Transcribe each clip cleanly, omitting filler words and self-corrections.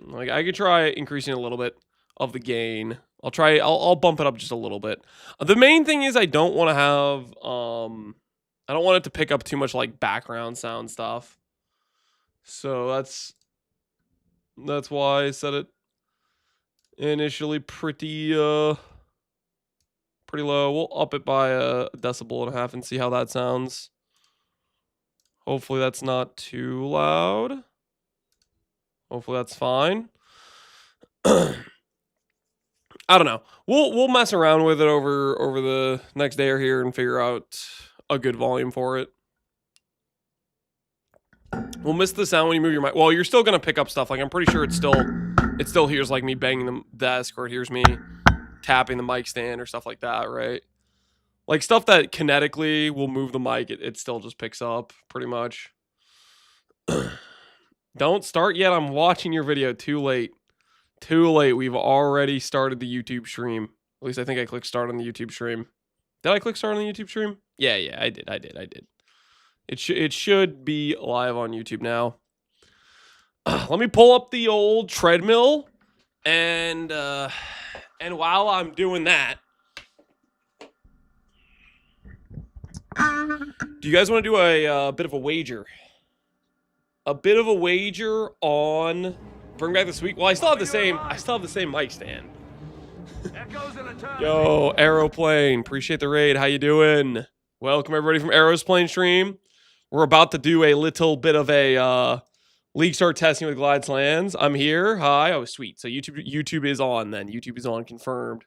Like, I could try increasing a little bit of the gain. I'll bump it up just a little bit. The main thing is I don't want to have, I don't want it to pick up too much, like, background sound stuff. So that's why I set it initially pretty low. We'll up it by a decibel and a half and see how that sounds. Hopefully that's not too loud. Hopefully that's fine. I don't know. We'll mess around with it over the next day or here and figure out a good volume for it. We'll miss the sound when you move your mic. Well, you're still gonna pick up stuff. Like, I'm pretty sure it still hears like me banging the desk, or it hears me tapping the mic stand or stuff like that, right? Like stuff that kinetically will move the mic, it still just picks up pretty much. Don't start yet. I'm watching your video. Too late. Too late. We've already started the YouTube stream. At least I think I clicked start on the YouTube stream. Did I click start on the YouTube stream? Yeah, I did. It should be live on YouTube now. Let me pull up the old treadmill, and while I'm doing that, do you guys want to do a bit of a wager? A bit of a wager on bring back this week. Well, I still have the same mic stand. Yo, Aeroplane, appreciate the raid. How you doing? Welcome everybody from Aeroplane stream. We're about to do a little bit of a league start testing with Glide Slams. I'm here. Hi. Oh, sweet. So YouTube is on then. YouTube is on, confirmed.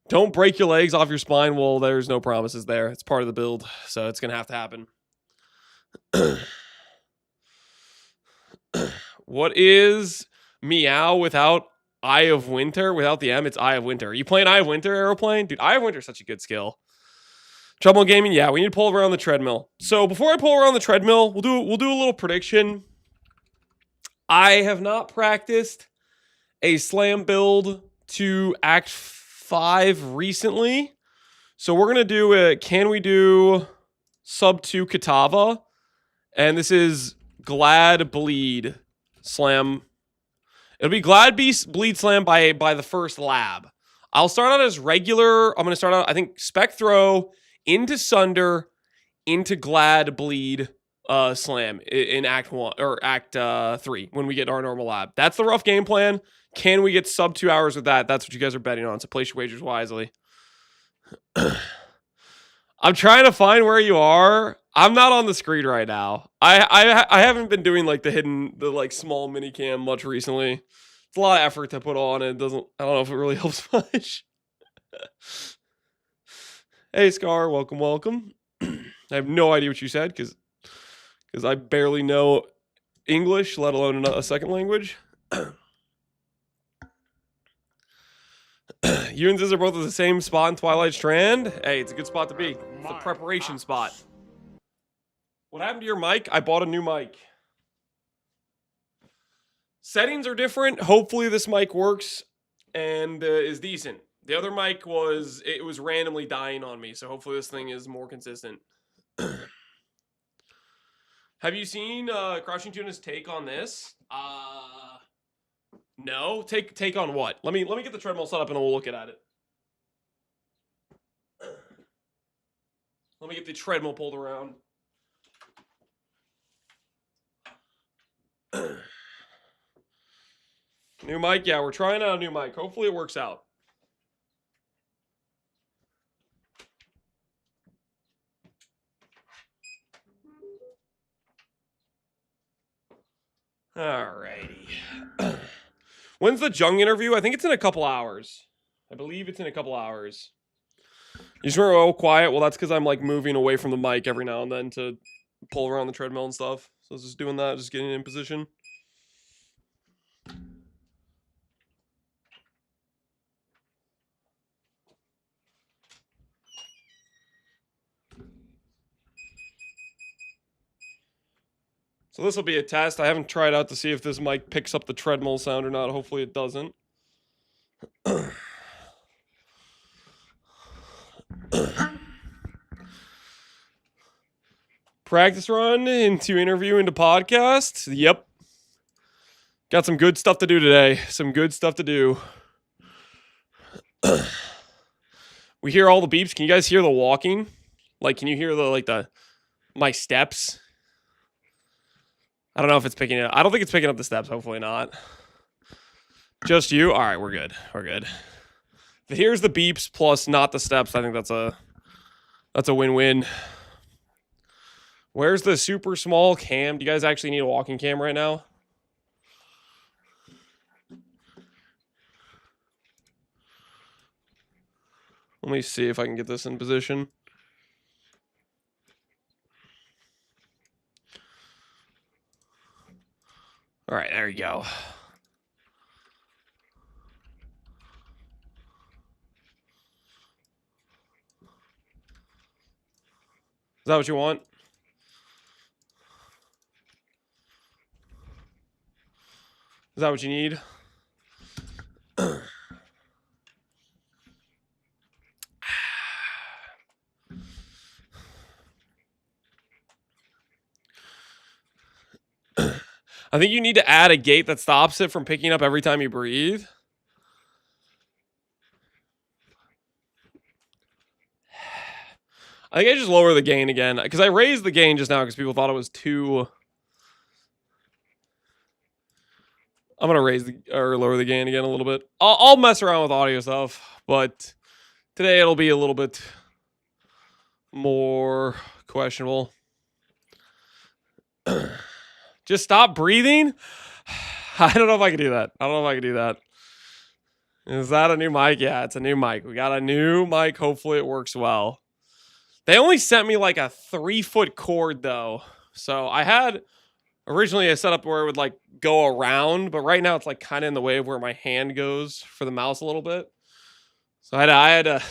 Don't break your legs off your spine. Well, there's no promises there. It's part of the build, so it's gonna have to happen. What is Meow without Eye of Winter? Without the M, it's Eye of Winter. Are you playing Eye of Winter, Aeroplane? Dude, Eye of Winter is such a good skill. Treadmill gaming, yeah, we need to pull around the treadmill. So before I pull around the treadmill, we'll do a little prediction. I have not practiced a slam build to Act 5 recently. So we're gonna do can we do sub 2 Katava? And this is Glad Bleed Slam. It'll be Glad Bleed Slam by the first lab. I'll start out as regular. I'm going to start out, I think, Spec Throw into Sunder into Glad Bleed Slam in Act 1 or Act 3 when we get our normal lab. That's the rough game plan. Can we get sub 2 hours with that? That's what you guys are betting on. So place your wagers wisely. I'm trying to find where you are. I'm not on the screen right now. I haven't been doing like the like small mini cam much recently. It's a lot of effort to put on, and I don't know if it really helps much. Hey Scar, welcome. I have no idea what you said because I barely know English, let alone a second language. You and Ziz are both at the same spot in Twilight Strand. Hey, it's a good spot to be. It's a preparation spot. What happened to your mic? I bought a new mic. Settings are different. Hopefully this mic works and is decent. The other mic was randomly dying on me, so hopefully this thing is more consistent. Have you seen Crouching Tuna's take on this? No. Take on what? Let me get the treadmill set up and then we'll look at it. Let me get the treadmill pulled around. New mic? Yeah, we're trying out a new mic. Hopefully it works out. Alrighty. When's the Jung interview? I think it's in a couple hours. I believe it's in a couple hours. You just remember all quiet? Well, that's because I'm like moving away from the mic every now and then to pull around the treadmill and stuff. So I was just doing that, just getting in position. So this will be a test. I haven't tried out to see if this mic picks up the treadmill sound or not. Hopefully it doesn't. Practice run into interview into podcast. Yep. Got some good stuff to do today. Some good stuff to do. We hear all the beeps. Can you guys hear the walking? Like, can you hear my steps? I don't know if it's picking it up. I don't think it's picking up the steps. Hopefully not. Just you? All right, we're good. We're good. If it hears the beeps plus not the steps, I think that's a win-win. Where's the super small cam? Do you guys actually need a walking cam right now? Let me see if I can get this in position. All right, there you go. Is that what you want? Is that what you need? I think you need to add a gate that stops it from picking up every time you breathe. I think I just lower the gain again. Because I raised the gain just now because people thought it was too... I'm going to raise or lower the gain again a little bit. I'll mess around with audio stuff. But today it'll be a little bit more questionable. Just stop breathing? I don't know if I can do that. I don't know if I can do that. Is that a new mic? Yeah, it's a new mic. We got a new mic. Hopefully it works well. They only sent me like a 3-foot cord though. So I had originally a setup where it would like go around, but right now it's like kind of in the way of where my hand goes for the mouse a little bit. So I had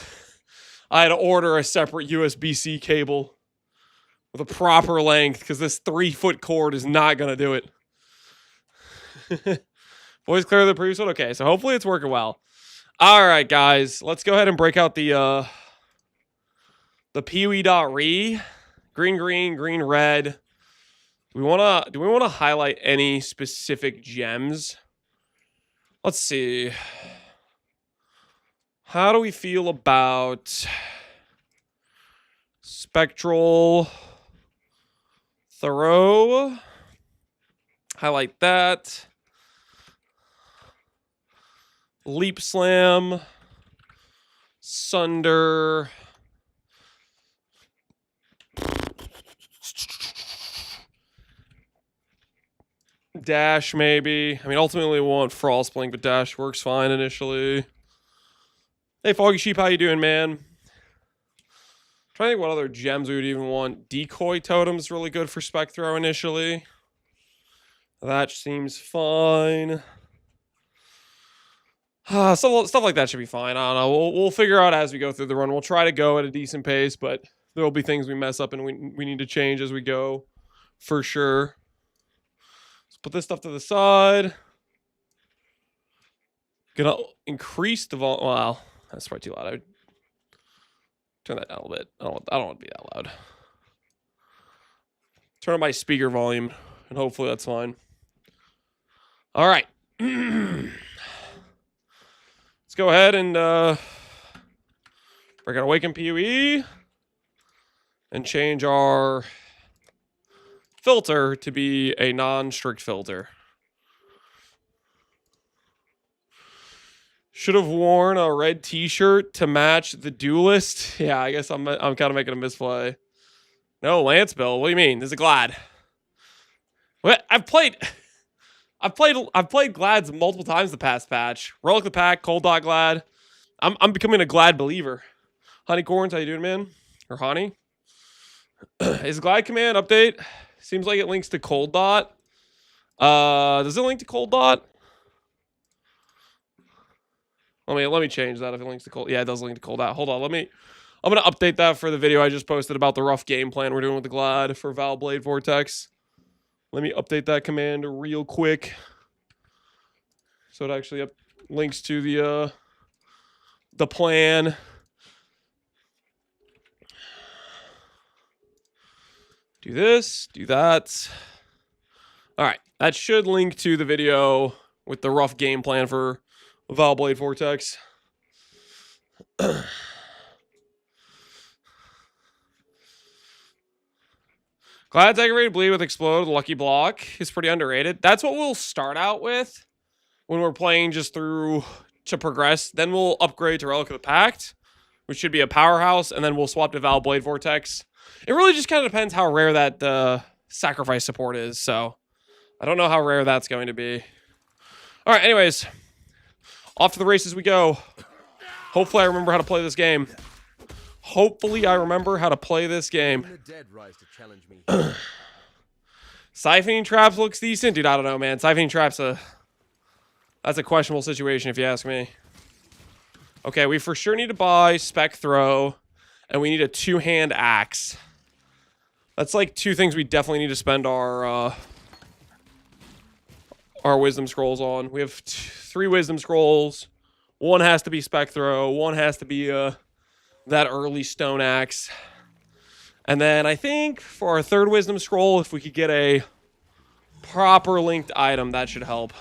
to order a separate USB-C cable with a proper length because this 3-foot cord is not going to do it. Voice clear the previous one? Okay, so hopefully it's working well. All right, guys. Let's go ahead and break out the Pee-wee.re. Green, green, green, red. Do we want to highlight any specific gems? Let's see. How do we feel about Spectral Thorough? Highlight that. Leap Slam. Sunder. Dash, maybe. I mean, ultimately we want Frost Blink, but Dash works fine initially. Hey, Foggy Sheep, how you doing, man? Trying to think what other gems we would even want. Decoy Totem's really good for Spectro initially. That seems fine. Stuff like that should be fine. I don't know. We'll figure out as we go through the run. We'll try to go at a decent pace, but there will be things we mess up and we need to change as we go, for sure. Let's put this stuff to the side. Gonna increase the volume. Wow, that's probably too loud. I would turn that down a little bit. I don't want to be that loud. Turn on my speaker volume, and hopefully that's fine. All right. Let's go ahead and we're gonna awaken PUE and change our filter to be a non-strict filter. Should have worn a red t-shirt to match the duelist. Yeah, I guess I'm kind of making a misplay. No, Lance Bill. What do you mean? This is a Glad. What? I've played Glads multiple times the past patch. Relic the Pack, Cold Dot Glad. I'm becoming a Glad believer. Honeycorns, how you doing, man? Or Honey? Is Glad command update? Seems like it links to Cold Dot. Does it link to Cold Dot? Let me change that if it links to Cold. Yeah, it does link to Cold Dot. Hold on, I'm gonna update that for the video I just posted about the rough game plan we're doing with the Glad for Val Blade Vortex. Let me update that command real quick. So it actually links to the plan. Do this, do that. All right. That should link to the video with the rough game plan for Vile Blade Vortex. Glad Decorated Bleed with Explode, Lucky Block is pretty underrated. That's what we'll start out with when we're playing just through to progress. Then we'll upgrade to Relic of the Pact, which should be a powerhouse, and then we'll swap to Vile Blade Vortex. It really just kind of depends how rare that sacrifice support is, so I don't know how rare that's going to be. All right, anyways, off to the races we go. Hopefully I remember how to play this game. Hopefully I remember how to play this game. Siphoning Traps looks decent. Dude, I don't know, man. Siphoning Traps, that's a questionable situation if you ask me. Okay, we for sure need to buy Spec Throw, and we need a two-hand axe. That's like two things we definitely need to spend our Wisdom Scrolls on. We have 3 Wisdom Scrolls. One has to be Spec Throw. One has to be that early Stone Axe. And then I think for our 3rd Wisdom Scroll, if we could get a proper linked item, that should help.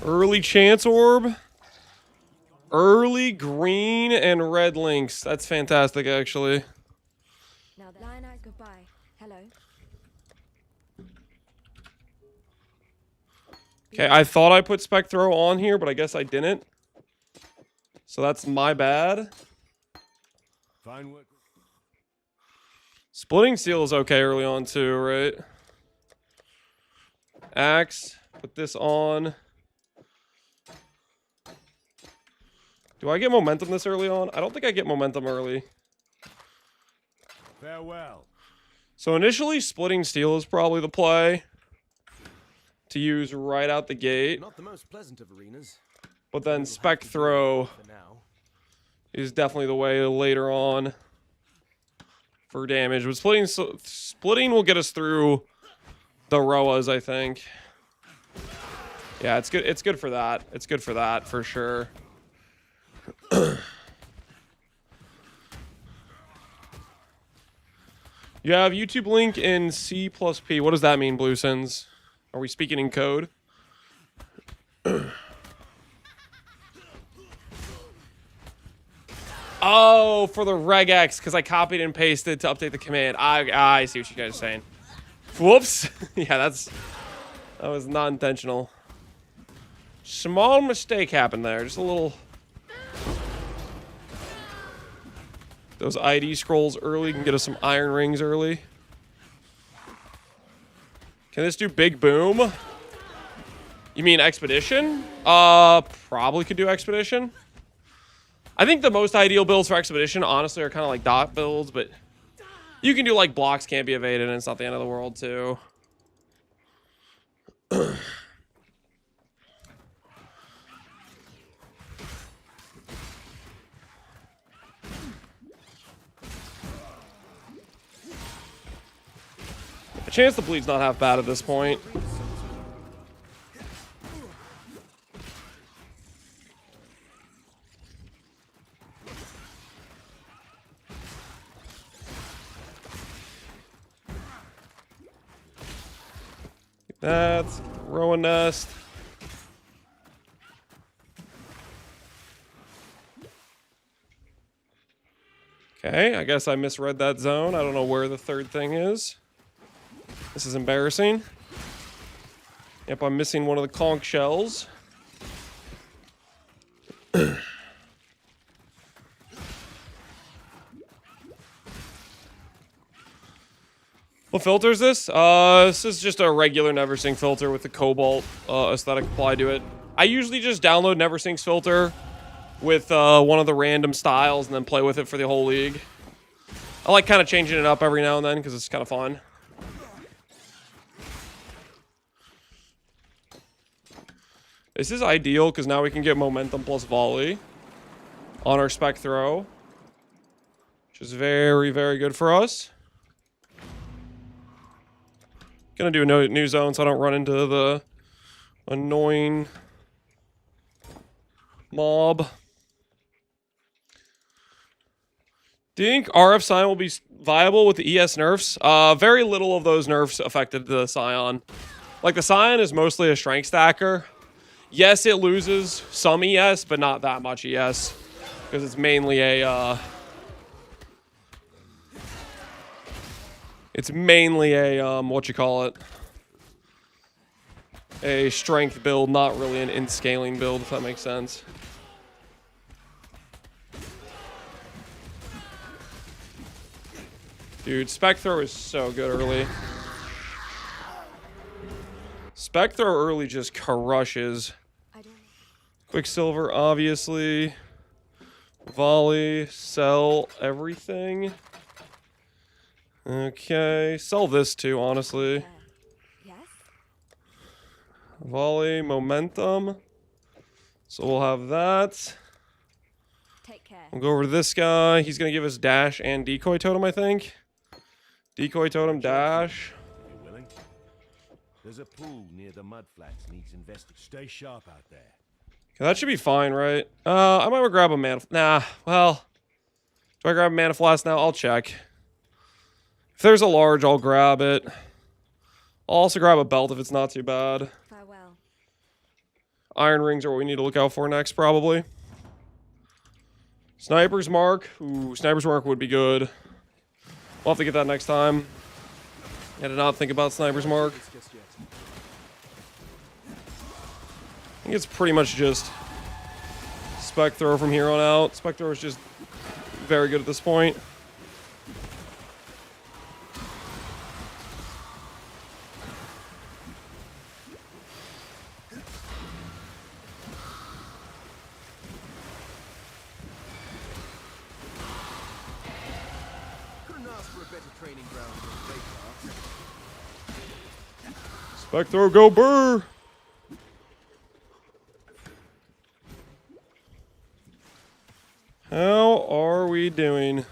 Early Chance Orb. Early green and red links. That's fantastic, actually. Now line out goodbye. Hello. Okay, I thought I put Spec Throw on here, but I guess I didn't. So that's my bad. Fine work. Splitting Seal is okay early on too, right? Axe. Put this on. Do I get momentum this early on? I don't think I get momentum early. Farewell. So initially, Splitting Steel is probably the play to use right out the gate. Not the most pleasant of arenas. But then Spec Throw is definitely the way later on for damage. But splitting will get us through the Roas, I think. Yeah, it's good. It's good for that. It's good for that for sure. You have YouTube link in C+P. What does that mean, Blue Sins? Are we speaking in code? Oh, for the regex, because I copied and pasted to update the command. I see what you guys are saying. Whoops. Yeah, that was not intentional. Small mistake happened there. Just a little. Those ID scrolls early can get us some iron rings early. Can this do Big Boom? You mean Expedition? Probably could do Expedition. I think the most ideal builds for Expedition, honestly, are kind of like dot builds, but you can do like blocks can't be evaded, and it's not the end of the world, too. The chance the bleed's not half bad at this point. That's Rowan Nest. Okay, I guess I misread that zone. I don't know where the third thing is. This is embarrassing. Yep, I'm missing one of the conch shells. What filter is this? This is just a regular NeverSync filter with the Cobalt aesthetic applied to it. I usually just download NeverSync's filter with one of the random styles and then play with it for the whole league. I like kind of changing it up every now and then because it's kind of fun. This is ideal because now we can get momentum plus volley on our Spec Throw. which is very, very good for us. Gonna do a new zone so I don't run into the annoying mob. Do you think RF Scion will be viable with the ES nerfs? Very little of those nerfs affected the Scion. Like, the Scion is mostly a strength stacker. Yes, it loses some ES, but not that much ES. Because it's mainly a, what you call it? A strength build, not really an in-scaling build, if that makes sense. Dude, Spec Throw is so good early. Spec Throw early just crushes. Quicksilver, obviously. Volley, sell everything. Okay, sell this too, honestly. Yes? Volley, momentum. So we'll have that. Take care. We'll go over to this guy. He's going to give us dash and decoy totem, I think. Decoy totem, dash. If you're willing. There's a pool near the mud flats needs investing. Stay sharp out there. Okay, that should be fine, right? I might grab a mana. Nah, well. Do I grab a mana flask now? I'll check. If there's a large, I'll grab it. I'll also grab a belt if it's not too bad. Farewell. Iron rings are what we need to look out for next, probably. Sniper's Mark. Ooh, Sniper's Mark would be good. We'll have to get that next time. I did not think about Sniper's Mark. I think it's pretty much just Spec Throw from here on out. Spec Throw is just very good at this point. Spec Throw, go burr! How are we doing?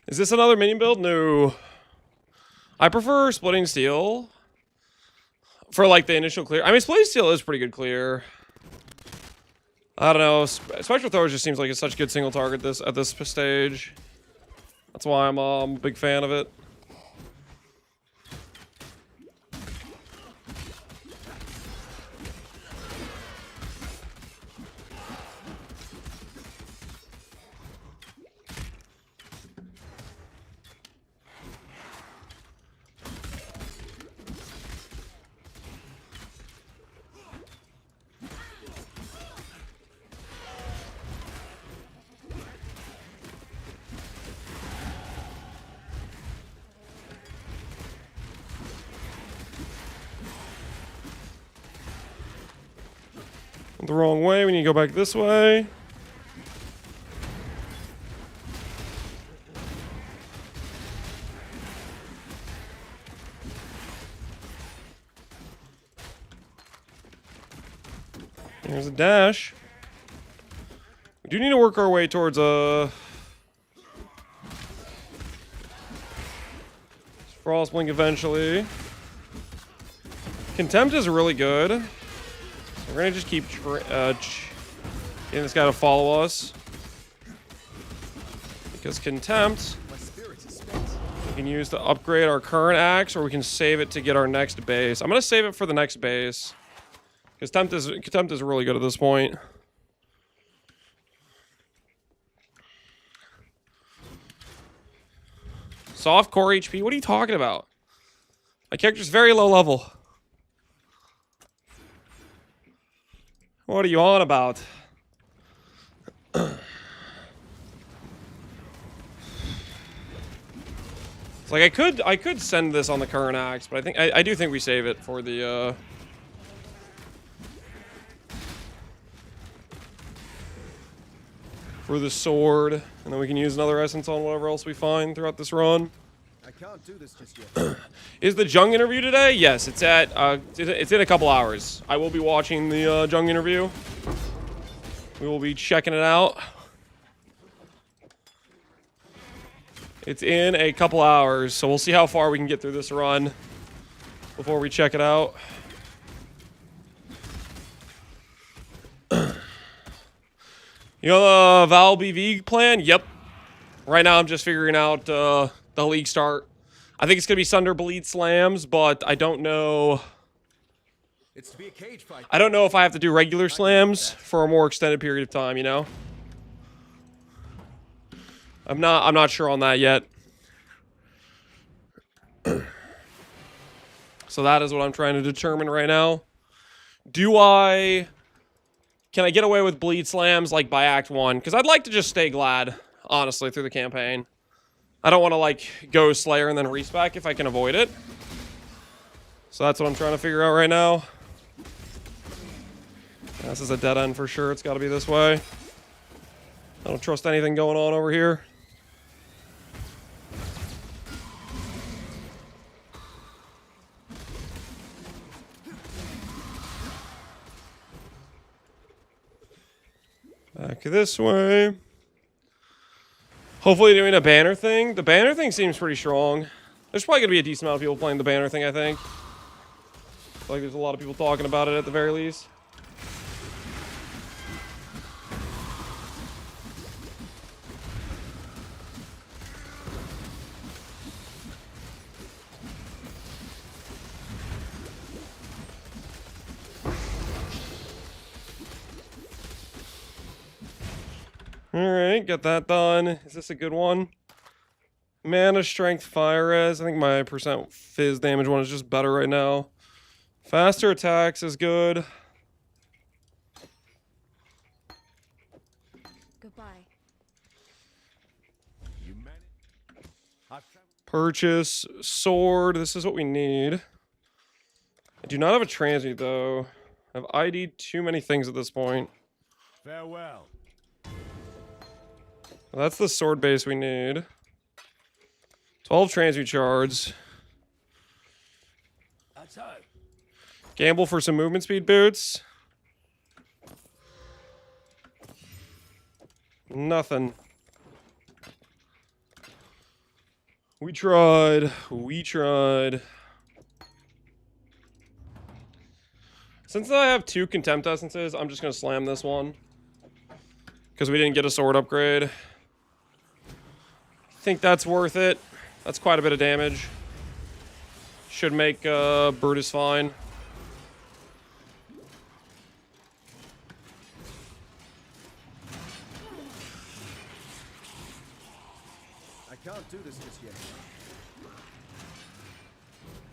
Is this another minion build? No. I prefer Splitting Steel for like the initial clear. I mean, Splitting Steel is pretty good clear. I don't know. Spectral Thrower just seems like it's such a good single target at this stage. That's why I'm a big fan of it. The wrong way, we need to go back this way. There's a dash. We do need to work our way towards a Frost Blink eventually. Contempt is really good. We're gonna just keep getting this guy to follow us. Because Contempt, we can use to upgrade our current axe, or we can save it to get our next base. I'm gonna save it for the next base. Because Contempt is really good at this point. Soft core HP? What are you talking about? My character's very low level. What are you on about? It's like I could send this on the current axe, but I do think we save it for the for the sword, and then we can use another essence on whatever else we find throughout this run. I can't do this just yet. Is the Jung interview today? Yes, it's at it's in a couple hours. I will be watching the Jung interview. We will be checking it out. It's in a couple hours, so we'll see how far we can get through this run before we check it out. You know the Val BV plan? Yep. Right now I'm just figuring out the league start. I think it's going to be Sunder Bleed Slams, but I don't know. It's to be a cage fight. I don't know if I have to do regular slams for a more extended period of time, you know? I'm not sure on that yet. So that is what I'm trying to determine right now. Can I get away with bleed slams like by Act 1? Because I'd like to just stay glad, honestly, through the campaign. I don't want to like go Slayer and then respec if I can avoid it. So that's what I'm trying to figure out right now. This is a dead end for sure. It's got to be this way. I don't trust anything going on over here. Back this way. Hopefully doing a banner thing. The banner thing seems pretty strong. There's probably going to be a decent amount of people playing the banner thing, I think. I feel like there's a lot of people talking about it at the very least. Alright, got that done. Is this a good one? Mana, strength, fire res. I think my percent fizz damage one is just better right now. Faster attacks is good. Goodbye. You managed. I've traveled. Purchase, sword. This is what we need. I do not have a transmute though. I've ID'd too many things at this point. Farewell. Well, that's the sword base we need. 12 transmute shards. That's all. Gamble for some movement speed boots. Nothing. We tried. We tried. Since I have 2 contempt essences, I'm just going to slam this one. Because we didn't get a sword upgrade. I think that's worth it. That's quite a bit of damage. Should make Brutus fine. I can't do this just yet.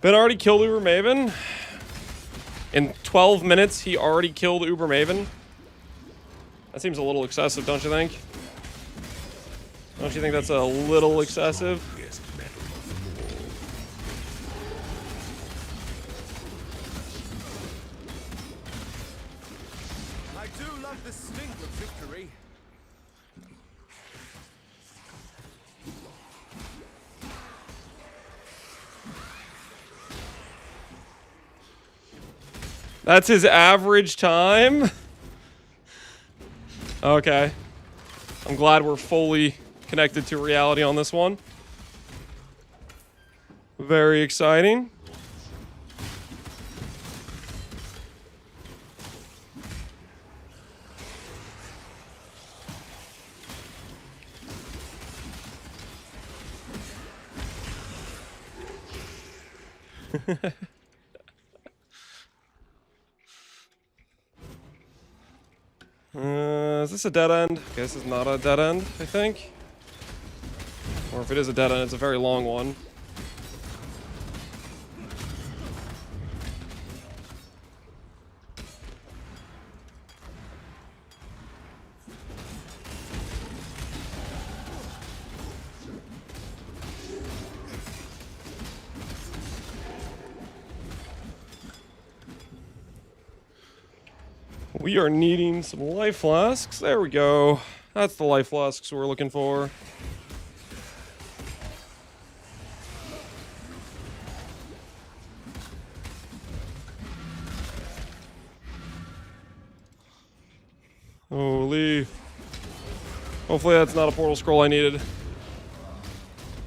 Ben already killed Uber Maven. In 12 minutes, he already killed Uber Maven. That seems a little excessive, don't you think? Don't you think that's a little excessive? I do love the stink of victory. That's his average time? Okay. I'm glad we're fully connected to reality on this one. Very exciting. Is this a dead end? Okay, this is not a dead end, I think. Or if it is a dead end, it's a very long one. We are needing some life flasks. There we go. That's the life flasks we're looking for. Holy. Hopefully that's not a portal scroll I needed.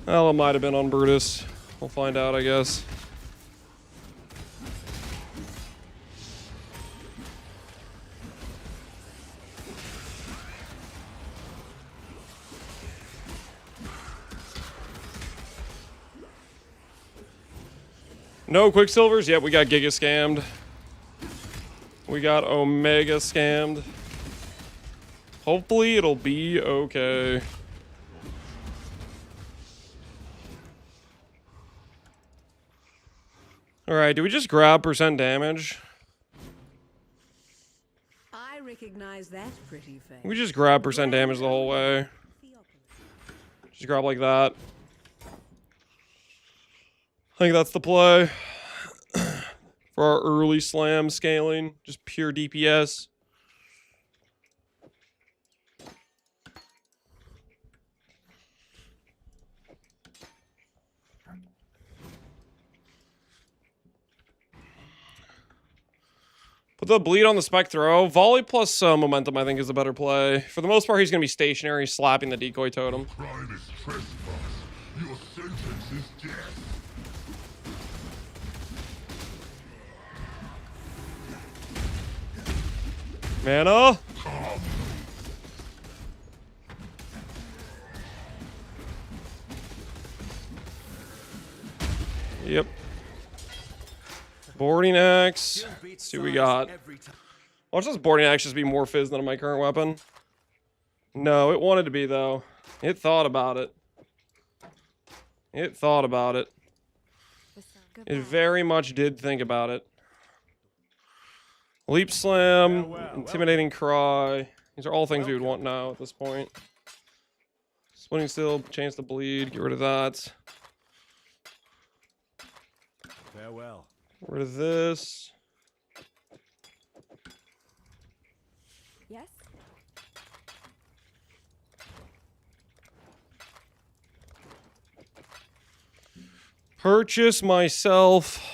Well, it might have been on Brutus. We'll find out, I guess. No Quicksilvers? Yep, we got Giga scammed. We got Omega scammed. Hopefully it'll be okay. Alright, do we just grab percent damage? I recognize that pretty face. We just grab percent damage the whole way. Just grab like that. I think that's the play. For our early slam scaling. Just pure DPS. Put the bleed on the spec throw. Volley plus momentum, I think, is a better play. For the most part, he's going to be stationary, slapping the decoy totem. Crime is trespass. Your sentence is death. Mana. Yep. Boarding axe. Let's see what we got. Watch this boarding axe just be more fizz than my current weapon. No, it wanted to be, though. It thought about it. It thought about it. It very much did think about it. Leap slam, intimidating cry. These are all things we would want now at this point. Splitting steel, chance to bleed, get rid of that. Farewell. Get rid of this. Yes? Purchase myself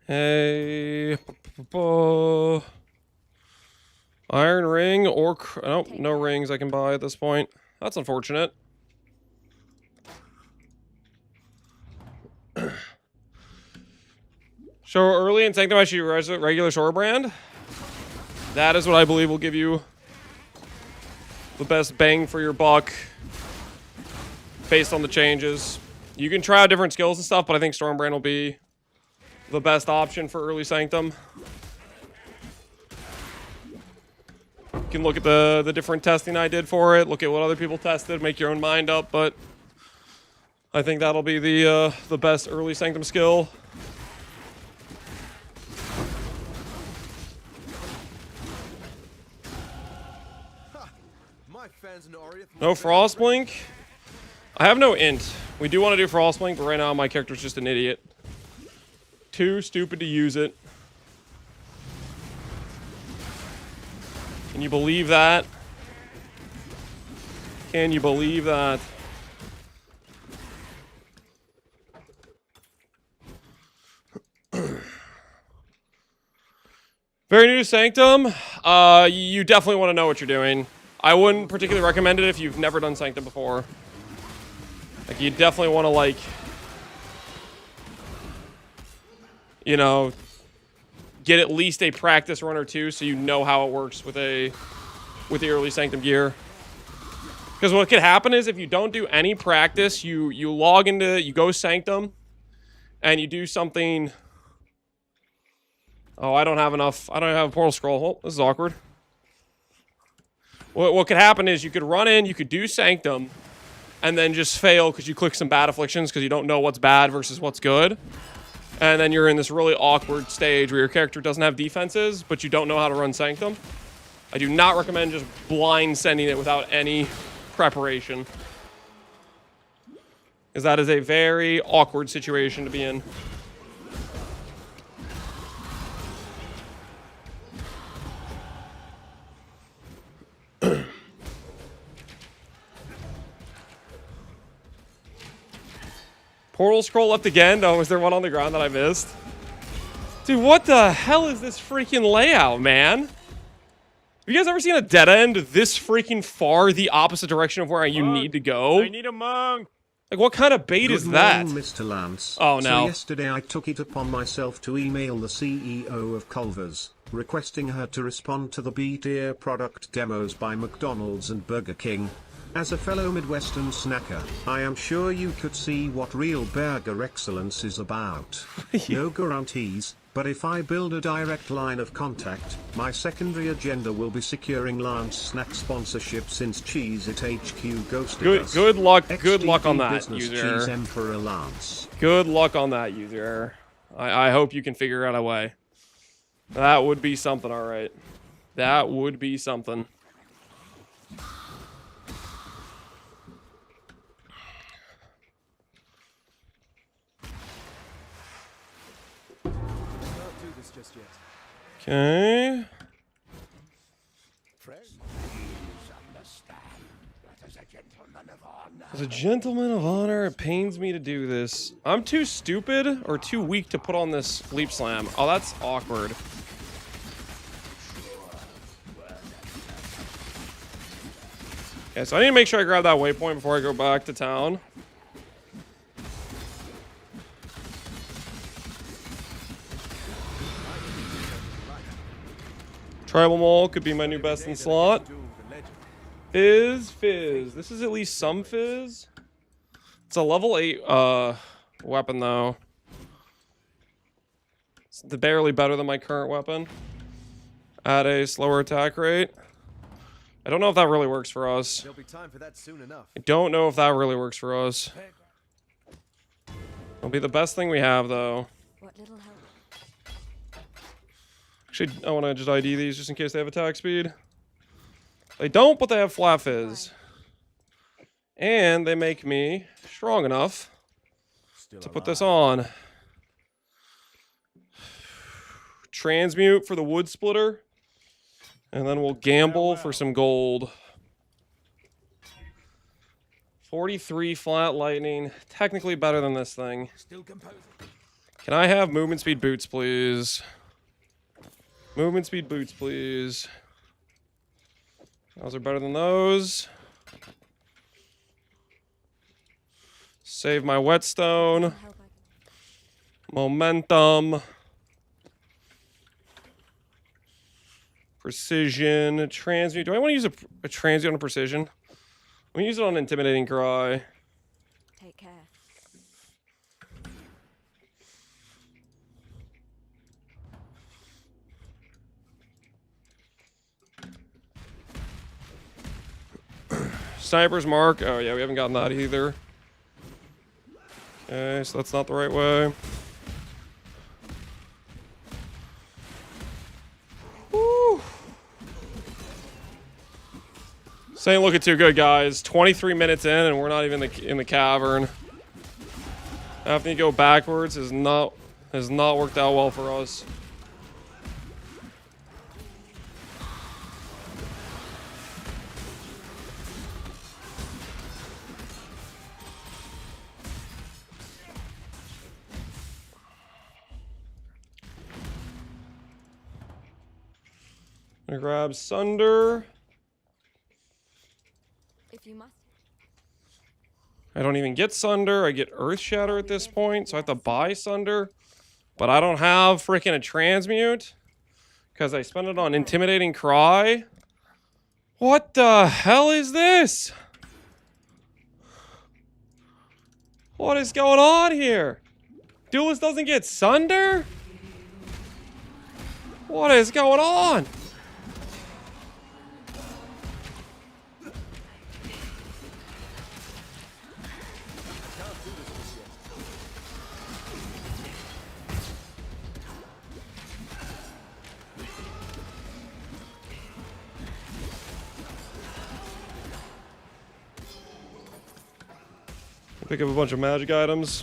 a iron ring or nope, no rings I can buy at this point. That's unfortunate. So early in Sanctum I should use regular shore brand. That is what I believe will give you the best bang for your buck based on the changes. You can try out different skills and stuff, but I think Stormbrand will be the best option for early Sanctum. You can look at the different testing I did for it, look at what other people tested, make your own mind up, but I think that'll be the best early Sanctum skill. No Frostblink. I have no int. We do want to do Frostblink, but right now my character's just an idiot. Too stupid to use it. Can you believe that? Can you believe that? Very new to Sanctum. You definitely want to know what you're doing. I wouldn't particularly recommend it if you've never done Sanctum before. Like, you definitely want to, like, you know, get at least a practice run or two so you know how it works with the early Sanctum gear. Because what could happen is if you don't do any practice, you log into, you go Sanctum, and you do something. Oh, I don't have enough. I don't have a portal scroll. Oh, this is awkward. What could happen is you could run in, you could do Sanctum, and then just fail because you click some bad afflictions because you don't know what's bad versus what's good. And then you're in this really awkward stage where your character doesn't have defenses, but you don't know how to run Sanctum. I do not recommend just blind sending it without any preparation, because that is a very awkward situation to be in. Portal scroll left again. Oh, was there one on the ground that I missed? Dude, what the hell is this freaking layout, man? Have you guys ever seen a dead end this freaking far the opposite direction of where you need to go? I need a monk. Like, what kind of bait is that? Mr. Lance. Oh, no. So yesterday I took it upon myself to email the CEO of Culver's, requesting her to respond to the B-tier product demos by McDonald's and Burger King. As a fellow Midwestern snacker, I am sure you could see what real burger excellence is about. No guarantees, but if I build a direct line of contact, my secondary agenda will be securing Lance snack sponsorship since Cheese It HQ ghosted us. Good luck on XTP that, business user. Cheese Emperor Lance. Good luck on that, user. I hope you can figure out a way. That would be something, alright. That would be something. Can't do this just yet. Okay. As a gentleman of honor, it pains me to do this. I'm too stupid or too weak to put on this leap slam. Oh, that's awkward. Okay, so I need to make sure I grab that waypoint before I go back to town. Tribal Mall could be my new best in slot. Fizz. This is at least some fizz. It's a level 8 weapon though. It's barely better than my current weapon. At a slower attack rate. I don't know if that really works for us. There'll be time for that soon enough. I don't know if that really works for us. It'll be the best thing we have though. What little help? Actually, I want to just ID these just in case they have attack speed. They don't, but they have flat fizz. And they make me strong enough to put this on. Transmute for the wood splitter. And then we'll gamble for some gold. 43 flat lightning. Technically better than this thing. Can I have movement speed boots, please? Movement speed boots, please. Those are better than those. Save my whetstone. Momentum. Precision. Transmute. Do I want to use a transmute on a precision? I'm going to use it on intimidating cry. Take care. Sniper's mark. Oh yeah, we haven't gotten that either. Okay, so that's not the right way. Woo. This ain't looking too good, guys. 23 minutes in, and we're not even in the cavern. Having to go backwards has not worked out well for us. I'm gonna grab Sunder. If you must. I don't even get Sunder. I get Earth Shatter at this point, so I have to buy Sunder. But I don't have freaking a transmute because I spent it on Intimidating Cry. What the hell is this? What is going on here? Duelist doesn't get Sunder? What is going on? Pick up a bunch of magic items.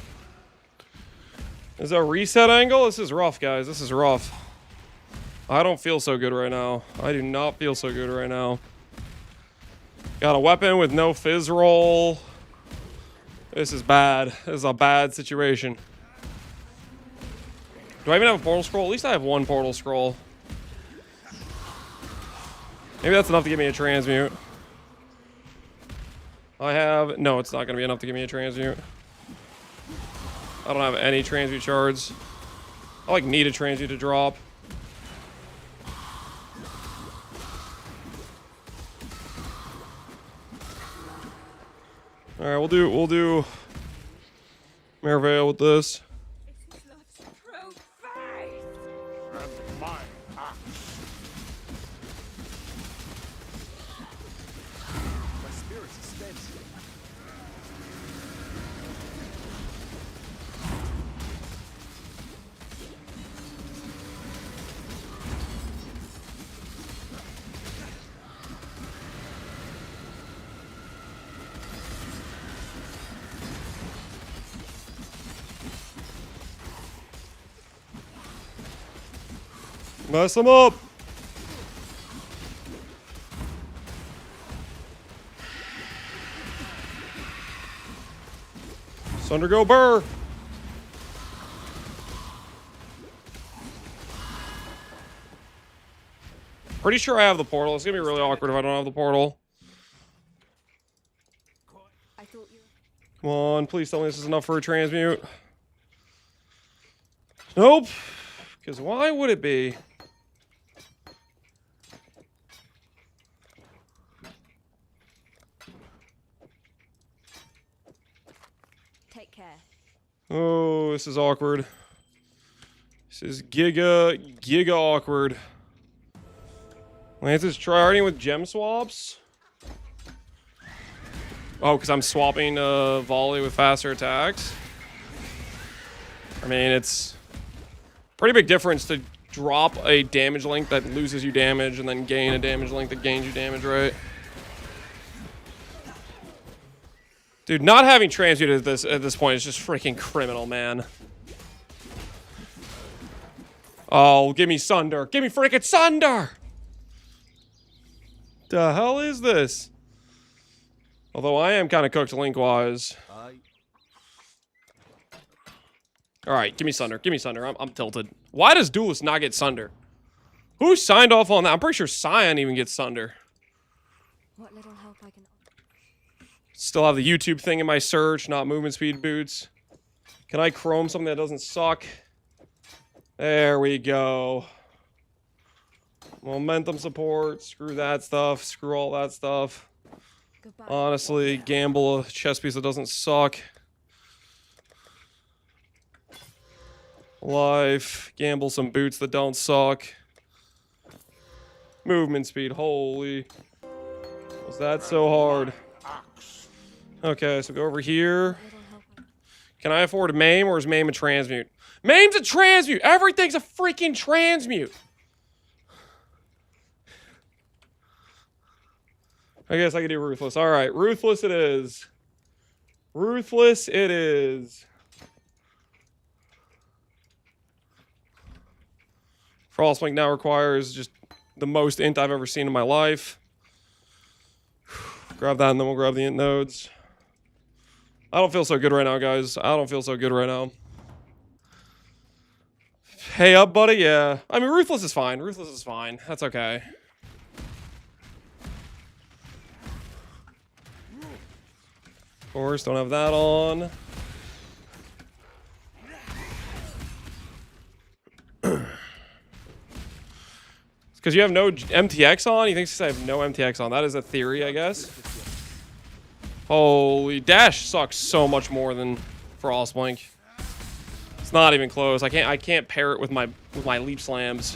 Is that a reset angle? This is rough, guys. This is rough. I don't feel so good right now. I do not feel so good right now. Got a weapon with no fizz roll. This is bad. This is a bad situation. Do I even have a portal scroll? At least I have one portal scroll. Maybe that's enough to give me a transmute. I have... No, it's not going to be enough to give me a transmute. I don't have any transmute shards. I like need a transmute to drop. All right, we'll do Merveil with this. My spirit's spent. Mess them up. Sunder go burr. Pretty sure I have the portal. It's gonna be really awkward if I don't have the portal. I thought you. Come on, please tell me this is enough for a transmute. Nope. Because why would it be? Take care. Oh, this is awkward. This is giga awkward. Lance's tryharding with gem swaps. Oh, because I'm swapping volley with faster attacks. I mean, it's pretty big difference to drop a damage link that loses you damage and then gain a damage link that gains you damage, right? Dude, not having transmute at this point is just freaking criminal, man. Oh, give me Sunder. Give me freaking Sunder! The hell is this? Although I am kind of cooked link-wise. Alright, give me Sunder. Give me Sunder. I'm tilted. Why does Duelist not get Sunder? Who signed off on that? I'm pretty sure Scion even gets Sunder. What little help I can. Still have the YouTube thing in my search, not movement speed boots. Can I chrome something that doesn't suck? There we go. Momentum support. Screw that stuff. Screw all that stuff. Goodbye. Honestly, gamble a chess piece that doesn't suck. Life. Gamble some boots that don't suck. Movement speed. Holy. Was that so hard? Okay, so go over here. Little help. Can I afford Maim, or is Maim a transmute? Maim's a transmute! Everything's a freaking transmute! I guess I could do Ruthless. Alright, Ruthless it is. Ruthless it is. Frostblink now requires just the most int I've ever seen in my life. Grab that and then we'll grab the int nodes. I don't feel so good right now, guys. I don't feel so good right now. Hey up, buddy. Yeah. I mean, Ruthless is fine. Ruthless is fine. That's okay. Of course, don't have that on. Because you have no MTX on? He thinks I have no MTX on. That is a theory, I guess. Holy, Dash sucks so much more than Frostblink. It's not even close. I can't pair it with my leap slams.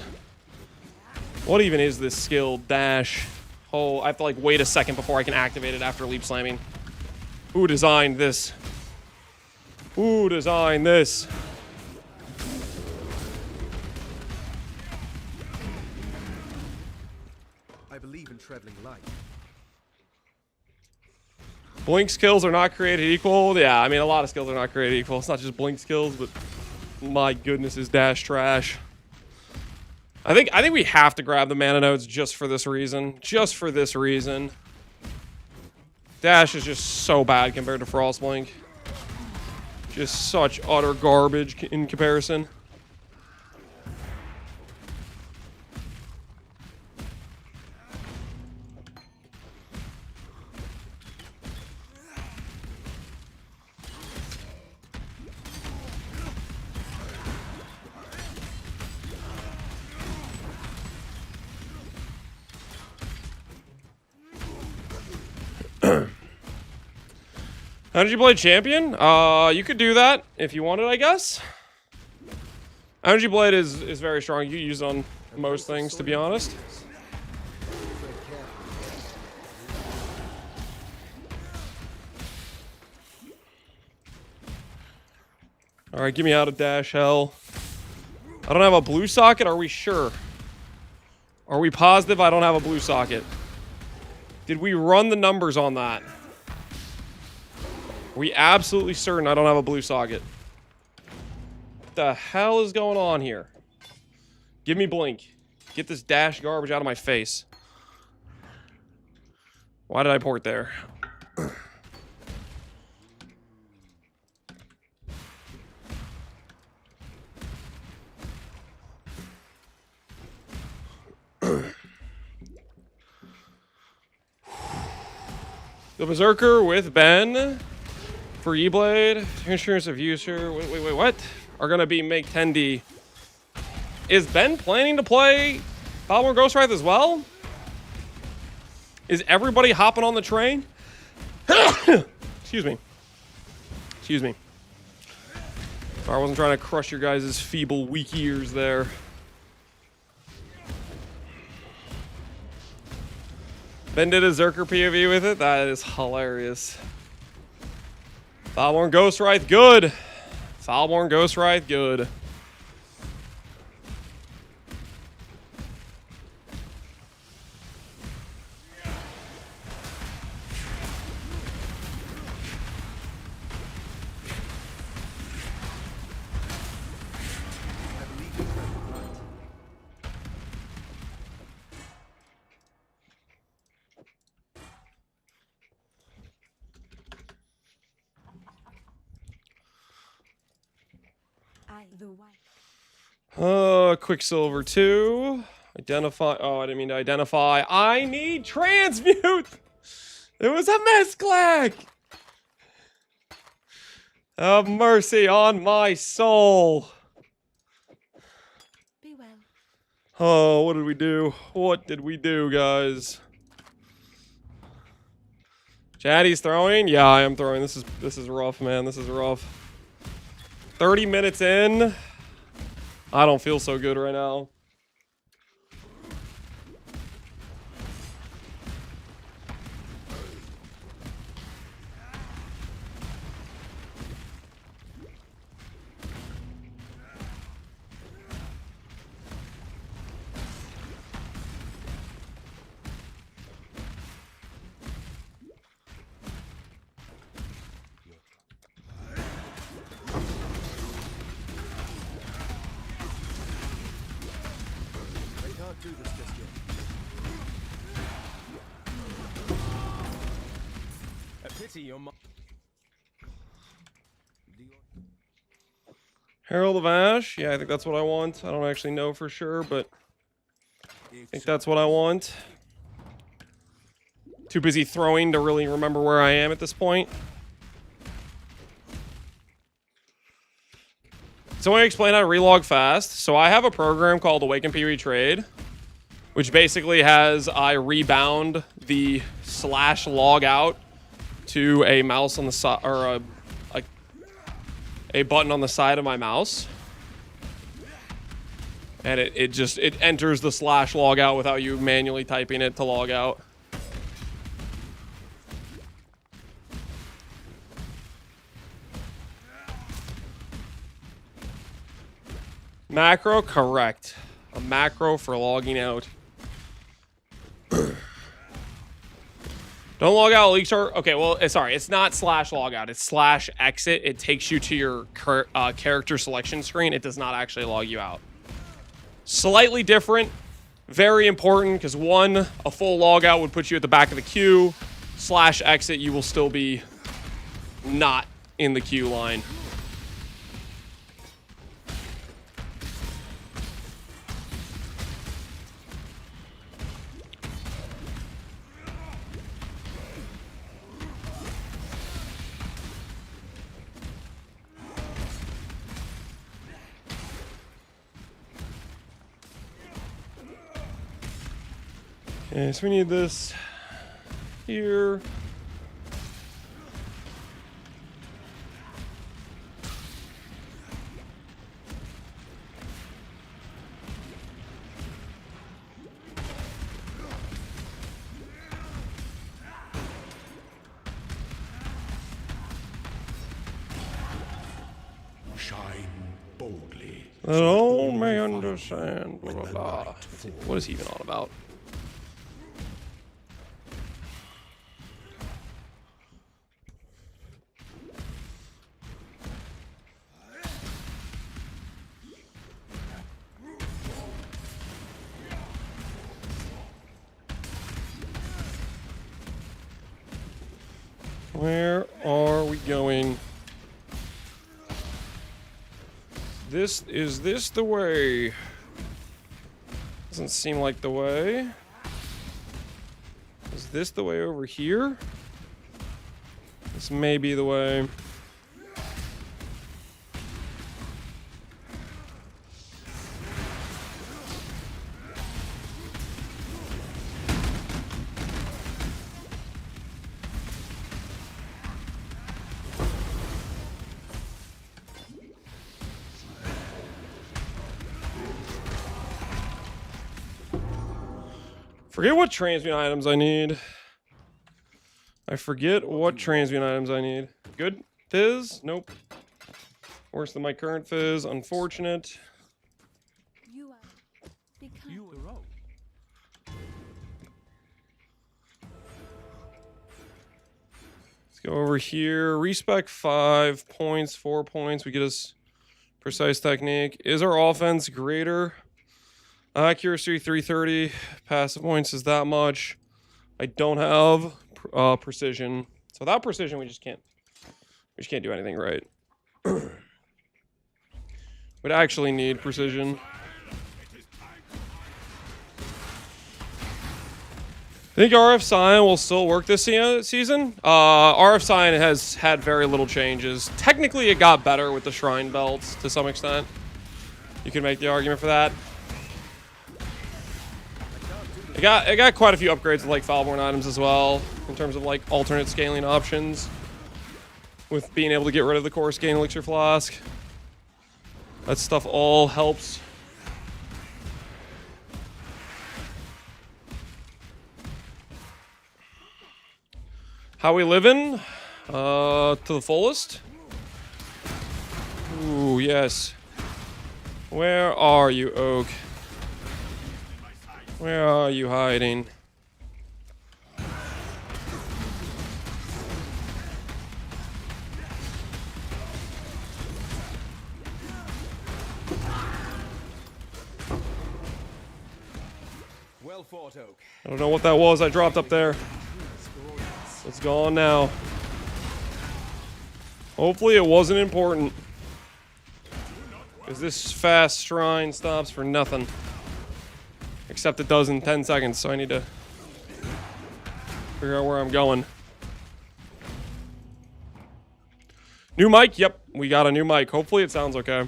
What even is this skill, Dash? Oh, I have to like wait a second before I can activate it after leap slamming. Who designed this? Who designed this? I believe in traveling light. Blink skills are not created equal. Yeah, I mean, a lot of skills are not created equal. It's not just blink skills, but my goodness, is Dash trash. I think we have to grab the mana nodes just for this reason. Just for this reason. Dash is just so bad compared to Frostblink. Just such utter garbage in comparison. Energy Blade Champion? You could do that if you wanted, I guess. Energy Blade is very strong. You can use it on most things, to be honest. Alright, give me out of dash hell. I don't have a blue socket, are we sure? Are we positive I don't have a blue socket? Did we run the numbers on that? Are we absolutely certain I don't have a blue socket? What the hell is going on here? Give me blink. Get this dash garbage out of my face. Why did I port there? The Berserker with Ben for E-Blade. Insurance of user. Wait, what? Are gonna be make 10D. Is Ben planning to play Balmor Ghostwrath as well? Is everybody hopping on the train? Excuse me. Excuse me. Sorry, I wasn't trying to crush your guys' feeble, weak ears there. Ben did a Zerker POV with it? That is hilarious. Foulborn Ghostwrath, good. Foulborn Ghostwrath, good. The white. Quicksilver 2. Identify. Oh, I didn't mean to identify. I need transmute! It was a misclick! Have mercy on my soul. Be well. Oh, what did we do? What did we do, guys? Chatty's throwing? Yeah, I am throwing. This is rough, man. This is rough. 30 minutes in. I don't feel so good right now. Do this just yet. A pity your mom. Herald of Ash? Yeah, I think that's what I want. I don't actually know for sure, but I think that's what I want. Too busy throwing to really remember where I am at this point. So I want to explain how to relog fast. So I have a program called Awaken P Retrade, which basically has I rebound the /log out to a mouse on the side, or a button on the side of my mouse, and it enters the /log out without you manually typing it to log out. Macro, correct. A macro for logging out. Don't log out, leaks are... Okay, well, sorry, it's not /log out. It's /exit. It takes you to your character selection screen. It does not actually log you out. Slightly different. Very important, because one, a full log out would put you at the back of the queue. /exit, you will still be not in the queue line. Okay, so we need this here. Shine boldly. That all may understand. Blah, blah, blah. What is he even on about? Where are we going? Is this the way? Doesn't seem like the way. Is this the way over here? This may be the way. Forget what transmute items I need. I forget what transmute items I need. Good fizz? Nope. Worse than my current fizz. Unfortunate. You are become. You the rogue. Let's go over here. Respec 5 points, 4 points. We get us precise technique. Is our offense greater? Accuracy 330. Passive points is that much. I don't have precision. So without precision, we just can't do anything right. Would actually need precision. I think RF Scion will still work this season. RF Scion has had very little changes. Technically, it got better with the Shrine Belts to some extent. You can make the argument for that. It got quite a few upgrades to like Foulborn items as well, in terms of like alternate scaling options. With being able to get rid of the Course Gain Elixir Flask. That stuff all helps. How we living? To the fullest. Ooh, yes. Where are you, Oak? Where are you hiding? Well fought, Oak. I don't know what that was I dropped up there. It's gone now. Hopefully it wasn't important. Because this fast shrine stops for nothing. Except it does in 10 seconds, so I need to figure out where I'm going. New mic? Yep, we got a new mic. Hopefully it sounds okay.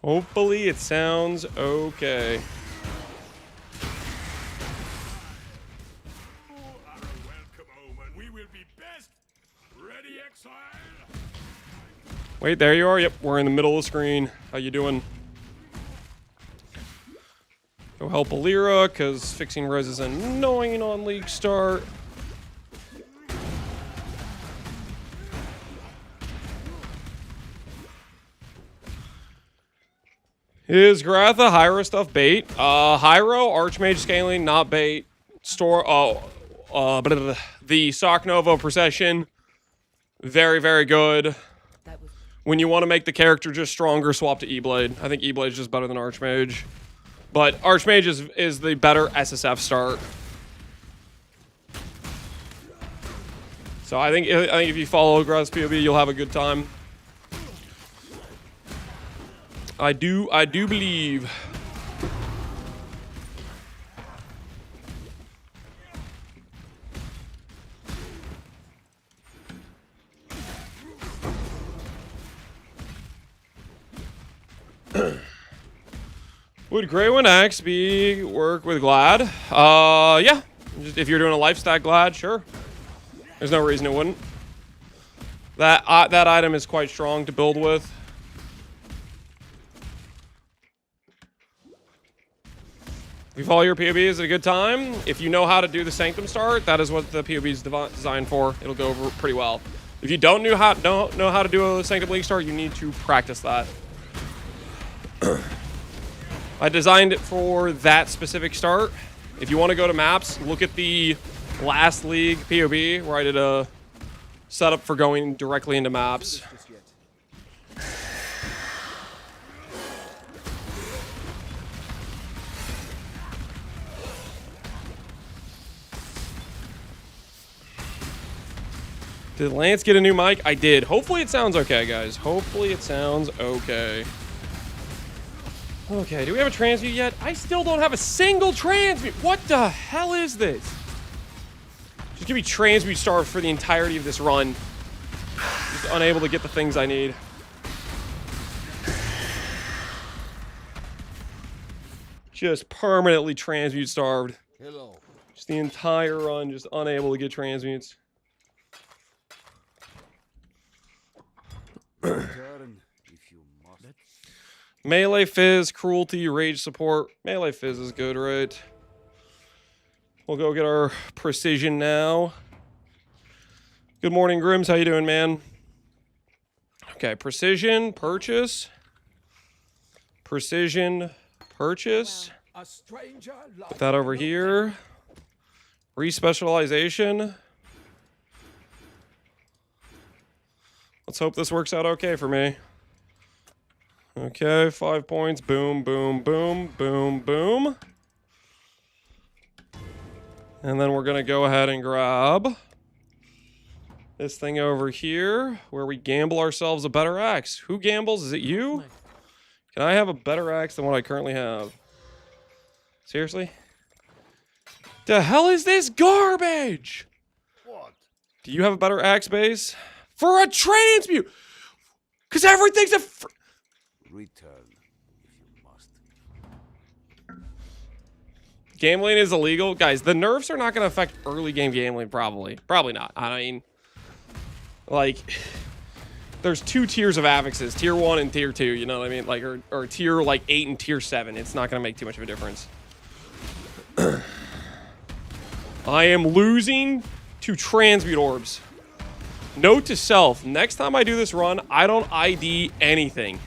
Hopefully it sounds okay. Wait, there you are. Yep, we're in the middle of the screen. How you doing? Go help Alira, because fixing res is annoying on League Start. Is Gratha Hyro stuff bait? Hyro, Archmage scaling, not bait. The Sock Nova Procession, very, very good. When you want to make the character just stronger, swap to E-Blade. I think E-Blade is just better than Archmage. But Archmage is the better SSF start. So I think if you follow Gratha's POV, you'll have a good time. I do believe. Would Grey Wind Axe work with Glad? Yeah. Just if you're doing a life stack Glad, sure. There's no reason it wouldn't. That item is quite strong to build with. If you follow your POBs at a good time, if you know how to do the Sanctum start, that is what the POB is designed for. It'll go over pretty well. If you don't know how to do a Sanctum League start, you need to practice that. I designed it for that specific start. If you want to go to maps, look at the last League POB where I did a setup for going directly into maps. Did Lance get a new mic? I did. Hopefully it sounds okay, guys. Hopefully it sounds okay. Okay, do we have a transmute yet? I still don't have a single transmute. What the hell is this? Just give me transmute starved for the entirety of this run. Just unable to get the things I need. Just permanently transmute starved. Hello. Just the entire run, just unable to get transmutes. Return if you must. Melee Fizz, Cruelty, Rage Support. Melee Fizz is good, right? We'll go get our Precision now. Good morning, Grims. How you doing, man? Okay, Precision, Purchase. Precision, Purchase. A stranger Put that over here. Respecialization. Let's hope this works out okay for me. Okay, 5 points. Boom, boom, boom, boom, boom. And then we're going to go ahead and grab this thing over here where we gamble ourselves a better axe. Who gambles? Is it you? Can I have a better axe than what I currently have? Seriously? The hell is this garbage? What? Do you have a better axe base? For a transmute! Because everything's a... Return if you must. Gambling is illegal. Guys, the nerfs are not going to affect early game gambling, probably. Probably not. I mean, like, there's 2 tiers of affixes. Tier 1 and Tier 2, you know what I mean? Like, or Tier, like, 8 and Tier 7. It's not going to make too much of a difference. I am losing to transmute orbs. Note to self, next time I do this run, I don't ID anything.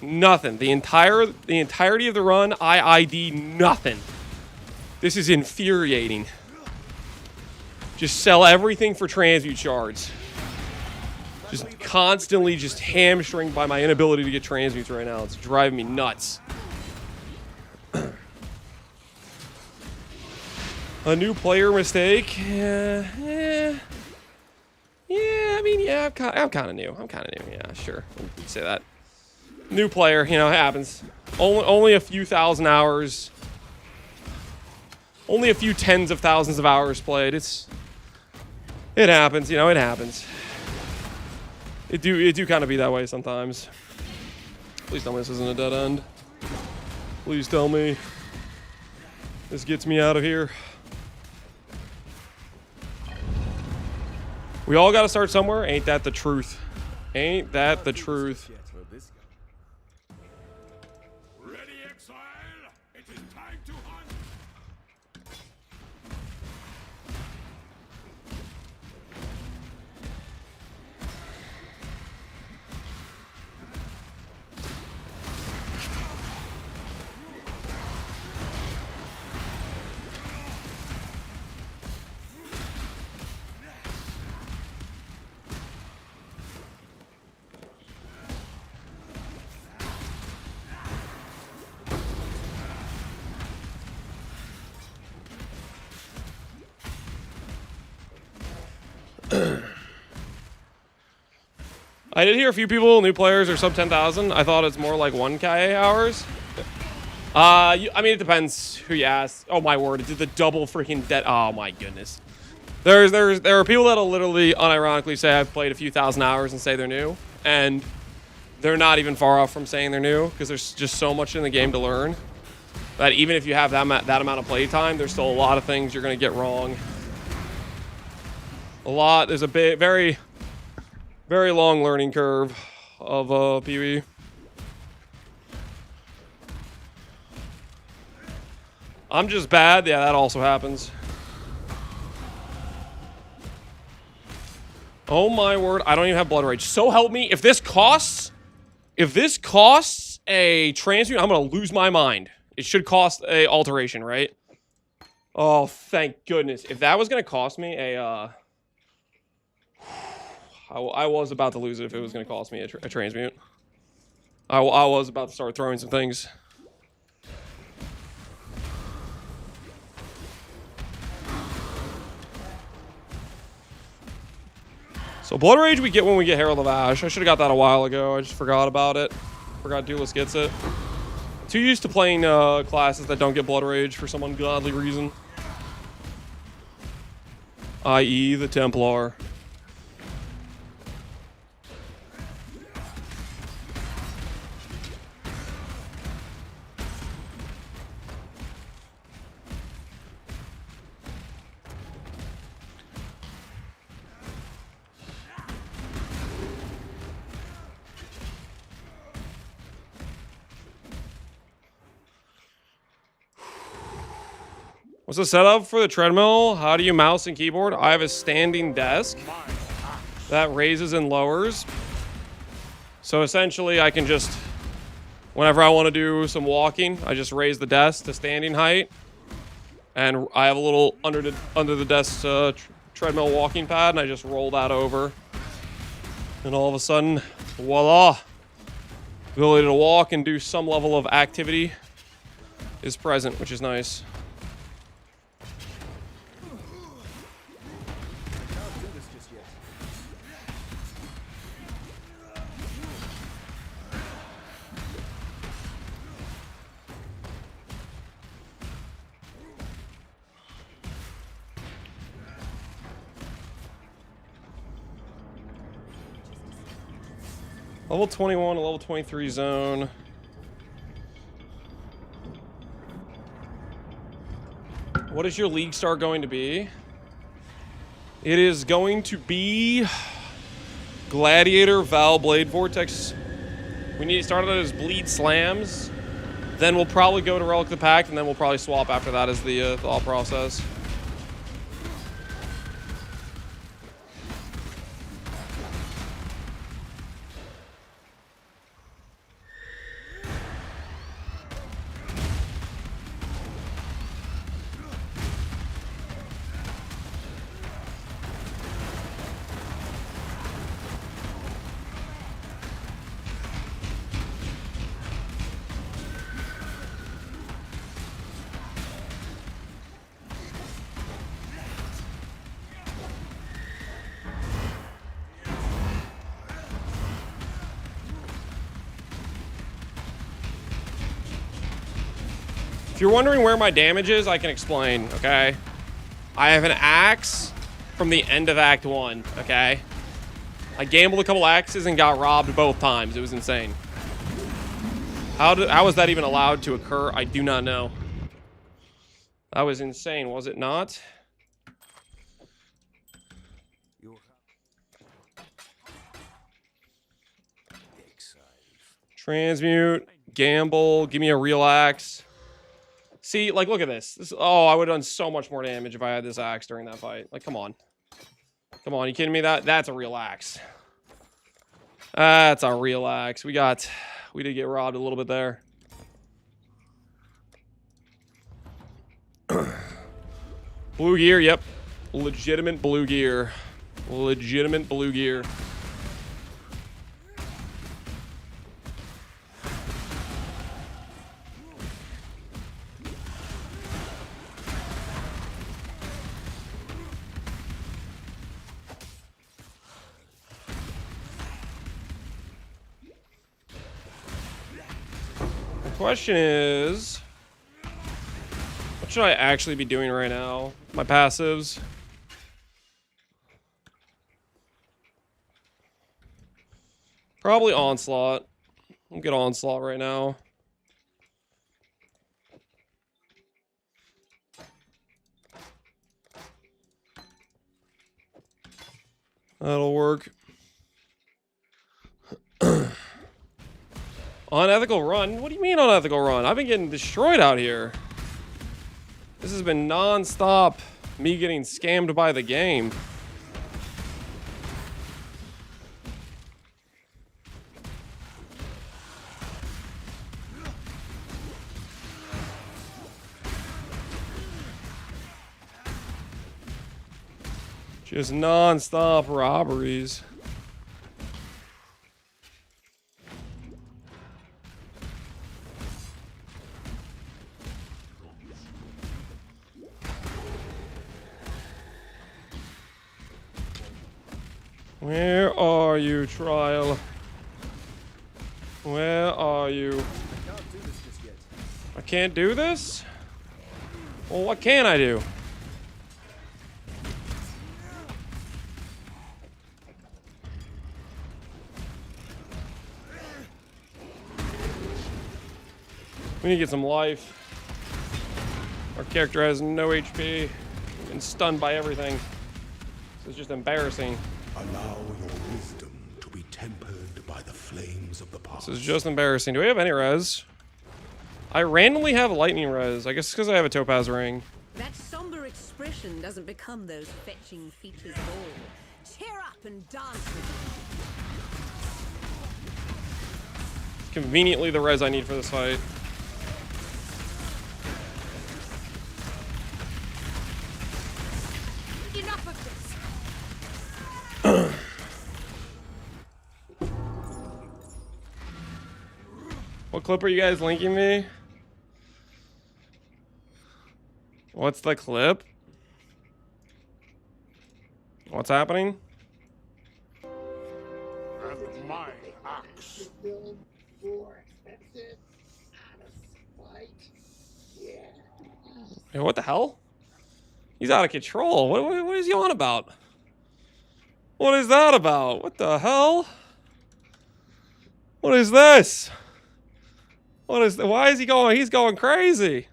Nothing. The entirety of the run, I ID nothing. This is infuriating. Just sell everything for transmute shards. Just constantly just hamstringed by my inability to get transmutes right now. It's driving me nuts. A new player mistake? Yeah, I mean, yeah, I'm kind of new. Yeah, sure. You can say that. New player, you know, it happens. Only a few thousand hours. Only a few tens of thousands of hours played. It happens, you know, it happens. It do kind of be that way sometimes. Please tell me this isn't a dead end. Please tell me this gets me out of here. We all got to start somewhere. Ain't that the truth? Ain't that the truth? Ready, Exile? It is time to hunt. I did hear a few people, new players, are sub 10,000. I thought it's more like 1K hours. I mean, it depends who you ask. Oh my word, it did the double freaking dead. Oh my goodness. There are people that'll literally unironically say I've played a few thousand hours and say they're new, and they're not even far off from saying they're new because there's just so much in the game to learn. that even if you have that amount of playtime, there's still a lot of things you're going to get wrong. There's a big, very, very long learning curve of PvE. I'm just bad. Yeah, that also happens. Oh my word, I don't even have Blood Rage. So help me, if this costs a transmute, I'm gonna lose my mind. It should cost a alteration, right? Oh, thank goodness. If that was gonna cost me a, I was about to lose it if it was gonna cost me a transmute. I was about to start throwing some things. So Blood Rage we get when we get Herald of Ash. I should have got that a while ago. I just forgot about it. Forgot Duelist gets it. Too used to playing classes that don't get Blood Rage for some ungodly reason. I.e. the Templar. What's the setup for the treadmill? How do you mouse and keyboard? I have a standing desk that raises and lowers. So essentially I can just, whenever I want to do some walking, I just raise the desk to standing height. And I have a little under the desk treadmill walking pad, and I just roll that over. And all of a sudden, voila! Ability to walk and do some level of activity is present, which is nice. Level 21 to level 23 zone. What is your league star going to be? It is going to be Gladiator, Val, Blade, Vortex. We need to start it as Bleed Slams. Then we'll probably go to Relic of the Pact, and then we'll probably swap after that as the thought process. If you're wondering where my damage is, I can explain, okay? I have an axe from the end of Act 1, okay? I gambled a couple axes and got robbed both times. It was insane. How was that even allowed to occur? I do not know. That was insane, was it not? Transmute, gamble, give me a real axe. See, like, look at this. Oh, I would have done so much more damage if I had this axe during that fight. Like, come on. Come on, you kidding me? That's a real axe. That's a real axe. We did get robbed a little bit there. Blue gear, yep. Legitimate blue gear. Legitimate blue gear. Question is, what should I actually be doing right now? My passives. Probably Onslaught. I'll get Onslaught right now. That'll work. Unethical run? What do you mean unethical run? I've been getting destroyed out here. This has been non-stop me getting scammed by the game. Just non-stop robberies. Where are you, Trial? Where are you? I can't do this just yet. I can't do this? Well, what can I do? We need to get some life. Our character has no HP and stunned by everything. This is just embarrassing. Allow your wisdom to be tempered by the flames of the past. This is just embarrassing. Do we have any res? I randomly have lightning res. I guess because I have a topaz ring. That somber expression doesn't become those fetching features at all. Cheer up and dance with Conveniently the res I need for this fight. me. Enough of this. What clip are you guys linking me? What's the clip? What's happening? And my axe. Hey, what the hell? He's out of control. What is he on about? What is that about? What the hell? What is this? What is why is he going? He's going crazy.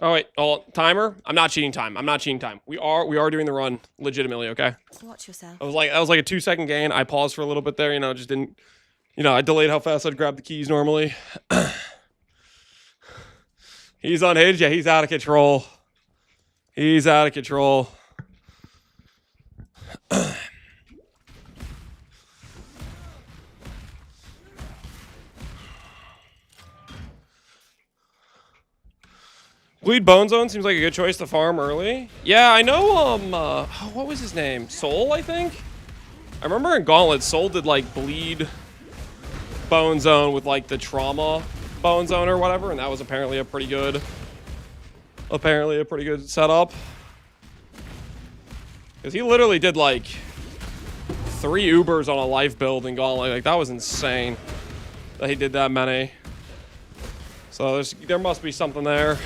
Oh wait, timer. I'm not cheating time. I'm not cheating time. We are doing the run legitimately. Okay. Watch yourself. That was like a 2-second gain. I paused for a little bit there. You know, just didn't. You know, I delayed how fast I'd grab the keys normally. He's unhinged. Yeah, he's out of control. He's out of control. Bleed Bone Zone seems like a good choice to farm early. Yeah, I know, what was his name? Soul, I think? I remember in Gauntlet, Soul did, like, Bleed Bone Zone with, like, the Trauma Bone Zone or whatever, and that was apparently a pretty good setup. Because he literally did, like, 3 Ubers on a life build in Gauntlet. Like, that was insane that he did that many. So there must be something there.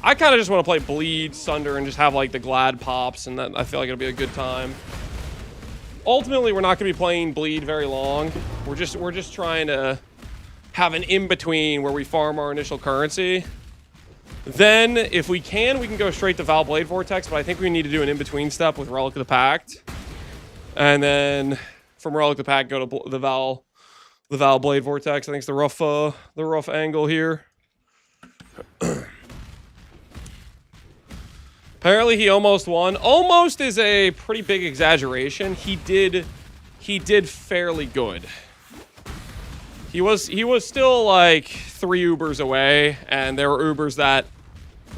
I kind of just want to play Bleed, Sunder, and just have, like, the Glad pops, and that I feel like it'll be a good time. Ultimately, we're not going to be playing Bleed very long. We're just trying to have an in-between where we farm our initial currency. Then, if we can go straight to Val Blade Vortex, but I think we need to do an in-between step with Relic of the Pact. And then, from Relic of the Pact, go to the Val Blade Vortex. I think it's the rough angle here. Apparently he almost won. Almost is a pretty big exaggeration. He did fairly good. He was still like 3 Ubers away, and there were Ubers that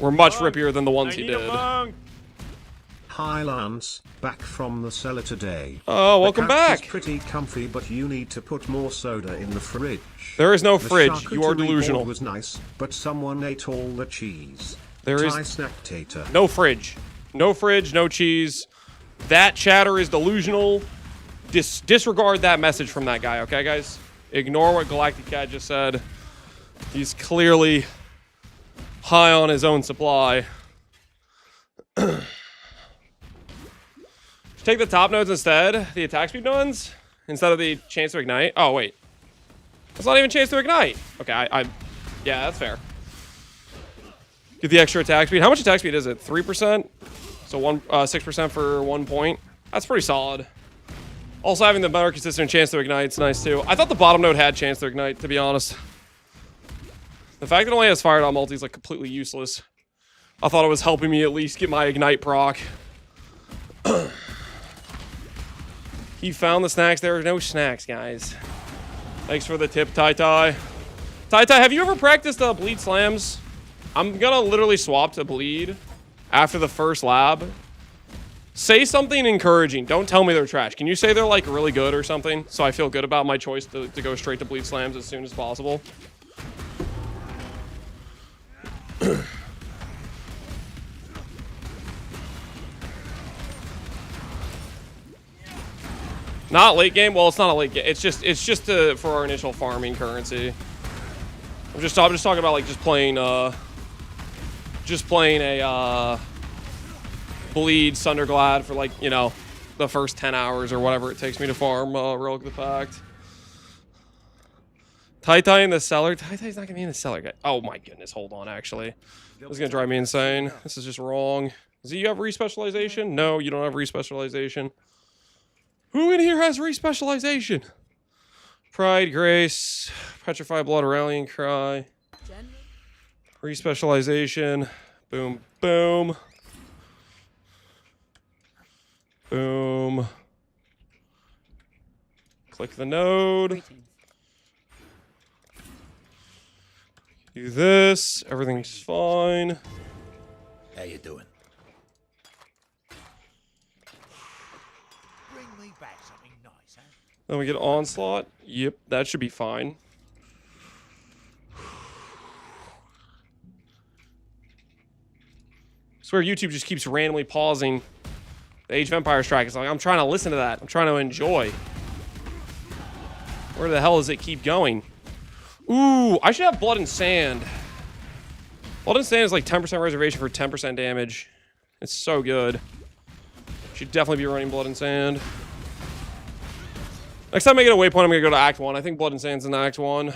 were much rippier than the ones he did. Hi Lance, back from the cellar today. Oh, welcome the couch back. Is pretty comfy, but you need to put more soda in the fridge. There is no The fridge. You are charcuterie delusional. board was nice, but someone ate all the cheese. There is Thai snacktator. no fridge. No fridge, no cheese. That chatter is delusional. Disregard that message from that guy, okay, guys? Ignore what Galactic Cat just said. He's clearly high on his own supply. Take the top nodes instead. The attack speed ones? Instead of the chance to ignite. Oh, wait. That's not even chance to ignite. Okay, yeah, that's fair. Get the extra attack speed. How much attack speed is it? 3%? So 6% for 1 point. That's pretty solid. Also having the better consistent chance to ignite is nice too. I thought the bottom node had chance to ignite, to be honest. The fact that it only has fire on multi is like completely useless. I thought it was helping me at least get my ignite proc. He found the snacks. There are no snacks, guys. Thanks for the tip, Tai. Tai, have you ever practiced bleed slams? I'm gonna literally swap to bleed after the first lab. Say something encouraging. Don't tell me they're trash. Can you say they're like really good or something? So I feel good about my choice to go straight to bleed slams as soon as possible. Not late game. Well, it's not a late game. It's just for our initial farming currency. I'm just talking about like just playing a bleed Sunder Glad for like, you know, the first 10 hours or whatever it takes me to farm Relic of the Pact. Tai in the cellar. Tai's not gonna be in the cellar, guys. Oh my goodness, hold on, actually. This is gonna drive me insane. This is just wrong. Do you have respecialization? No, you don't have respecialization. Who in here has respecialization? Pride, Grace, Petrified Blood, Rallying Cry. Respecialization. Boom, boom. Boom. Click the node. Do this. Everything's fine. How you doing? Bring me back something nice, huh? Then we get onslaught. Yep, that should be fine. I swear YouTube just keeps randomly pausing the Age of Empires track. It's like, I'm trying to listen to that. I'm trying to enjoy. Where the hell does it keep going? Ooh, I should have Blood and Sand. Blood and Sand is like 10% reservation for 10% damage. It's so good. Should definitely be running Blood and Sand. Next time I get a waypoint, I'm going to go to Act 1. I think Blood and Sand's in Act 1.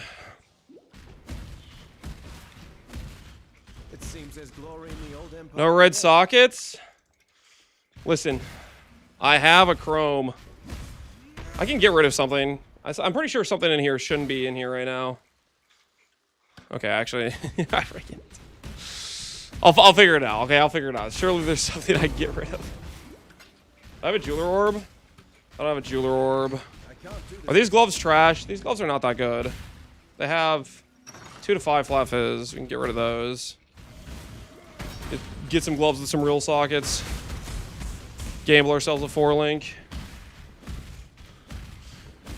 It seems there's glory in the old empire. No red sockets? Listen, I have a chrome. I can get rid of something. I'm pretty sure something in here shouldn't be in here right now. Okay, actually, I'll figure it out. Okay, I'll figure it out. Surely there's something I can get rid of. I have a jeweler orb. I don't have a jeweler orb. Are these gloves trash? These gloves are not that good. They have 2 to 5 flat fizz. We can get rid of those. Get some gloves with some real sockets. Gamble ourselves a 4-link.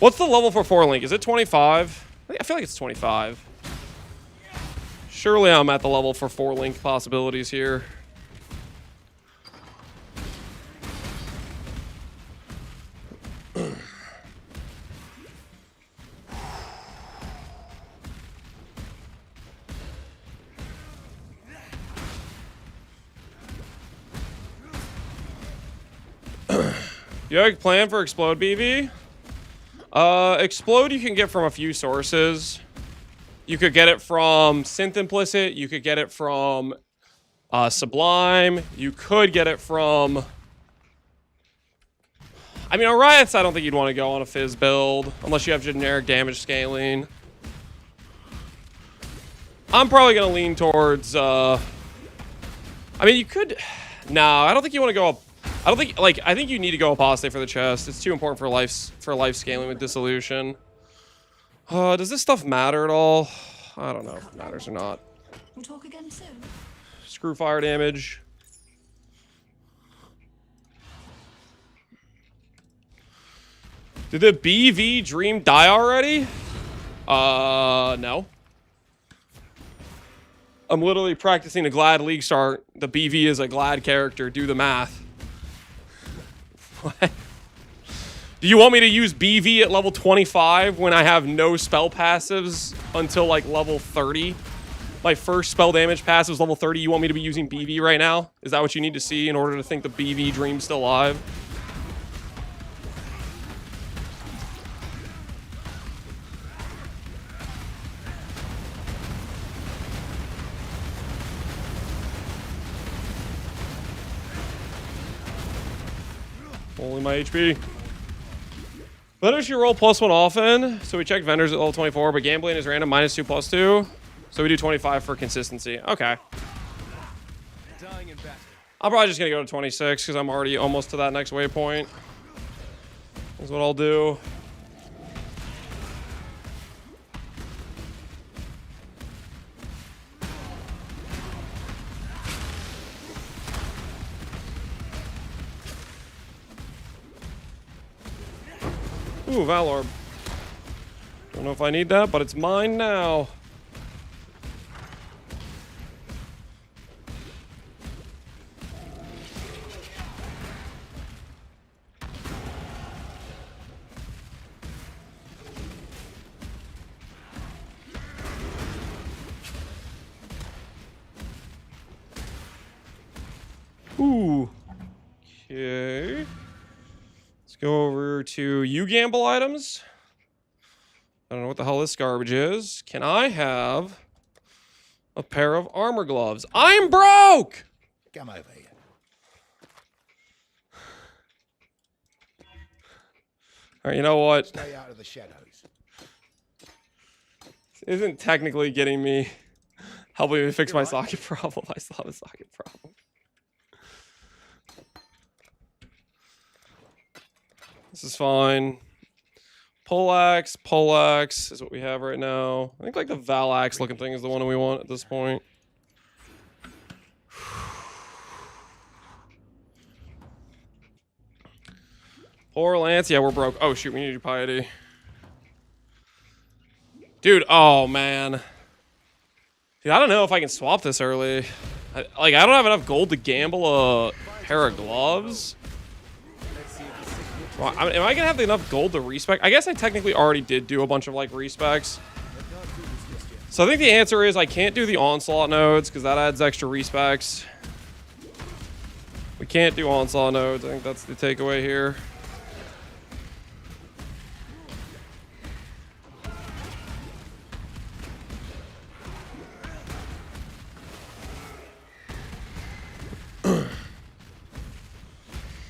What's the level for 4-link? Is it 25? I feel like it's 25. Surely I'm at the level for 4-link possibilities here. You have a plan for Explode, BV? Explode you can get from a few sources. You could get it from Synth Implicit. You could get it from Sublime. You could get it from... I mean, Oriaths, I don't think you'd want to go on a Fizz build. Unless you have generic damage scaling. I'm probably going to lean towards... I mean, you could... No, I don't think you want to go up... I don't think... Like, I think you need to go Apostate for the chest. It's too important for life scaling with Dissolution. Does this stuff matter at all? I don't know if it matters or not. We'll talk again soon. Screw fire damage. Did the BV dream die already? No. I'm literally practicing a Glad League start. The BV is a Glad character. Do the math. What? Do you want me to use BV at level 25 when I have no spell passives until like level 30? My first spell damage passive is level 30. You want me to be using BV right now? Is that what you need to see in order to think the BV dream's still alive? Only my HP. Vendors should roll +1 often. So we check vendors at level 24, but gambling is random -2 +2. So we do 25 for consistency. Okay. I'm probably just gonna go to 26 because I'm already almost to that next waypoint. That's what I'll do. Ooh, Valorb. Don't know if I need that, but it's mine now. Ooh. Okay. Let's go over to you gamble items. I don't know what the hell this garbage is. Can I have a pair of armor gloves? I'm broke! Come over here. Alright, you know what? Stay out of the shadows. This isn't technically getting me, helping me fix my socket problem. I still have a socket problem. This is fine. Poleaxe is what we have right now. I think like the Valax looking thing is the one we want at this point. Poor Lance, yeah, we're broke. Oh shoot, we need to do piety. Dude, oh man. Dude, I don't know if I can swap this early. I don't have enough gold to gamble a pair of gloves. Well, am I gonna have enough gold to respec? I guess I technically already did do a bunch of like respecs. So I think the answer is I can't do the onslaught nodes because that adds extra respecs. We can't do onslaught nodes. I think that's the takeaway here.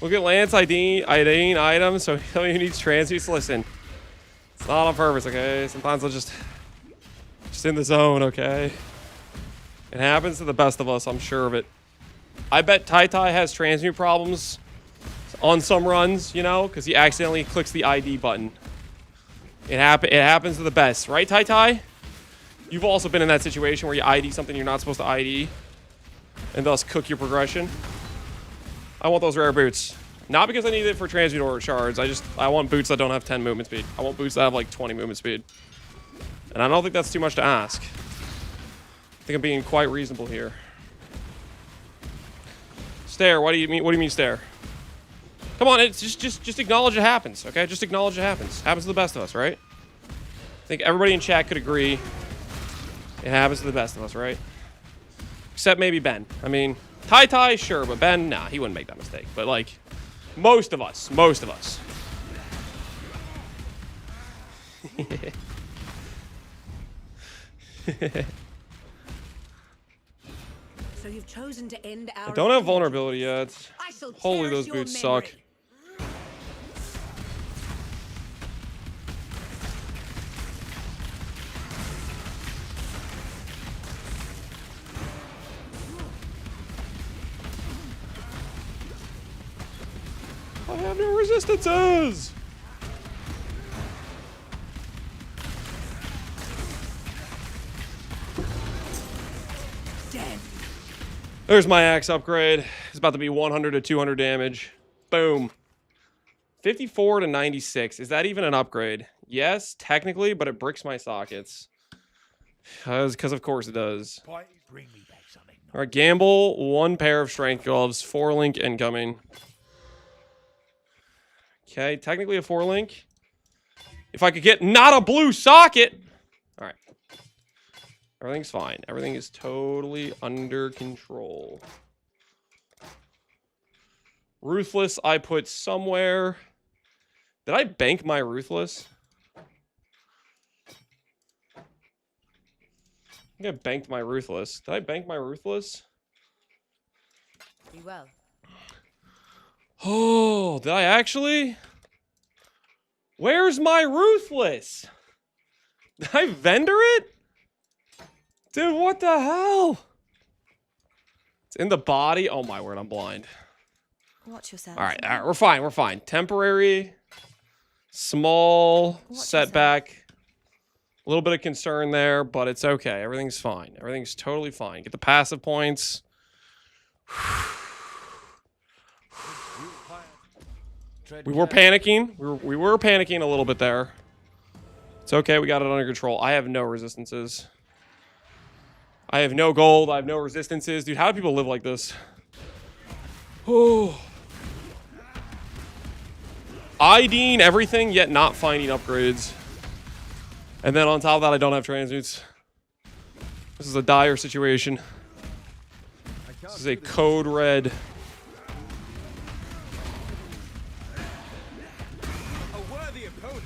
Look at Lance ID items, so he needs transmutes. Listen, it's not on purpose, okay? Sometimes I'll just in the zone, okay? It happens to the best of us, I'm sure of it. I bet Tai has transmute problems on some runs, you know, because he accidentally clicks the ID button. It happens to the best, right, Tai? You've also been in that situation where you ID something you're not supposed to ID, and thus cook your progression. I want those rare boots. Not because I need it for transmute or shards. I want boots that don't have 10 movement speed. I want boots that have like 20 movement speed. And I don't think that's too much to ask. I think I'm being quite reasonable here. Stare, what do you mean stare? Come on, it's just acknowledge it happens, okay? Just acknowledge it happens. Happens to the best of us, right? I think everybody in chat could agree it happens to the best of us, right? Except maybe Ben. I mean, Tai, sure, but Ben, nah, he wouldn't make that mistake. But, like, most of us. So you've chosen to end our I don't have vulnerability yet. I shall Holy, cherish those your boots memory. suck. I have no resistances! Dead. There's my axe upgrade. It's about to be 100 to 200 damage. Boom. 54 to 96. Is that even an upgrade? Yes, technically, but it bricks my sockets. Because of course it does. Bring me back something. Alright, gamble, 1 pair of strength gloves, 4-link incoming. Okay, technically a 4-link. If I could get not a blue socket! Alright. Everything's fine. Everything is totally under control. Ruthless, I put somewhere. Did I bank my Ruthless? I think I banked my Ruthless. Did I bank my Ruthless? Be well. Oh, did I actually? Where's my Ruthless? Did I vendor it? Dude, what the hell? It's in the body. Oh my word, I'm blind. Watch yourself. All right, we're fine. We're fine. Temporary, small setback. A little bit of concern there, but it's okay. Everything's fine. Everything's totally fine. Get the passive points. We were panicking. We were panicking a little bit there. It's okay. We got it under control. I have no resistances. I have no gold. I have no resistances. Dude, how do people live like this? Oh. IDing everything, yet not finding upgrades. And then on top of that, I don't have transmutes. This is a dire situation. This is a code red. A worthy opponent.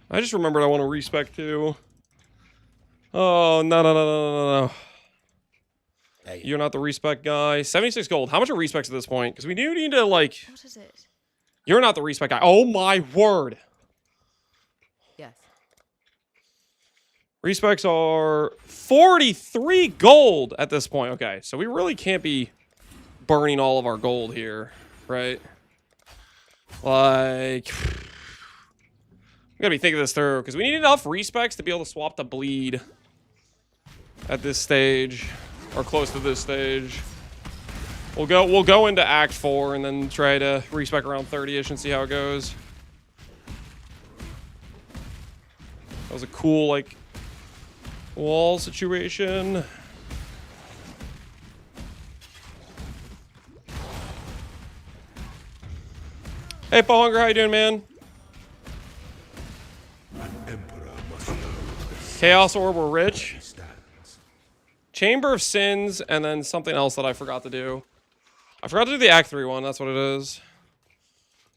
I just remembered I want to respec too. Oh, no. Hey. You're not the respec guy. 76 gold. How much are respecs at this point? Because we do need to, like... What is it? You're not the respec guy. Oh, my word. Yes. Respecs are 43 gold at this point. Okay, so we really can't be burning all of our gold here, right? Like... We gotta be thinking this through, because we need enough respecs to be able to swap the bleed at this stage, or close to this stage. We'll go into Act 4 and then try to respec around 30-ish and see how it goes. That was a cool, like, wall situation. Hey, Paul Hunger, how you doing, man? Emperor must know the Chaos Orb, we're rich. he stands. Chamber of Sins, and then something else that I forgot to do. I forgot to do the Act 3 one, that's what it is.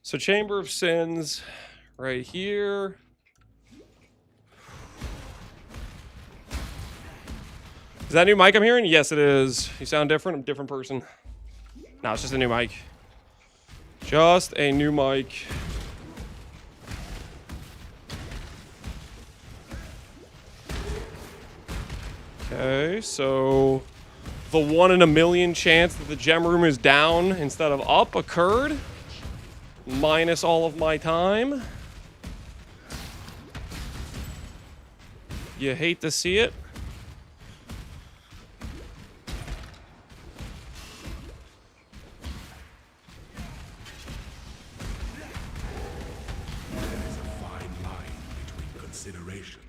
So Chamber of Sins, right here. Is that a new mic I'm hearing? Yes, it is. You sound different? I'm a different person. No, it's just a new mic. Just a new mic. Okay, so the 1 in a million chance that the gem room is down instead of up occurred. Minus all of my time. You hate to see it. There is a fine line between consideration.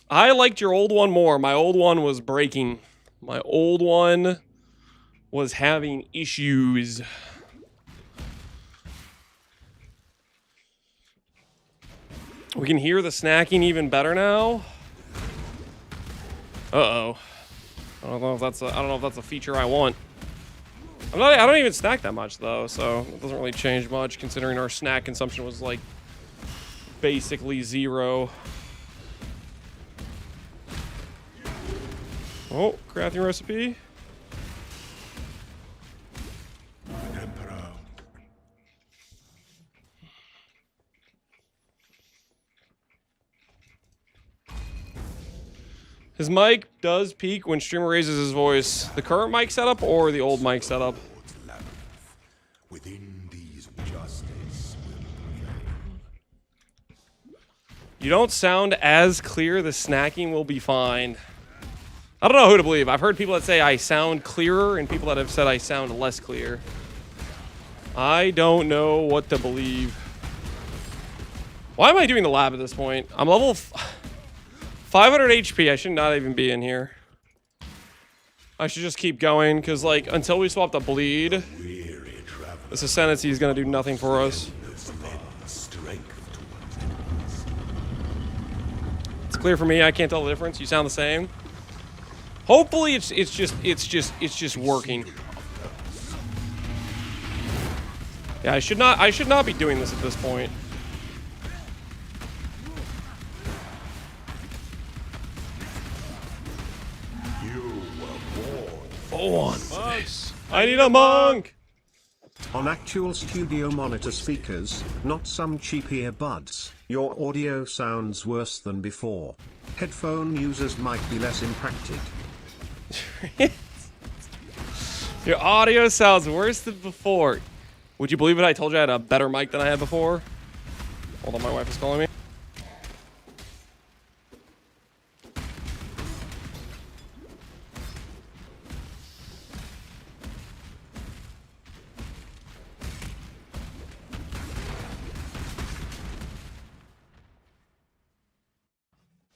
I liked your old one more. My old one was breaking. My old one was having issues. We can hear the snacking even better now. Uh-oh. I don't know if that's a feature I want. I don't even snack that much though, so it doesn't really change much considering our snack consumption was like basically 0. Oh, crafting recipe. Emperor. His mic does peak when streamer raises his voice. The current mic setup or the old mic setup? Lord's labyrinth. Within these justice will prevail. You don't sound as clear. The snacking will be fine. I don't know who to believe. I've heard people that say I sound clearer and people that have said I sound less clear. I don't know what to believe. Why am I doing the lab at this point? I'm level 500 HP. I should not even be in here. I should just keep going because, like, until we swap the bleed, Weary traveler. this Ascendancy is going to do nothing for us. Strength to It's clear for me. I can't tell the difference. You sound the same. Hopefully, it's just working. Yeah, I should not be doing this at this point. I need a monk. On actual studio monitor speakers, not some cheap earbuds, your audio sounds worse than before. Headphone users might be less impacted. Your audio sounds worse than before. Would you believe it? I told you I had a better mic than I had before. Hold on, my wife is calling me.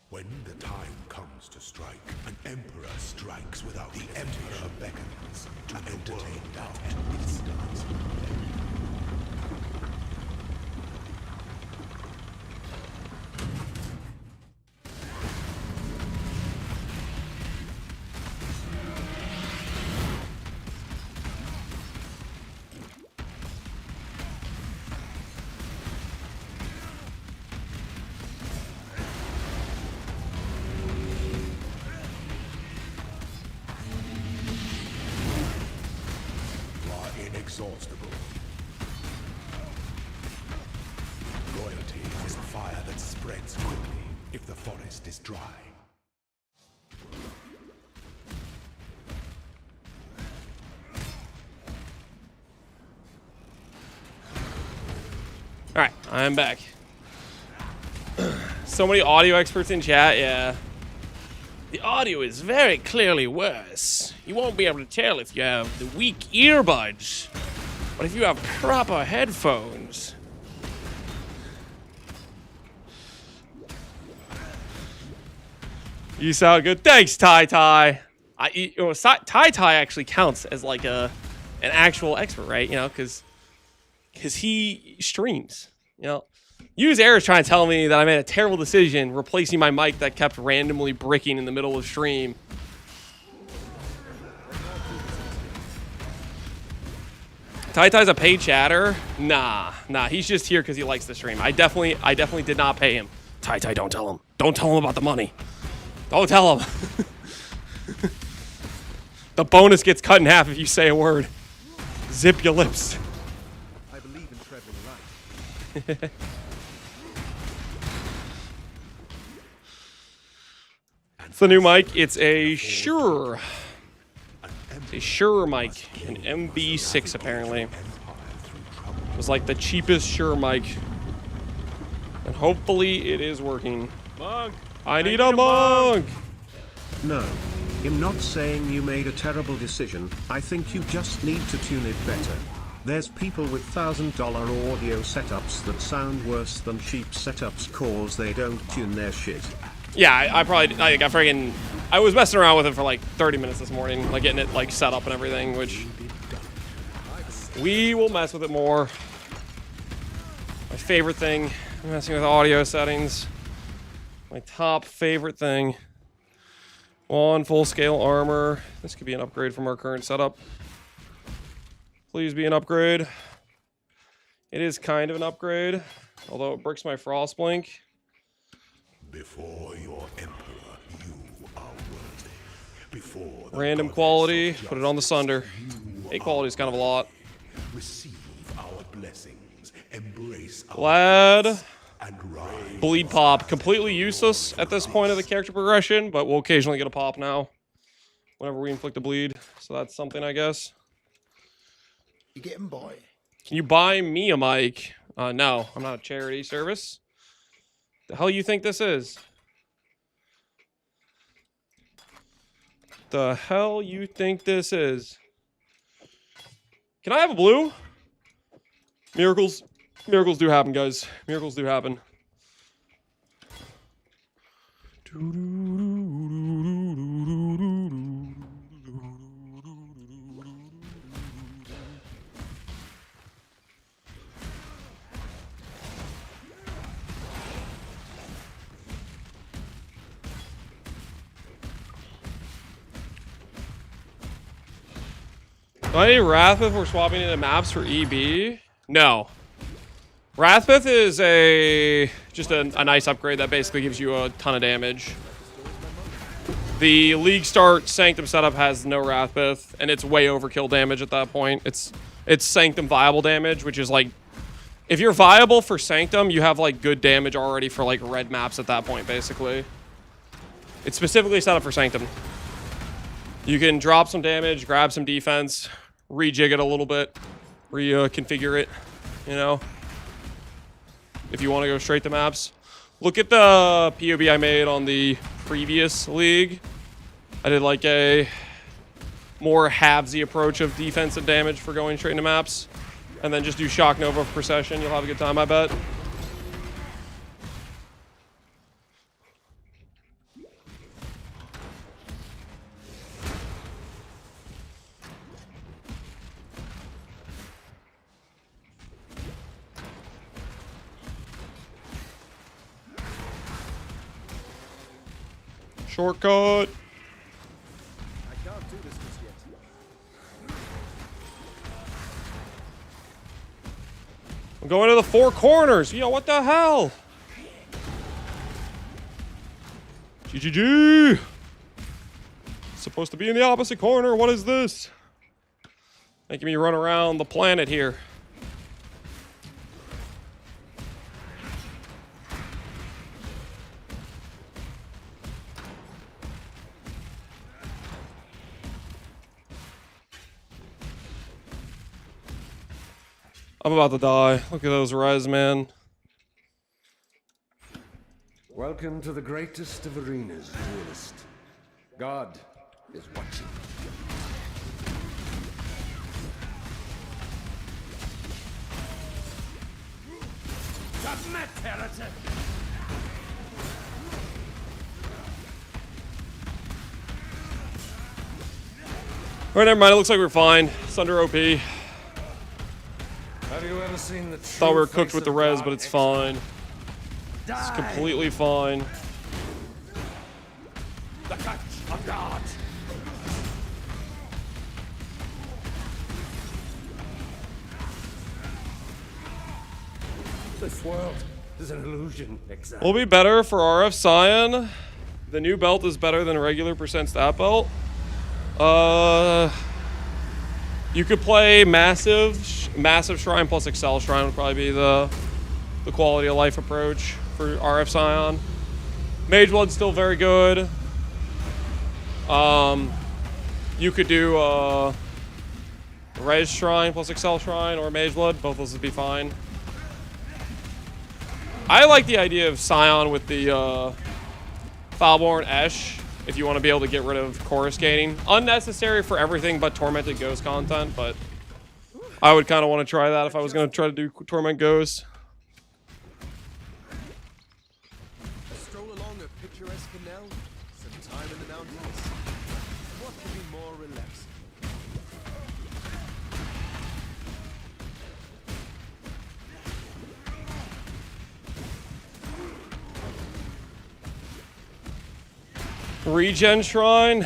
When the time comes to strike, an emperor strikes without the emperor beckons to entertain doubt. It starts. Inexhaustible. Loyalty is a fire that spreads quickly if the forest is dry. All right, I'm back. So many audio experts in chat, yeah. The audio is very clearly worse. You won't be able to tell if you have the weak earbuds. But if you have proper headphones... You sound good. Thanks, Tai. Tai actually counts as like an actual expert, right? You know, because he streams, you know. Use Error is trying to tell me that I made a terrible decision replacing my mic that kept randomly bricking in the middle of stream. Tai's a paid chatter? Nah, he's just here because he likes the stream. I definitely did not pay him. Tai, don't tell him. Don't tell him about the money. Don't tell him. The bonus gets cut in half if you say a word. Zip your lips. I believe in Treadmill right. It's the new mic. It's a Shure. It's a Shure mic. An MB6 apparently. It was like the cheapest Shure mic. And hopefully it is working. Monk! I need a monk! No. I'm not saying you made a terrible decision, I think you just need to tune it better. There's people with $1,000 audio setups that sound worse than cheap setups cause they don't tune their shit. Yeah, I was messing around with it for like 30 minutes this morning, like getting it like set up and everything, which we will mess with it more. My favorite thing, messing with audio settings. My top favorite thing. On full scale armor. This could be an upgrade from our current setup. Please be an upgrade. It is kind of an upgrade, although it bricks my frost blink. Before your emperor, you are worthy. Before the Random goddess quality, of put it on the Sunder. justice, 8 quality is kind of a lot. receive our blessings, embrace our Glad. gifts, and rise. Bleed pop. Completely useless at this point of the character progression, but we'll occasionally get a pop now. Whenever we inflict a bleed. So that's something, I guess. You getting boy? Can you buy me a mic? No, I'm not a charity service. The hell you think this is? The hell you think this is? Can I have a blue? Miracles do happen, guys. Miracles do happen. Do I need Wrathbith for swapping into maps for EB? No. Wrathbith is just a nice upgrade that basically gives you a ton of damage. The League start Sanctum setup has no Wrathpith, and it's way overkill damage at that point. It's Sanctum viable damage, which is like, if you're viable for Sanctum, you have like good damage already for like red maps at that point, basically. It's specifically set up for Sanctum. You can drop some damage, grab some defense, rejig it a little bit, reconfigure it, you know, if you want to go straight to maps. Look at the POB I made on the previous league. I did like a more halvesy approach of defense and damage for going straight into maps. And then just do Shock Nova Procession. You'll have a good time, I bet. Shortcut. I can't do this just yet. I'm going to the four corners. Yo, what the hell? GGG. Supposed to be in the opposite corner. What is this? Making me run around the planet here. I'm about to die. Look at those res, man. Welcome to the greatest of arenas, duelist. God is watching. Submit, heretic! Alright, never mind. It looks like we're fine. Sunder OP. Have you ever seen the Thought we were cooked with the res, but it's fine. It's completely fine. The touch of God. This world is an illusion, Exile. Will be better for RF Scion. The new belt is better than a regular percent stat belt. You could play massive shrine plus Excel shrine would probably be the quality of life approach for RF Scion. Mage Blood's still very good. You could do Res Shrine plus Excel Shrine or Mage Blood. Both those would be fine. I like the idea of Scion with the Foulborn Esh, if you want to be able to get rid of coruscating. Unnecessary for everything but Tormented Ghost content, but I would kind of want to try that if I was going to try to do Torment Ghost. Stroll along a picturesque canal, some time in the mountains. What could be more relaxing? Regen Shrine?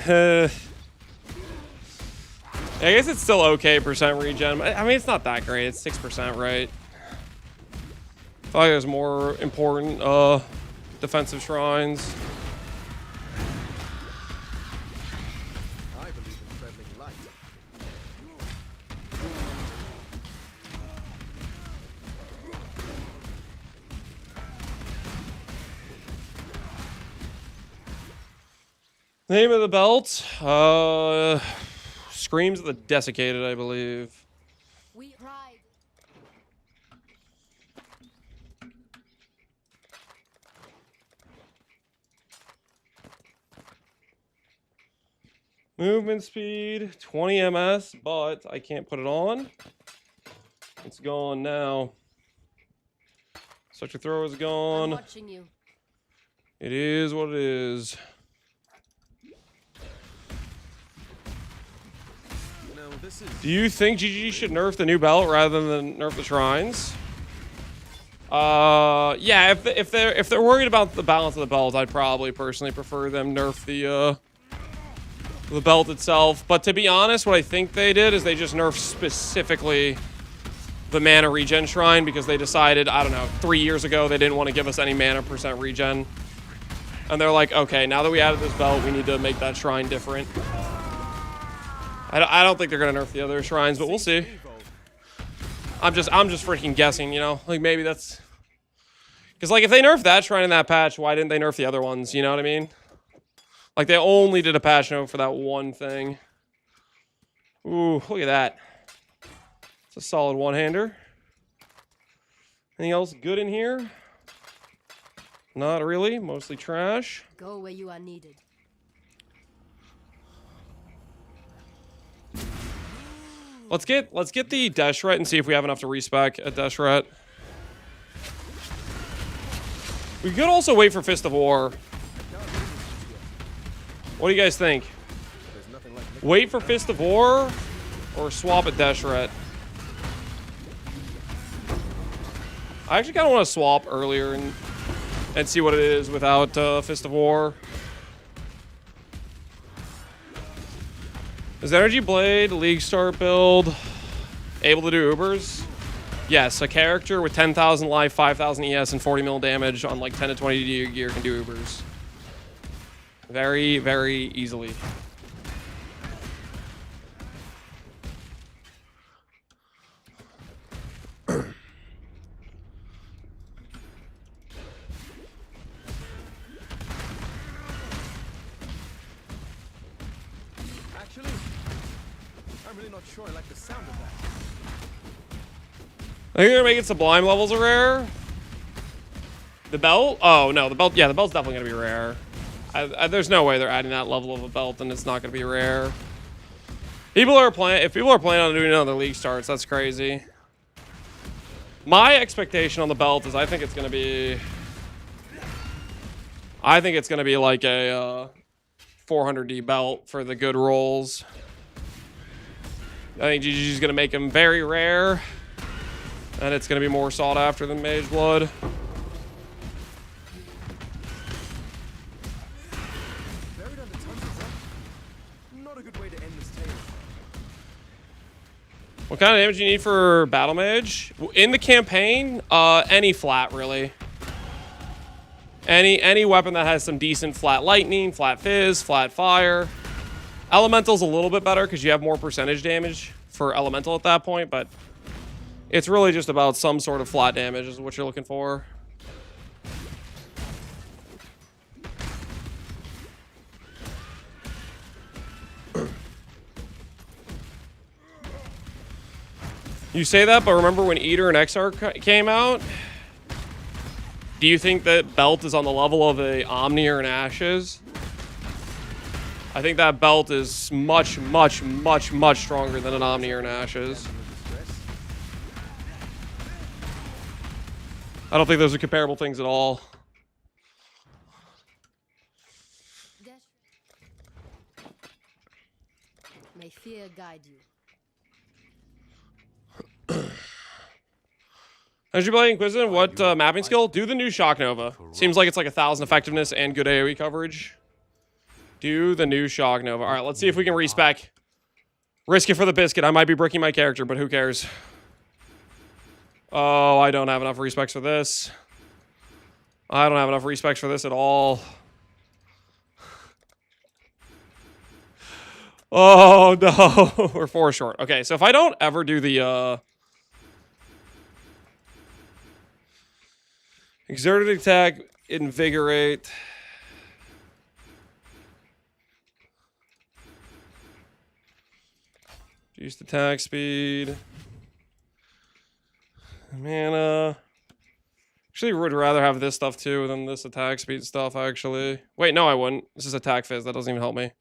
I guess it's still okay percent regen. I mean, it's not that great. It's 6%, right? I feel like there's more important defensive shrines. I believe in traveling light. Name of the belt? Screams of the Desiccated, I believe. We pride. Movement speed, 20 ms, but I can't put it on. It's gone now. Such a throw is I'm gone. watching you. It is what it is. No, this is Do you think GG should nerf the new belt rather than nerf the shrines? Yeah, if they're worried about the balance of the belt, I'd probably personally prefer them nerf the belt itself. But to be honest, what I think they did is they just nerfed specifically the mana regen shrine because they decided, I don't know, 3 years ago they didn't want to give us any mana percent regen. And they're like, okay, now that we added this belt, we need to make that shrine different. I don't think they're gonna nerf the other shrines, but we'll see. I'm just freaking guessing, you know? Like, maybe that's... Because, like, if they nerfed that shrine in that patch, why didn't they nerf the other ones? You know what I mean? Like, they only did a patch note for that one thing. Ooh, look at that. It's a solid one-hander. Anything else good in here? Not really. Mostly trash. Go where you are needed. Let's get the Deshret and see if we have enough to respec a Deshret. We could also wait for Fist of War. What do you guys think? Wait for Fist of War or swap a Deshret? I actually kind of want to swap earlier and see what it is without Fist of War. Is Energy Blade, League Start build, able to do Ubers? Yes, a character with 10,000 life, 5,000 ES, and 40 mil damage on like 10 to 20 gear can do Ubers. Very, very easily. I'm really not sure I like the sound of that. I think they're making Sublime levels a rare. The belt? Oh, no, the belt. Yeah, the belt's definitely going to be rare. There's no way they're adding that level of a belt and it's not going to be rare. If people are planning on doing another league starts, that's crazy. My expectation on the belt is I think it's going to be like a 400D belt for the good rolls. I think GG's going to make them very rare. And it's going to be more sought after than Mage Blood. Buried under tons of rock. Not a good way to end this tale. What kind of damage do you need for Battle Mage? In the campaign, any flat, really. Any weapon that has some decent flat lightning, flat fizz, flat fire. Elemental's a little bit better because you have more percentage damage for Elemental at that point, but it's really just about some sort of flat damage is what you're looking for. You say that, but remember when Eater and Exile came out? Do you think that belt is on the level of a Omni or an Ashes? I think that belt is much, much, much, much stronger than an Omni or an Ashes. I don't think those are comparable things at all. May fear guide you. As you play Inquisitor, what mapping skill? Do the new Shock Nova. Seems like it's like 1,000 effectiveness and good AoE coverage. Do the new Shock Nova. All right, let's see if we can respec. Risk it for the biscuit. I might be bricking my character, but who cares? Oh, I don't have enough respecs for this. I don't have enough respecs for this at all. Oh, no. We're 4 short. Okay, so if I don't ever do the exerted attack, invigorate. Reduced attack speed. Mana. Actually, would rather have this stuff too than this attack speed stuff, actually. Wait, no, I wouldn't. This is attack fizz. That doesn't even help me.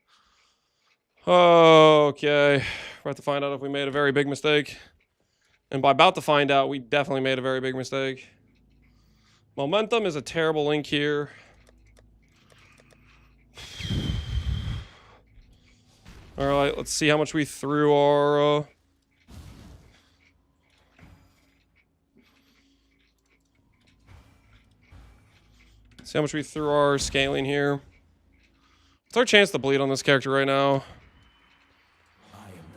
Okay. We're about to find out if we made a very big mistake. And by about to find out, we definitely made a very big mistake. Momentum is a terrible link here. Alright, let's see how much we threw our... See how much we threw our scaling here. What's our chance to bleed on this character right now?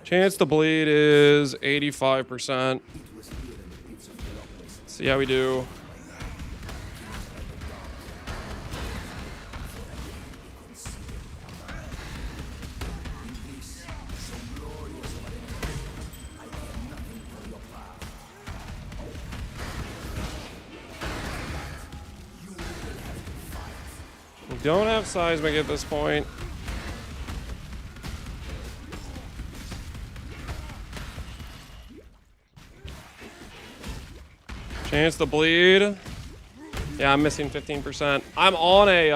Chance to bleed is 85%. Let's see how we do. don't have seismic at this point. Chance to bleed. Yeah, I'm missing 15%. I'm on a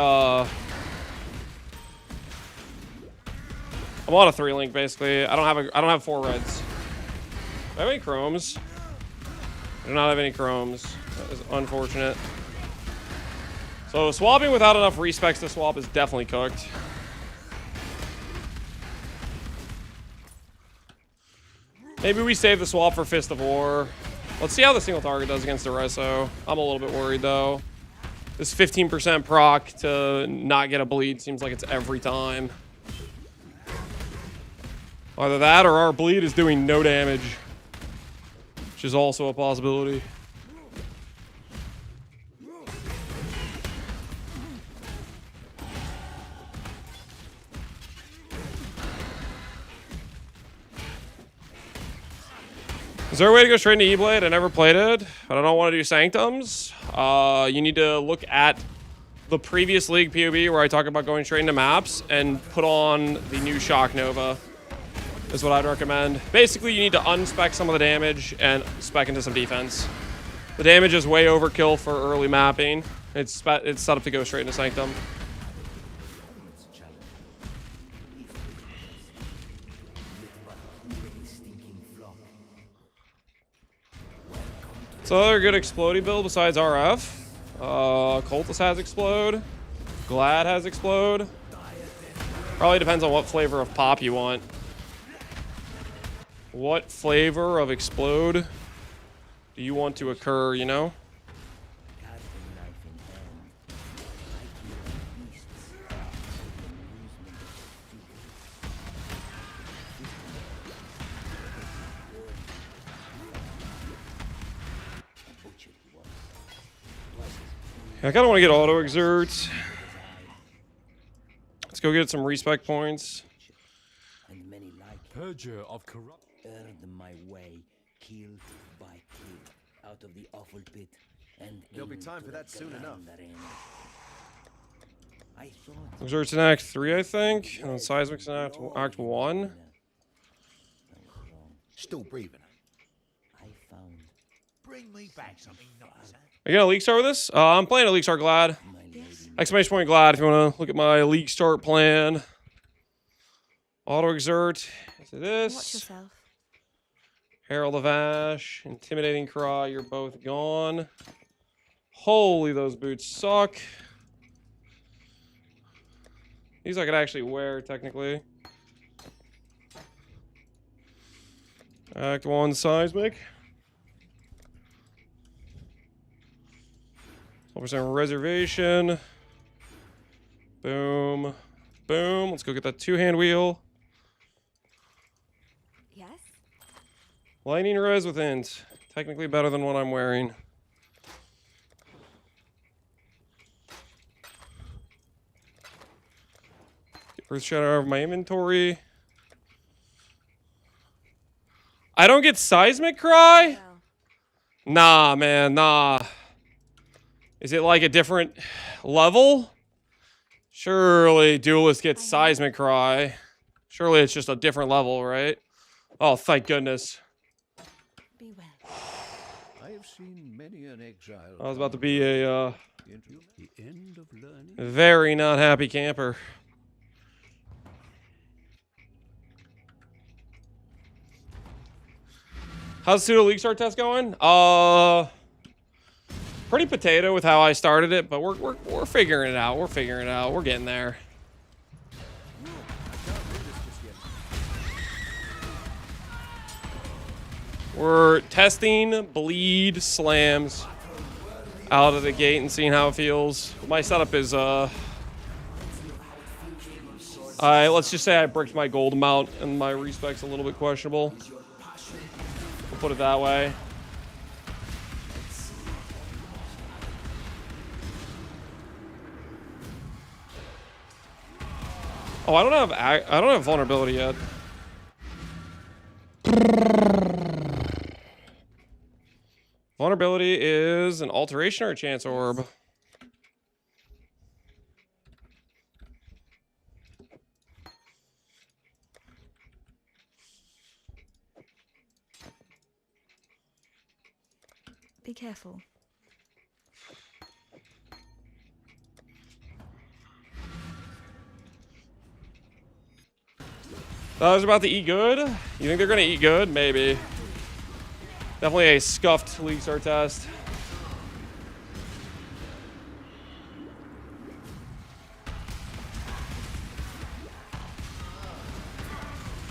I'm on a 3-link basically. I don't have 4 reds. Do I have any chromes? I do not have any chromes. That is unfortunate. So swapping without enough respecs to swap is definitely cooked. Maybe we save the swap for Fist of War. Let's see how the single target does against the Reso. I'm a little bit worried though. This 15% proc to not get a bleed seems like it's every time. Either that or our bleed is doing no damage, which is also a possibility. Is there a way to go straight into E-Blade? I never played it, but I don't want to do Sanctums. You need to look at the previous League POB where I talk about going straight into maps and put on the new Shock Nova. Is what I'd recommend. Basically, you need to unspec some of the damage and spec into some defense. The damage is way overkill for early mapping. It's set up to go straight into Sanctum. So other good explodey build besides RF. Cultist has explode. Glad has explode. Probably depends on what flavor of pop you want. What flavor of explode do you want to occur, you know? I kind of want to get auto exert. Let's go get some respec points. Purger of corrupt. Earned my way, kill by kill, out of the awful pit, and There'll be time for that soon enough. I thought Exert's in Act 3, I think. And then Seismic's in Act 1. Still breathing. I found Bring me back something nice. Are you gonna League Start with this? I'm playing a League Start Glad. my lady. Exclamation point Glad if you want to look at my League Start plan. Auto Exert. Is it Watch this? yourself. Herald of Ash. Intimidating Cry. You're both gone. Holy, those boots suck. These I could actually wear, technically. Act 1 Seismic. 12% reservation. Boom. Boom. Let's go get that 2-hand wheel. Yes? Lightning res with int. Technically better than what I'm wearing. Get Earth Shatter out of my inventory. I don't get Seismic Cry? Well, Nah, man, nah. Is it like a different level? Surely Duelist gets Seismic Cry. Surely it's just a different level, right? Oh, thank goodness. be well. I have seen many an exile. I was about to be a into the end of learning. very not happy camper. How's the pseudo League Start test going? Pretty potato with how I started it, but we're figuring it out. We're figuring it out. We're getting there. We're testing bleed slams out of the gate and seeing how it feels. My setup is let's just say I bricked my gold amount and my respec's a little bit questionable. We'll put it that way. Oh, I don't have vulnerability yet. Vulnerability is an alteration or a chance orb. Be careful. I was about to eat good. You think they're gonna eat good? Maybe. Definitely a scuffed League Star test.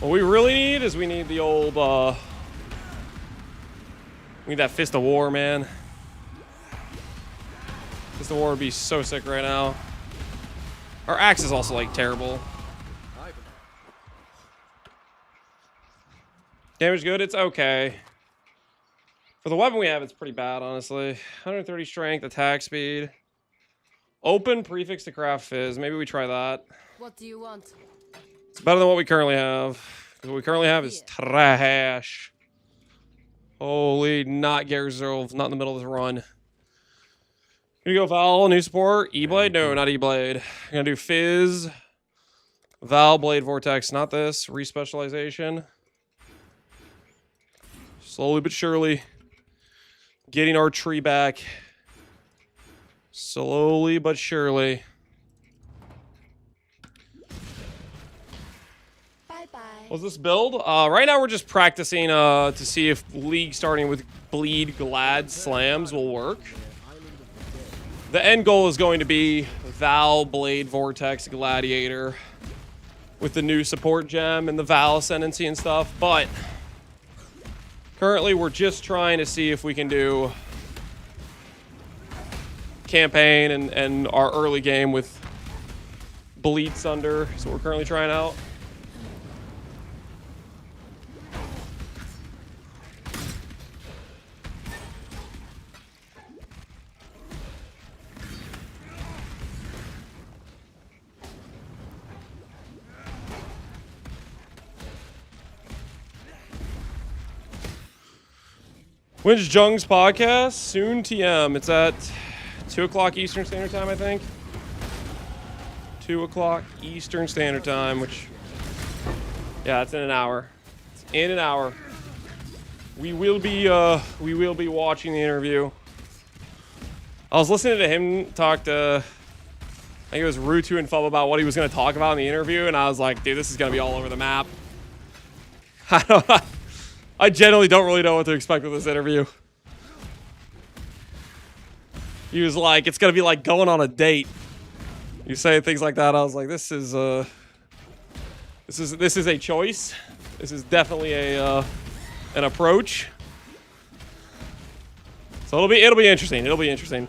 What we really need is we need the old, we need that Fist of War, man. Fist of War would be so sick right now. Our axe is also, like, terrible. Damage good? It's okay. For the weapon we have, it's pretty bad, honestly. 130 strength, attack speed. Open prefix to craft fizz. Maybe we try that. What do you want? It's better than what we currently have. What we currently have is trash. Holy, not Gerzold. Not in the middle of this run. Gonna go Val, new support. E-Blade? No, not E-Blade. Gonna do Fizz. Val, Blade, Vortex. Not this. Respecialization. Slowly but surely. Getting our tree back. Slowly but surely. What's this build? Right now we're just practicing to see if League starting with Bleed Glad Slams will work. The end goal is going to be Val, Blade, Vortex, Gladiator with the new support gem and the Val Ascendancy and stuff, but currently we're just trying to see if we can do campaign and our early game with Bleed Sunder. So we're currently trying out. When's Jung's podcast? Soon TM. It's at 2 o'clock Eastern Standard Time, I think. 2 o'clock Eastern Standard Time, which, yeah, it's in an hour. It's in an hour. We will be watching the interview. I was listening to him talk to, I think it was Rutu and Fub about what he was going to talk about in the interview, and I was like, dude, this is going to be all over the map. I generally don't really know what to expect with this interview. He was like, it's going to be like going on a date. You say things like that, I was like, this is a choice. This is definitely an approach. So it'll be interesting. It'll be interesting.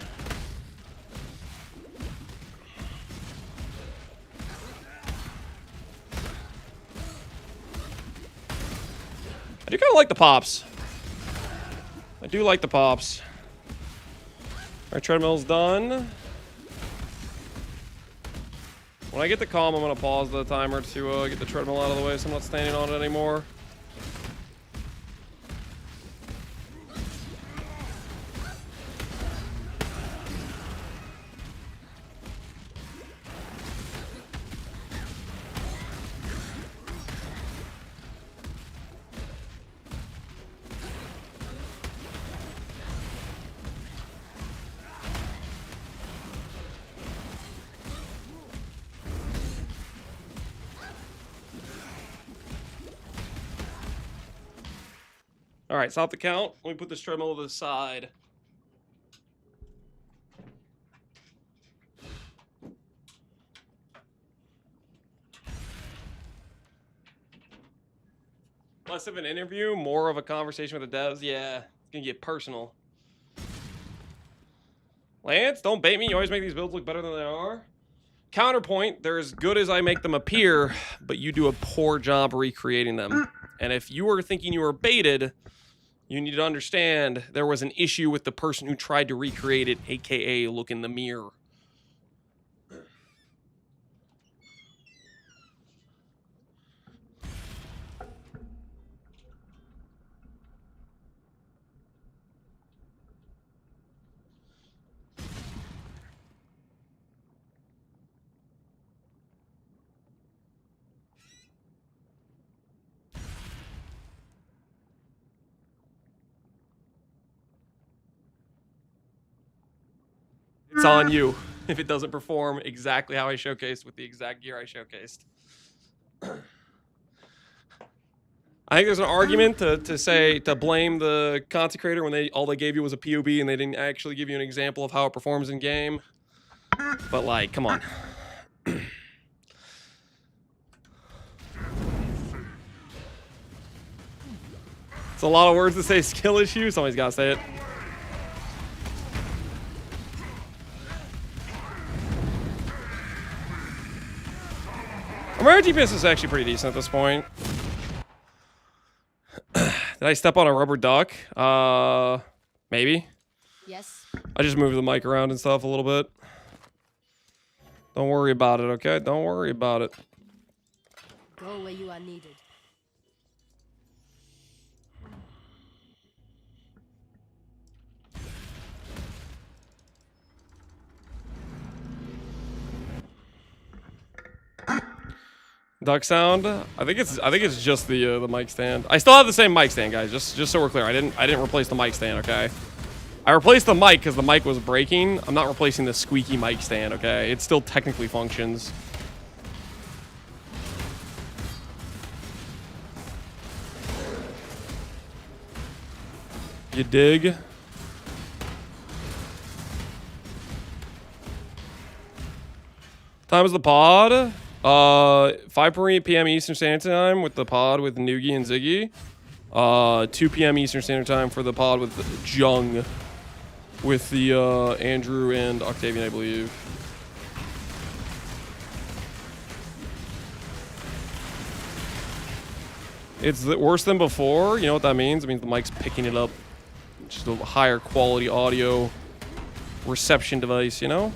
I do kind of like the pops. I do like the pops. Our treadmill's done. When I get the calm, I'm going to pause the timer to get the treadmill out of the way so I'm not standing on it anymore. All right, stop the count. Let me put this treadmill to the side. Less of an interview, more of a conversation with the devs. Yeah, it's gonna get personal. Lance, don't bait me. You always make these builds look better than they are. Counterpoint, they're as good as I make them appear, but you do a poor job recreating them. And if you were thinking you were baited, you need to understand there was an issue with the person who tried to recreate it, aka look in the mirror. It's on you if it doesn't perform exactly how I showcased with the exact gear I showcased. I think there's an argument to blame the Consecrator when all they gave you was a POB and they didn't actually give you an example of how it performs in game. But like, come on. It's a lot of words to say skill issue. Somebody's got to say it. Our DPS is actually pretty decent at this point. Did I step on a rubber duck? Maybe. Yes. I just moved the mic around and stuff a little bit. Don't worry about it, okay? Don't worry about it. Go where you are needed. Duck sound. I think it's just the mic stand. I still have the same mic stand, guys. Just so we're clear, I didn't replace the mic stand, okay? I replaced the mic because the mic was breaking. I'm not replacing the squeaky mic stand, okay? It still technically functions. You dig? Time is the pod. 5 p.m. Eastern Standard Time with the pod with Nugi and Ziggy. 2 p.m. Eastern Standard Time for the pod with Jung. With the Andrew and Octavian, I believe. It's worse than before. You know what that means? It means the mic's picking it up. Just a higher quality audio reception device, you know?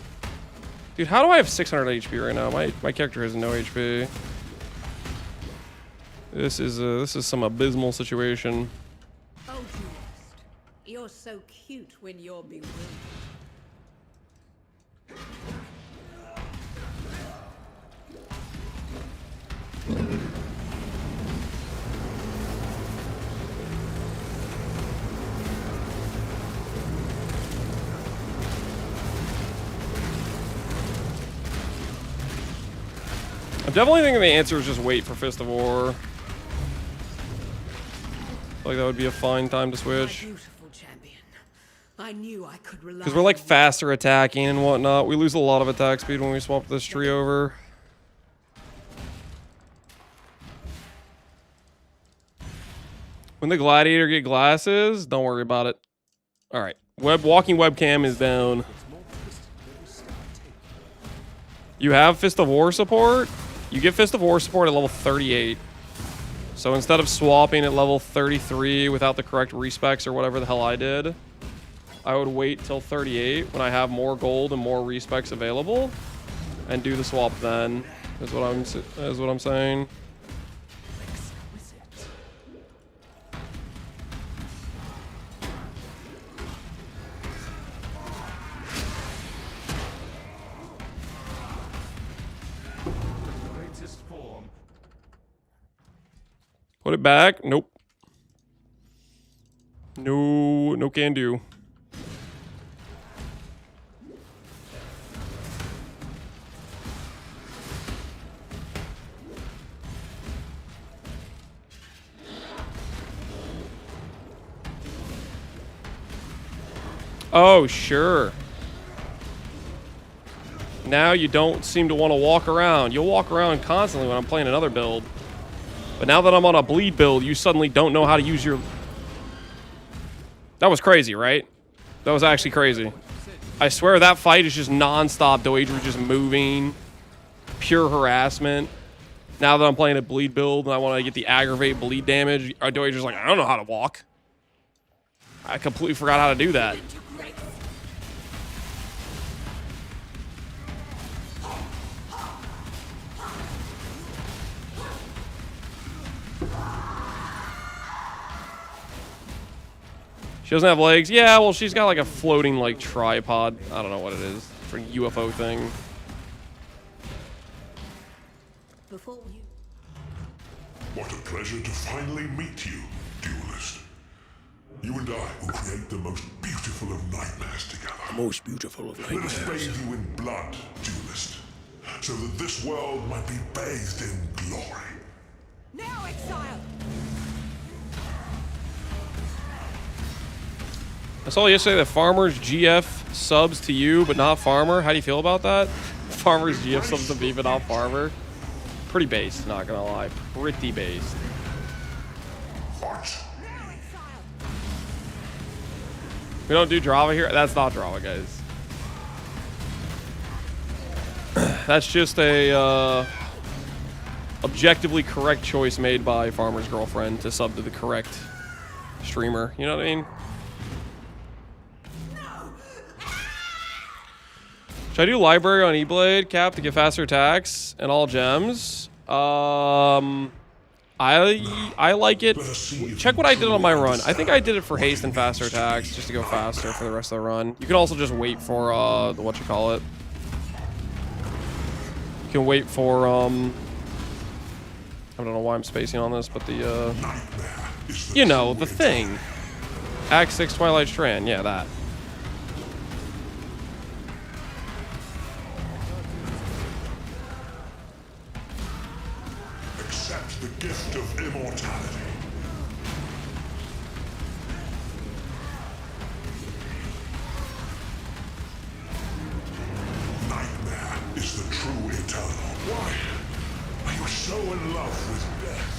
Dude, how do I have 600 HP right now? My character has no HP. This is some abysmal situation. Oh, Duelist. You're so cute when you're bewildered. I'm definitely thinking the answer is just wait for Fist of War. Like that would be a fine time to switch. Beautiful champion. I knew I could rely. Because we're like faster attacking and whatnot. We lose a lot of attack speed when we swap this tree over. When the Gladiator get glasses, don't worry about it. All right, walking webcam is down. You have Fist of War support. You get Fist of War support at level 38. So instead of swapping at level 33 without the correct respecs or whatever the hell I did, I would wait till 38 when I have more gold and more respecs available, and do the swap then. Is what I'm saying. Put it back. Nope. No can do. Oh, sure. Now you don't seem to want to walk around. You'll walk around constantly when I'm playing another build. But now that I'm on a bleed build, you suddenly don't know how to use your... That was crazy, right? That was actually crazy. I swear that fight is just non-stop. Doager just moving. Pure harassment. Now that I'm playing a bleed build and I want to get the aggravate bleed damage, Doager's like, I don't know how to walk. I completely forgot how to do that. She doesn't have legs? Yeah, well, she's got like a floating like tripod. I don't know what it is. For a UFO thing. Before you. What a pleasure to finally meet you, Duelist. You and I will create the most beautiful of nightmares together. most beautiful of nightmares. Let us bathe you in blood, duelist, so that this world might be bathed in glory. Now, Exile! I saw yesterday that Farmer's GF subs to you, but not Farmer. How do you feel about that? Farmer's GF subs to me, but not Farmer. Pretty based, not gonna lie. Pretty based. We don't do drama here. That's not drama, guys. That's just a objectively correct choice made by Farmer's girlfriend to sub to the correct streamer. You know what I mean? Should I do library on E-Blade Cap to get faster attacks and all gems? I like it. Check what I did on my run. I think I did it for haste and faster attacks just to go faster for the rest of the run. You can also just wait for the whatchamacallit. You can wait for I don't know why I'm spacing on this, but the you know, the thing. Act 6 Twilight Strand, yeah, that. Accept the gift of immortality. Nightmare is the true eternal. Why are you so in love with death?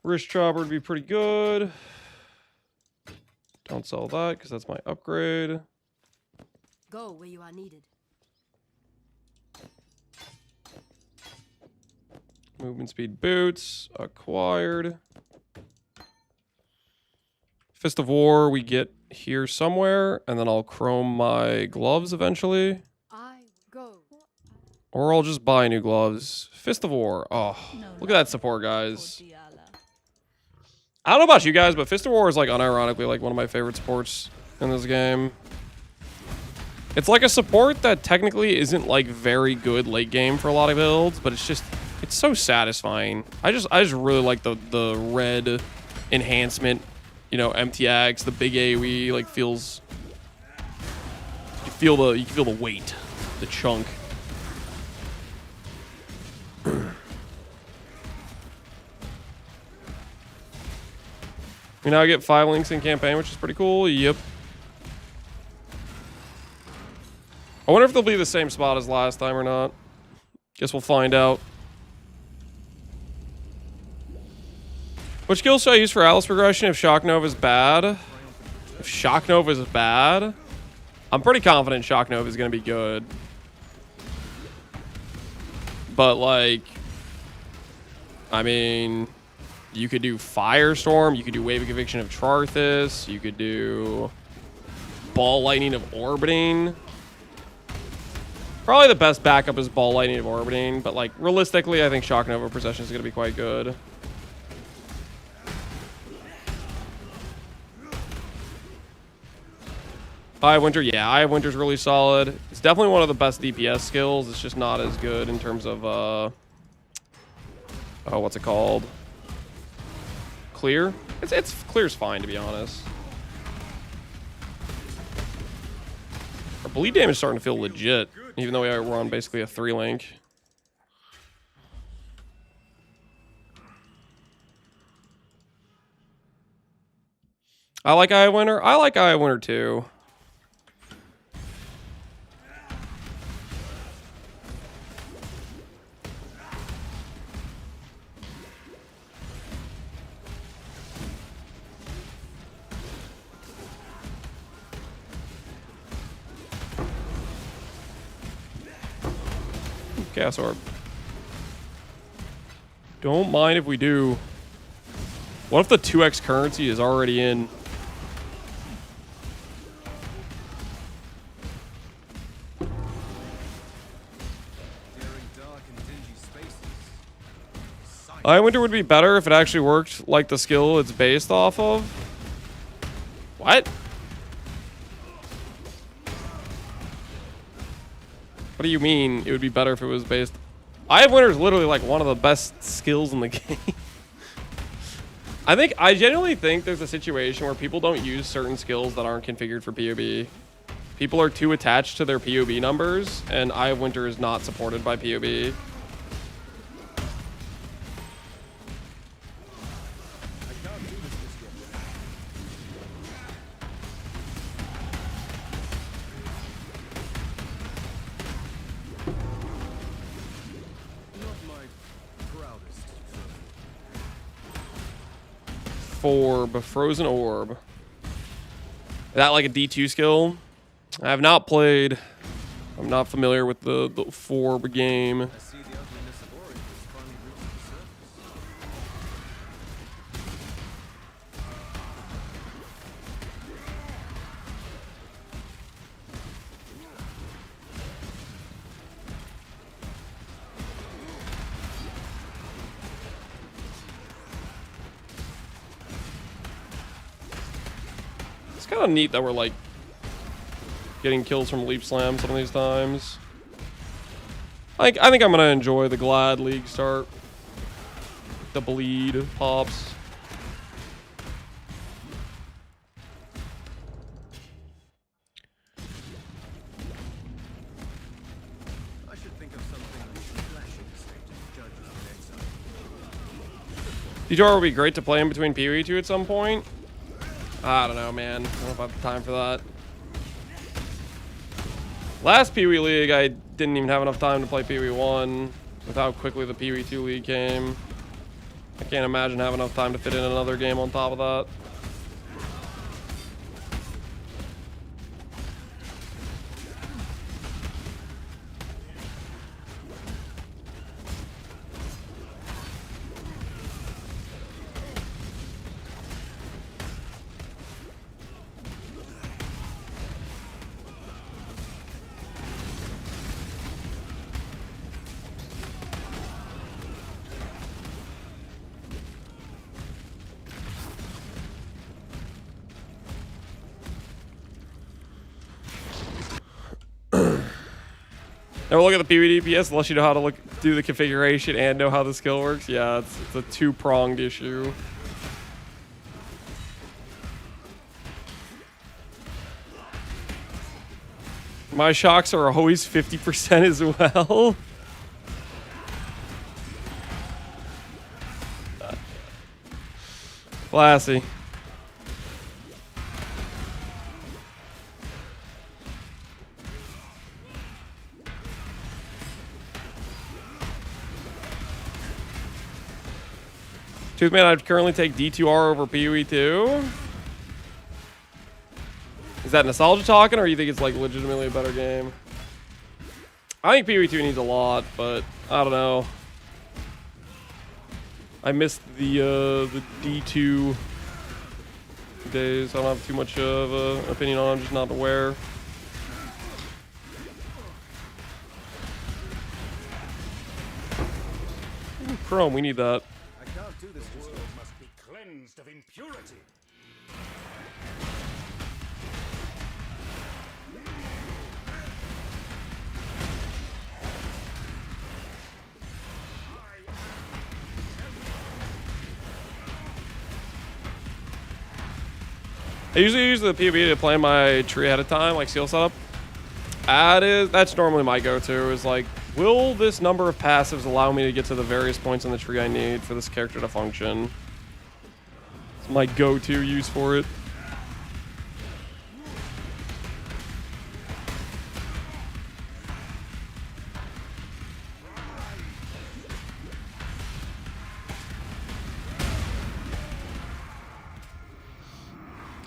Wrist chopper would be pretty good. Don't sell that because that's my upgrade. Go where you are needed. Movement speed boots acquired. Fist of War we get here somewhere, and then I'll chrome my gloves eventually. I go. Or I'll just buy new gloves. Fist of War. Oh, look at that support, guys. I don't know about you guys, but Fist of War is like unironically like one of my favorite supports in this game. It's like a support that technically isn't like very good late game for a lot of builds, but it's so satisfying. I just really like the red enhancement, you know, MTX, the big AoE, like feels you feel the weight, the chunk. You know, I get 5 links in campaign, which is pretty cool. Yep. I wonder if they'll be the same spot as last time or not. Guess we'll find out. Which skill should I use for Atlas progression if Shock Nova is bad? If Shock Nova is bad? I'm pretty confident Shock Nova is going to be good. But, like, I mean, you could do Firestorm. You could do Wave of Conviction of Charthus. You could do Ball Lightning of Orbiting. Probably the best backup is Ball Lightning of Orbiting. But, like, realistically, I think Shock Nova Procession is going to be quite good. Eye of Winter, yeah, Eye of Winter's really solid. It's definitely one of the best DPS skills. It's just not as good in terms of, oh, what's it called? Clear? It's clear's fine, to be honest. Our bleed damage is starting to feel legit, even though we're on basically a 3-link. I like Eye of Winter. I like Eye of Winter too. Chaos Orb. Don't mind if we do. What if the 2x currency is already in? I wonder would be better if it actually worked like the skill it's based off of. What? What do you mean it would be better if it was based? Eye of Winter is literally like one of the best skills in the game. I genuinely think there's a situation where people don't use certain skills that aren't configured for PoB. People are too attached to their PoB numbers, and Eye of Winter is not supported by PoB. Orb, Frozen Orb. Is that like a D2 skill? I have not played. I'm not familiar with the Forb game. I see the ugliness of Orange has finally reached the surface. It's kind of neat that we're like getting kills from Leap Slam some of these times. Like, I think I'm gonna enjoy the Glad League start. The bleed pops. I should think of something flashing state of judges in Exile. D2R would be great to play in between PoE2 at some point. I don't know, man. I don't know if I have time for that. Last PoE League, I didn't even have enough time to play PoE 1 with how quickly the PoE 2 League came. I can't imagine having enough time to fit in another game on top of that. Never look at the PvE DPS unless you know how to do the configuration and know how the skill works. Yeah, it's a two-pronged issue. My shocks are always 50% as well. Classy. Toothman, I'd currently take D2R over PoE2. Is that nostalgia talking, or you think it's like legitimately a better game? I think PoE2 needs a lot, but I don't know. I missed the D2 days. I don't have too much of an opinion on. I'm just not aware. Ooh, Chrome, we need that. I can't do this. The world must be cleansed of impurity. I usually use the PvP to plan my tree ahead of time, like seal setup. That's normally my go-to, is like, will this number of passives allow me to get to the various points in the tree I need for this character to function? It's my go-to use for it.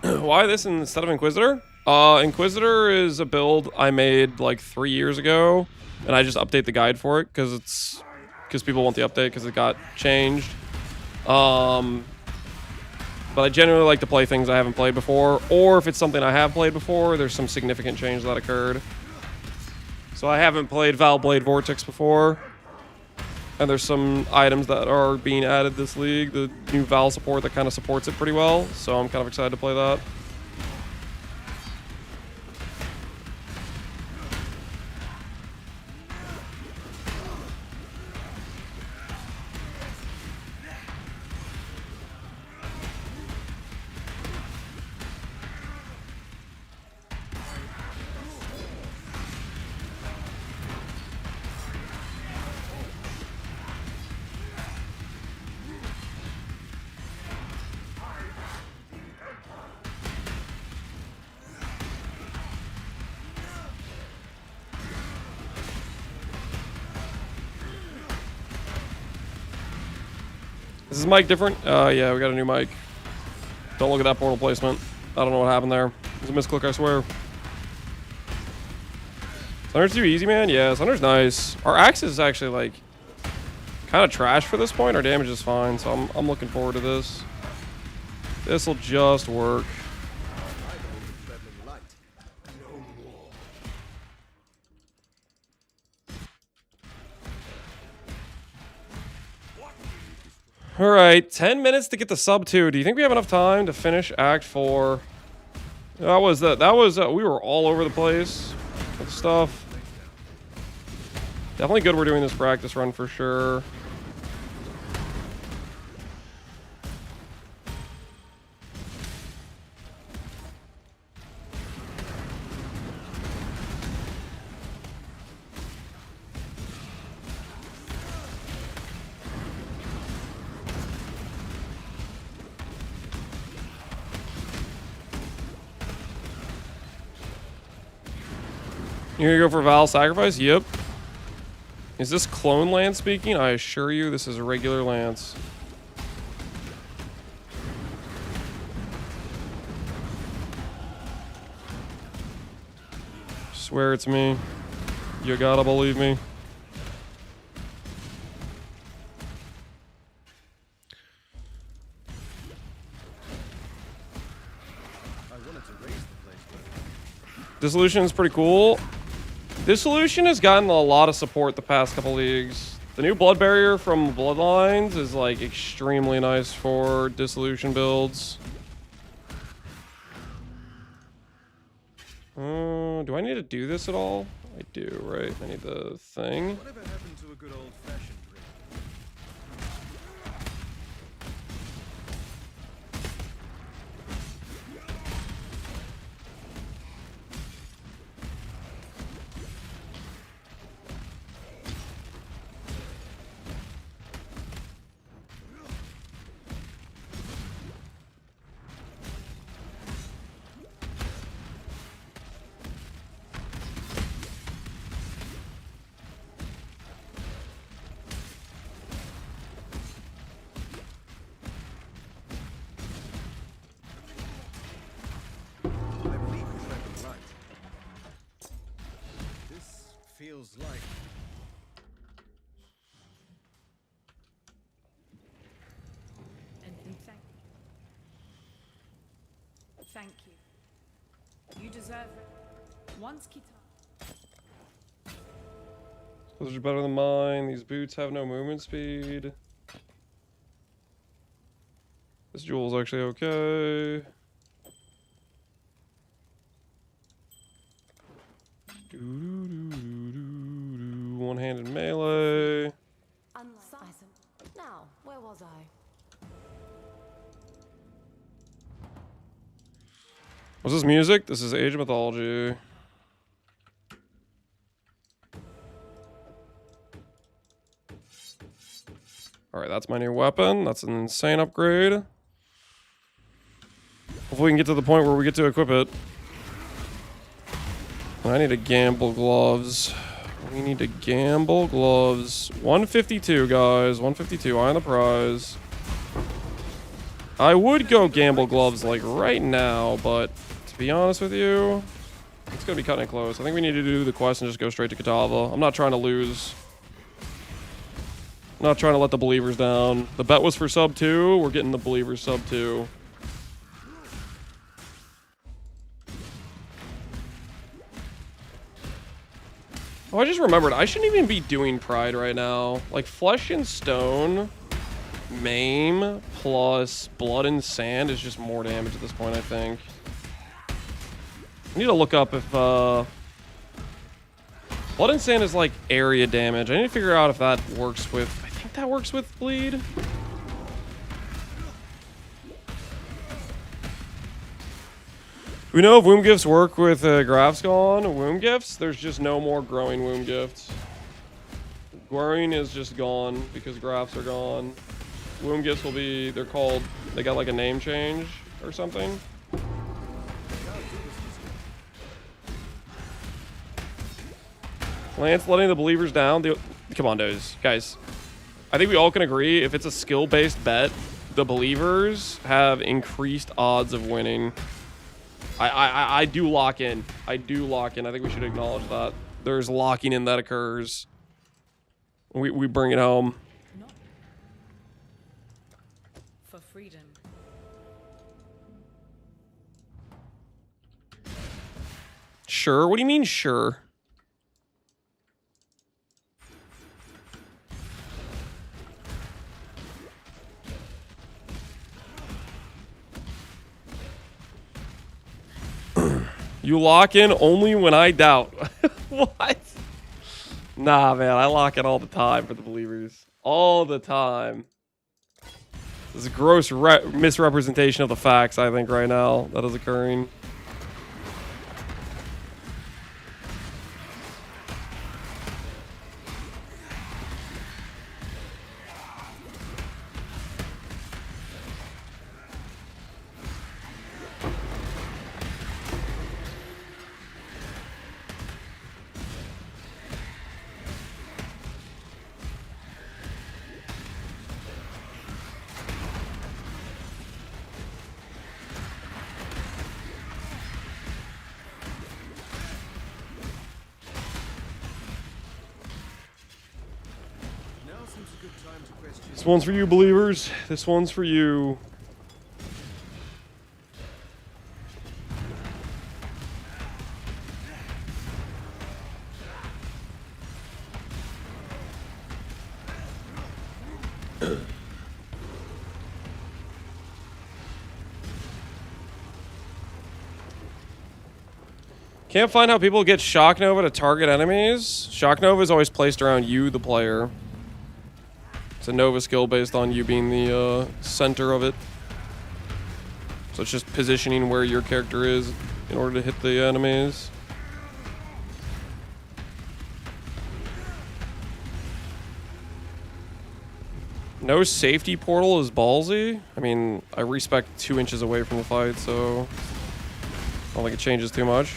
Why this instead of Inquisitor? Inquisitor is a build I made like 3 years ago, and I just update the guide for it because people want the update because it got changed. But I generally like to play things I haven't played before, or if it's something I have played before, there's some significant change that occurred. So I haven't played Val Blade Vortex before, and there's some items that are being added this league, the new Val support that kind of supports it pretty well, so I'm kind of excited to play that. Is this mic different? Yeah, we got a new mic. Don't look at that portal placement. I don't know what happened there. It was a misclick, I swear. Sunder's too easy, man. Yeah, Sunder's nice. Our axe is actually like kind of trash for this point. Our damage is fine, so I'm looking forward to this. This will just work. All right, 10 minutes to get the sub 2. Do you think we have enough time to finish Act 4? That was we were all over the place with stuff. Definitely good we're doing this practice run for sure. You're gonna go for Val Sacrifice? Yep. Is this clone Lance speaking? I assure you this is a regular Lance. Swear it's me. You gotta believe me. Dissolution is pretty cool. Dissolution has gotten a lot of support the past couple leagues. The new Blood Barrier from Bloodlines is like extremely nice for Dissolution builds. Do I need to do this at all? I do, right? I need the thing. Whatever happened to a good old-fashioned drink? Feels like And thank you. You deserve it. Once Kita. Those are better than mine. These boots have no movement speed. This jewel's actually okay. One-handed melee. Now, where was I? What's this music? This is Age of Mythology. Alright, that's my new weapon. That's an insane upgrade. Hopefully we can get to the point where we get to equip it. I need to gamble gloves. We need to gamble gloves. 152, guys. 152. Eye on the prize. I would go gamble gloves like right now, but to be honest with you, it's going to be cutting it close. I think we need to do the quest and just go straight to Katava. I'm not trying to lose. I'm not trying to let the believers down. The bet was for sub 2. We're getting the believers sub 2. Oh, I just remembered. I shouldn't even be doing Pride right now. Like, Flesh and Stone, Maim, plus Blood and Sand is just more damage at this point, I think. I need to look up if, Blood and Sand is, like, area damage. I need to figure out if that works with... I think that works with Bleed. We know if womb gifts work with grafts gone. Womb gifts, there's just no more growing womb gifts. Growing is just gone because grafts are gone. Womb gifts will be, they're called, they got like a name change or something. Lance letting the believers down. Come on, guys. I think we all can agree if it's a skill-based bet, the believers have increased odds of winning. I do lock in. I do lock in. I think we should acknowledge that. There's locking in that occurs. We bring it home. Not for freedom. Sure? What do you mean, sure? You lock in only when I doubt. What? Nah, man, I lock in all the time for the believers. All the time. This is a gross misrepresentation of the facts, I think, right now that is occurring. This one's for you, believers. This one's for you. Can't find how people get Shock Nova to target enemies. Shock Nova is always placed around you, the player. It's a Nova skill based on you being the center of it. So it's just positioning where your character is in order to hit the enemies. No safety portal is ballsy. I mean, I respect 2 inches away from the fight, so I don't think it changes too much.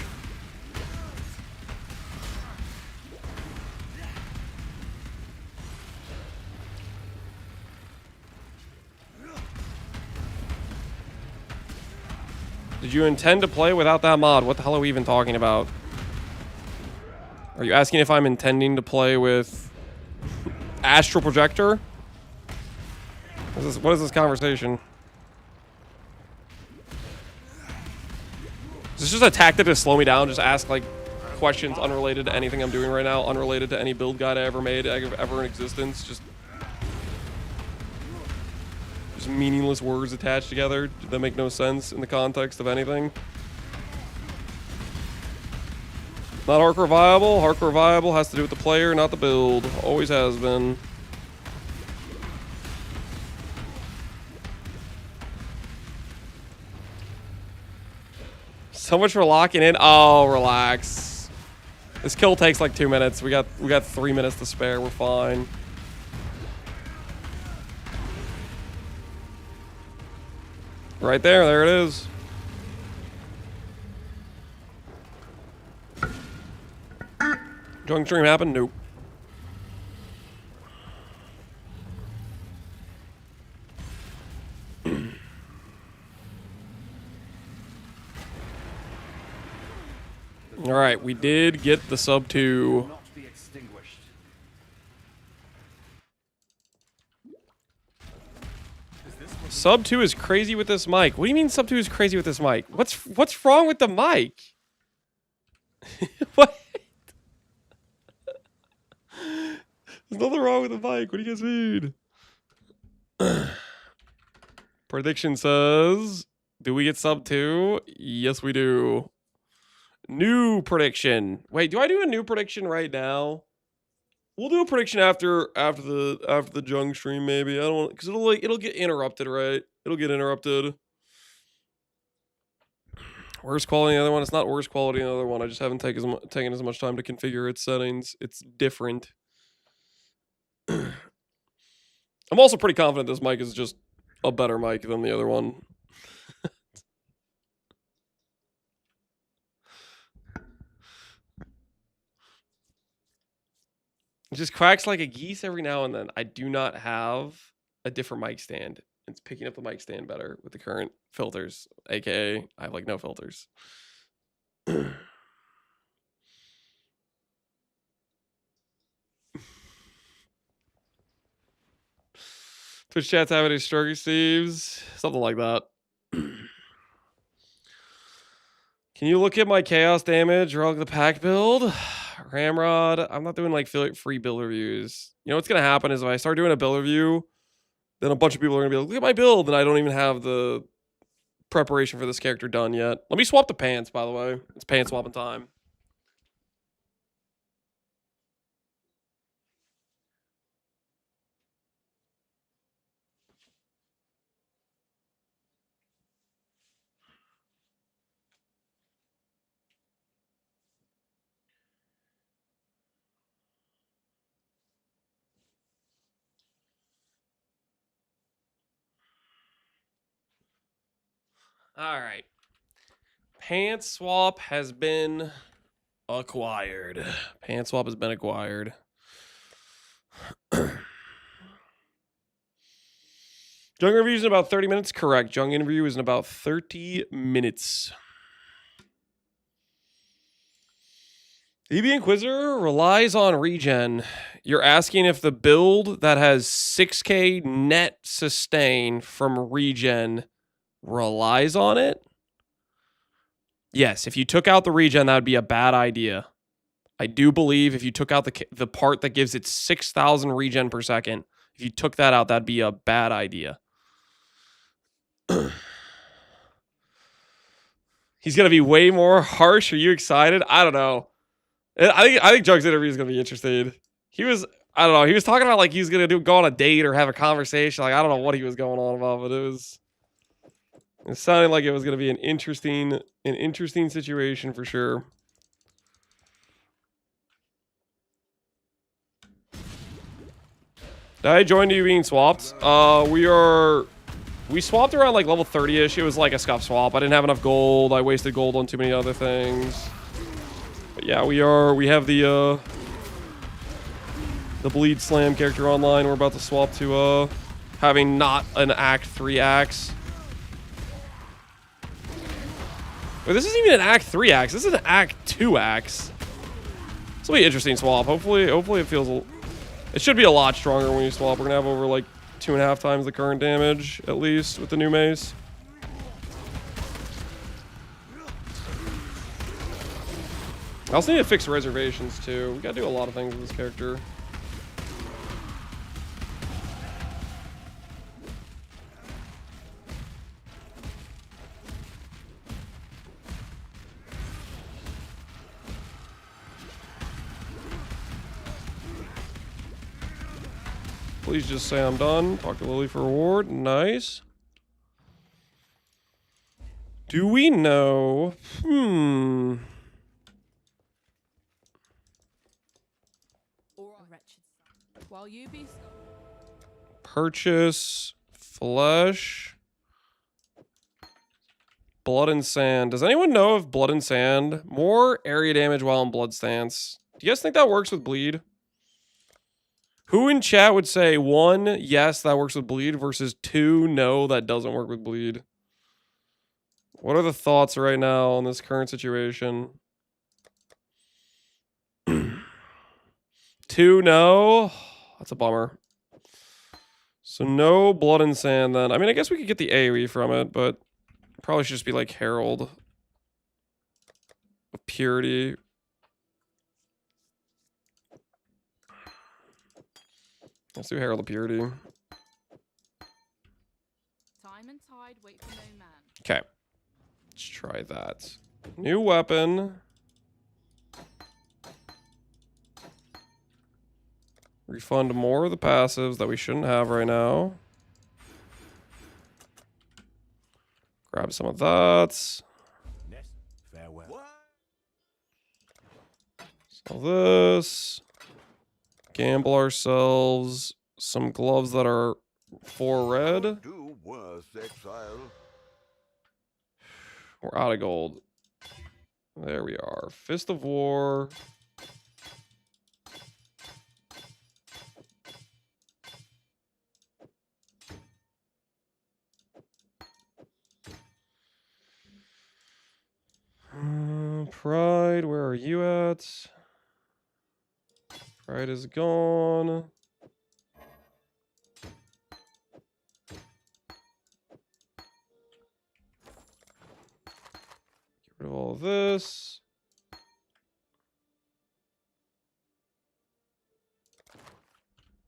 Did you intend to play without that mod? What the hell are we even talking about? Are you asking if I'm intending to play with Astral Projector? What is this conversation? Is this just a tactic to slow me down? Just ask like questions unrelated to anything I'm doing right now, unrelated to any build guide I ever made, ever in existence. Just meaningless words attached together that make no sense in the context of anything. Not hardcore viable. Hardcore viable has to do with the player, not the build. Always has been. So much for locking in. Oh, relax. This kill takes like 2 minutes. We got 3 minutes to spare. We're fine. Right there. There it is. Jung stream happened? Nope. All right, we did get the sub 2. Sub 2 is crazy with this mic. What do you mean sub 2 is crazy with this mic? What's wrong with the mic? What? There's nothing wrong with the mic. What do you guys mean? Prediction says, do we get sub 2? Yes, we do. New prediction. Wait, do I do a new prediction right now? We'll do a prediction after the Jung stream, maybe. I don't want, because it'll get interrupted, right? It'll get interrupted. Worse quality than the other one. It's not worse quality than the other one. I just haven't taken as much time to configure its settings. It's different. I'm also pretty confident this mic is just a better mic than the other one. It just cracks like a geese every now and then. I do not have a different mic stand. It's picking up the mic stand better with the current filters, aka I have like no filters. Twitch chat's having a stroke, Steves. Something like that. Can you look at my chaos damage or the pack build? Ramrod, I'm not doing like free build reviews. You know what's gonna happen is if I start doing a build review, then a bunch of people are gonna be like, look at my build, and I don't even have the preparation for this character done yet. Let me swap the pants, by the way. It's pants swapping time. All right. Pants swap has been acquired. Pants swap has been acquired. Jung review is in about 30 minutes. Correct. Jung interview is in about 30 minutes. EB Inquisitor relies on regen. You're asking if the build that has 6k net sustain from regen relies on it? Yes, if you took out the regen, that would be a bad idea. I do believe if you took out the part that gives it 6,000 regen per second, if you took that out, that'd be a bad idea. He's going to be way more harsh. Are you excited? I don't know. I think Jug's interview is going to be interesting. He was, I don't know. He was talking about like he's going to go on a date or have a conversation. Like, I don't know what he was going on about, but it sounded like it was going to be an interesting situation for sure. Did I join you being swapped? We swapped around like level 30-ish. It was like a scuff swap. I didn't have enough gold. I wasted gold on too many other things. But yeah, we have the Bleed Slam character online. We're about to swap to having not an Act 3 axe. Wait, this isn't even an Act 3 axe. This is an Act 2 axe. This will be an interesting swap. Hopefully it feels it should be a lot stronger when you swap. We're gonna have over like 2.5 times the current damage, at least, with the new mace. I also need to fix reservations, too. We gotta do a lot of things with this character. Please just say I'm done. Talk to Lily for reward. Nice. Do we know? While you be Purchase flesh. Blood and sand. Does anyone know if blood and sand more area damage while in blood stance? Do you guys think that works with bleed? Who in chat would say 1, yes, that works with bleed, versus 2, no, that doesn't work with bleed? What are the thoughts right now on this current situation? 2, no. That's a bummer. So no blood and sand then. I mean, I guess we could get the AoE from it, but probably should just be like Herald of Purity. Let's do Herald of Purity. time and tide wait for no man. Okay. Let's try that. New weapon. Refund more of the passives that we shouldn't have right now. Grab some of that. Farewell. Sell this. Gamble ourselves some gloves that are 4 red. Do worse, Exile. We're out of gold. There we are. Fist of War. Pride, where are you at? Pride is gone. Get rid of all of this.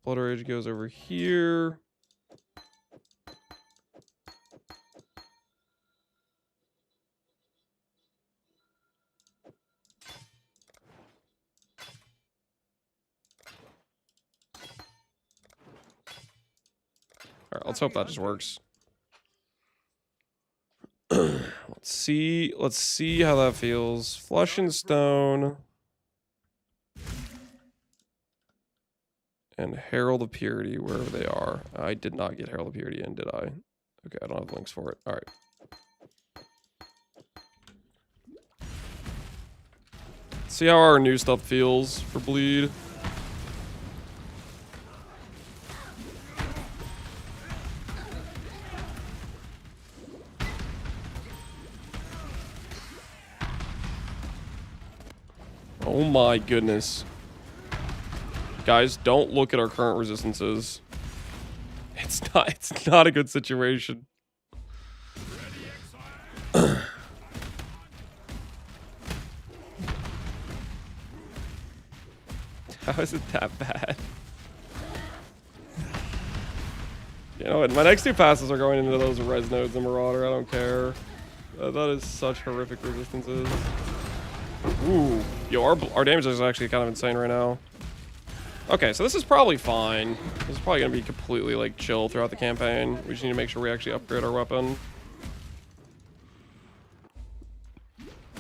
Blood Rage goes over here. All right, let's hope that just works. Let's see how that feels. Flesh and Stone and Herald of Purity, wherever they are. I did not get Herald of Purity in, did I? Okay, I don't have links for it. All right. See how our new stuff feels for bleed. Oh my goodness. Guys, don't look at our current resistances. It's not a good situation. How is it that bad? You know what? My next two passes are going into those res nodes and Marauder. I don't care. That is such horrific resistances. Ooh. Yo, our damage is actually kind of insane right now. Okay, so this is probably fine. This is probably going to be completely, like, chill throughout the campaign. We just need to make sure we actually upgrade our weapon.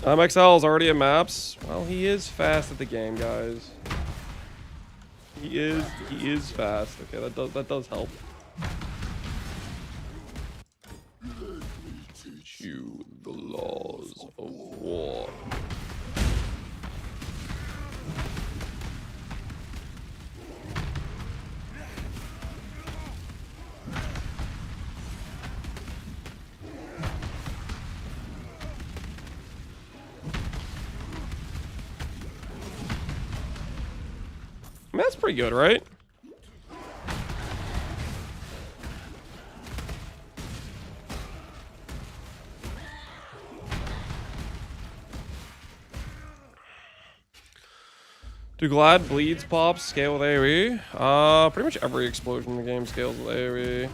Exile is already at maps. Well, he is fast at the game, guys. He is fast. Okay, that does help. Teach you the laws of war. I mean, that's pretty good, right? Do Glad bleeds pops scale with AoE? Pretty much every explosion in the game scales with AoE.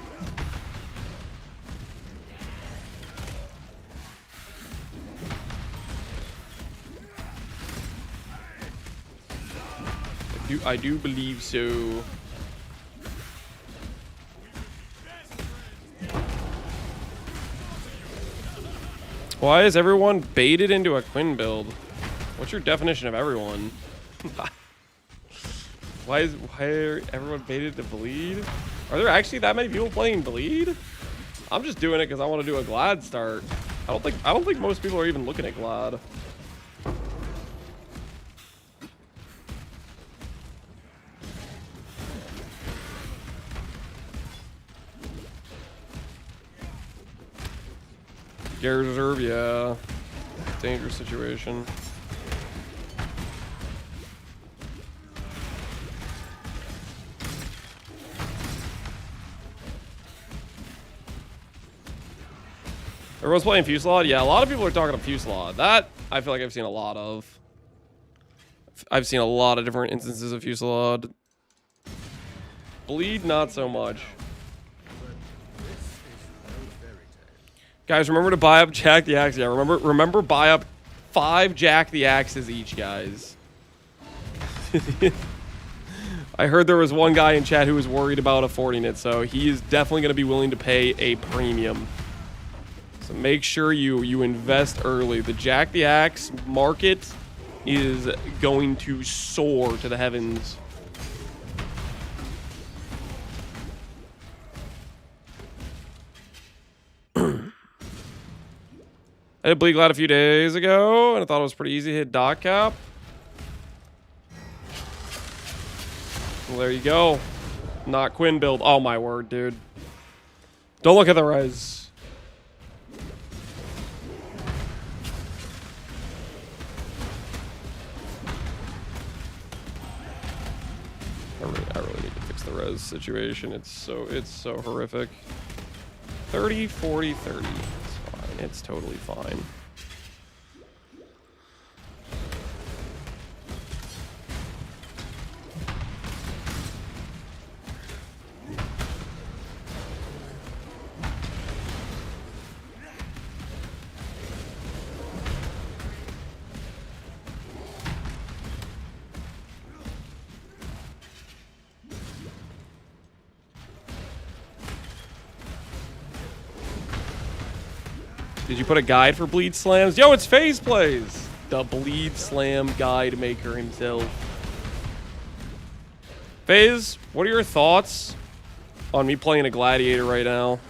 I do believe so. Why is everyone baited into a Quinn build? What's your definition of everyone? Why are everyone baited to bleed? Are there actually that many people playing bleed? I'm just doing it because I want to do a Glad start. I don't think most people are even looking at Glad. Gary Reserve, yeah. Dangerous situation. Everyone's playing Fusillade? Yeah, a lot of people are talking to Fusillade. That, I feel like I've seen a lot of. I've seen a lot of different instances of Fusillade. Bleed, not so much. Guys, remember to buy up Jack the Axe. Yeah, remember buy up 5 Jack the Axes each, guys. I heard there was one guy in chat who was worried about affording it, so he is definitely going to be willing to pay a premium. So make sure you invest early. The Jack the Axe market is going to soar to the heavens. I did Bleed Glad a few days ago, and I thought it was pretty easy to hit dot cap. Well, there you go. Not Quinn build. Oh my word, dude. Don't look at the res. I really need to fix the res situation. It's so horrific. 30, 40, 30. It's fine. It's totally fine. Did you put a guide for Bleed Slams? Yo, it's FaZe Plays! The Bleed Slam guide maker himself. FaZe, what are your thoughts on me playing a Gladiator right now?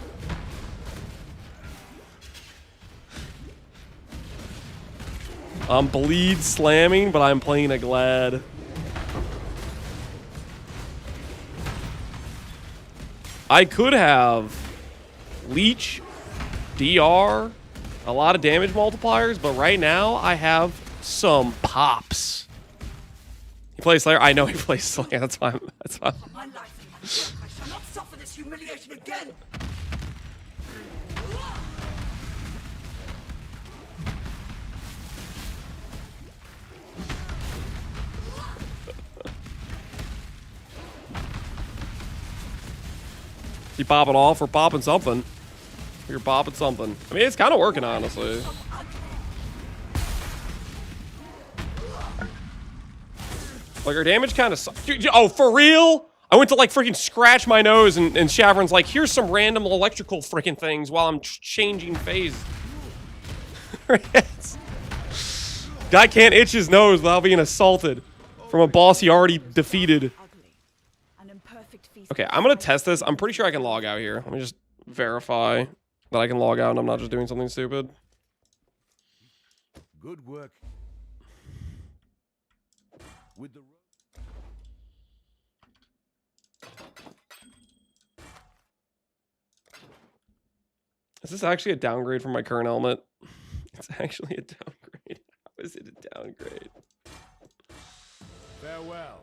I'm Bleed Slamming, but I'm playing a Glad. I could have Leech, DR, a lot of damage multipliers, but right now I have some pops. He plays Slayer? I know he plays Slayer. That's fine. That's fine. My life and my work, I shall not suffer this humiliation again. You popping off or popping something? You're popping something. I mean, it's kind of working, honestly. Like, our damage kind of sucks. Oh, for real? I went to, like, freaking scratch my nose, and Shavron's like, here's some random electrical freaking things while I'm changing phase. Guy can't itch his nose without being assaulted from a boss he already defeated. Okay, I'm gonna test this. I'm pretty sure I can log out here. Let me just verify that I can log out and I'm not just doing something stupid. Good work. With the Is this actually a downgrade from my current helmet? It's actually a downgrade. How is it a downgrade? farewell.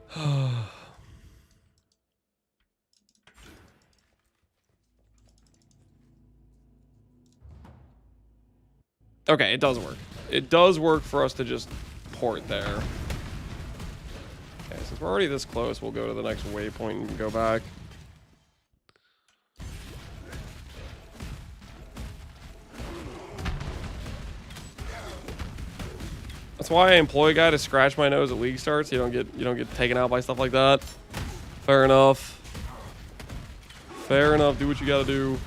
Okay, it does work. It does work for us to just port there. Okay, since we're already this close, we'll go to the next waypoint and go back. That's why I employ a guy to scratch my nose at league starts. You don't get taken out by stuff like that. Fair enough. Fair enough. Do what you gotta do.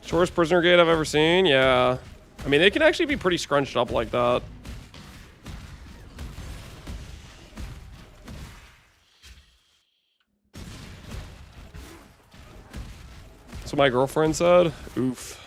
Shortest prisoner gate I've ever seen. Yeah. I mean, they can actually be pretty scrunched up like that. That's what my girlfriend said. Oof.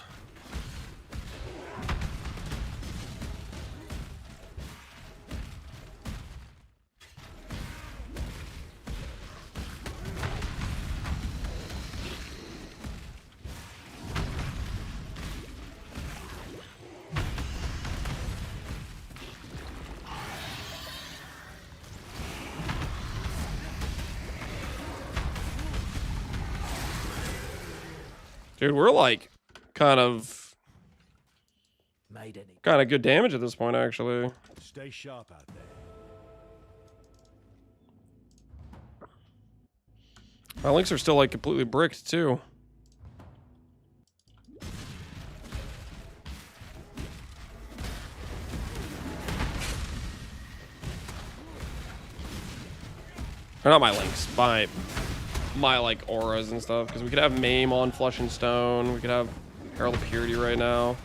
Dude, we're like kind of good damage at this point, actually. Stay sharp out there. My links are still like completely bricked too. Or not my links, my like auras and stuff, because we could have Maim on Flesh and Stone, we could have Herald of Purity right now.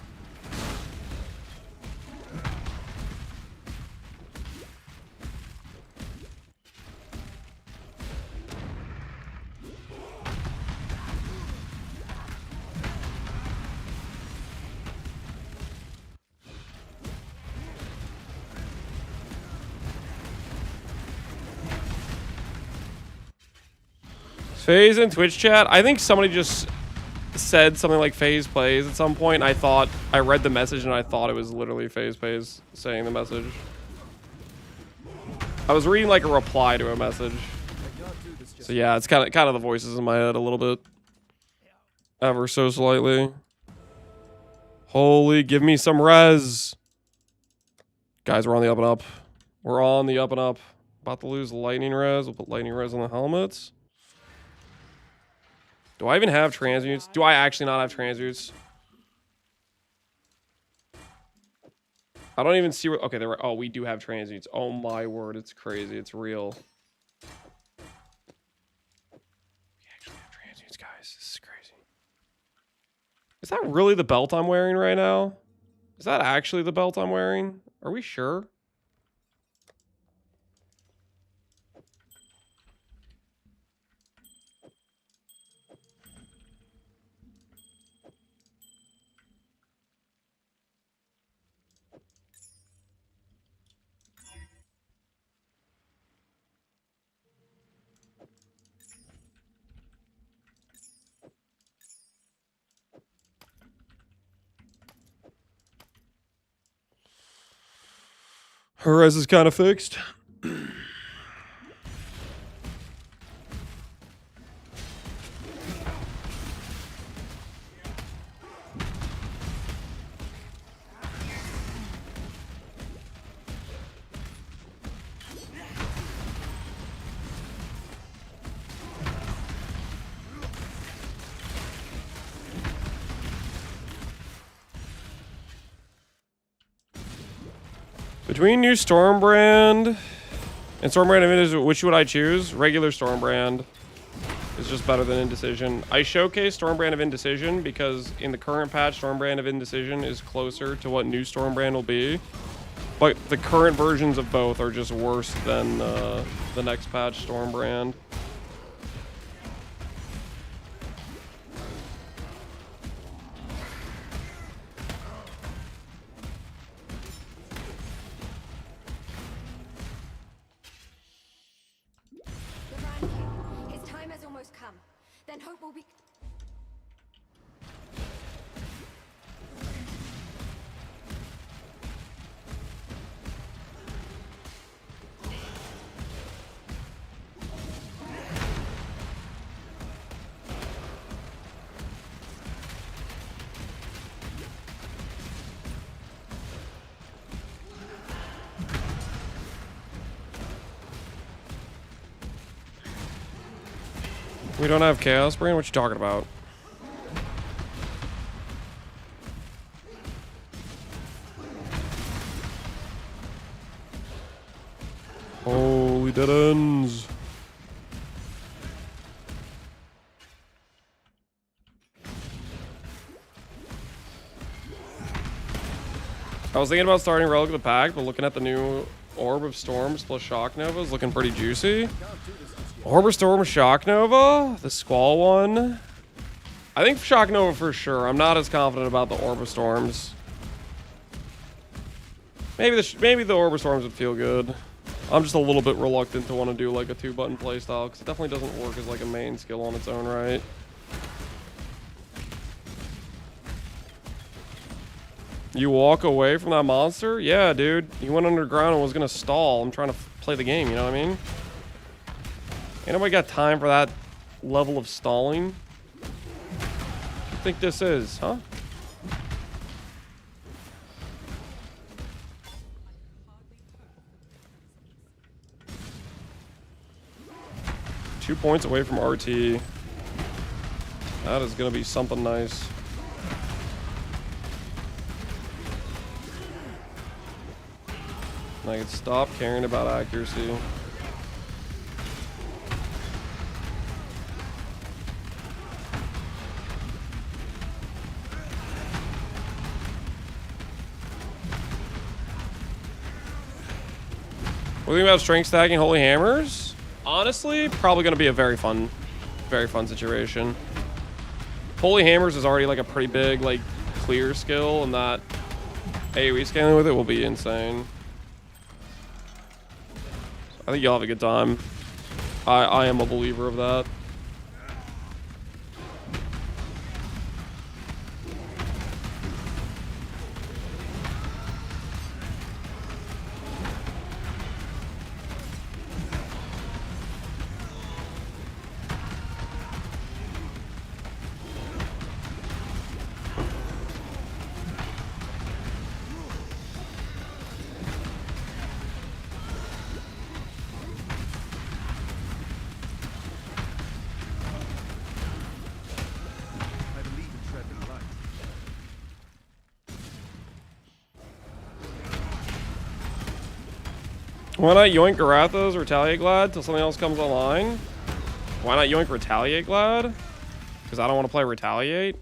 FaZe in Twitch chat. I think somebody just said something like FaZe plays at some point. I read the message and I thought it was literally FaZe plays saying the message. I was reading like a reply to a message. So yeah, it's kind of the voices in my head a little bit. Ever so slightly. Holy, give me some res. Guys, we're on the up and up. We're on the up and up. About to lose lightning res. We'll put lightning res on the helmets. Do I even have transmutes? Do I actually not have transmutes? I don't even see what... Okay, there were... Oh, we do have transmutes. Oh my word, it's crazy. It's real. We actually have transmutes, guys. This is crazy. Is that really the belt I'm wearing right now? Is that actually the belt I'm wearing? Are we sure? Her res is kind of fixed. Between new Stormbrand and Stormbrand of Indecision, which would I choose? Regular Stormbrand is just better than Indecision. I showcase Stormbrand of Indecision because in the current patch, Stormbrand of Indecision is closer to what new Stormbrand will be. But the current versions of both are just worse than the next patch Stormbrand. We don't have Chaos Brand? What you talking about? Holy dead ends. I was thinking about starting Relic of the Pack, but looking at the new Orb of Storms plus Shock Nova is looking pretty juicy. Orb of Storm, Shock Nova, the Squall one. I think Shock Nova for sure. I'm not as confident about the Orb of Storms. Maybe the Orb of Storms would feel good. I'm just a little bit reluctant to want to do like a 2-button playstyle because it definitely doesn't work as like a main skill on its own right. You walk away from that monster? Yeah, dude. He went underground and was gonna stall. I'm trying to play the game, you know what I mean? Ain't nobody got time for that level of stalling. What do you think this is, huh? Two points away from RT. That is gonna be something nice. I can stop caring about accuracy. What do you think about strength stacking Holy Hammers? Honestly, probably going to be a very fun situation. Holy Hammers is already like a pretty big, like, clear skill, and that AoE scaling with it will be insane. I think you'll have a good time. I am a believer of that. Why not yoink Garathos, Retaliate Glad till something else comes online? Why not yoink Retaliate Glad? Because I don't want to play Retaliate.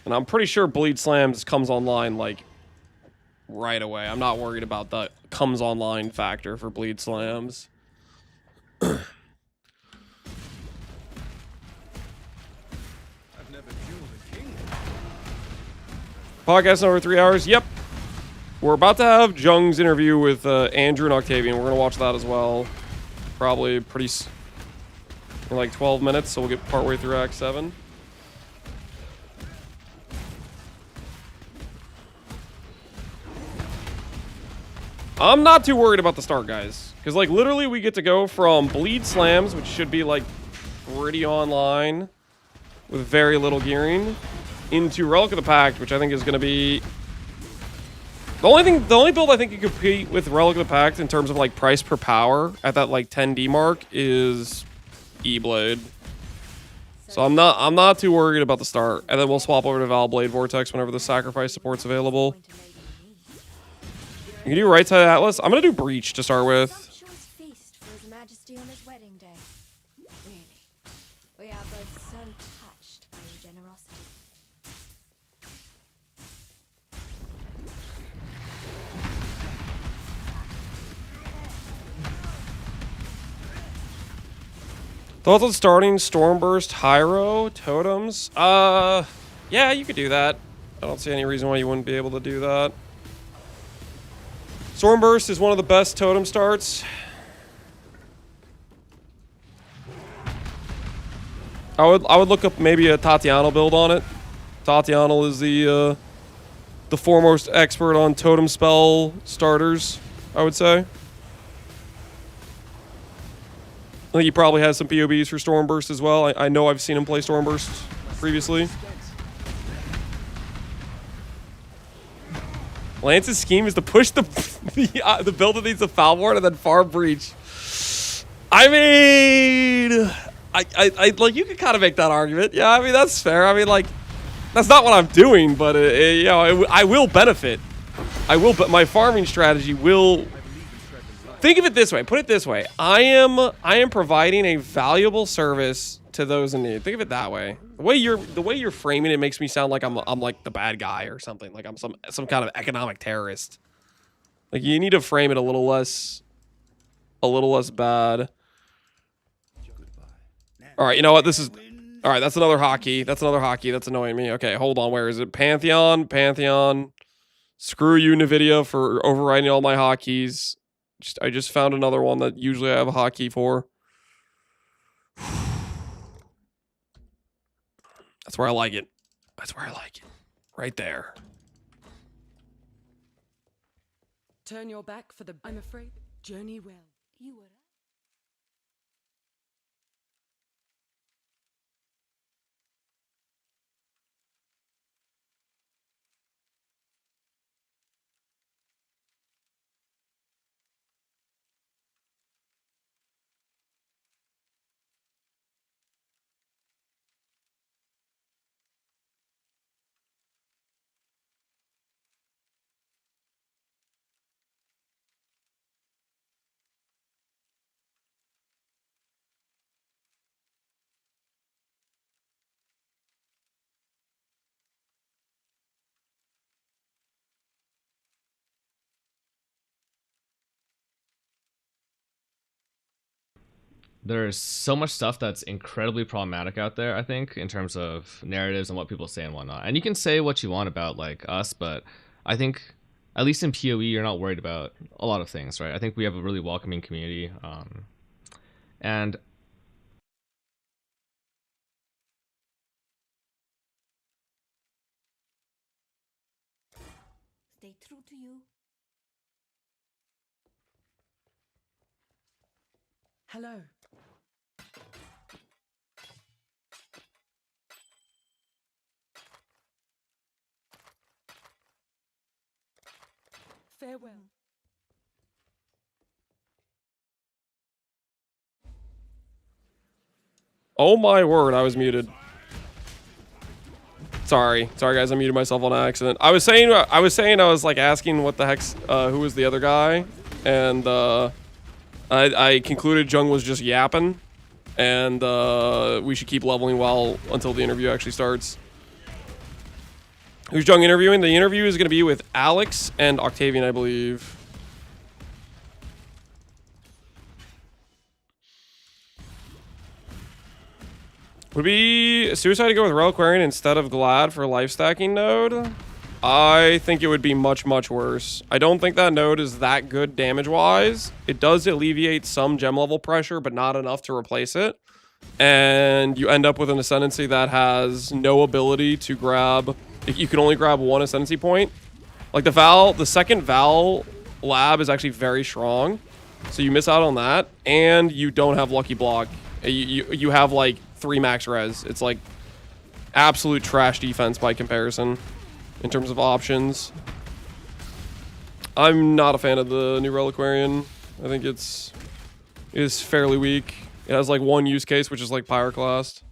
And I'm pretty sure Bleed Slams comes online like right away. I'm not worried about the comes online factor for Bleed Slams. Podcast over 3 hours. Yep. We're about to have Jung's interview with Andrew and Octavian. We're going to watch that as well. Probably in like 12 minutes, so we'll get partway through Act 7. I'm not too worried about the start, guys. Because, like, literally we get to go from Bleed Slams, which should be, like, pretty online with very little gearing, into Relic of the Pact, which I think is going to be... The only build I think you compete with Relic of the Pact in terms of, like, price per power at that, like, 10D mark is E-Blade. So I'm not too worried about the start. And then we'll swap over to Valblade Vortex whenever the sacrifice support's available. You can do right side Atlas. I'm going to do Breach to start with. Sumptuous feast for His Majesty on his wedding day. Really, we are both so touched by your generosity. Thoughts on starting Stormburst, Hyro, Totems? Yeah, you could do that. I don't see any reason why you wouldn't be able to do that. Stormburst is one of the best totem starts. I would look up maybe a Tatiana build on it. Tatiana is the foremost expert on totem spell starters, I would say. I think he probably has some POBs for Stormburst as well. I know I've seen him play Stormburst previously. Lance's scheme is to push the build that needs the foul ward and then farm Breach. I mean, I like, you could kind of make that argument. Yeah, I mean, that's fair. I mean, like, that's not what I'm doing, but you know, I will benefit. But my farming strategy will. Think of it this way. Put it this way. I am providing a valuable service to those in need. Think of it that way. The way you're framing it makes me sound like I'm like the bad guy or something. Like I'm some kind of economic terrorist. Like, you need to frame it a little less bad. All right, you know what? All right, that's another hockey. That's annoying me. Okay, hold on. Where is it? Pantheon. Screw you, NVIDIA, for overriding all my hotkeys. I just found another one that usually I have a hotkey for. That's where I like it. Right there. Turn your back for the... I'm afraid. Journey well. You would. There's so much stuff that's incredibly problematic out there, I think, in terms of narratives and what people say and whatnot. And you can say what you want about, like, us, but I think, at least in PoE, you're not worried about a lot of things, right? I think we have a really welcoming community. And Stay true to you. Hello. Farewell. Oh my word, I was muted. Sorry guys, I muted myself on accident. I was saying I was like asking what the heck's who was the other guy, and I concluded Jung was just yapping, and we should keep leveling until the interview actually starts. Who's Jung interviewing? The interview is going to be with Alex and Octavian, I believe. Would it be suicide to go with Reliquarian instead of Glad for life stacking node? I think it would be much, much worse. I don't think that node is that good damage-wise. It does alleviate some gem level pressure, but not enough to replace it. And you end up with an Ascendancy that has no ability to grab... You can only grab one Ascendancy point. Like the second Val lab is actually very strong. So you miss out on that. And you don't have Lucky Block. You have like 3 max res. It's like absolute trash defense by comparison in terms of options. I'm not a fan of the new Reliquarian. I think it is fairly weak. It has like one use case, which is like Pyroclast.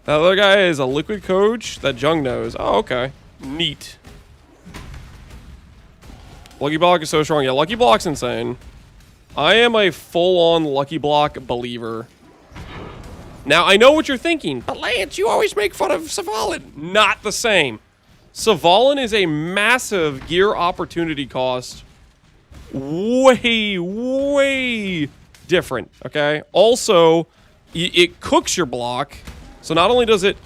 That other guy is a liquid coach that Jung knows. Oh, okay. Neat. Lucky Block is so strong. Yeah, Lucky Block's insane. I am a full-on Lucky Block believer. Now, I know what you're thinking. But Lance, you always make fun of Savalin. Not the same. Savalin is a massive gear opportunity cost. Way, way different, okay? Also, it cooks your block. So not only does it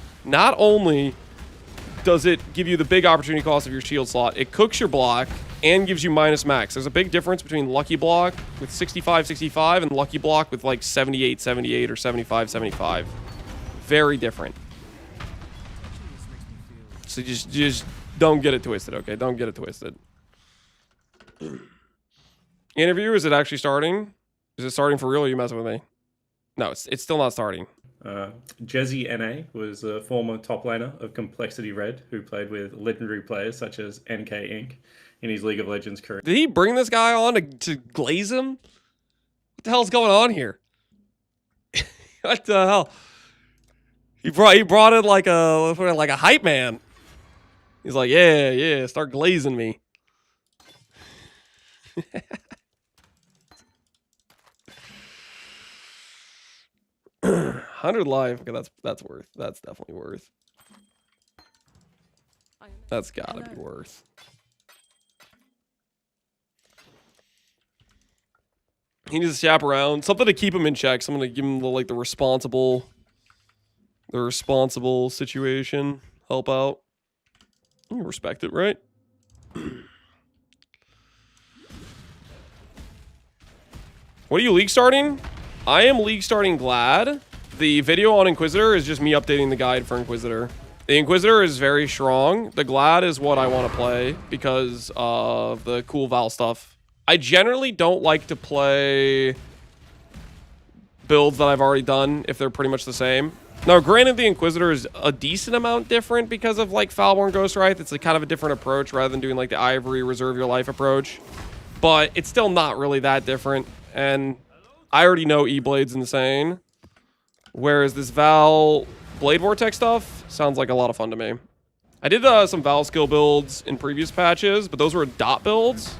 give you the big opportunity cost of your shield slot, it cooks your block and gives you minus max. There's a big difference between Lucky Block with 65 and Lucky Block with like 78 or 75. Very different. So just don't get it twisted, okay? Don't get it twisted. Interview, is it actually starting? Is it starting for real, or are you messing with me? No, it's still not starting. Jezzy NA was a former top laner of Complexity Red who played with legendary players such as NK Inc. in his League of Legends career. Did he bring this guy on to glaze him? What the hell's going on here? What the hell? He brought in like a hype man. He's like, yeah, start glazing me. 100 life. Okay, that's worth. That's definitely worth. That's gotta be worth. He needs to shop around. Something to keep him in check. Something to give him the responsible situation. Help out. You respect it, right? What are you league starting? I am league starting Glad. The video on Inquisitor is just me updating the guide for Inquisitor. The Inquisitor is very strong. The Glad is what I want to play because of the cool Val stuff. I generally don't like to play builds that I've already done if they're pretty much the same. Now, granted, the Inquisitor is a decent amount different because of like Foulborn Ghostwraith. It's kind of a different approach rather than doing like the Ivory Reserve Your Life approach. But it's still not really that different. And I already know E-Blade's insane. Whereas this Val Blade Vortex stuff sounds like a lot of fun to me. I did some Val skill builds in previous patches, but those were dot builds.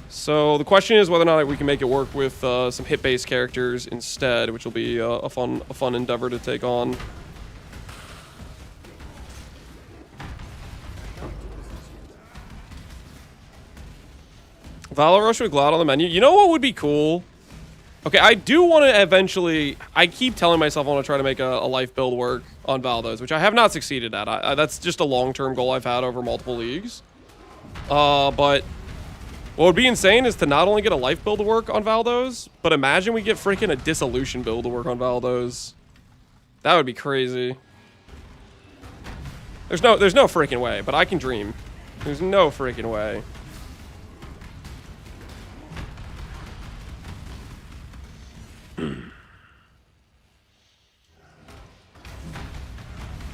So the question is whether or not we can make it work with some hit-based characters instead, which will be a fun endeavor to take on. Valor Rush with Glad on the menu. You know what would be cool? Okay, I do want to eventually... I keep telling myself I want to try to make a life build work on Valdos, which I have not succeeded at. That's just a long-term goal I've had over multiple leagues. But what would be insane is to not only get a life build to work on Valdos, but imagine we get freaking a Dissolution build to work on Valdos. That would be crazy. There's no freaking way, but I can dream. There's no freaking way.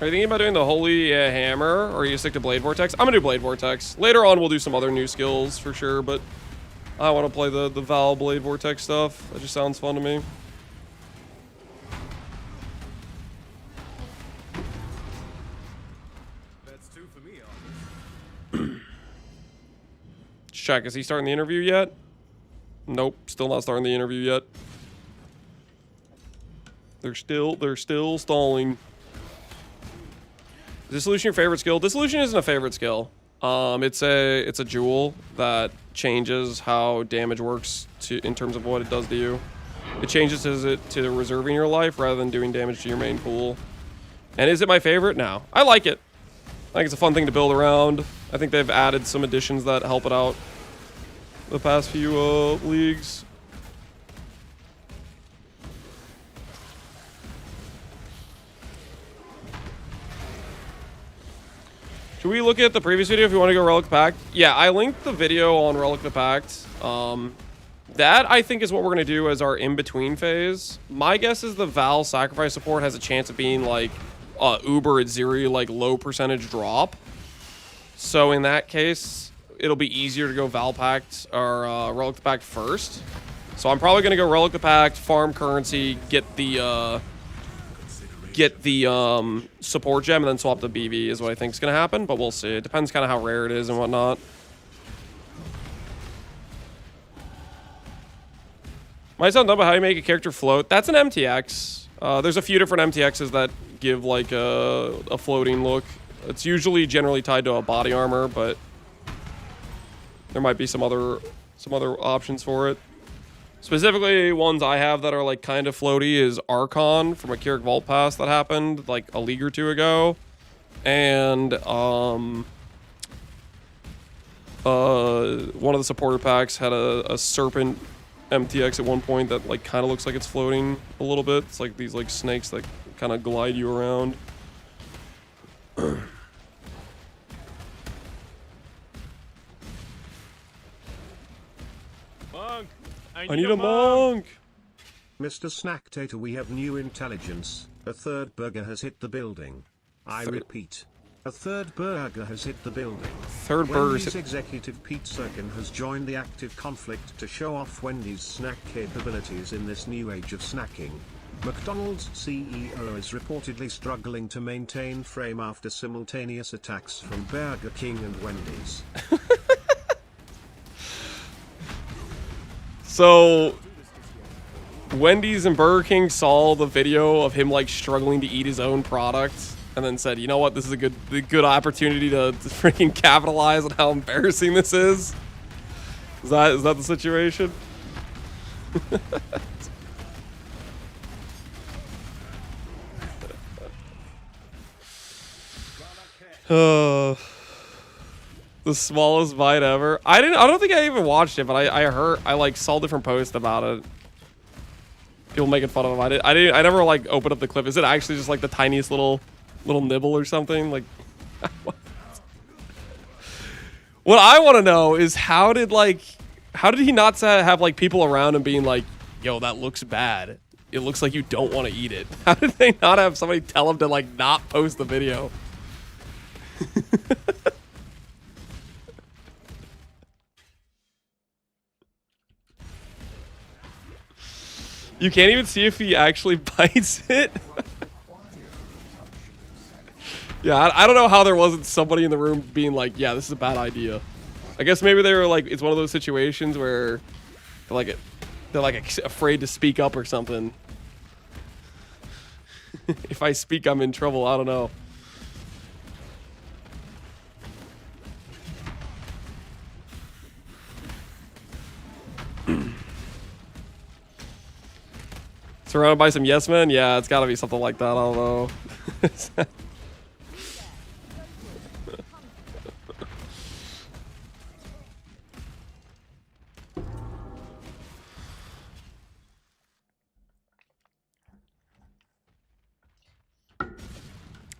Are you thinking about doing the Holy Hammer, or are you stick to Blade Vortex? I'm gonna do Blade Vortex. Later on, we'll do some other new skills for sure, but I want to play the Val Blade Vortex stuff. That just sounds fun to me. check. Is he starting the interview yet? Nope, still not starting the interview yet. They're still stalling. Is Dissolution your favorite skill? Dissolution isn't a favorite skill. It's a jewel that changes how damage works in terms of what it does to you. It changes to reserving your life rather than doing damage to your main pool. And is it my favorite? No. I like it. I think it's a fun thing to build around. I think they've added some additions that help it out the past few leagues. Should we look at the previous video if you want to go Relic the Pact? Yeah, I linked the video on Relic the Pact. That, I think, is what we're going to do as our in-between phase. My guess is the Val Sacrifice support has a chance of being, like, Uber at Zeri, like, low percentage drop. So, in that case, it'll be easier to go Val Pact or Relic the Pact first. So, I'm probably going to go Relic the Pact, farm currency, get the support gem, and then swap the BV is what I think is going to happen. But we'll see. It depends kind of how rare it is and whatnot. Might sound dumb about how you make a character float. That's an MTX. There's a few different MTXs that give like a floating look. It's usually generally tied to a body armor, but there might be some other options for it. Specifically, ones I have that are like kind of floaty is Archon from a Keurig Vault Pass that happened like a league or two ago, and one of the supporter packs had a serpent MTX at one point that like kind of looks like it's floating a little bit. It's like these like snakes that kind of glide you around. Monk! I need a monk! Mr. Snacktator, we have new intelligence. A third burger has hit the building. I repeat. A third burger has hit the building. Third burger's Wendy's executive Pete Serkin has joined the active conflict to show off Wendy's snack capabilities in this new age of snacking. McDonald's CEO is reportedly struggling to maintain frame after simultaneous attacks from Burger King and Wendy's. So, Wendy's and Burger King saw the video of him like struggling to eat his own product, and then said, "You know what? This is a good opportunity to freaking capitalize on how embarrassing this is." Is that the situation? The smallest bite ever. I don't think I even watched it, but I like saw different posts about it. People making fun of him. I never like opened up the clip. Is it actually just like the tiniest little nibble or something? Like, what I want to know is how did he not have like people around him being like, "Yo, that looks bad. It looks like you don't want to eat it." How did they not have somebody tell him to like not post the video? You can't even see if he actually bites it. Yeah, I don't know how there wasn't somebody in the room being like, "Yeah, this is a bad idea." I guess maybe they were like, it's one of those situations where they're like afraid to speak up or something. If I speak, I'm in trouble. I don't know. Surrounded by some yes men? Yeah, it's gotta be something like that. I don't know.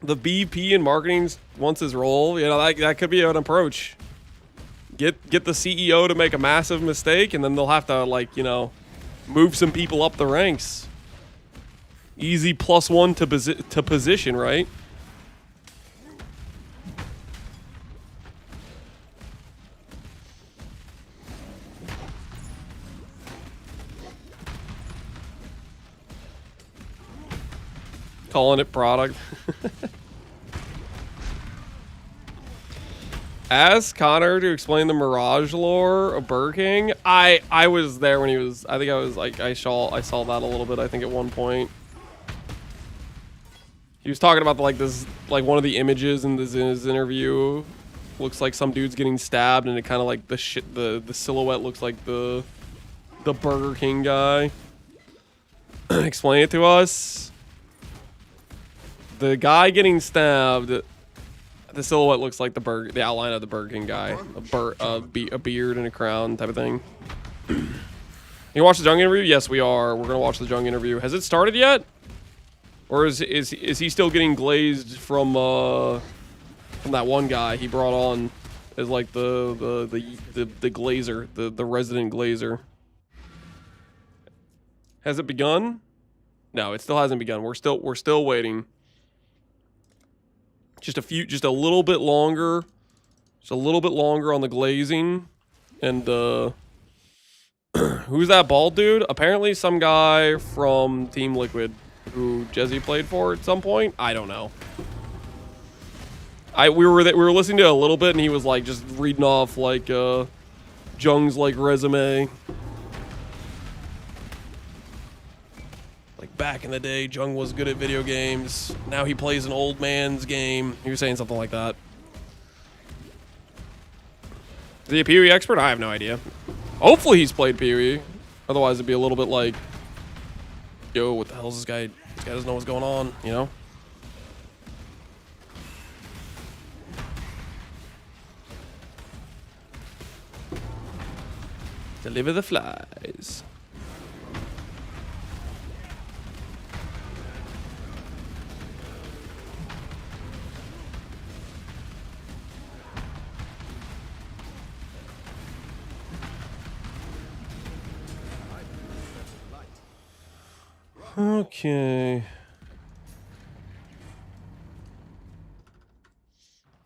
The BP in marketing wants his role. You know, that could be an approach. Get the CEO to make a massive mistake, and then they'll have to, like, you know, move some people up the ranks. Easy +1 to position, right? Calling it product. Ask Connor to explain the Mirage lore of Burger King. I was there when he was. I think I was like I saw that a little bit. I think at one point he was talking about like this, like one of the images in his interview looks like some dude's getting stabbed, and it kind of like the silhouette looks like the Burger King guy. Explain it to us. The guy getting stabbed. The silhouette looks like the outline of the Burger King guy, a beard and a crown type of thing. You watch the Jung interview? Yes, we are. We're gonna watch the Jung interview. Has it started yet, or is he still getting glazed from that one guy he brought on as like the glazer, the resident glazer? Has it begun? No, it still hasn't begun. We're still waiting. Just a little bit longer. Just a little bit longer on the glazing. And who's that bald dude? Apparently some guy from Team Liquid who Jesse played for at some point. I don't know. We were listening to it a little bit, and he was like just reading off like Jung's like resume. Like back in the day, Jung was good at video games. Now he plays an old man's game. He was saying something like that. Is he a PoE expert? I have no idea. Hopefully he's played PoE. Otherwise it'd be a little bit like, yo, what the hell is this guy? This guy doesn't know what's going on, you know? Deliver the flies. Okay.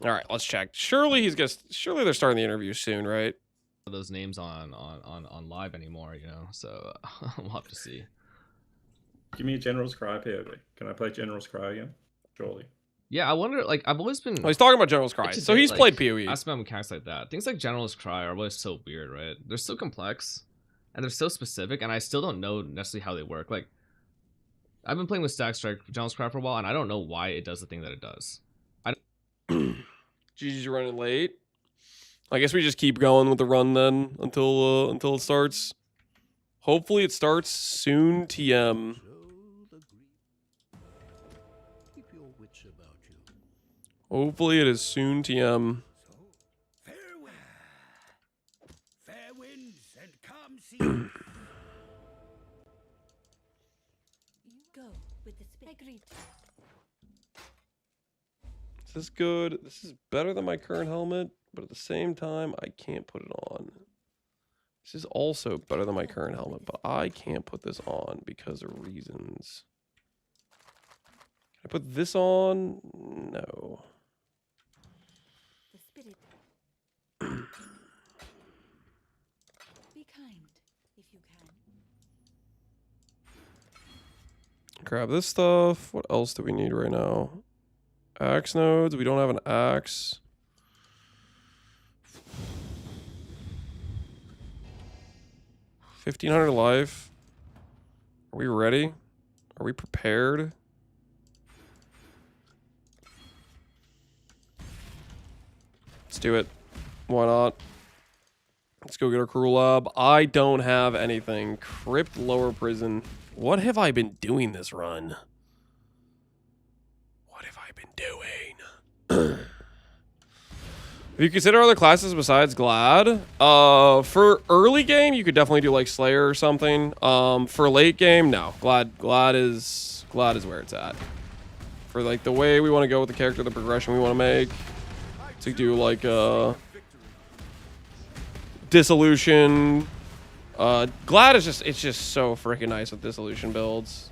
All right, let's check. Surely they're starting the interview soon, right? Those names on live anymore, you know, so we'll have to see. Give me a General's Cry POV. Can I play General's Cry again? Surely. Yeah, I wonder, like, I've always been... Oh, he's talking about General's Cry, so he's played PoE. Ask about mechanics like that. Things like General's Cry are always so weird, right? They're so complex, and they're so specific, and I still don't know necessarily how they work. Like, I've been playing with Stack Strike General's Cry for a while, and I don't know why it does the thing that it does. GG's running late. I guess we just keep going with the run then until it starts. Hopefully it starts soon, TM. Hopefully it is soon, TM. Farewell. Fair winds and calm seas. Go with the agreed. This is good. This is better than my current helmet, but at the same time, I can't put it on. This is also better than my current helmet, but I can't put this on because of reasons. Can I put this on? No. The spirit. Be kind if you can. Grab this stuff. What else do we need right now? Axe nodes. We don't have an axe. $1,500 life. Are we ready? Are we prepared? Let's do it. Why not? Let's go get our crew lab. I don't have anything. Crypt lower prison. What have I been doing this run? What have I been doing? If you consider other classes besides Glad, for early game, you could definitely do like Slayer or something. For late game, no. Glad is where it's at. For like the way we want to go with the character, the progression we want to make, to do like Dissolution. Glad is just so freaking nice with Dissolution builds.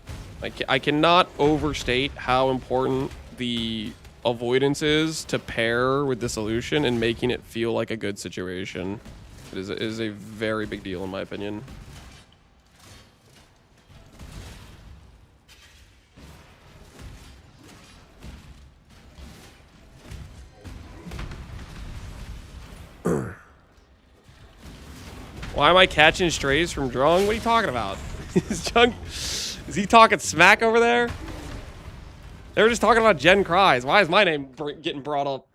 I cannot overstate how important the avoidance is to pair with Dissolution and making it feel like a good situation. It is a very big deal in my opinion. Why am I catching strays from Jung? What are you talking about? Is he talking smack over there? They were just talking about Gen Cries. Why is my name getting brought up?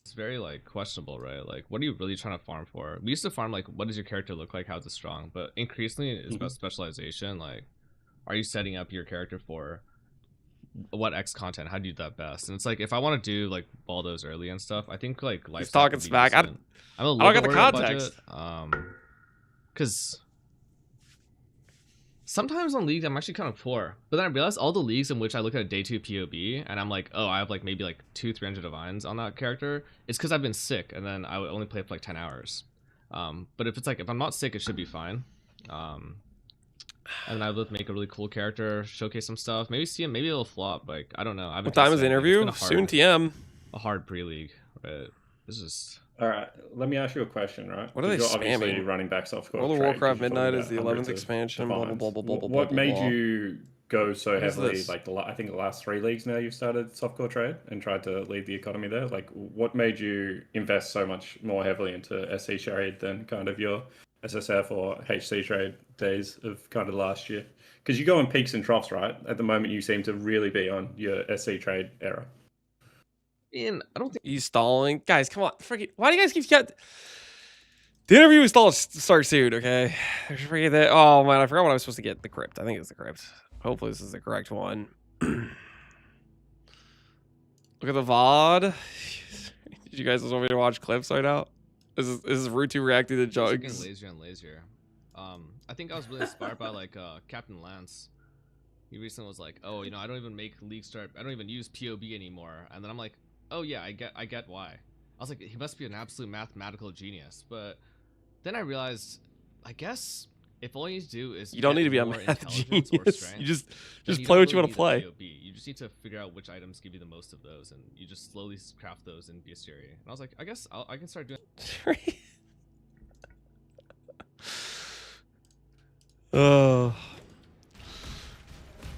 It's very like questionable, right? Like, what are you really trying to farm for? We used to farm like, what does your character look like? How's it strong? But increasingly, it's about specialization. Like, are you setting up your character for what X content? How do you do that best? And it's like, if I want to do like Baldos early and stuff, I think like He's talking smack. I don't get the context. Because sometimes on leagues I'm actually kind of poor, but then I realize all the leagues in which I look at a day 2 POB and I'm like, oh, I have like maybe like 200-300 divines on that character. It's because I've been sick, and then I would only play for like 10 hours. But if it's like, if I'm not sick, it should be fine. And I would make a really cool character, showcase some stuff, maybe see him, maybe it'll flop. Like, I don't know. What time is the interview? Soon TM. A hard pre-league, right? This is. All right, let me ask you a question, right? What are they You're spamming? Obviously running back softcore. World of Warcraft Midnight is the 11th expansion. Blah, blah, blah, blah, blah, blah, What blah, made blah. you go so heavily? this? Like I think the last 3 leagues now you've started softcore trade and tried to lead the economy there. Like, what made you invest so much more heavily into SC trade than kind of your SSF or HC trade days of kind of last year? Because you go in peaks and troughs, right? At the moment, you seem to really be on your SC trade era. Ian, I don't think he's stalling. Guys, come on. Freaking, why do you guys keep the interview is start soon, okay? Forget that. Oh man, I forgot what I was supposed to get. The crypt. I think it's the crypt. Hopefully this is the correct one. Look at the VOD. Did you guys just want me to watch clips right now? This is Rutu reacting to Jung. Getting lazier and lazier. I think I was really inspired by like Captain Lance. He recently was like, oh, you know, I don't even make league start. I don't even use POB anymore. And then I'm like, oh yeah, I get why. I was like, he must be an absolute mathematical genius. But then I realized, I guess if all you need to do is you don't need to be a math genius. You just play what you want to play. You just need to figure out which items give you the most of those, and you just slowly craft those in Bestiary. And I was like, I guess I can start doing. Oh.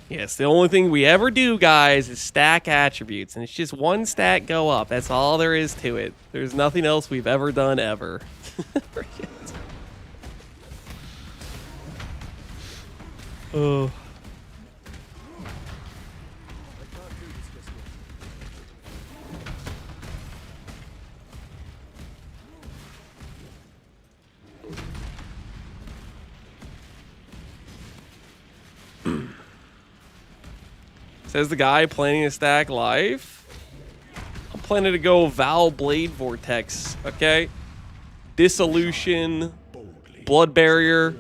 Yes, the only thing we ever do, guys, is stack attributes. And it's just one stack go up. That's all there is to it. There's nothing else we've ever done ever. Oh. Says the guy planning to stack life. I'm planning to go Val Blade Vortex, okay? Dissolution, Blood Barrier.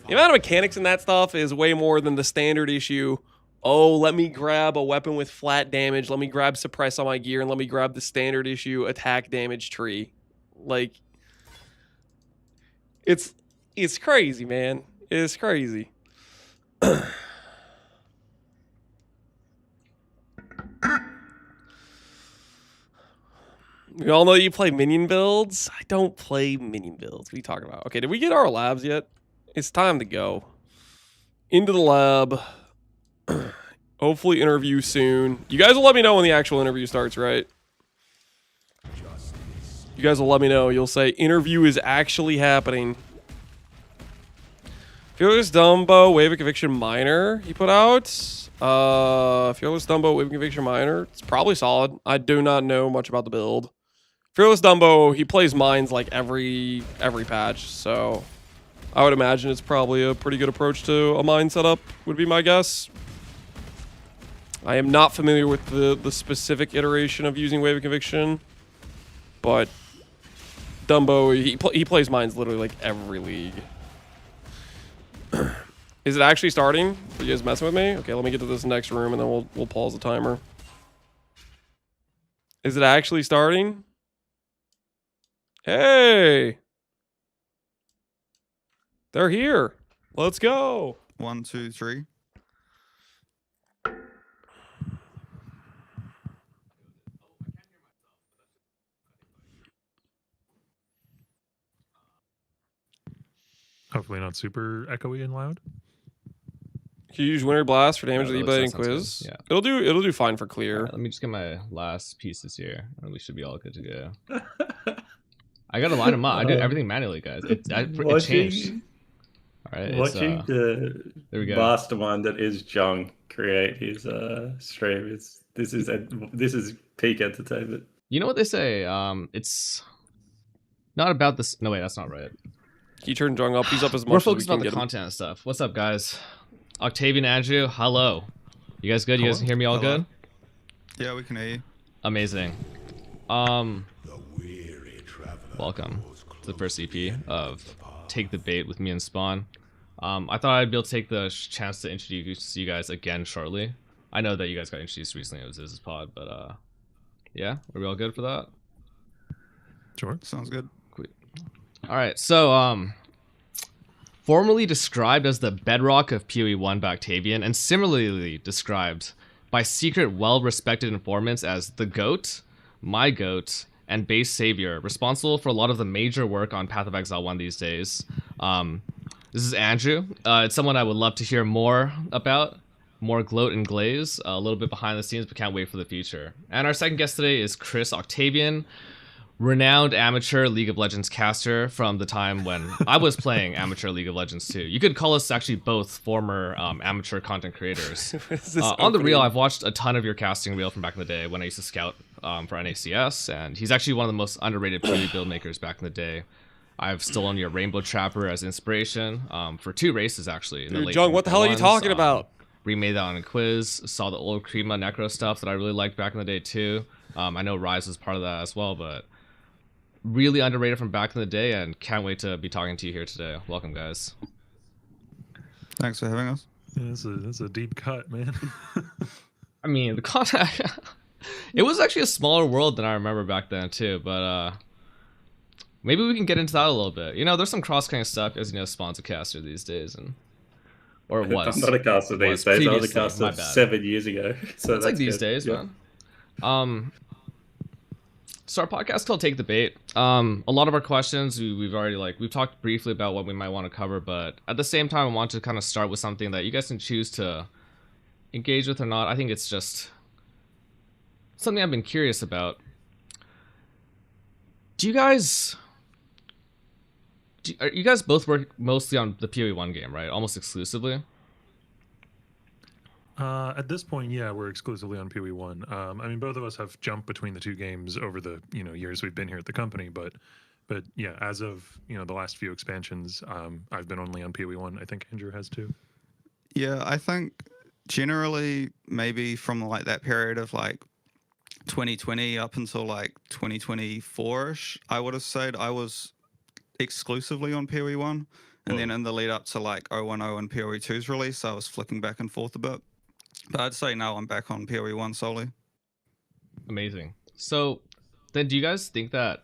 The amount of mechanics in that stuff is way more than the standard issue. Oh, let me grab a weapon with flat damage. Let me grab suppress on my gear, and let me grab the standard issue attack damage tree. Like, it's crazy, man. It's crazy. We all know you play minion builds. I don't play minion builds. What are you talking about? Okay, did we get our labs yet? It's time to go. Into the lab. Hopefully interview soon. You guys will let me know when the actual interview starts, right? You guys will let me know. You'll say interview is actually happening. Fearless Dumbo, Wave of Conviction Minor he put out. Fearless Dumbo, Wave of Conviction Minor. It's probably solid. I do not know much about the build. Fearless Dumbo, he plays mines like every patch, so I would imagine it's probably a pretty good approach to a mine setup, would be my guess. I am not familiar with the specific iteration of using Wave of Conviction, but Dumbo, he plays mines literally like every league. Is it actually starting? Are you guys messing with me? Okay, let me get to this next room and then we'll pause the timer. Is it actually starting? Hey! They're here. Let's go. 1, 2, 3. Hopefully not super echoey and loud. Can you use Winter Blast for damage to the that e-blading sounds quiz? good. Yeah. It'll do fine for clear. Let me just get my last pieces here, and we should be all good to go. I gotta line them up. I do everything manually, guys. It changed. All right, Watching the there we go. mastermind that is Jung create his stream. This is peak entertainment. You know what they say? It's not about this. No, wait, that's not right. He turned Jung up. He's up as much. We're focused as we on can the get him. content and stuff. What's up, guys? Octavian, Andrew, hello. You guys good? You guys can hear me all good? Yeah, we can hear you. Amazing. Welcome to the first EP of Take the Bait with me and Spawn. I thought I'd be able to take the chance to introduce you guys again shortly. I know that you guys got introduced recently. It was Iz's pod, but yeah, are we all good for that? Sure, sounds good. Cool. All right, so formerly described as the bedrock of PoE 1 by Octavian, and similarly described by secret, well-respected informants as the GOAT, my GOAT, and base savior, responsible for a lot of the major work on Path of Exile 1 these days. This is Andrew. It's someone I would love to hear more about, more gloat and glaze, a little bit behind the scenes, but can't wait for the future. And our second guest today is Chris Octavian, renowned amateur League of Legends caster from the time when I was playing amateur League of Legends too. You could call us actually both former amateur content creators. On the real, I've watched a ton of your casting reel from back in the day when I used to scout for NACS, and he's actually one of the most underrated PoE build makers back in the day. I've stolen your Rainbow Trapper as inspiration for 2 races actually. In the late Jung, what the hell are you talking about? Remade that on a quiz. Saw the old Krima Necro stuff that I really liked back in the day too. I know Rise was part of that as well, but really underrated from back in the day, and can't wait to be talking to you here today. Welcome, guys. Thanks for having us. Yeah, that's a deep cut, man. I mean, the contact. It was actually a smaller world than I remember back then too, but maybe we can get into that a little bit. You know, there's some cross-cutting stuff, as you know, Spawn's a caster these days, or it was. I'm not a caster these days. I was a caster 7 years ago. So it's like these days, man. So our podcast is called Take the Bait. A lot of our questions we've already we've talked briefly about what we might want to cover, but at the same time I want to kind of start with something that you guys can choose to engage with or not. I think it's just something I've been curious about. You guys both work mostly on the PoE 1 game, right? Almost exclusively? At this point, yeah, we're exclusively on PoE 1. I mean, both of us have jumped between the 2 games over the years we've been here at the company, but yeah, as of the last few expansions, I've been only on PoE 1. I think Andrew has too. Yeah, I think generally maybe from that period of 2020 up until 2024ish, I would have said I was exclusively on PoE 1, and then in the lead up to 010 and PoE 2's release, I was flicking back and forth a bit. But I'd say now I'm back on PoE 1 solely. Amazing. So then do you guys think that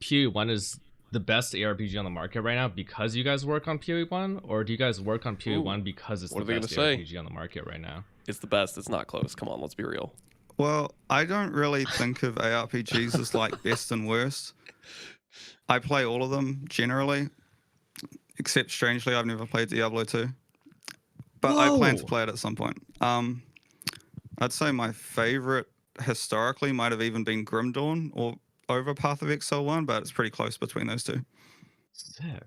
PoE 1 is the best ARPG on the market right now because you guys work on PoE 1, or do you guys work on PoE 1 because it's the best ARPG on the market right now? It's the best. It's not close. Come on, let's be real. Well, I don't really think of ARPGs as best and worst. I play all of them generally, except strangely I've never played Diablo 2. But I plan to play it at some point. I'd say my favorite historically might have even been Grim Dawn or over Path of Exile 1, but it's pretty close between those 2. Sick.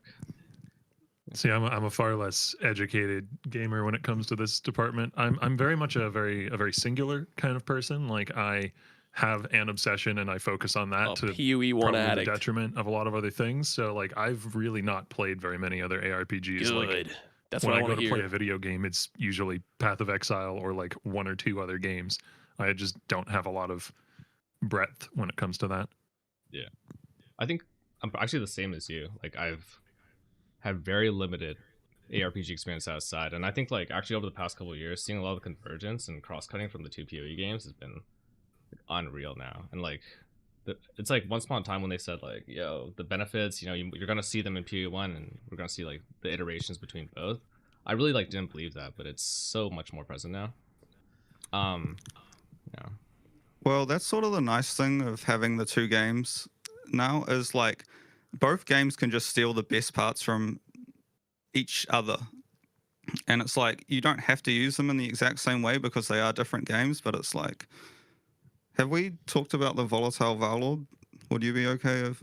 See, I'm a far less educated gamer when it comes to this department. I'm very much a very singular kind of person. I have an obsession and I focus on that to PoE 1 probably the detriment of a lot of other things. So I've really not played very many other ARPGs. Good. That's when what I go to play a video game, it's usually Path of Exile or 1 or 2 other games. I just don't have a lot of breadth when it comes to that. Yeah, I think I'm actually the same as you. I've had very limited ARPG experience outside, and I think actually over the past couple of years, seeing a lot of convergence and cross-cutting from the 2 PoE games has been unreal now. And it's once upon a time when they said yo, the benefits, you're gonna see them in PoE 1, and we're gonna see the iterations between both. I really didn't believe that, but it's so much more present now. Yeah. Well, that's sort of the nice thing of having the 2 games now is both games can just steal the best parts from each other. And it's you don't have to use them in the exact same way because they are different games, but it's have we talked about the volatile Varlord Would you be okay if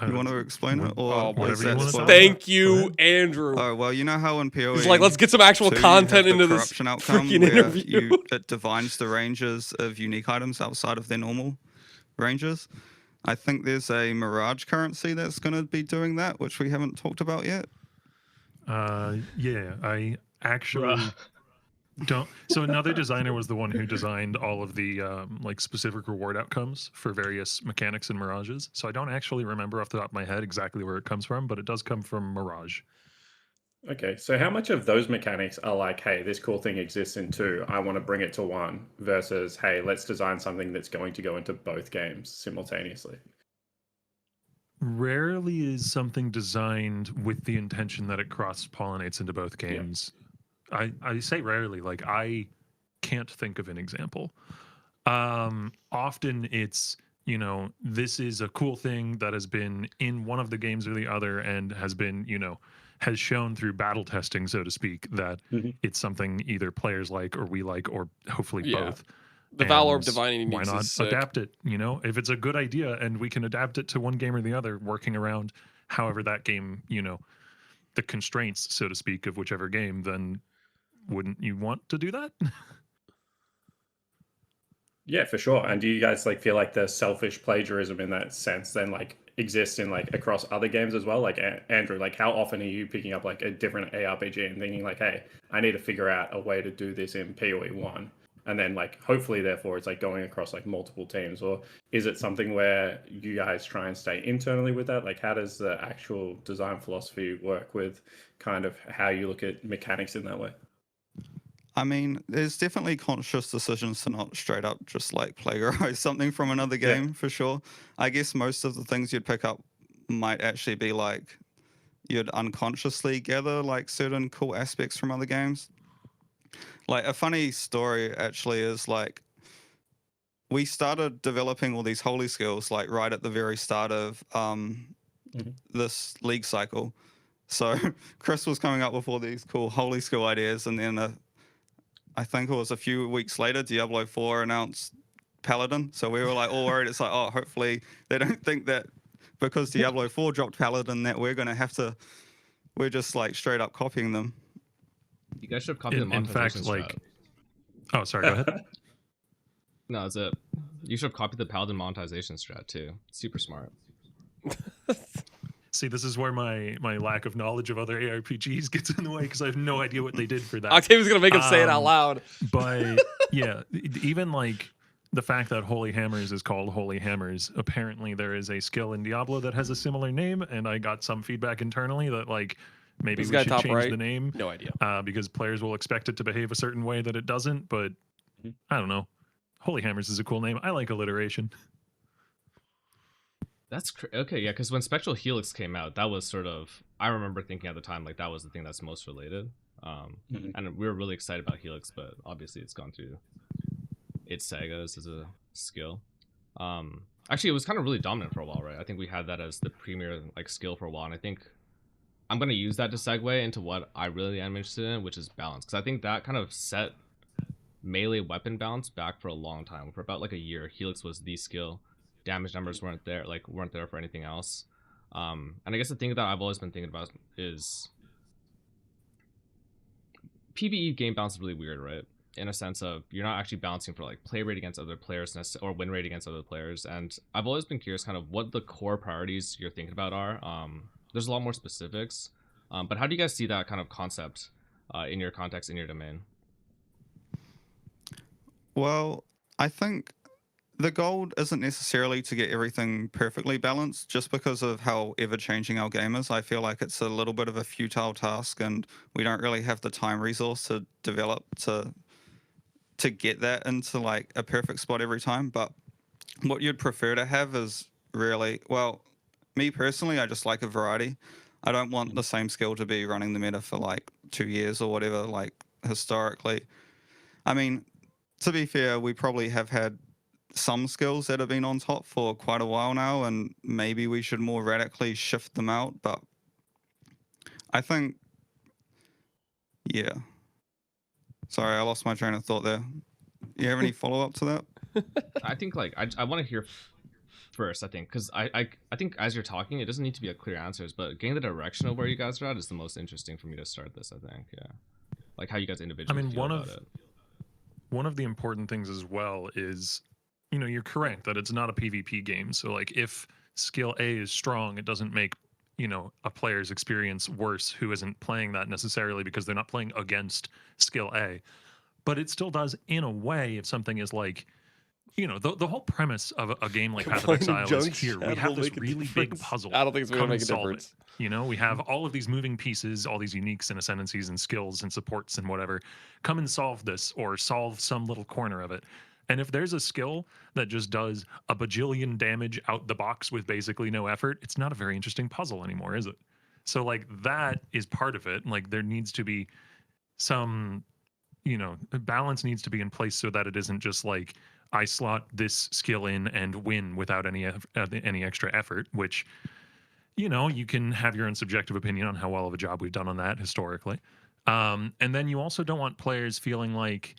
you want to explain it? Or Oh my is that goodness. spoiled? Thank you, Andrew. Oh, well, you know how in PoE... He's like, let's get some actual 2 you content have into the this corruption outcome freaking where interview. it divines the ranges of unique items outside of their normal ranges. I think there's a Mirage currency that's going to be doing that, which we haven't talked about yet. Yeah, I actually don't. So another designer was the one who designed all of the like specific reward outcomes for various mechanics and Mirages. So I don't actually remember off the top of my head exactly where it comes from, but it does come from Mirage. Okay, so how much of those mechanics are like, hey, this cool thing exists in 2, I want to bring it to 1, versus, hey, let's design something that's going to go into both games simultaneously? Rarely is something designed with the intention that it cross-pollinates into both games. I say rarely, like I can't think of an example. Often it's, you know, this is a cool thing that has been in one of the games or the other and has been, you know, has shown through battle testing, so to speak, that it's something either players like or we like, or hopefully both. The Valor of Divining why not adapt it? You know, if it's a good idea and we can adapt it to one game or the other, working around however that game, you know, the constraints, so to speak, of whichever game, then wouldn't you want to do that? Yeah, for sure. And do you guys like feel like the selfish plagiarism in that sense then like exists in like across other games as well? Like Andrew, like how often are you picking up like a different ARPG and thinking like, hey, I need to figure out a way to do this in PoE 1? And then like hopefully therefore it's like going across like multiple teams, or is it something where you guys try and stay internally with that? Like how does the actual design philosophy work with kind of how you look at mechanics in that way? I mean, there's definitely conscious decisions to not straight up just like plagiarize something from another game, for sure. I guess most of the things you'd pick up might actually be like you'd unconsciously gather like certain cool aspects from other games. Like a funny story actually is like we started developing all these holy skills like right at the very start of this league cycle. So Chris was coming up with all these cool holy skill ideas, and then I think it was a few weeks later, Diablo 4 announced Paladin. So we were like all worried. It's like, oh, hopefully they don't think that because Diablo 4 dropped Paladin that we're going to have to, we're just like straight up copying them. You guys should have copied the monetization strat. Oh, sorry, go ahead. No, that's it. You should have copied the Paladin monetization strat too. Super smart. See, this is where my lack of knowledge of other ARPGs gets in the way, because I have no idea what they did for that. Octavia's gonna make him say it out loud. But yeah, even like the fact that Holy Hammers is called Holy Hammers, apparently there is a skill in Diablo that has a similar name, and I got some feedback internally that like maybe we should change the name. No idea. Because players will expect it to behave a certain way that it doesn't, but I don't know. Holy Hammers is a cool name. I like alliteration. That's okay, yeah, because when Spectral Helix came out, that was sort of, I remember thinking at the time, like, that was the thing that's most related. And we were really excited about Helix, but obviously it's gone through its sagas as a skill. Actually, it was kind of really dominant for a while, right? I think we had that as the premier, like, skill for a while, and I think I'm going to use that to segue into what I really am interested in, which is balance, because I think that kind of set melee weapon balance back for a long time. For about, like, a year, Helix was the skill. Damage numbers weren't there for anything else. And I guess the thing that I've always been thinking about is PvE game balance is really weird, right? In a sense of you're not actually balancing for like play rate against other players or win rate against other players. And I've always been curious kind of what the core priorities you're thinking about are. There's a lot more specifics, but how do you guys see that kind of concept in your context, in your domain? Well, I think the goal isn't necessarily to get everything perfectly balanced, just because of how ever-changing our game is. I feel like it's a little bit of a futile task, and we don't really have the time resource to develop to get that into like a perfect spot every time. But what you'd prefer to have is really, well, me personally, I just like a variety. I don't want the same skill to be running the meta for like 2 years or whatever, like historically. I mean, to be fair, we probably have had some skills that have been on top for quite a while now, and maybe we should more radically shift them out. But I think, yeah. Sorry, I lost my train of thought there. You have any follow-up to that? I think like I want to hear first, I think, because I think as you're talking, it doesn't need to be a clear answers, but getting the direction of where you guys are at is the most interesting for me to start this. I think, yeah, like how you guys individually feel about it. One of the important things as well is, you know, you're correct that it's not a PvP game. So like if skill A is strong, it doesn't make, you know, a player's experience worse who isn't playing that necessarily because they're not playing against skill A. But it still does in a way if something is like, you know, the whole premise of a game like Path of Exile is here. We have this really big puzzle. I don't think it's going to make a solve difference. it. You know, we have all of these moving pieces, all these uniques and ascendancies and skills and supports and whatever. Come and solve this or solve some little corner of it. And if there's a skill that just does a bajillion damage out the box with basically no effort, it's not a very interesting puzzle anymore, is it? So like that is part of it. Like there needs to be some, you know, balance needs to be in place so that it isn't just like I slot this skill in and win without any extra effort, which, you know, you can have your own subjective opinion on how well of a job we've done on that historically. And then you also don't want players feeling like,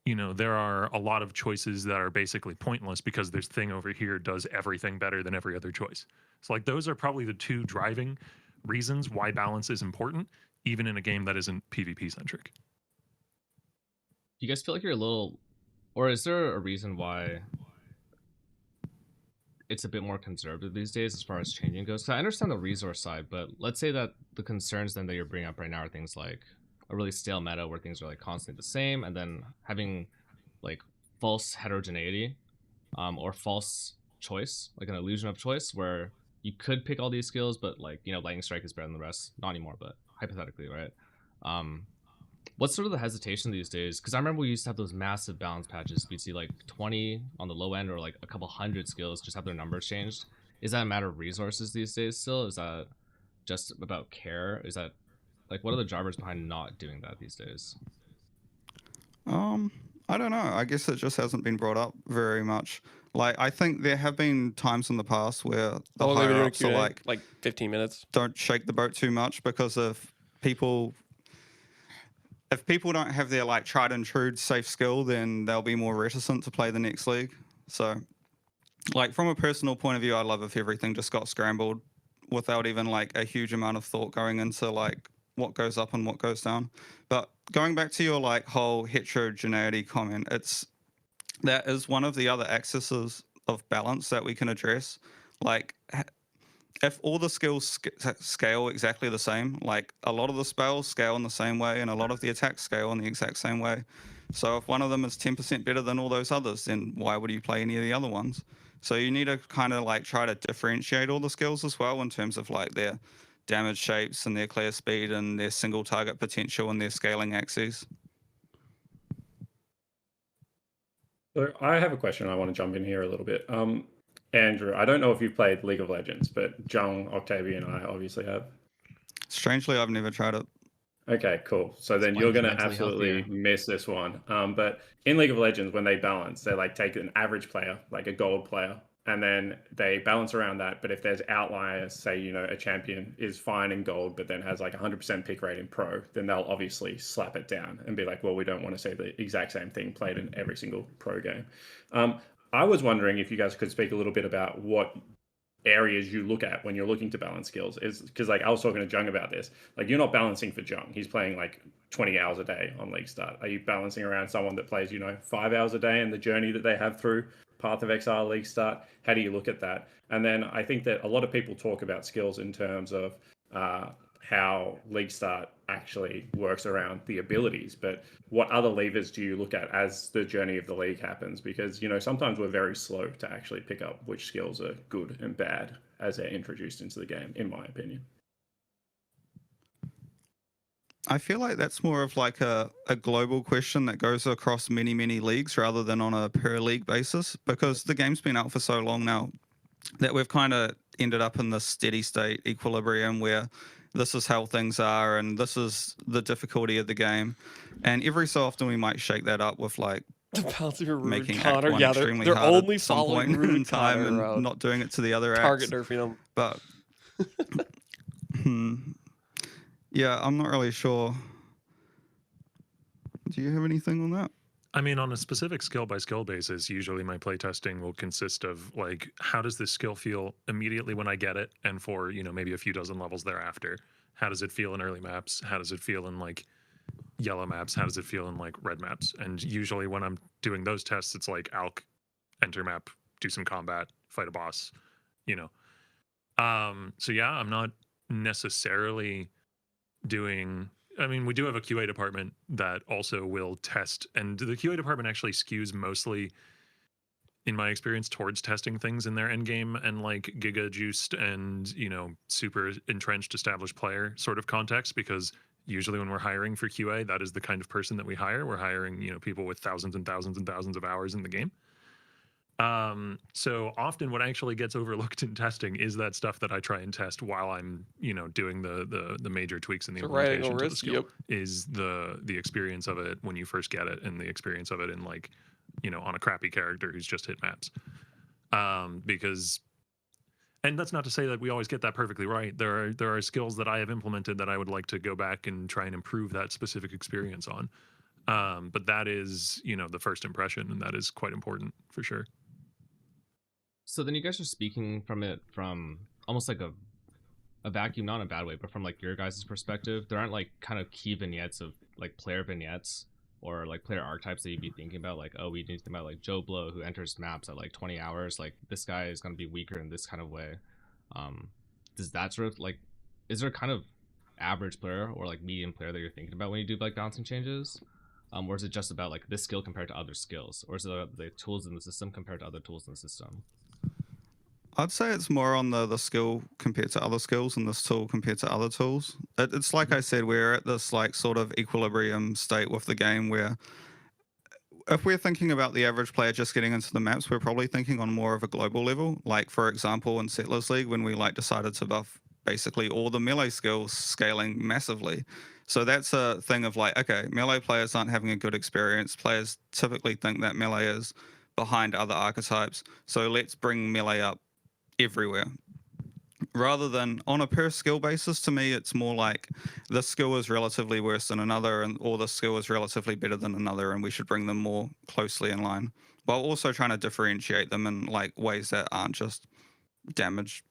you know, there are a lot of choices that are basically pointless because this thing over here does everything better than every other choice. So like those are probably the two driving reasons why balance is important, even in a game that isn't PvP centric. Do you guys feel like you're a little, or is there a reason why it's a bit more conservative these days as far as changing goes? 'Cause I understand the resource side, but let's say that the concerns then that you're bringing up right now are things like a really stale meta where things are like constantly the same, and then having like false heterogeneity, or false choice, like an illusion of choice where you could pick all these skills, but like, you know, lightning strike is better than the rest. Not anymore, but hypothetically, right? What's sort of the hesitation these days? Because I remember we used to have those massive balance patches. We'd see like 20 on the low end or like a couple hundred skills just have their numbers changed. Is that a matter of resources these days still? Is that just about care? Is that like, what are the drivers behind not doing that these days? I don't know. I guess it just hasn't been brought up very much. Like, I think there have been times in the past where the higher ups are like 15 minutes. Don't shake the boat too much because if people don't have their like tried and true safe skill, then they'll be more reticent to play the next league. So like from a personal point of view, I'd love if everything just got scrambled without even like a huge amount of thought going into like what goes up and what goes down. But going back to your like whole heterogeneity comment, that is one of the other axes of balance that we can address. Like if all the skills scale exactly the same, like a lot of the spells scale in the same way and a lot of the attacks scale in the exact same way. So if one of them is 10% better than all those others, then why would you play any of the other ones? So you need to kind of like try to differentiate all the skills as well in terms of like their damage shapes and their clear speed and their single target potential and their scaling axes. So I have a question. I want to jump in here a little bit. Andrew, I don't know if you've played League of Legends, but Jung, Octavia, and I obviously have. Strangely, I've never tried it. Okay, cool. So then you're going to absolutely miss this one. But in League of Legends, when they balance, they like take an average player, like a gold player, and then they balance around that. But if there's outliers, say, you know, a champion is fine in gold, but then has like 100% pick rate in pro, then they'll obviously slap it down and be like, well, we don't want to see the exact same thing played in every single pro game. I was wondering if you guys could speak a little bit about what areas you look at when you're looking to balance skills. Is because like I was talking to Jung about this. Like you're not balancing for Jung. He's playing like 20 hours a day on League Start. Are you balancing around someone that plays, you know, 5 hours a day and the journey that they have through Path of Exile, League Start? How do you look at that? And then I think that a lot of people talk about skills in terms of how League Start actually works around the abilities, but what other levers do you look at as the journey of the league happens? Because, you know, sometimes we're very slow to actually pick up which skills are good and bad as they're introduced into the game, in my opinion. I feel like that's more of like a global question that goes across many, many leagues rather than on a per league basis, because the game's been out for so long now that we've kind of ended up in this steady state equilibrium where this is how things are and this is the difficulty of the game. And every so often we might shake that up with like making Act 1 extremely hard only at some following point in Rude time Connor and around. not doing it to the other Target acts. nerfing them. But yeah, I'm not really sure. Do you have anything on that? I mean, on a specific skill by skill basis, usually my playtesting will consist of like, how does this skill feel immediately when I get it, and for maybe a few dozen levels thereafter. How does it feel in early maps? How does it feel in like yellow maps? How does it feel in like red maps? And usually when I'm doing those tests, it's like alk, enter map, do some combat, fight a boss, you know. So yeah, I'm not necessarily doing. I mean, we do have a QA department that also will test, and the QA department actually skews mostly, in my experience, towards testing things in their endgame and like giga juiced and super entrenched established player sort of context, because usually when we're hiring for QA, that is the kind of person that we hire. We're hiring people with thousands and thousands and thousands of hours in the game. So often what actually gets overlooked in testing is that stuff that I try and test while I'm, doing the major tweaks in the implementation to the skill. Is the experience of it when you first get it, and the experience of it in like, on a crappy character who's just hit maps. Because, and that's not to say that we always get that perfectly right. There are skills that I have implemented that I would like to go back and try and improve that specific experience on. But that is, the first impression, and that is quite important for sure. So then you guys are speaking from almost like a vacuum, not in a bad way, but from like your guys' perspective. There aren't like kind of key vignettes of like player vignettes or like player archetypes that you'd be thinking about, like, oh, we need to think about like Joe Blow who enters maps at like 20 hours. Like this guy is going to be weaker in this kind of way. Does that sort of like, is there kind of average player or like medium player that you're thinking about when you do like balancing changes? Or is it just about like this skill compared to other skills? Or is it the tools in the system compared to other tools in the system? I'd say it's more on the skill compared to other skills and this tool compared to other tools. It's like I said, we're at this like sort of equilibrium state with the game where if we're thinking about the average player just getting into the maps, we're probably thinking on more of a global level. Like for example, in Settlers League, when we like decided to buff basically all the melee skills scaling massively. So that's a thing of like, okay, melee players aren't having a good experience. Players typically think that melee is behind other archetypes. So let's bring melee up everywhere. Rather than on a per skill basis, to me, it's more like this skill is relatively worse than another, or this skill is relatively better than another, and we should bring them more closely in line, while also trying to differentiate them in like ways that aren't just damage.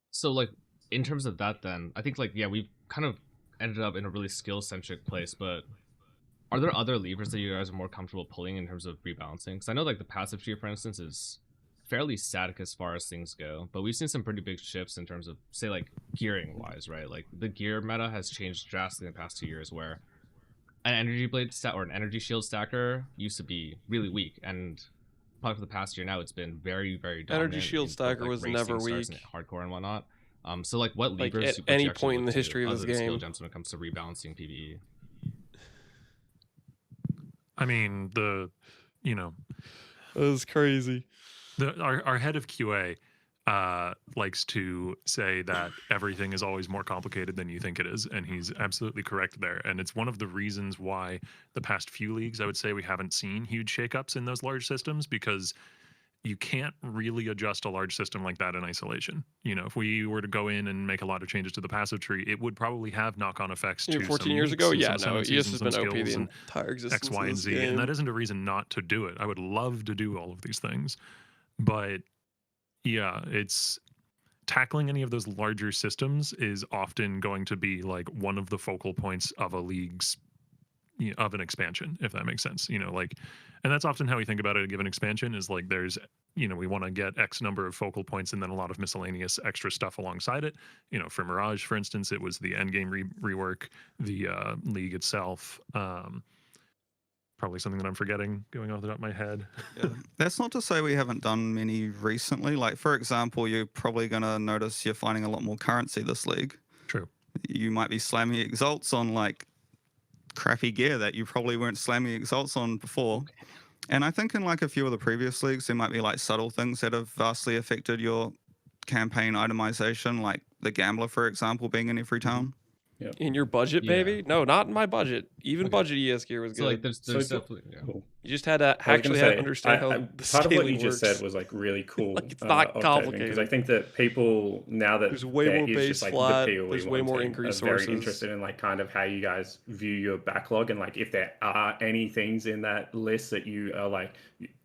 So like in terms of that, then I think like, yeah, we've kind of ended up in a really skill centric place, but are there other levers that you guys are more comfortable pulling in terms of rebalancing? Because I know like the passive tier, for instance, is fairly static as far as things go, but we've seen some pretty big shifts in terms of, say, like gearing wise, right? Like the gear meta has changed drastically in the past 2 years, where an energy blade stack or an energy shield stacker used to be really weak, and probably for the past year now it's been very, very dominant. Energy shield stacker was never weak, and hardcore and whatnot. So like what levers like at any point in the history of this game, skill gems when it comes to rebalancing PvE? I mean, that was crazy. Our head of QA likes to say that everything is always more complicated than you think it is, and he's absolutely correct there. And it's one of the reasons why the past few leagues, I would say, we haven't seen huge shakeups in those large systems, because you can't really adjust a large system like that in isolation. If we were to go in and make a lot of changes to the passive tree, it would probably have knock-on effects to 14 years ago. Yeah, no, ES has been OP the skills entire existence X, Y, and Z, and that isn't a reason not to do it. I would love to do all of these things, but yeah, it's tackling any of those larger systems is often going to be like one of the focal points of a league's of an expansion, if that makes sense. And that's often how we think about it. A given expansion is like there's we want to get X number of focal points and then a lot of miscellaneous extra stuff alongside it. For Mirage, for instance, it was the endgame rework, the league itself. Probably something that I'm forgetting going off the top of my head. Yeah. That's not to say we haven't done many recently. Like, for example, you're probably going to notice you're finding a lot more currency this league. True. You might be slamming exalts on like crappy gear that you probably weren't slamming exalts on before. And I think in like a few of the previous leagues, there might be like subtle things that have vastly affected your campaign itemization, like the Gambler, for example, being in every town. Yeah. In your budget, Yeah. baby? No, not in my budget. Even Okay. budget ES gear was So good. like there's definitely Cool. You just had to I was gonna actually say, understand how the part of what scaling you just works. said was like really cool. Like, it's not because I complicated. think that people now that There's way there more is base just like flat, the PoE there's way more team ink are very resources. interested in like kind of how you guys view your backlog and like if there are any things in that list that you are like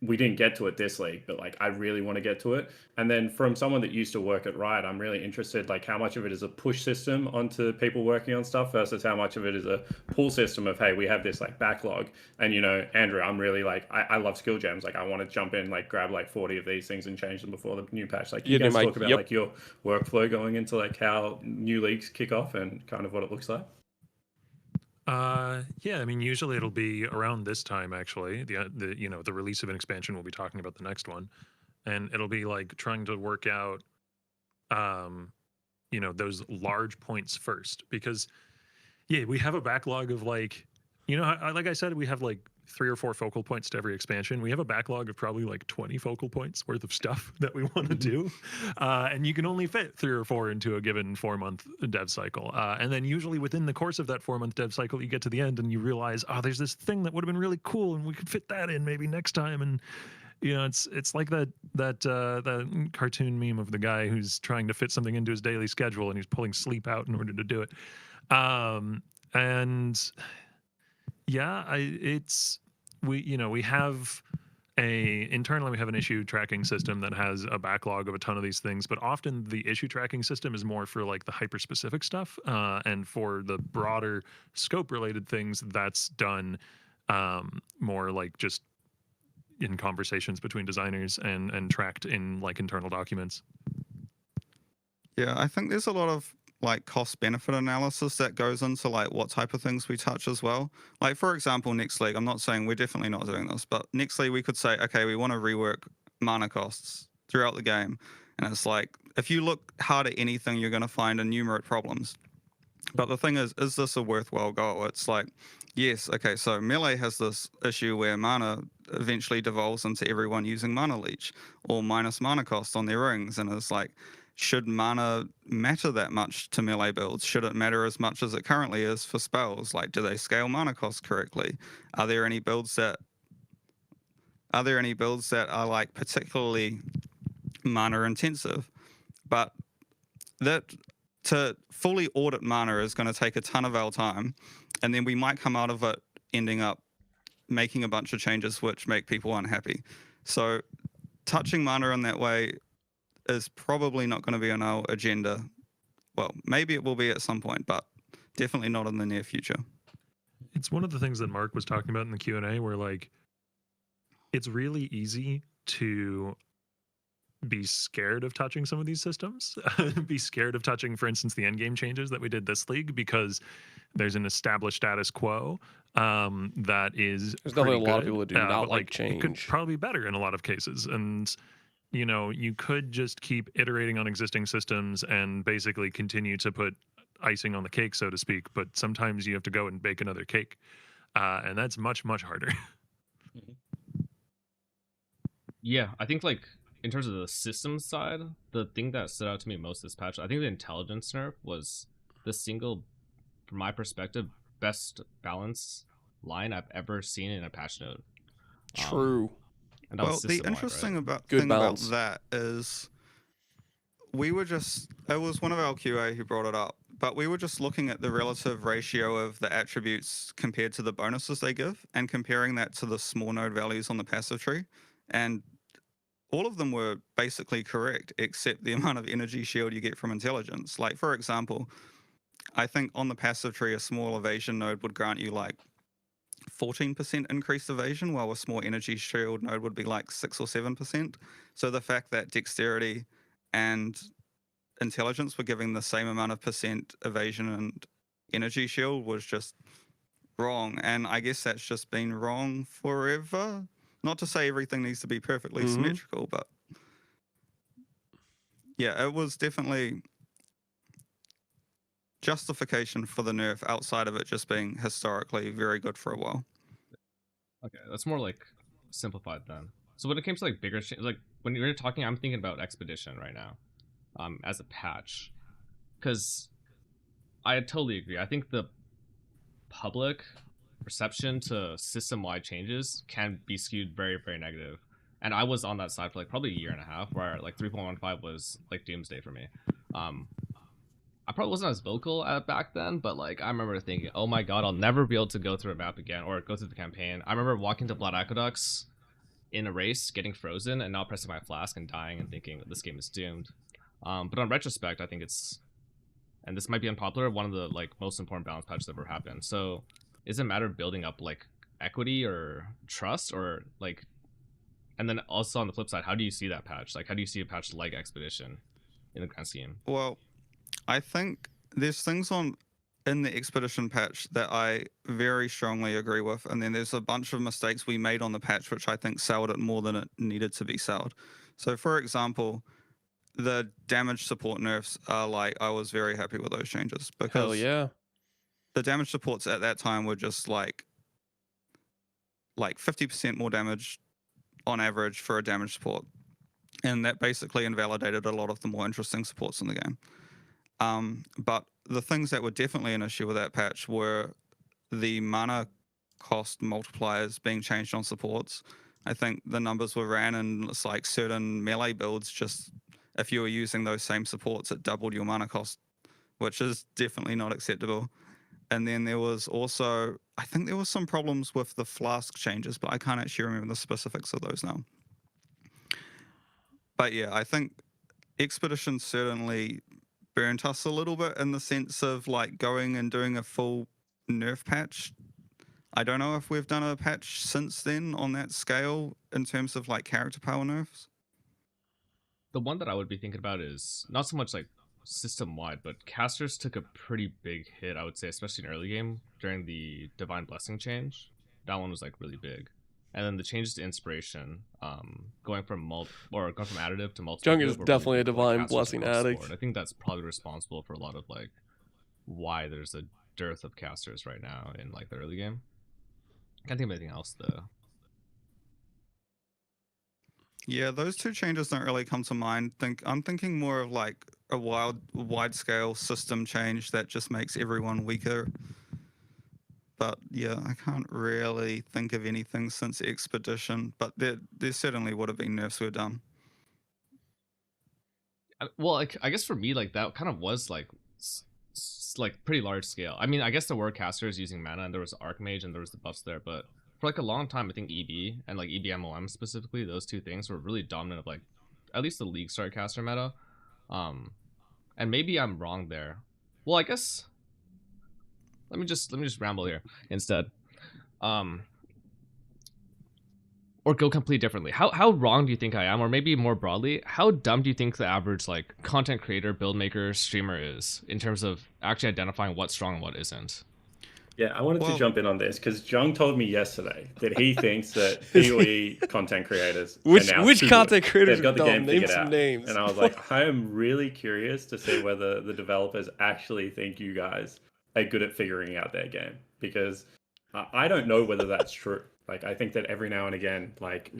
we didn't get to it this league, but like I really want to get to it. And then from someone that used to work at Riot, I'm really interested like how much of it is a push system onto people working on stuff versus how much of it is a pull system of hey, we have this like backlog. And you know, Andrew, I'm really like I love skill gems. Like I want to jump in, like grab like 40 of these things and change them before the new patch. Like you guys talk about like your workflow going into like how new leagues kick off and kind of what it looks like. Yeah, I mean, usually it'll be around this time. Actually, the you know the release of an expansion. We'll be talking about the next one, and it'll be like trying to work out, you know, those large points first because, yeah, we have a backlog of like, you know, like I said, we have like 3 or 4 focal points to every expansion. We have a backlog of probably like 20 focal points worth of stuff that we want to do. And you can only fit 3 or 4 into a given 4-month dev cycle. And then usually within the course of that 4-month dev cycle, you get to the end and you realize, oh, there's this thing that would have been really cool and we could fit that in maybe next time. And, you know, it's like that cartoon meme of the guy who's trying to fit something into his daily schedule and he's pulling sleep out in order to do it. And yeah, we have internally we have an issue tracking system that has a backlog of a ton of these things, but often the issue tracking system is more for like the hyper specific stuff, and for the broader scope related things that's done more like just in conversations between designers and tracked in like internal documents. Yeah, I think there's a lot of like cost benefit analysis that goes into like what type of things we touch as well. Like for example, next league, I'm not saying we're definitely not doing this, but next league we could say, okay, we want to rework mana costs throughout the game. And it's like, if you look hard at anything, you're going to find innumerate problems. But the thing is this a worthwhile goal? It's like, yes, okay, so Melee has this issue where mana eventually devolves into everyone using mana leech or minus mana cost on their rings. And it's like, should mana matter that much to Melee builds? Should it matter as much as it currently is for spells? Like, do they scale mana cost correctly? Are there any builds that are like particularly mana intensive? But that to fully audit mana is going to take a ton of our time, and then we might come out of it ending up making a bunch of changes which make people unhappy. So touching mana in that way is probably not going to be on our agenda. Well, maybe it will be at some point, but definitely not in the near future. It's one of the things that Mark was talking about in the Q&A where like it's really easy to be scared of touching some of these systems, be scared of touching, for instance, the endgame changes that we did this league because there's an established status quo that is there's definitely a lot of people that do not like change. It could probably be better in a lot of cases. And you know, you could just keep iterating on existing systems and basically continue to put icing on the cake, so to speak. But sometimes you have to go and bake another cake. And that's much, much harder. Yeah, I think like in terms of the system side, the thing that stood out to me most this patch, I think the intelligence nerf was the single, from my perspective, best balance line I've ever seen in a patch node. True. And well, the interesting right? thing about that is it was one of our QA who brought it up, but we were just looking at the relative ratio of the attributes compared to the bonuses they give and comparing that to the small node values on the passive tree. And all of them were basically correct, except the amount of energy shield you get from intelligence. Like, for example, I think on the passive tree, a small evasion node would grant you like 14% increased evasion, while a small energy shield node would be like 6 or 7%. So the fact that dexterity and intelligence were giving the same amount of percent evasion and energy shield was just wrong. And I guess that's just been wrong forever. Not to say everything needs to be perfectly symmetrical, but yeah, it was definitely justification for the nerf outside of it just being historically very good for a while. Okay, that's more like simplified then. So when it came to like bigger, like when you're talking, I'm thinking about Expedition right now, as a patch, because I totally agree. I think the public perception to system-wide changes can be skewed very, very negative. And I was on that side for like probably a year and a half, where like 3.15 was like doomsday for me. I probably wasn't as vocal back then, but like I remember thinking, oh my god, I'll never be able to go through a map again or go through the campaign. I remember walking to Blood Aqueducts in a race, getting frozen, and not pressing my flask and dying and thinking this game is doomed. But on retrospect, I think it's, and this might be unpopular, one of the like most important balance patches that ever happened. So is it a matter of building up like equity or trust, or like, and then also on the flip side, how do you see that patch? Like, how do you see a patch like Expedition in the grand scheme? Well, I think there's things in the Expedition patch that I very strongly agree with, and then there's a bunch of mistakes we made on the patch which I think sold it more than it needed to be sold. So for example, the damage support nerfs are like, I was very happy with those changes, because Hell yeah. the damage supports at that time were just like 50% more damage on average for a damage support, and that basically invalidated a lot of the more interesting supports in the game. But the things that were definitely an issue with that patch were the mana cost multipliers being changed on supports. I think the numbers were ran, and it's like certain melee builds, just if you were using those same supports, it doubled your mana cost, which is definitely not acceptable. And then there was also, I think there was some problems with the flask changes, but I can't actually remember the specifics of those now. But yeah, I think Expedition certainly burnt us a little bit in the sense of like going and doing a full nerf patch. I don't know if we've done a patch since then on that scale in terms of like character power nerfs. The one that I would be thinking about is not so much like system-wide, but casters took a pretty big hit, I would say, especially in early game during the Divine Blessing change. That one was like really big. And then the changes to inspiration, going from additive to multiple. Jung is definitely a Divine Blessing addict. I think that's probably responsible for a lot of like why there's a dearth of casters right now in like the early game. Can't think of anything else though. Yeah, those two changes don't really come to mind. I'm thinking more of like a wide-scale system change that just makes everyone weaker. But yeah, I can't really think of anything since Expedition, but there certainly would have been nerfs were done. Well, like, I guess for me, like that kind of was like like pretty large scale. I mean, I guess there were casters using mana, and there was Archmage, and there was the buffs there, but for like a long time, I think EB and like EBMOM specifically, those two things were really dominant of like at least the league start caster meta. And maybe I'm wrong there. Well, I guess let me just ramble here instead. Or go completely differently. How wrong do you think I am? Or maybe more broadly, how dumb do you think the average like content creator, build maker, streamer is in terms of actually identifying what's strong and what isn't? Yeah, I wanted to jump in on this because Jung told me yesterday that he thinks that PoE content creators which content creators they've got the game name figured some out. names. And I was like, I am really curious to see whether the developers actually think you guys are good at figuring out their game, because I don't know whether that's true. Like, I think that every now and again, like,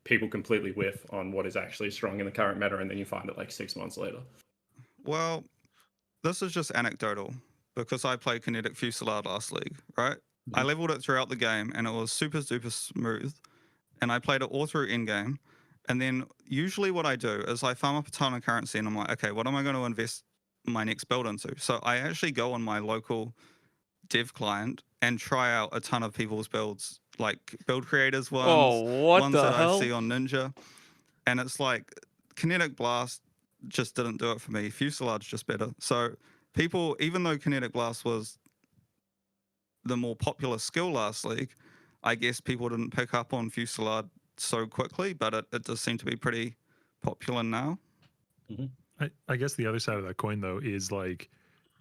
people completely whiff on what is actually strong in the current meta, and then you find it like 6 months later. Well, this is just anecdotal, because I played Kinetic Fusillade last league, right? I leveled it throughout the game, and it was super duper smooth, and I played it all through endgame. And then usually what I do is I farm up a ton of currency, and I'm like, okay, what am I going to invest my next build into? So I actually go on my local dev client and try out a ton of people's builds, like build creators ones, ones that I see on Ninja. And it's like Kinetic Blast just didn't do it for me. Fusillade's just better. So people, even though Kinetic Blast was the more popular skill last league, I guess people didn't pick up on Fusillade so quickly, but it does seem to be pretty popular now. I guess the other side of that coin, though, is like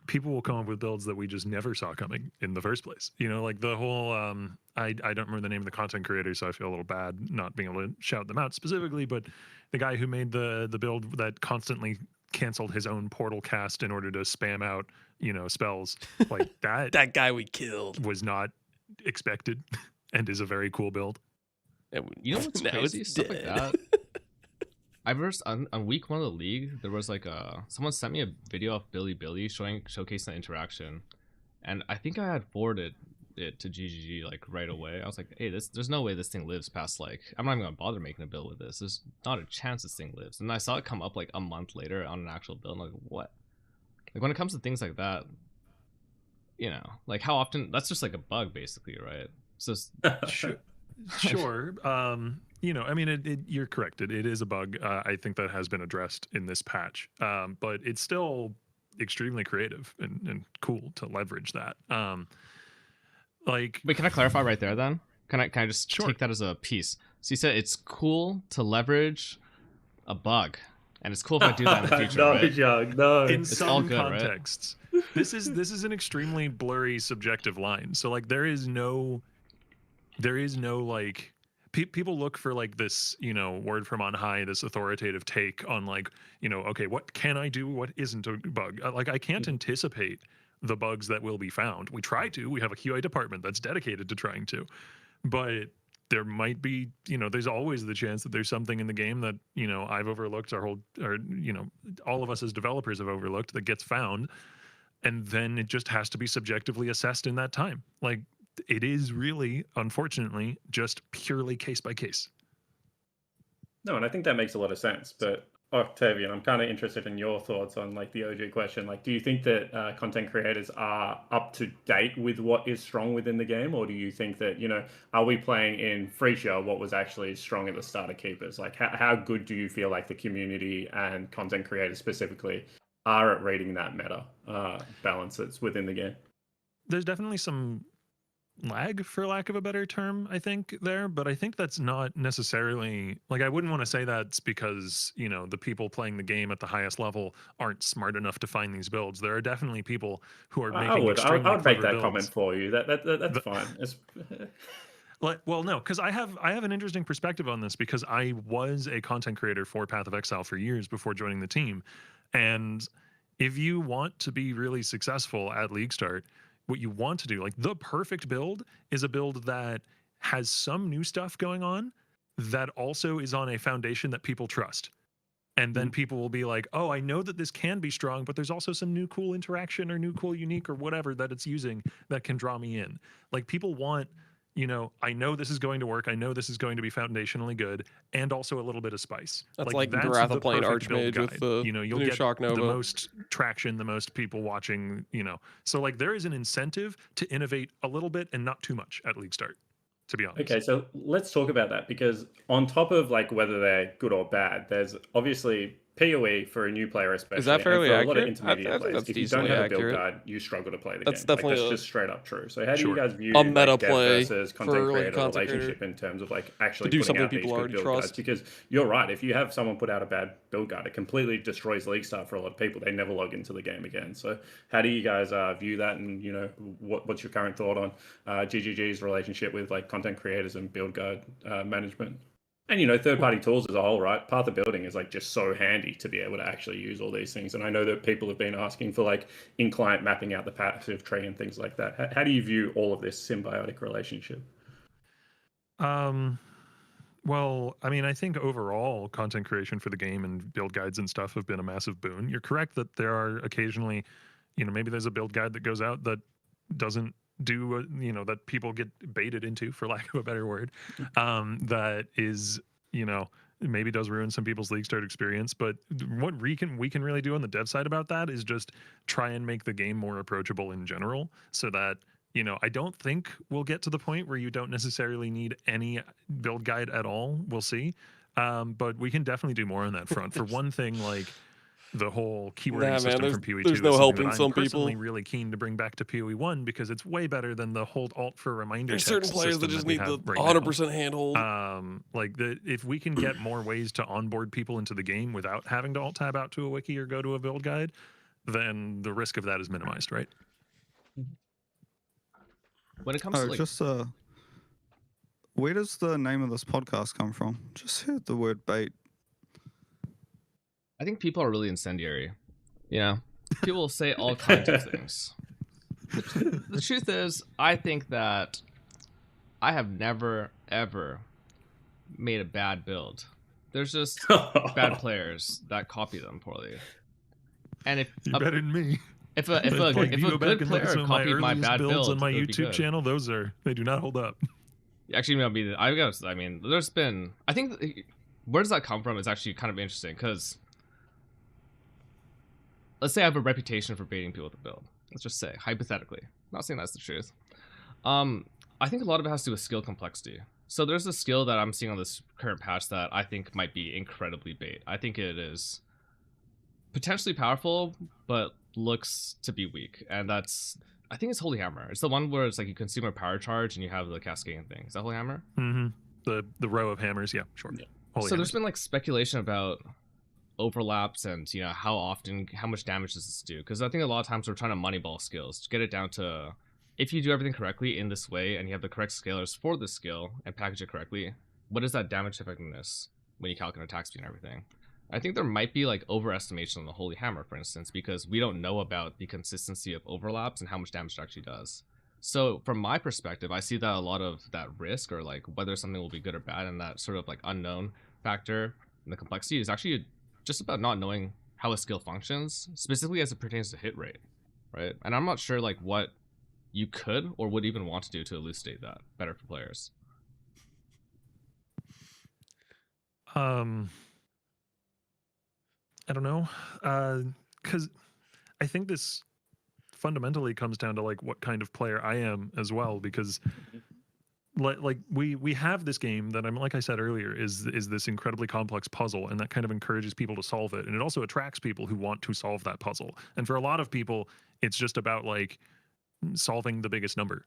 people will come up with builds that we just never saw coming in the first place. You know, like the whole, I don't remember the name of the content creator, so I feel a little bad not being able to shout them out specifically, but the guy who made the build that constantly canceled his own portal cast in order to spam out, you know, spells like that. That guy we killed was not expected and is a very cool build. You know what's crazy? Stuff like that. I versed on week 1 of the league. There was like someone sent me a video of Billy showcasing the interaction, and I think I had forwarded it to GGG like right away. I was like, hey, there's no way this thing lives past like, I'm not even gonna bother making a build with this. There's not a chance this thing lives. And I saw it come up like a month later on an actual build. I'm like, what? Like when it comes to things like that, you know, like how often, that's just like a bug basically, right? So sure. You know, I mean, you're correct. It is a bug. I think that has been addressed in this patch, but it's still extremely creative and cool to leverage that. Like, wait, can I clarify right there then? Can I just take that as a piece? So you said it's cool to leverage a bug, and it's cool if I do that in the future, No, right? Jung, no. In It's some all good, contexts, this is an extremely blurry subjective line. So like there is no like people look for like this, you know, word from on high, this authoritative take on like, you know, okay, what can I do? What isn't a bug? Like I can't anticipate the bugs that will be found. We try to. We have a QA department that's dedicated to trying to, but there might be, you know, there's always the chance that there's something in the game that, you know, I've overlooked, or you know, all of us as developers have overlooked, that gets found, and then it just has to be subjectively assessed in that time. Like it is really, unfortunately, just purely case by case. No, and I think that makes a lot of sense. But Octavian, I'm kind of interested in your thoughts on like the OG question. Like, do you think that content creators are up to date with what is strong within the game, or do you think that, you know, are we playing in Freesia what was actually strong at the start of Keepers? Like, how good do you feel like the community and content creators specifically are at reading that meta balance that's within the game? There's definitely some lag, for lack of a better term, I think there, but I think that's not necessarily, like, I wouldn't want to say that's because, you know, the people playing the game at the highest level aren't smart enough to find these builds. There are definitely people who are making extremely I would make clever that builds. comment for you. That's fine. Well, no, because I have an interesting perspective on this, because I was a content creator for Path of Exile for years before joining the team, and if you want to be really successful at League Start, what you want to do, like the perfect build, is a build that has some new stuff going on that also is on a foundation that people trust. And then people will be like, oh, I know that this can be strong, but there's also some new cool interaction or new cool unique or whatever that it's using that can draw me in. Like people want, you know, I know this is going to work. I know this is going to be foundationally good, and also a little bit of spice. That's like Wrath of playing Archmage with the, you know, you'll new get Shock Nova. the most traction, the most people watching, you know. So like there is an incentive to innovate a little bit and not too much at League Start, to be honest. Okay, so let's talk about that, because on top of like whether they're good or bad, there's obviously PoE for a new player, especially. Is that fairly and for a lot of accurate? intermediate I think players. that's If you don't decently have a build accurate. guide, you struggle to play the That's game. definitely that's a- just straight up true. So how do Sure. you guys view A meta like, dev play versus for, content like, creator content relationship creator. in terms of like actually To do putting something out these people good already build trust. guides? Because you're right, if you have someone put out a bad build guide, it completely destroys League Start for a lot of people. They never log into the game again. So how do you guys view that, and you know, what's your current thought on GGG's relationship with like content creators and build guide management? And, you know, third-party tools as a whole, right? Path of Building is like just so handy to be able to actually use all these things. And I know that people have been asking for like in-client mapping out the passive tree and things like that. How do you view all of this symbiotic relationship? Well, I mean, I think overall content creation for the game and build guides and stuff have been a massive boon. You're correct that there are occasionally, you know, maybe there's a build guide that goes out that doesn't do, you know, that people get baited into, for lack of a better word, that is, you know, maybe does ruin some people's League Start experience. But what we can really do on the dev side about that is just try and make the game more approachable in general, so that, you know, I don't think we'll get to the point where you don't necessarily need any build guide at all. We'll see. But we can definitely do more on that front. For one thing, like the whole keywording system from PoE 2 there's no is something helping that I'm some personally people. really keen to bring back to PoE 1, because it's way better than the hold alt for reminder There's text certain players that system just we need the have right 100% now. handhold. Like if we can get more ways to onboard people into the game without having to alt tab out to a wiki or go to a build guide, then the risk of that is minimized, right? When it comes to like, just where does the name of this podcast come from? Just heard the word bait. I think people are really incendiary. You know, people will say all kinds of things. The truth is, I think that I have never ever made a bad build. There's just bad players that copy them poorly. And if You're better than me. if a Like, you go back good and look at player some of my copied my earliest bad builds build on my it would be YouTube good. channel, they do not hold up. Actually, maybe I mean, there's been. I think where does that come from is actually kind of interesting because let's say I have a reputation for baiting people with a build. Let's just say hypothetically, not saying that's the truth. I think a lot of it has to do with skill complexity. So there's a skill that I'm seeing on this current patch that I think might be incredibly bait. I think it is potentially powerful, but looks to be weak, and that's. I think it's Holy Hammer. It's the one where it's like you consume a power charge and you have the cascading thing. Is that Holy Hammer? Mm-hmm. The row of hammers, yeah, sure. Yeah. So there's been like speculation about overlaps and how much damage does this do? Because I think a lot of times we're trying to moneyball skills to get it down to if you do everything correctly in this way and you have the correct scalars for this skill and package it correctly, what is that damage effectiveness when you calculate attack speed and everything? I think there might be like overestimation on the Holy Hammer, for instance, because we don't know about the consistency of overlaps and how much damage it actually does. So from my perspective, I see that a lot of that risk or like whether something will be good or bad and that sort of like unknown factor and the complexity is actually just about not knowing how a skill functions, specifically as it pertains to hit rate, right? And I'm not sure like what you could or would even want to do to elucidate that better for players. I don't know, because I think this fundamentally comes down to like what kind of player I am as well. Because like we have this game that like I said earlier is this incredibly complex puzzle, and that kind of encourages people to solve it, and it also attracts people who want to solve that puzzle. And for a lot of people, it's just about like solving the biggest number,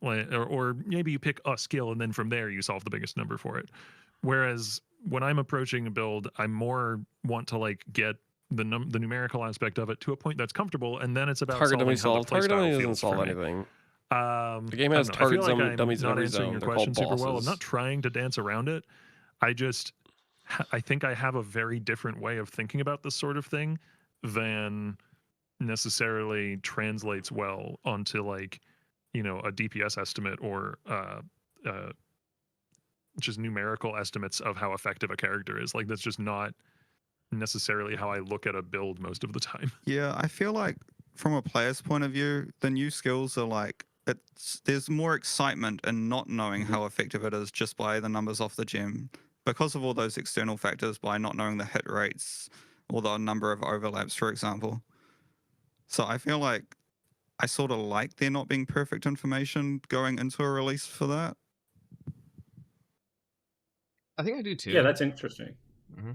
like, or maybe you pick a skill and then from there you solve the biggest number for it. Whereas when I'm approaching a build, I more want to like get the numerical aspect of it to a point that's comfortable, and then it's about Target dummy solving how the solve. Target dummy playstyle doesn't feels solve for me. anything. The game has target dummies in not every answering zone. your They're question called super well. I'm bosses. not trying to dance around it. I think I have a very different way of thinking about this sort of thing than necessarily translates well onto like a DPS estimate or just numerical estimates of how effective a character is. Like that's just not necessarily how I look at a build most of the time. Yeah, I feel like from a player's point of view, the new skills are like there's more excitement in not knowing how effective it is just by the numbers off the gem because of all those external factors, by not knowing the hit rates or the number of overlaps, for example. So I feel like I sort of like there not being perfect information going into a release for that. I think I do too. Yeah, that's interesting. Mm-hmm.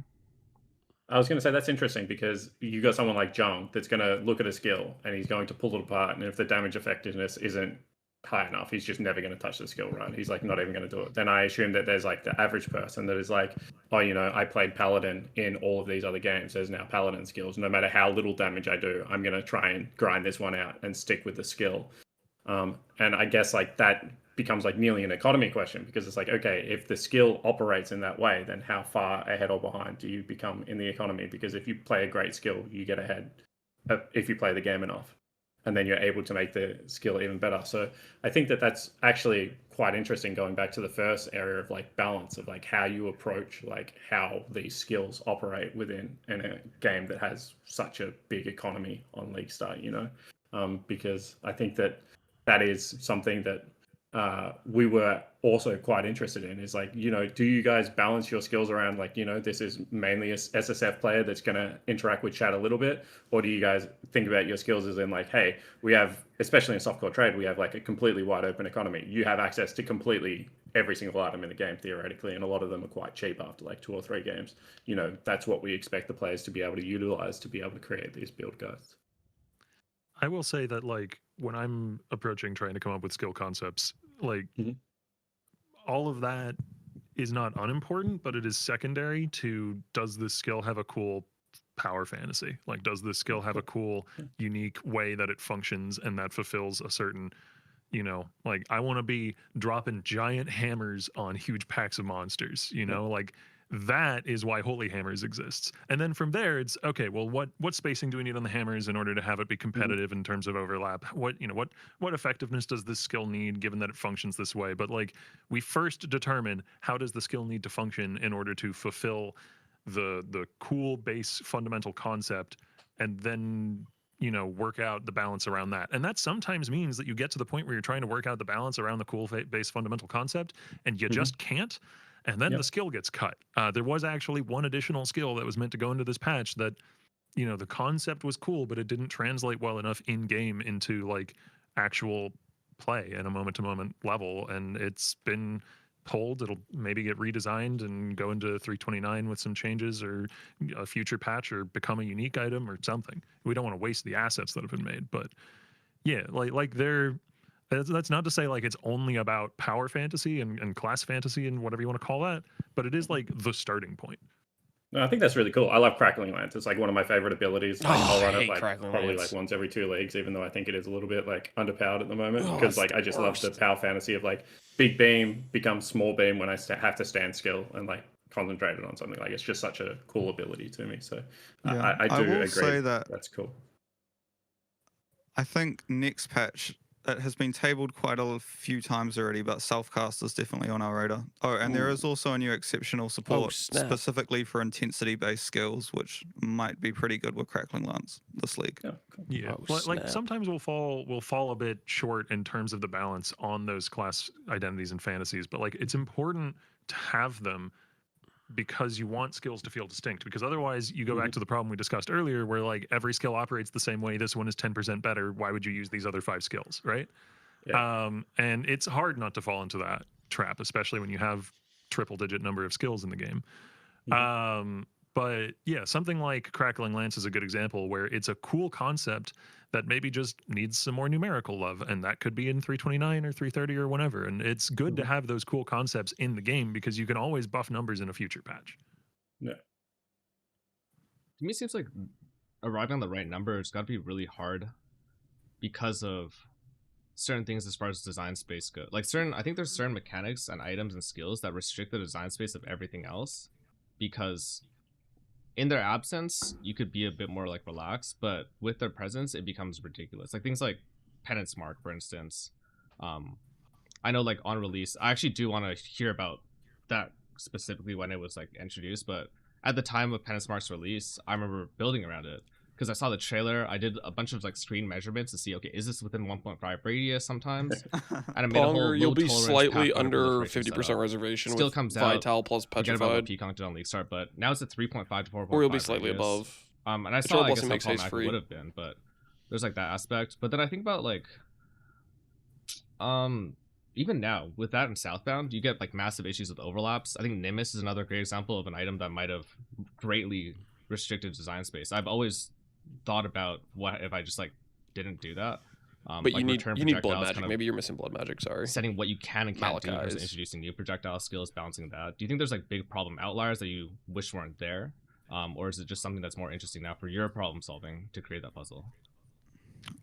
I was going to say that's interesting because you got someone like Jung that's going to look at a skill and he's going to pull it apart, and if the damage effectiveness isn't high enough, he's just never going to touch the skill, right? He's like not even going to do it. Then I assume that there's like the average person that is like, oh, I played Paladin in all of these other games. There's now Paladin skills. No matter how little damage I do, I'm going to try and grind this one out and stick with the skill. And I guess like that becomes like nearly an economy question, because it's like, okay, if the skill operates in that way, then how far ahead or behind do you become in the economy? Because if you play a great skill, you get ahead if you play the game enough, and then you're able to make the skill even better. So I think that that's actually quite interesting, going back to the first area of like balance of like how you approach like how these skills operate within in a game that has such a big economy on League Start, because I think that that is something that we were also quite interested in, is like, do you guys balance your skills around like, this is mainly a SSF player that's going to interact with chat a little bit? Or do you guys think about your skills as in like, hey, we have, especially in softcore trade, we have like a completely wide open economy. You have access to completely every single item in the game theoretically, and a lot of them are quite cheap after like 2 or 3 games. That's what we expect the players to be able to utilize to be able to create these build guides. I will say that like when I'm approaching trying to come up with skill concepts, like all of that is not unimportant, but it is secondary to, does this skill have a cool power fantasy? Like, does this skill have a cool, unique way that it functions and that fulfills a certain, like I want to be dropping giant hammers on huge packs of monsters, like that is why Holy Hammers exists. And then from there, it's okay. Well, what spacing do we need on the hammers in order to have it be competitive in terms of overlap? What effectiveness does this skill need, given that it functions this way? But like, we first determine how does the skill need to function in order to fulfill the cool base fundamental concept, and then work out the balance around that. And that sometimes means that you get to the point where you're trying to work out the balance around the cool base fundamental concept, and you just can't. And then the skill gets cut. There was actually one additional skill that was meant to go into this patch that, the concept was cool, but it didn't translate well enough in game into like actual play at a moment to moment level. And it's been pulled. It'll maybe get redesigned and go into 329 with some changes, or a future patch, or become a unique item or something. We don't want to waste the assets that have been made, but yeah, like that's not to say like it's only about power fantasy and class fantasy and whatever you want to call that, but it is like the starting point. No, I think that's really cool. I love Crackling Lance. It's like one of my favorite abilities. Like, I'll run it like Crackling probably Lance. like once every 2 leagues, even though I think it is a little bit like underpowered at the moment. Because like I just love the power fantasy of like big beam becomes small beam when I have to stand still and like concentrate it on something. Like it's just such a cool ability to me. So Yeah, I do will agree. say that That's cool. I think next patch, it has been tabled quite a few times already, but self-cast is definitely on our radar. Oh, and there is also a new exceptional support snap. specifically for intensity-based skills, which might be pretty good with Crackling Lance this league. Yeah, like sometimes we'll fall a bit short in terms of the balance on those class identities and fantasies, but like it's important to have them because you want skills to feel distinct, because otherwise you go back to the problem we discussed earlier where like every skill operates the same way. This one is 10% better. Why would you use these other 5 skills, right? Yeah. And it's hard not to fall into that trap, especially when you have triple digit number of skills in the game. But yeah, something like Crackling Lance is a good example where it's a cool concept that maybe just needs some more numerical love, and that could be in 329 or 330 or whenever. And it's good to have those cool concepts in the game because you can always buff numbers in a future patch. Yeah. To me, it seems like arriving on the right number has got to be really hard because of certain things as far as design space go. Like I think there's certain mechanics and items and skills that restrict the design space of everything else, because in their absence you could be a bit more like relaxed, but with their presence it becomes ridiculous. Like things like Penance Mark, for instance. I know like on release, I actually do want to hear about that specifically when it was like introduced, but at the time of Penance Mark's release, I remember building around it because I saw the trailer. I did a bunch of like screen measurements to see, okay, is this within 1.5 radius sometimes? And I made a whole Longer, you'll be low-tolerance slightly path under proliferation 50% setup. reservation Still with comes out. Vital plus Forget about what Petrified. Peacock did on League Start, but now it's at 3.5 to 4.5. Or you'll be slightly radius. above. And I Patrol saw, I guess, Blessing how makes haste problematic it free. would have been, but there's like that aspect. But then I think about like, even now with that in Southbound, you get like massive issues with overlaps. I think Nimbus is another great example of an item that might have greatly restricted design space. I've always thought about what if I just like didn't do that. But like you need blood projectiles, magic. kind of Maybe you're missing blood magic. Sorry. setting what you can and can't do versus Malachi's. introducing new projectile skills, balancing that. Do you think there's like big problem outliers that you wish weren't there, or is it just something that's more interesting now for your problem solving to create that puzzle?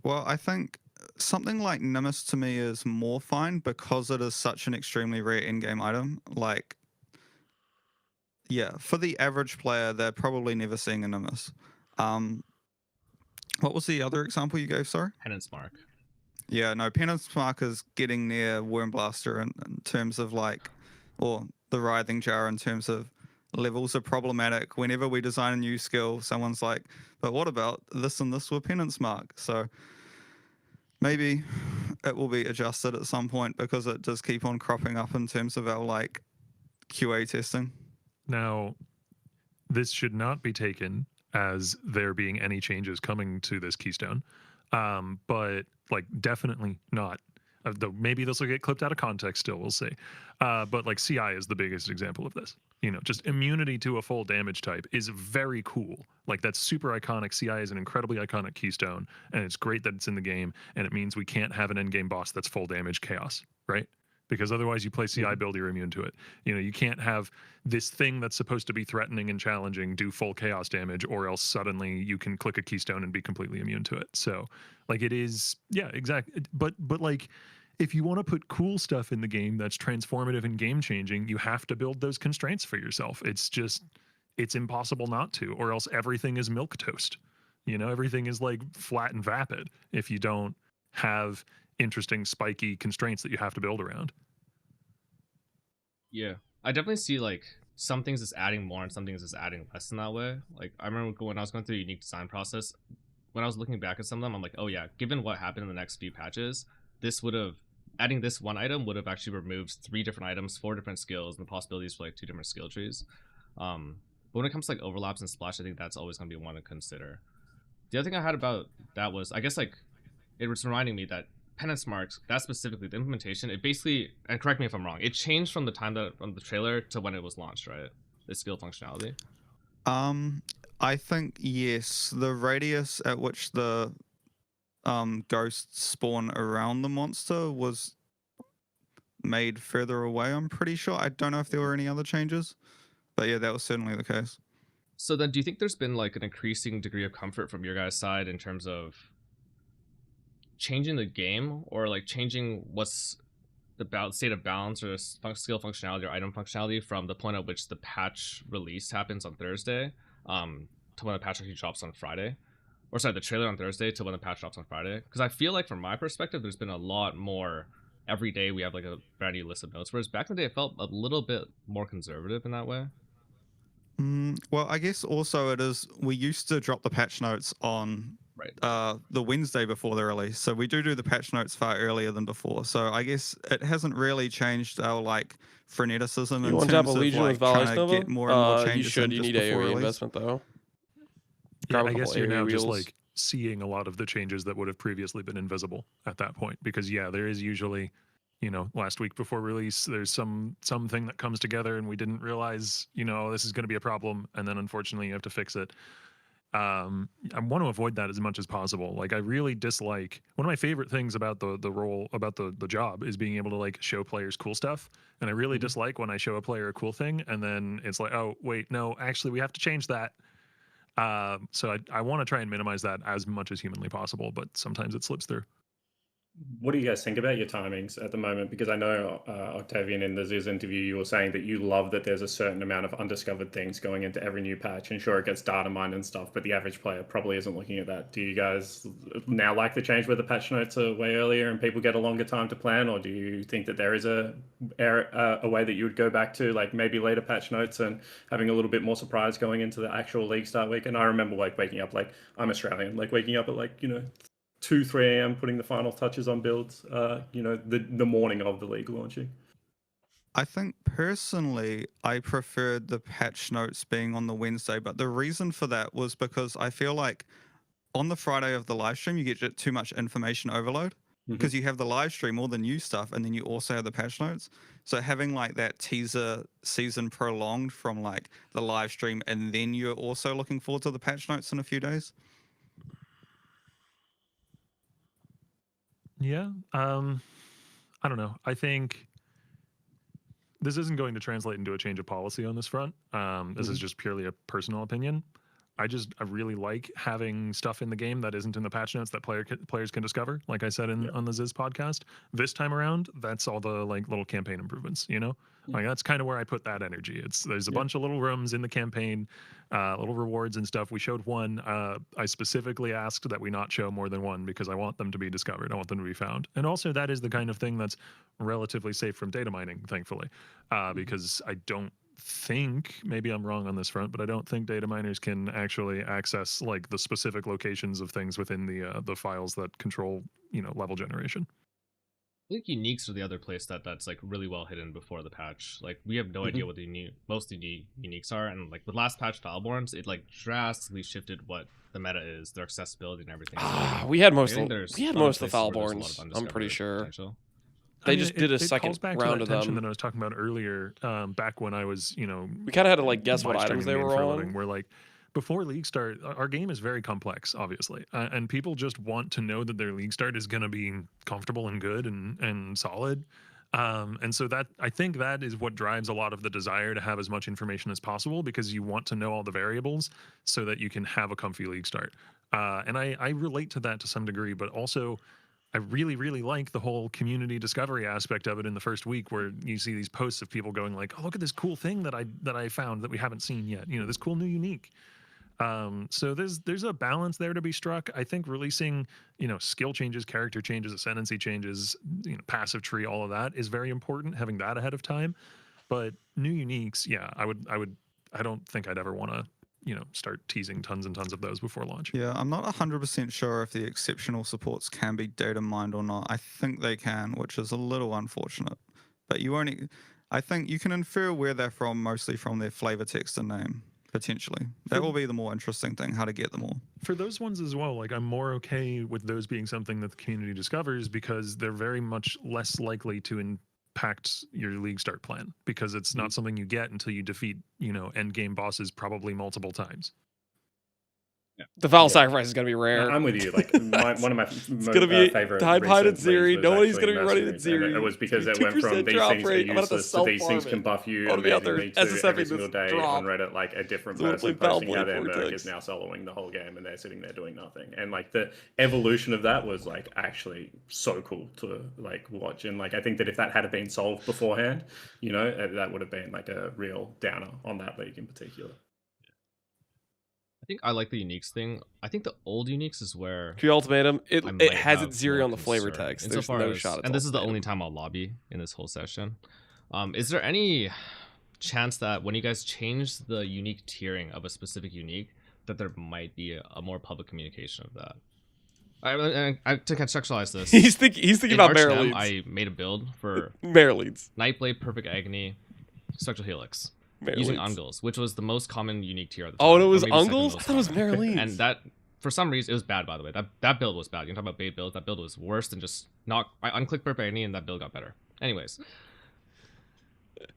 Well, I think something like Nimbus to me is more fine because it is such an extremely rare in-game item. Like, yeah, for the average player, they're probably never seeing a Nimbus. What was the other example you gave, sorry? Penance Mark. Yeah, no, Penance Mark is getting near Worm Blaster in terms of like, or the Writhing Jar in terms of levels are problematic. Whenever we design a new skill, someone's like, but what about this and this with Penance Mark? So maybe it will be adjusted at some point because it does keep on cropping up in terms of our like QA testing. Now, this should not be taken as there being any changes coming to this keystone, but like definitely not. Though maybe this will get clipped out of context still, we'll see. But like CI is the biggest example of this. You know, just immunity to a full damage type is very cool. Like that's super iconic. CI is an incredibly iconic keystone, and it's great that it's in the game, and it means we can't have an endgame boss that's full damage chaos, right? Because otherwise you play CI build, you're immune to it. You know, you can't have this thing that's supposed to be threatening and challenging do full chaos damage, or else suddenly you can click a keystone and be completely immune to it. So like it is, yeah, exactly. But like if you want to put cool stuff in the game that's transformative and game changing, you have to build those constraints for yourself. It's impossible not to, or else everything is milk toast. Everything is like flat and vapid if you don't have interesting spiky constraints that you have to build around. Yeah, I definitely see like some things is adding more and some things is adding less in that way. Like I remember when I was going through the unique design process, when I was looking back at some of them, I'm like, oh yeah, given what happened in the next few patches, this would have adding this one item would have actually removed 3 different items, 4 different skills, and the possibilities for like 2 different skill trees. But when it comes to like overlaps and splash, I think that's always going to be one to consider. The other thing I had about that was, I guess like it was reminding me that penance marks, that specifically, the implementation, it basically, and correct me if I'm wrong, it changed from the time that from the trailer to when it was launched, right? The skill functionality. I think yes. The radius at which the ghosts spawn around the monster was made further away, I'm pretty sure. I don't know if there were any other changes, but yeah, that was certainly the case. So then do you think there's been like an increasing degree of comfort from your guys' side in terms of changing the game, or like changing what's the state of balance or skill functionality or item functionality from the point at which the patch release happens on Thursday to when the patch actually drops on Friday? Or sorry, the trailer on Thursday to when the patch drops on Friday? Because I feel like from my perspective, there's been a lot more. Every day we have like a brand new list of notes, whereas back in the day it felt a little bit more conservative in that way. Well, I guess also it is, we used to drop the patch notes on the Wednesday before the release, so we do the patch notes far earlier than before. So I guess it hasn't really changed our like freneticism You in want to have terms a of Legion like with Viability trying to get more and more changes. You should. in You just need before AoE release. investment though. Yeah, Grab a I guess couple you're AoE now wheels. just like seeing a lot of the changes that would have previously been invisible at that point, because yeah, there is usually, last week before release, there's something that comes together and we didn't realize, this is going to be a problem, and then unfortunately you have to fix it. I want to avoid that as much as possible. Like, I really dislike, one of my favorite things about the role, about the job, is being able to like show players cool stuff, and I really dislike when I show a player a cool thing and then it's like, oh wait, no, actually we have to change that. So I want to try and minimize that as much as humanly possible, but sometimes it slips through. What do you guys think about your timings at the moment? Because I know, Octavian, in the Ziz interview, you were saying that you love that there's a certain amount of undiscovered things going into every new patch, and sure, it gets data mined and stuff, but the average player probably isn't looking at that. Do you guys now like the change where the patch notes are way earlier and people get a longer time to plan, or do you think that there is a way that you would go back to, like maybe later patch notes and having a little bit more surprise going into the actual league start week? And I remember like waking up, like I'm Australian, like waking up at like 2, 3 a.m. putting the final touches on builds, the morning of the league launching. I think personally, I preferred the patch notes being on the Wednesday, but the reason for that was because I feel like on the Friday of the live stream, you get too much information overload, because you have the live stream, all the new stuff, and then you also have the patch notes. So having like that teaser season prolonged from like the live stream, and then you're also looking forward to the patch notes in a few days. Yeah. I don't know. I think this isn't going to translate into a change of policy on this front. This is just purely a personal opinion. I really like having stuff in the game that isn't in the patch notes that players can discover. Like I said on the Ziz podcast, this time around, that's all the like little campaign improvements, Like that's kind of where I put that energy. There's a bunch of little rooms in the campaign, little rewards and stuff. We showed one. I specifically asked that we not show more than one because I want them to be discovered. I want them to be found. And also that is the kind of thing that's relatively safe from data mining, thankfully, because I don't think, maybe I'm wrong on this front, but I don't think data miners can actually access like the specific locations of things within the files that control level generation. I think uniques are the other place that's like really well hidden before the patch. Like we have no idea what most of the uniques are, and like with last patch Fileborns, it like drastically shifted what the meta is, their accessibility and everything. We had most of the Fileborns. I'm pretty sure. Potential. They just did a second calls back round to of that tension them. that I was talking about earlier. Back when I was, we kind of had to like guess what live items they streaming were for a on. living, where like before league start, our game is very complex, obviously, and people just want to know that their league start is going to be comfortable and good and solid. And so that, I think that is what drives a lot of the desire to have as much information as possible, because you want to know all the variables so that you can have a comfy league start. And I relate to that to some degree, but also I really, really like the whole community discovery aspect of it in the first week, where you see these posts of people going like, "Oh, look at this cool thing that I found that we haven't seen yet. You know, this cool new unique." So there's a balance there to be struck. I think releasing, skill changes, character changes, ascendancy changes, passive tree, all of that is very important. Having that ahead of time, but new uniques, yeah, I don't think I'd ever want to, start teasing tons and tons of those before launch. Yeah, I'm not 100% sure if the exceptional supports can be data mined or not. I think they can, which is a little unfortunate. But I think you can infer where they're from, mostly from their flavor text and name, potentially. That will be the more interesting thing, how to get them all. For those ones as well, like I'm more okay with those being something that the community discovers, because they're very much less likely to impact your league start plan, because it's not something you get until you defeat, end game bosses probably multiple times. The Foul Sacrifice is going to be rare. I'm with you. Like one of my it's going to be favorite Tide Pod and recent Ziri. leagues was Nobody's actually going to be running at Mercenaries, and Ziri. it was because it went from these things are useless to these things can buff you amazingly to every single day on Reddit, like a different person posting how their merc is now soloing the whole game and they're sitting there doing nothing. And like the evolution of that was like actually so cool to like watch. And like I think that if that had been solved beforehand, that would have been like a real downer on that league in particular. I think I like the uniques thing. I think the old uniques is where Tree Ultimatum, it has its Ziri on the concern. flavor text. There's no shot. And this is the only time I'll lobby in this whole session. Is there any chance that when you guys change the unique tiering of a specific unique, that there might be a more public communication of that? To contextualize this, he's thinking about Mare Leads. I made a build for Mare Leads, Nightblade, Perfect Agony, Spectral Helix. Using Ungles, which was the most common unique tier at the time. Oh, and it was Ungles? I thought it was Mare Leads. And that, for some reason, it was bad, by the way. That build was bad. You're talking about bait builds. That build was worse than just I unclicked Perfect Agony and that build got better. Anyways,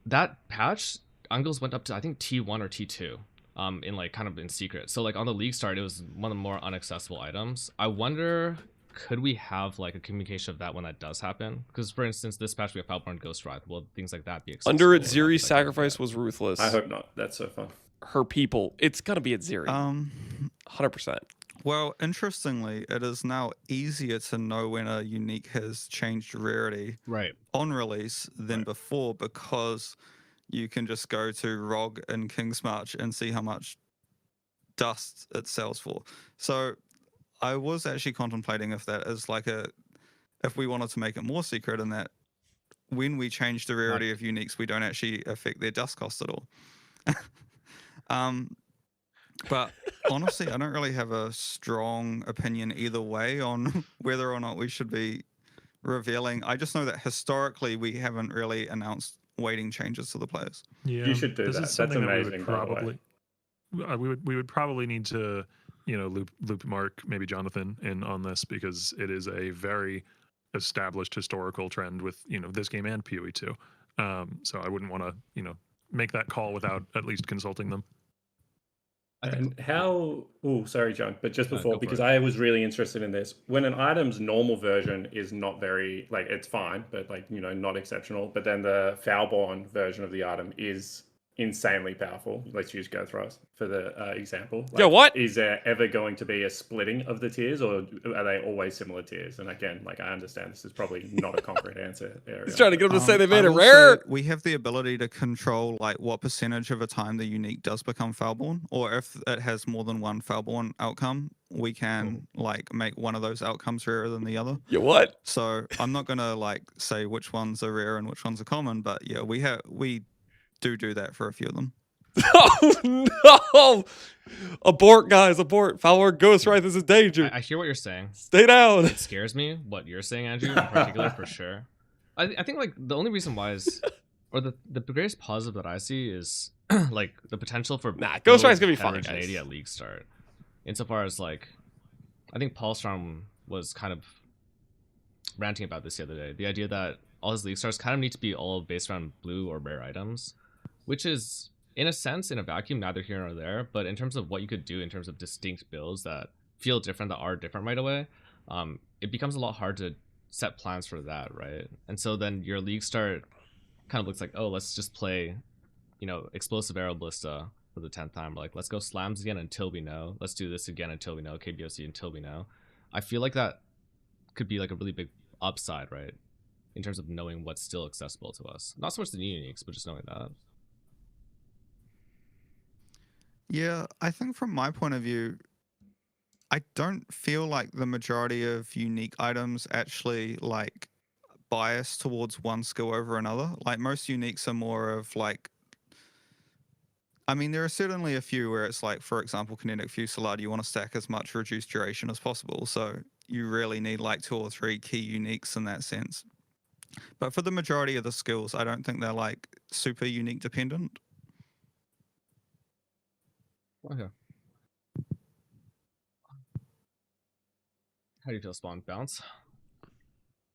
that patch, Ungles went up to, I think, T1 or T2 in like kind of in secret. So like on the league start, it was one of the more inaccessible items. I wonder, could we have like a communication of that when that does happen? Because for instance, this patch we have Foulborn Ghost Ride. Will things like that be accessible? Under it, Ziri's sacrifice was ruthless. I hope not. That's so fun. Her people. It's gonna be at Ziri. 100%. Well, interestingly, it is now easier to know when a unique has changed rarity on release than before, because you can just go to ROG in King's March and see how much dust it sells for. So I was actually contemplating if that is like if we wanted to make it more secret, and that when we change the rarity of uniques, we don't actually affect their dust cost at all. But honestly, I don't really have a strong opinion either way on whether or not we should be revealing. I just know that historically we haven't really announced weighting changes to the players. Yeah, you should do that. That's amazing. We would probably need to, loop Mark, maybe Jonathan, in on this, because it is a very established historical trend with this game and PoE 2. So I wouldn't want to make that call without at least consulting them. And how? Oh, sorry, Jung, but just before, because I was really interested in this. When an item's normal version is not very, like, it's fine, but like not exceptional. But then the Foulborn version of the item is insanely powerful. Let's use Go Thrust for the example. Like, what is there ever going to be a splitting of the tiers, or are they always similar tiers? And again, like, I understand this is probably not a concrete answer area. He's trying to get them to say they made it rare. We have the ability to control like what percentage of a time the unique does become Foulborn, or if it has more than one Foulborn outcome, we can like make one of those outcomes rarer than the other. Yeah, what? So I'm not gonna like say which ones are rare and which ones are common, but yeah, we do that for a few of them. Oh no! Abort, guys, abort. Foulborn Ghost Ride, this is danger. I hear what you're saying. Stay down. It scares me what you're saying, Andrew, in particular, for sure. I think like the only reason why is, or the greatest positive that I see is like the potential for Ghost Ride's gonna be fun, guys. At league start. Insofar as like, I think Paul Strom was kind of ranting about this the other day. The idea that all his league starts kind of need to be all based around blue or rare items, which is, in a sense, in a vacuum, neither here nor there. But in terms of what you could do in terms of distinct builds that feel different, that are different right away, it becomes a lot hard to set plans for that, right? And so then your league start kind of looks like, oh, let's just play, Explosive Arrow Ballista for the 10th time. Like, let's go slams again until we know. Let's do this again until we know. KBOC until we know. I feel like that could be like a really big upside, right? In terms of knowing what's still accessible to us. Not so much the new uniques, but just knowing that. Yeah, I think from my point of view, I don't feel like the majority of unique items actually like bias towards one skill over another. Like most uniques are more of like, I mean, there are certainly a few where it's like, for example, kinetic fusillade, you want to stack as much reduced duration as possible. So you really need like 2 or 3 key uniques in that sense. But for the majority of the skills, I don't think they're like super unique dependent. Okay. How do you feel, Spawn? Bounce?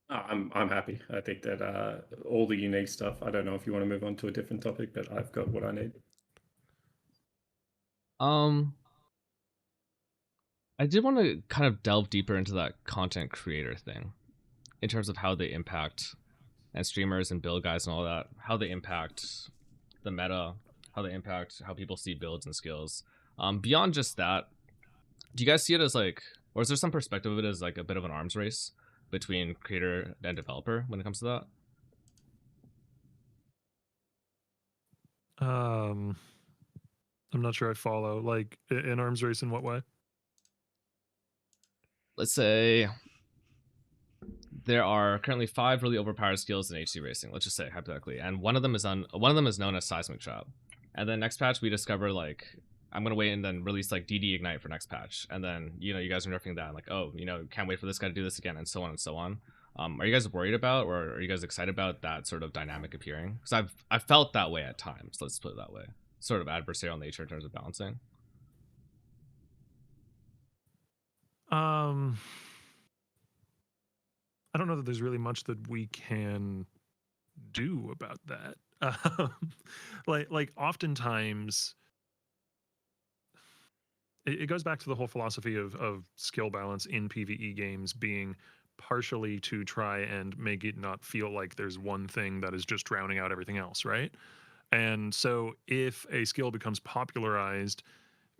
I'm happy. I think that all the unique stuff. I don't know if you want to move on to a different topic, but I've got what I need. I did want to kind of delve deeper into that content creator thing in terms of how they impact, and streamers and build guys and all that, how they impact the meta, how they impact how people see builds and skills. Beyond just that, do you guys see it as like, or is there some perspective of it as like a bit of an arms race between creator and developer when it comes to that? I'm not sure I follow. Like an arms race in what way? Let's say there are currently 5 really overpowered skills in HC racing. Let's just say hypothetically, and one of them is known as seismic trap. And then next patch we discover like I'm gonna wait and then release like DD ignite for next patch, and then you guys are nerfing that, like, oh, can't wait for this guy to do this again, and so on and so on. Are you guys worried about, or are you guys excited about that sort of dynamic appearing? Because I've felt that way at times. Let's put it that way. Sort of adversarial nature in terms of balancing. I don't know that there's really much that we can do about that. Like oftentimes it goes back to the whole philosophy of skill balance in PvE games being partially to try and make it not feel like there's one thing that is just drowning out everything else, right? And so if a skill becomes popularized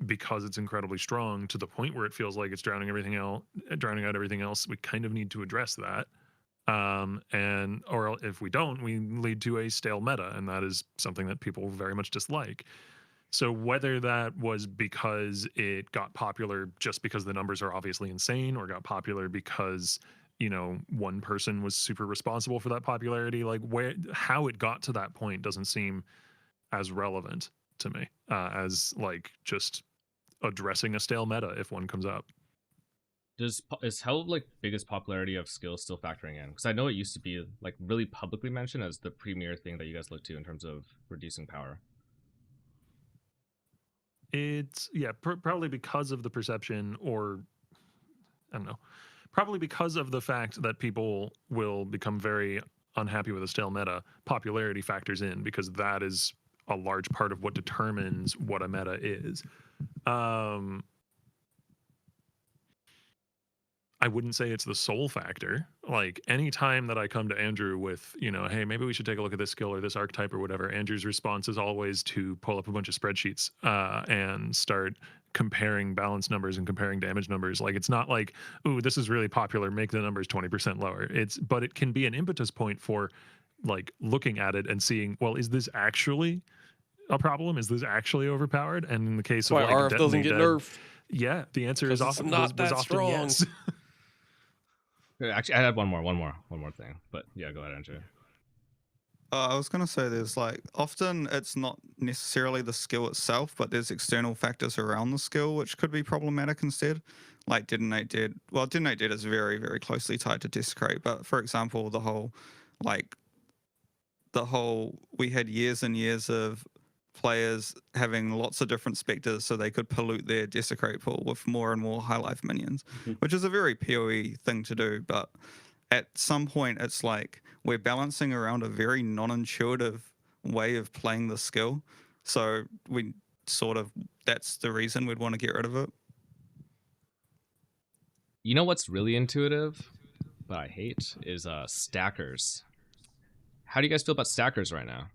because it's incredibly strong to the point where it feels like it's drowning out everything else, we kind of need to address that. And or if we don't, we lead to a stale meta, and that is something that people very much dislike. So whether that was because it got popular just because the numbers are obviously insane, or got popular because one person was super responsible for that popularity, like how it got to that point doesn't seem as relevant to me as like just addressing a stale meta if one comes up. Is how like biggest popularity of skills still factoring in? Because I know it used to be like really publicly mentioned as the premier thing that you guys look to in terms of reducing power. It's probably because of the perception, or I don't know, probably because of the fact that people will become very unhappy with a stale meta. Popularity factors in because that is a large part of what determines what a meta is. I wouldn't say it's the sole factor. Like any time that I come to Andrew with, hey, maybe we should take a look at this skill or this archetype or whatever, Andrew's response is always to pull up a bunch of spreadsheets and start comparing balance numbers and comparing damage numbers. Like it's not like, ooh, this is really popular, make the numbers 20% lower. But it can be an impetus point for like looking at it and seeing, well, is this actually a problem? Is this actually overpowered? And in the case of why like RF doesn't get nerfed. Yeah, the answer is often not was that often strong. yes. Actually, I had one more thing, but yeah, go ahead, Andrew. I was going to say there's like often it's not necessarily the skill itself, but there's external factors around the skill which could be problematic instead. Like Detonate Dead. Well, Detonate Dead is very, very closely tied to Desecrate, but for example, the whole we had years and years of players having lots of different specters so they could pollute their Desecrate pool with more and more high life minions, which is a very PoE thing to do, but at some point it's like we're balancing around a very non-intuitive way of playing the skill, so we that's the reason we'd want to get rid of it. You know what's really intuitive but I hate is stackers. How do you guys feel about stackers right now?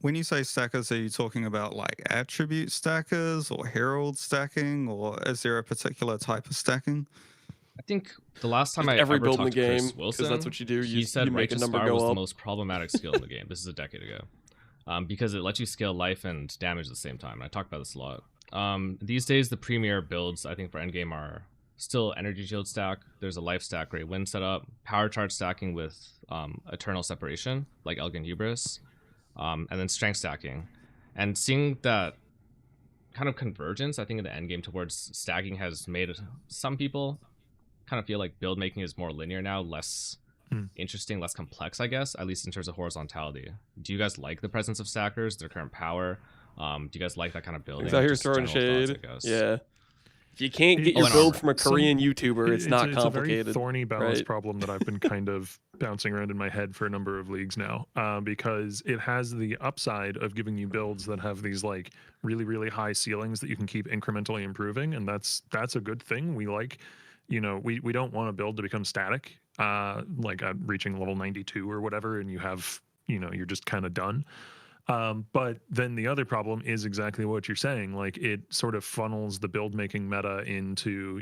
When you say stackers, are you talking about like attribute stackers or herald stacking, or is there a particular type of stacking? I think the last time Just I every ever build in talked the to Chris game, 'cause Wilson, that's what you do. he You said make a Righteous number Fire go was the up. most problematic skill in the game. This is a decade ago. Because it lets you scale life and damage at the same time. And I talk about this a lot. These days, the premier builds, I think, for Endgame are still Energy Shield stack. There's a life stack, Great Wind setup, Power Charge stacking with Eternal Separation, like Elgin Hubris, and then Strength stacking. And seeing that kind of convergence, I think, in the endgame towards stacking has made some people kind of feel like build making is more linear now, less interesting, less complex, I guess, at least in terms of horizontality. Do you guys like the presence of stackers, their current power? Do you guys like that kind of building? Exile here's Just throwing general shade. thoughts, I guess. Yeah. If you can't get It- your and build armor. from a Korean YouTuber, it's not It's a very complicated. thorny balance right? problem that I've been kind of bouncing around in my head for a number of leagues now, because it has the upside of giving you builds that have these like really high ceilings that you can keep incrementally improving, and that's a good thing. We like, we don't want a build to become static, like at reaching level 92 or whatever, and you have, you're just kind of done. But then the other problem is exactly what you're saying. Like it sort of funnels the build making meta into,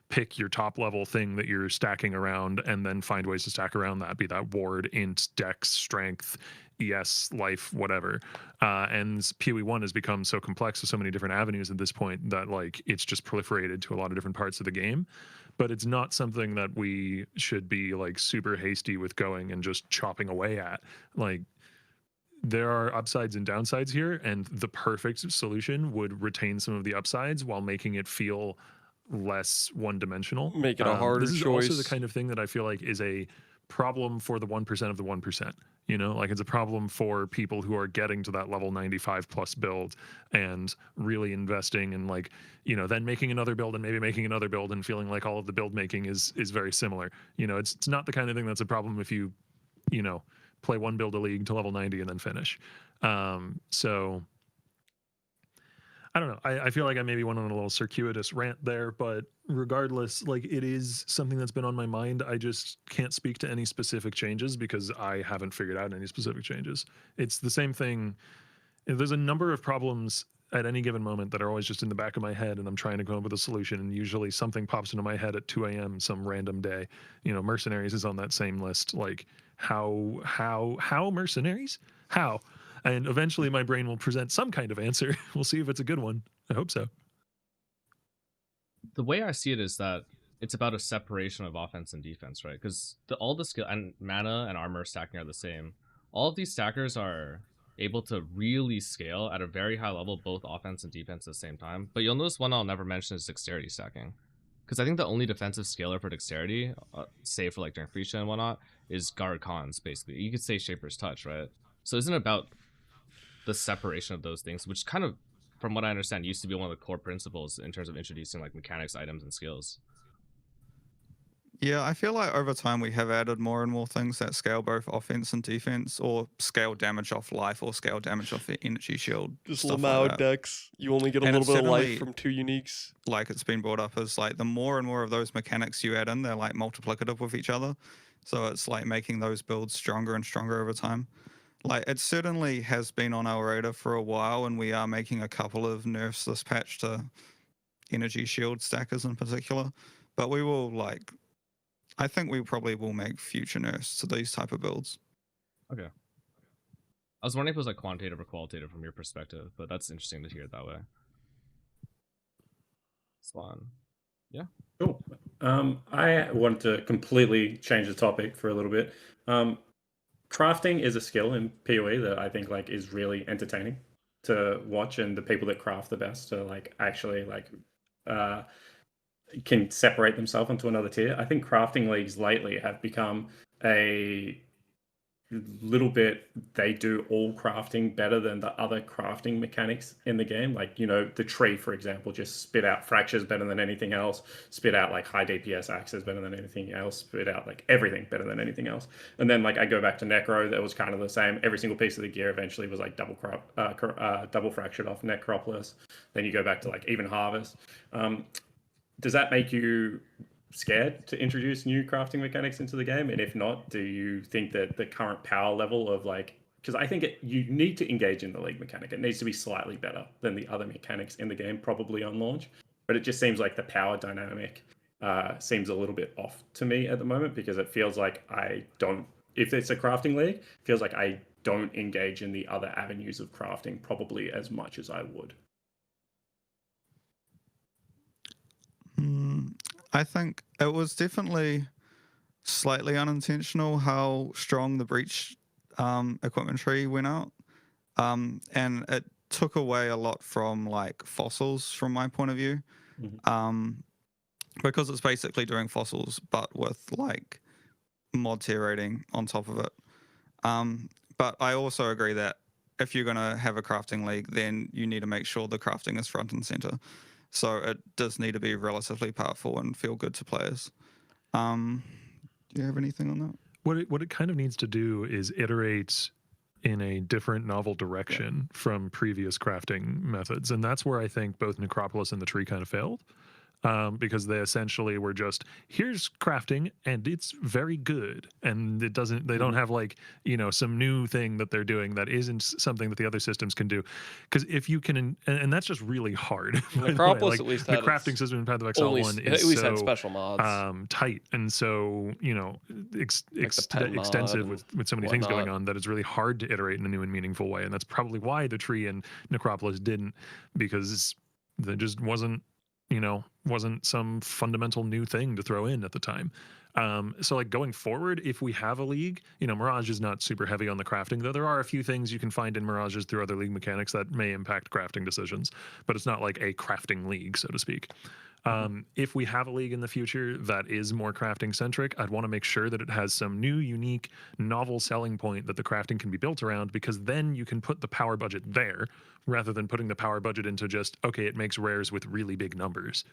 pick your top level thing that you're stacking around and then find ways to stack around that, be that ward, int, dex, strength, ES, life, whatever. And PoE 1 has become so complex with so many different avenues at this point that like it's just proliferated to a lot of different parts of the game. But it's not something that we should be like super hasty with going and just chopping away at. Like, there are upsides and downsides here, and the perfect solution would retain some of the upsides while making it feel less one-dimensional. Make it a harder This is choice. also the kind of thing that I feel like is a problem for the 1% of the 1%. Like it's a problem for people who are getting to that level 95 plus build and really investing in like, then making another build and maybe making another build and feeling like all of the build making is very similar. It's not the kind of thing that's a problem if you play one build a league to level 90 and then finish. So I don't know. I feel like I maybe went on a little circuitous rant there, but regardless, like it is something that's been on my mind. I just can't speak to any specific changes because I haven't figured out any specific changes. It's the same thing. There's a number of problems at any given moment that are always just in the back of my head, and I'm trying to come up with a solution, and usually something pops into my head at 2 a.m. some random day. Mercenaries is on that same list. Like how mercenaries? How? And eventually my brain will present some kind of answer. We'll see if it's a good one. I hope so. The way I see it is that it's about a separation of offense and defense, right? Because all the skill and mana and armor stacking are the same. All of these stackers are able to really scale at a very high level, both offense and defense at the same time. But you'll notice one I'll never mention is dexterity stacking. Because I think the only defensive scaler for dexterity, save for like during free and whatnot, is guard cons, basically. You could say Shaper's Touch, right? So isn't it about the separation of those things, which kind of, from what I understand, used to be one of the core principles in terms of introducing like mechanics, items, and skills. Yeah, I feel like over time we have added more and more things that scale both offense and defense, or scale damage off life, or scale damage off the energy shield. Just stuff Lamau like that. decks. You only get a And little it's bit of life certainly, from 2 uniques. like it's been brought up as like the more and more of those mechanics you add in, they're like multiplicative with each other. So it's like making those builds stronger and stronger over time. Like it certainly has been on our radar for a while, and we are making a couple of nerfs this patch to energy shield stackers in particular. But we will like, I think we probably will make future nerfs to these type of builds. Okay. I was wondering if it was like quantitative or qualitative from your perspective, but that's interesting to hear it that way. Swan. Yeah. Cool. I want to completely change the topic for a little bit. Crafting is a skill in PoE that I think like is really entertaining to watch, and the people that craft the best are like actually like can separate themselves into another tier. I think crafting leagues lately have become a little bit, they do all crafting better than the other crafting mechanics in the game. Like, the tree, for example, just spit out fractures better than anything else, spit out like high DPS axes better than anything else, spit out like everything better than anything else. And then like I go back to Necro, that was kind of the same. Every single piece of the gear eventually was like double fractured off Necropolis. Then you go back to like even Harvest. Does that make you scared to introduce new crafting mechanics into the game? And if not, do you think that the current power level of like, because I think you need to engage in the league mechanic, it needs to be slightly better than the other mechanics in the game, probably on launch, but it just seems like the power dynamic seems a little bit off to me at the moment, because it feels like I don't, if it's a crafting league, it feels like I don't engage in the other avenues of crafting probably as much as I would. I think it was definitely slightly unintentional how strong the breach equipment tree went out, and it took away a lot from like fossils from my point of view, because it's basically doing fossils but with like mod tier rating on top of it. But I also agree that if you're going to have a crafting league, then you need to make sure the crafting is front and center. So it does need to be relatively powerful and feel good to players. Do you have anything on that? What it kind of needs to do is iterate in a different novel direction from previous crafting methods. And that's where I think both Necropolis and the tree kind of failed. Because they essentially were just, here's crafting and it's very good, and it doesn't, they don't have like, you know, some new thing that they're doing that isn't something that the other systems can do. Because if you can, and that's just really hard. Necropolis like, at least the had crafting system in Path of Exile 1 at is least so had special mods. Tight and so, you know, extensive with so many things going on that it's really hard to iterate in a new and meaningful way. And that's probably why the tree and Necropolis didn't, because there just wasn't, you know, wasn't some fundamental new thing to throw in at the time. So like going forward, if we have a league, you know, Mirage is not super heavy on the crafting, though there are a few things you can find in Mirages through other league mechanics that may impact crafting decisions, but it's not like a crafting league, so to speak. If we have a league in the future that is more crafting centric, I'd want to make sure that it has some new, unique, novel selling point that the crafting can be built around, because then you can put the power budget there rather than putting the power budget into just, okay, it makes rares with really big numbers.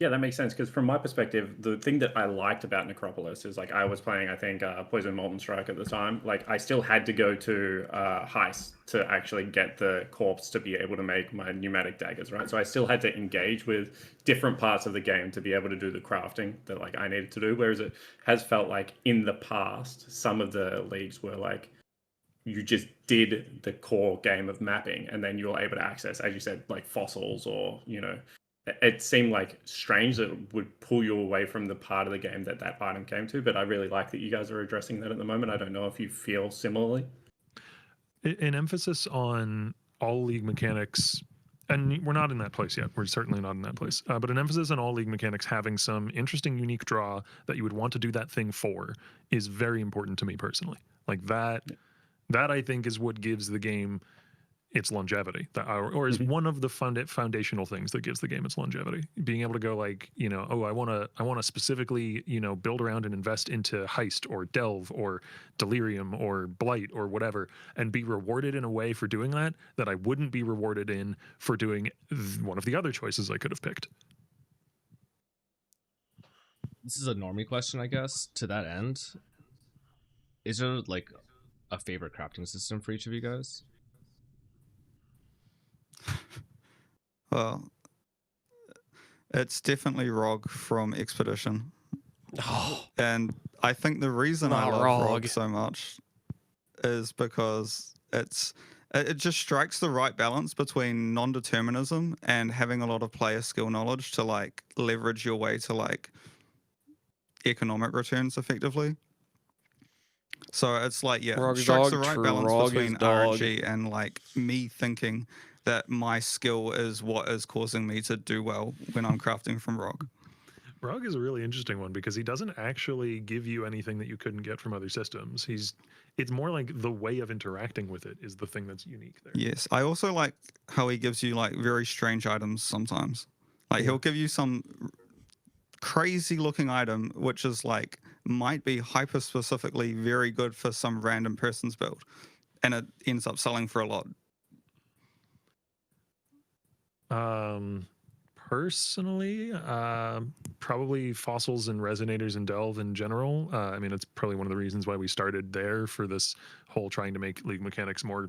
Yeah, that makes sense, because from my perspective, the thing that I liked about Necropolis is, like, I was playing, I think, Poison Molten Strike at the time. Like, I still had to go to Heist to actually get the corpse to be able to make my pneumatic daggers, right? So I still had to engage with different parts of the game to be able to do the crafting that, like, I needed to do. Whereas it has felt like in the past, some of the leagues were like, you just did the core game of mapping, and then you were able to access, as you said, like fossils, or, you know, it seemed like strange that it would pull you away from the part of the game that that item came to. But I really like that you guys are addressing that at the moment. I don't know if you feel similarly. An emphasis on all league mechanics, and we're not in that place yet. We're certainly not in that place. But an emphasis on all league mechanics having some interesting, unique draw that you would want to do that thing for is very important to me personally. Like that, that I think is what gives the game its longevity, or is one of the foundational things that gives the game its longevity. Being able to go like, you know, oh, I want to specifically, you know, build around and invest into Heist or Delve or Delirium or Blight or whatever, and be rewarded in a way for doing that I wouldn't be rewarded in for doing one of the other choices I could have picked. This is a normie question, I guess. To that end, is there like a favorite crafting system for each of you guys? Well, it's definitely ROG from Expedition. And I think the reason I love ROG so much is because it just strikes the right balance between non-determinism and having a lot of player skill knowledge to like leverage your way to like economic returns effectively. So it's like, yeah, Rog strikes dog, the right true, balance Rog between is dog. RNG and like me thinking that my skill is what is causing me to do well when I'm crafting from ROG. ROG is a really interesting one because he doesn't actually give you anything that you couldn't get from other systems. It's more like the way of interacting with it is the thing that's unique there. Yes, I also like how he gives you like very strange items sometimes. Like he'll give you some crazy looking item which is like might be hyper specifically very good for some random person's build, and it ends up selling for a lot. Personally, probably fossils and resonators and delve in general. I mean, it's probably one of the reasons why we started there for this whole trying to make league mechanics more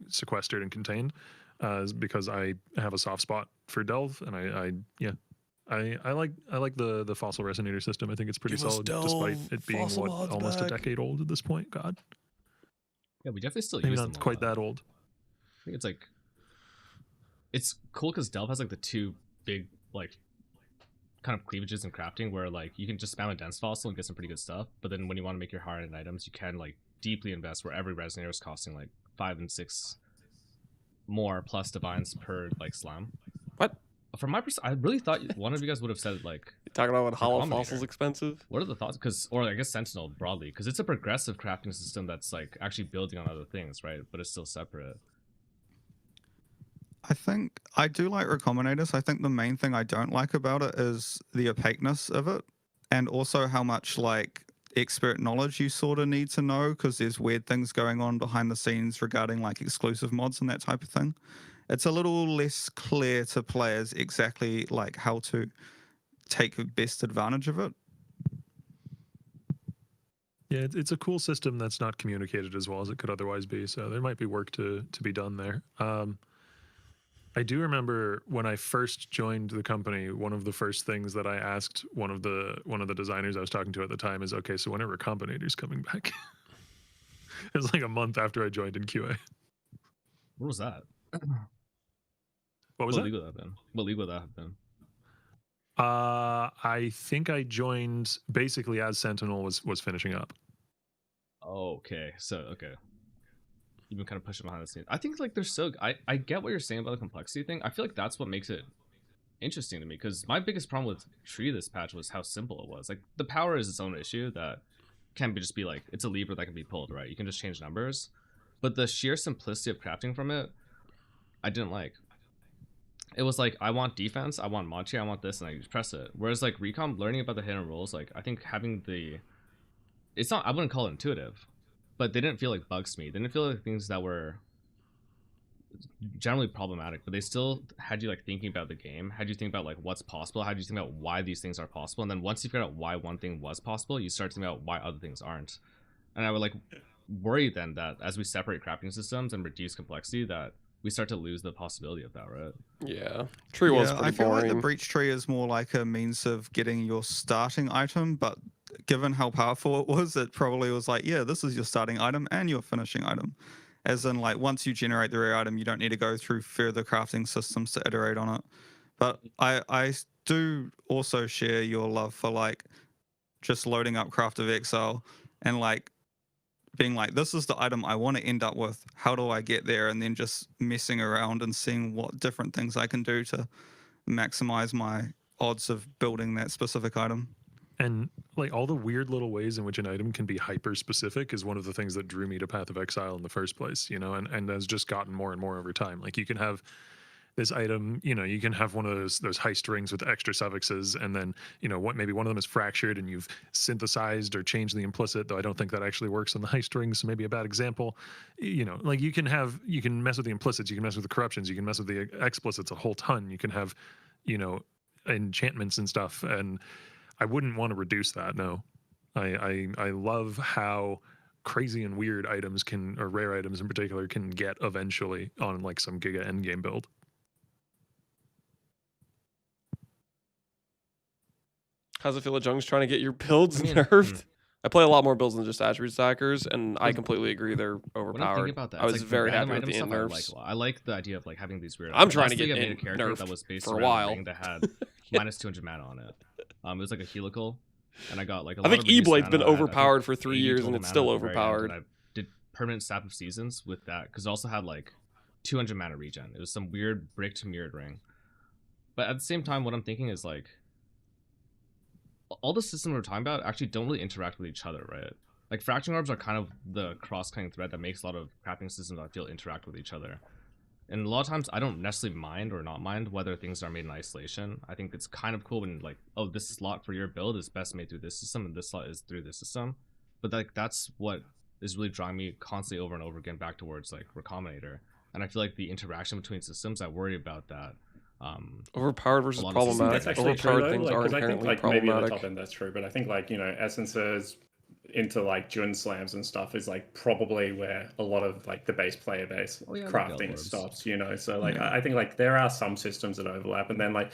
sequestered and contained, is because I have a soft spot for delve, and I like the fossil resonator system. I think it's pretty solid, despite it being almost a decade old at this point. God. Yeah, we definitely still maybe use not them quite that old. I think it's like, it's cool because Delve has like the two big like kind of cleavages in crafting where like you can just spam a dense fossil and get some pretty good stuff, but then when you want to make your higher end items, you can like deeply invest where every resonator is costing like 5 and 6 more plus divines per like slam. What? From my perspective, I really thought one of you guys would have said like You're talking about what hollow Combinator. fossils expensive. What are the thoughts? Because, or I guess Sentinel broadly, because it's a progressive crafting system that's like actually building on other things, right? But it's still separate. I think I do like Recombinators. I think the main thing I don't like about it is the opaqueness of it, and also how much like expert knowledge you sort of need to know, because there's weird things going on behind the scenes regarding like exclusive mods and that type of thing. It's a little less clear to players exactly like how to take best advantage of it. Yeah, it's a cool system that's not communicated as well as it could otherwise be. So there might be work to be done there. I do remember when I first joined the company, one of the first things that I asked one of the designers I was talking to at the time is, okay, so when are Recombinators coming back? It was like a month after I joined in QA. What was that? What was that? League would that have been? What league would that have been? I think I joined basically as Sentinel was finishing up. Oh, okay. So, okay. You've been kind of pushing behind the scenes. I think like they're so. I get what you're saying about the complexity thing. I feel like that's what makes it interesting to me, because my biggest problem with Tree this patch was how simple it was. Like the power is its own issue that can be just be like it's a lever that can be pulled, right? You can just change numbers, but the sheer simplicity of crafting from it, I didn't like. It was like I want defense, I want Machi, I want this, and I just press it. Whereas like Recom learning about the hidden rules, like I think having the, it's not, I wouldn't call it intuitive, but they didn't feel like bugs to me. They didn't feel like things that were generally problematic, but they still had you like thinking about the game, had you think about like what's possible, had you think about why these things are possible, and then once you figure out why one thing was possible, you start thinking about why other things aren't. And I would like worry then that as we separate crafting systems and reduce complexity, that we start to lose the possibility of that, right? Yeah, tree was pretty I feel boring. like the breach tree is more like a means of getting your starting item, but given how powerful it was, it probably was like, yeah, this is your starting item and your finishing item. As in, like, once you generate the rare item, you don't need to go through further crafting systems to iterate on it. But I do also share your love for, like, just loading up Craft of Exile and, like, being like, this is the item I want to end up with. How do I get there? And then just messing around and seeing what different things I can do to maximize my odds of building that specific item. And like all the weird little ways in which an item can be hyper specific is one of the things that drew me to Path of Exile in the first place, you know, and has just gotten more and more over time. Like you can have this item, you know, you can have one of those heist rings with extra suffixes, and then, you know, what maybe one of them is fractured and you've synthesized or changed the implicit, though I don't think that actually works on the heist rings, so maybe a bad example. You know, like you can mess with the implicits, you can mess with the corruptions, you can mess with the explicits a whole ton. You can have, you know, enchantments and stuff, and I wouldn't want to reduce that. No, I love how crazy and weird items can, or rare items in particular, can get eventually on like some Giga endgame build. How's it feel that Jung's trying to get your builds nerfed? I play a lot more builds than just attribute stackers, and I completely agree they're overpowered. About that, I was like very happy random with the item nerfs. stuff I like the idea of like having these weird. I'm trying to get a character nerfed that was based for a around while. ring that had minus 200 mana on it. It was like a helical, and I got like. I think E-Blade's been overpowered for 3 years, and it's still overpowered. I did permanent Sap of Seasons with that because it also had like 200 mana regen. It was some weird bricked mirrored ring, but at the same time, what I'm thinking is like. All the systems we're talking about actually don't really interact with each other, right? Like fracturing orbs are kind of the cross-cutting thread that makes a lot of crafting systems I feel interact with each other. And a lot of times I don't necessarily mind or not mind whether things are made in isolation. I think it's kind of cool when like, oh, this slot for your build is best made through this system and this slot is through this system. But like that's what is really drawing me constantly over and over again back towards like Recombinator. And I feel like the interaction between systems, I worry about that. Overpowered versus problematic. Overpowered things are inherently I think, like, problematic. Maybe at the top end that's true, but I think like, you know, essences into like Jun slams and stuff is like probably where a lot of like the base player base crafting stops, you know. So like I think like there are some systems that overlap, and then like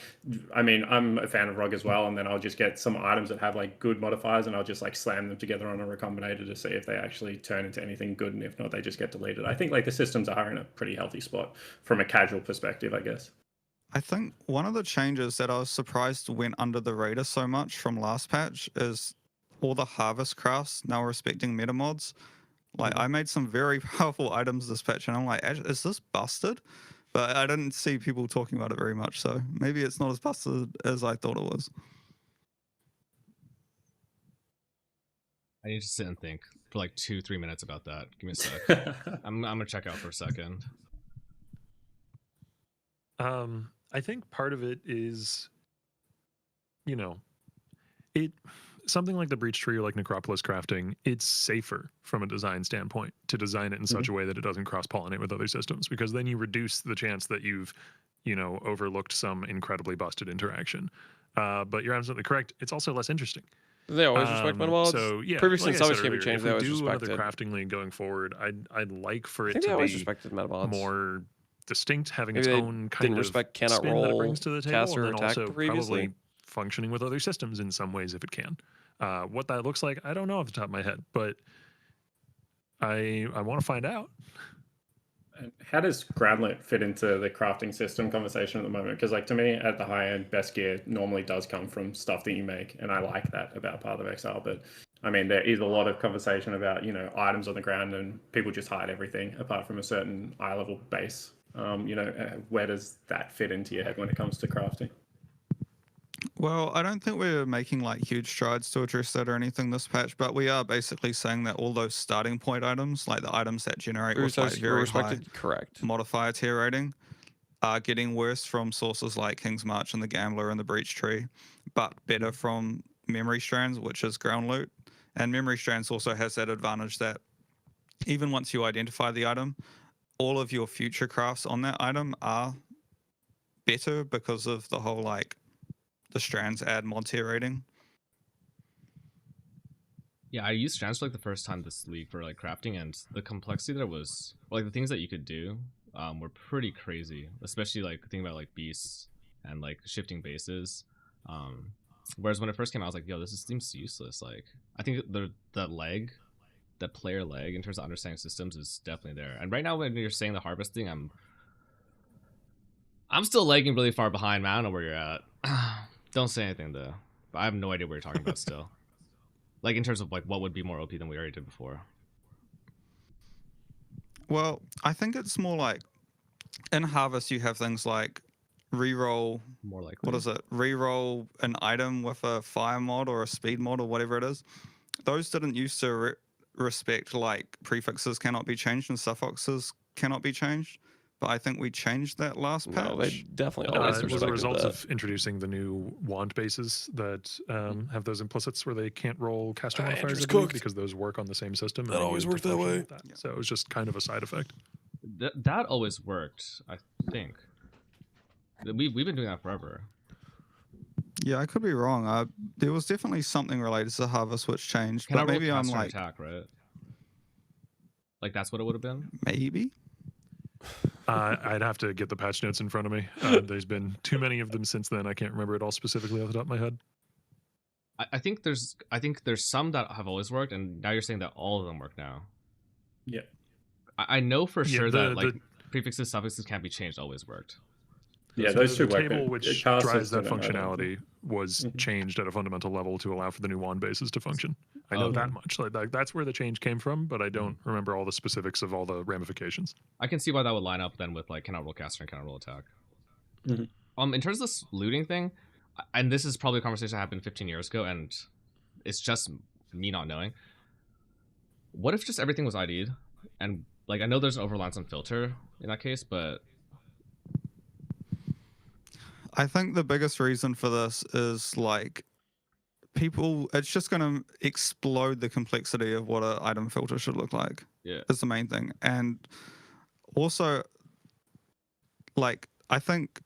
I mean I'm a fan of Rug as well, and then I'll just get some items that have like good modifiers and I'll just like slam them together on a recombinator to see if they actually turn into anything good, and if not they just get deleted. I think like the systems are in a pretty healthy spot from a casual perspective, I guess. I think one of the changes that I was surprised went under the radar so much from last patch is all the harvest crafts now respecting meta mods. Like, I made some very powerful items this patch, and I'm like, is this busted? But I didn't see people talking about it very much, so maybe it's not as busted as I thought it was. I need to sit and think for like 2-3 minutes about that. Give me a sec. I'm gonna check out for a second. I think part of it is, you know, something like the breach tree or like necropolis crafting, it's safer from a design standpoint to design it in such a way that it doesn't cross-pollinate with other systems, because then you reduce the chance that you've, you know, overlooked some incredibly busted interaction. But you're absolutely correct. It's also less interesting. They always respect meta mods. So yeah, Previously, like in I some said can be earlier, changed. if They we always do another respected. crafting league going forward, I'd like for I it think they to always be respected meta mods. more distinct, having Maybe its they own kind didn't of respect cannot spin that it roll, brings to the table, cast, and or then attack also previously. probably functioning with other systems in some ways if it can. What that looks like, I don't know off the top of my head, but I want to find out. And how does Groundlet fit into the crafting system conversation at the moment? Because, like, to me, at the high end, best gear normally does come from stuff that you make, and I like that about Path of Exile. But I mean, there is a lot of conversation about, you know, items on the ground, and people just hide everything apart from a certain eye level base. You know, where does that fit into your head when it comes to crafting? Well, I don't think we're making like huge strides to address that or anything this patch, but we are basically saying that all those starting point items, like the items that generate with like very high modifier tier rating, are getting worse from sources like King's March and the Gambler and the Breach Tree, but better from Memory Strands, which is ground loot. And Memory Strands also has that advantage that even once you identify the item, all of your future crafts on that item are better because of the whole like the strands add mod tier rating. Yeah, I used strands for like the first time this league for like crafting, and the complexity there was, like the things that you could do were pretty crazy, especially like thinking about like beasts and like shifting bases. Whereas when it first came out, I was like, yo, this seems useless. Like, I think that player leg in terms of understanding systems is definitely there. And right now when you're saying the harvesting, I'm still lagging really far behind, man. I don't know where you're at. Don't say anything though. But I have no idea what you're talking about still. Like in terms of like what would be more OP than we already did before. Well, I think it's more like in Harvest you have things like reroll. More like what is it? Reroll an item with a fire mod or a speed mod or whatever it is. Those didn't used to respect like prefixes cannot be changed and suffixes cannot be changed. But I think we changed that last patch. No, they definitely always It was a respected result that. of introducing the new wand bases that have those implicits where they can't roll caster modifiers, I believe, because those work on the same system. That always worked that way. So it was just kind of a side effect. That always worked, I think. We've been doing that forever. Yeah, I could be wrong. There was definitely something related to Harvest which changed, Can but I maybe roll I'm caster like attack, right? Like that's what it would have been. Maybe. I'd have to get the patch notes in front of me. There's been too many of them since then. I can't remember it all specifically off the top of my head. I think there's some that have always worked, and now you're saying that all of them work now. Yeah. I know for Yeah, sure that like prefixes, suffixes can't be changed always worked. Yeah, those two the work. table which drives that functionality was changed at a fundamental level to allow for the new wand bases to function. I know that much. Like that's where the change came from, but I don't remember all the specifics of all the ramifications. I can see why that would line up then with like cannot roll caster and cannot roll attack. Mm-hmm. In terms of this looting thing, and this is probably a conversation that happened 15 years ago, and it's just me not knowing. What if just everything was ID'd? And like I know there's an overlance on filter in that case, but I think the biggest reason for this is like people, it's just going to explode the complexity of what an item filter should look like. Yeah. Is the main thing. And also, like, I think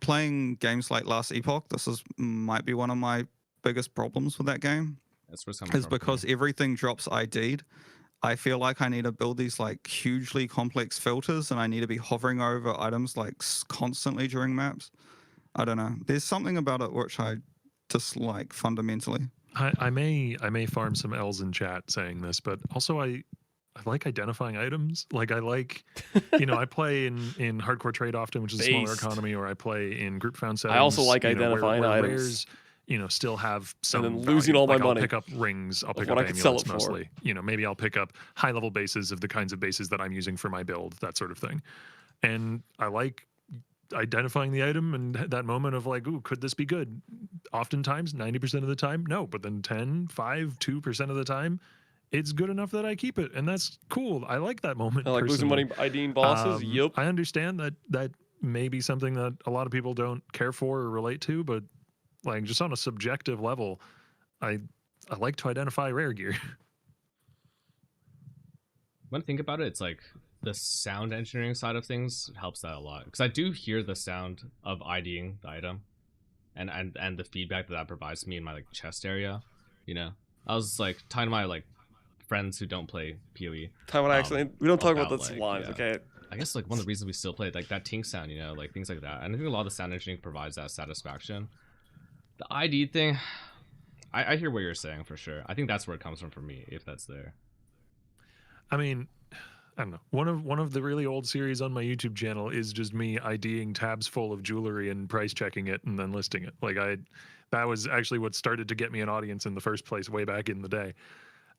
playing games like Last Epoch, might be one of my biggest problems with that game. That's where is because everything drops ID'd. I feel like I need to build these like hugely complex filters, and I need to be hovering over items like constantly during maps. I don't know. There's something about it which I dislike fundamentally. I may farm some L's in chat saying this, but also I like identifying items. Like I like, I play in hardcore trade often, which is a smaller Based. economy, or I play in group found settings. I also like you know, identifying where items. rares, still have some and then losing value. all my Like, I'll money. pick up rings, I'll pick what up I could sell amulets it for. mostly. Maybe I'll pick up high level bases of the kinds of bases that I'm using for my build, that sort of thing. And I like identifying the item and that moment of like, ooh, could this be good? Oftentimes, 90% of the time, no. But then 10, 5, 2% of the time, it's good enough that I keep it. And that's cool. I like that moment. I like losing personally. money IDing bosses. Yep. I understand that may be something that a lot of people don't care for or relate to, but like just on a subjective level, I like to identify rare gear. When I think about it, it's like the sound engineering side of things helps that a lot, because I do hear the sound of IDing the item and the feedback that provides me in my like chest area. I was like talking to my like friends who don't play PoE. We don't talk about the sublimes, okay? I guess like one of the reasons we still play like that tink sound, like things like that. And I think a lot of the sound engineering provides that satisfaction. The ID thing, I hear what you're saying for sure. I think that's where it comes from for me, if that's there. I mean, I don't know. One of the really old series on my YouTube channel is just me IDing tabs full of jewelry and price checking it and then listing it. Like that was actually what started to get me an audience in the first place way back in the day.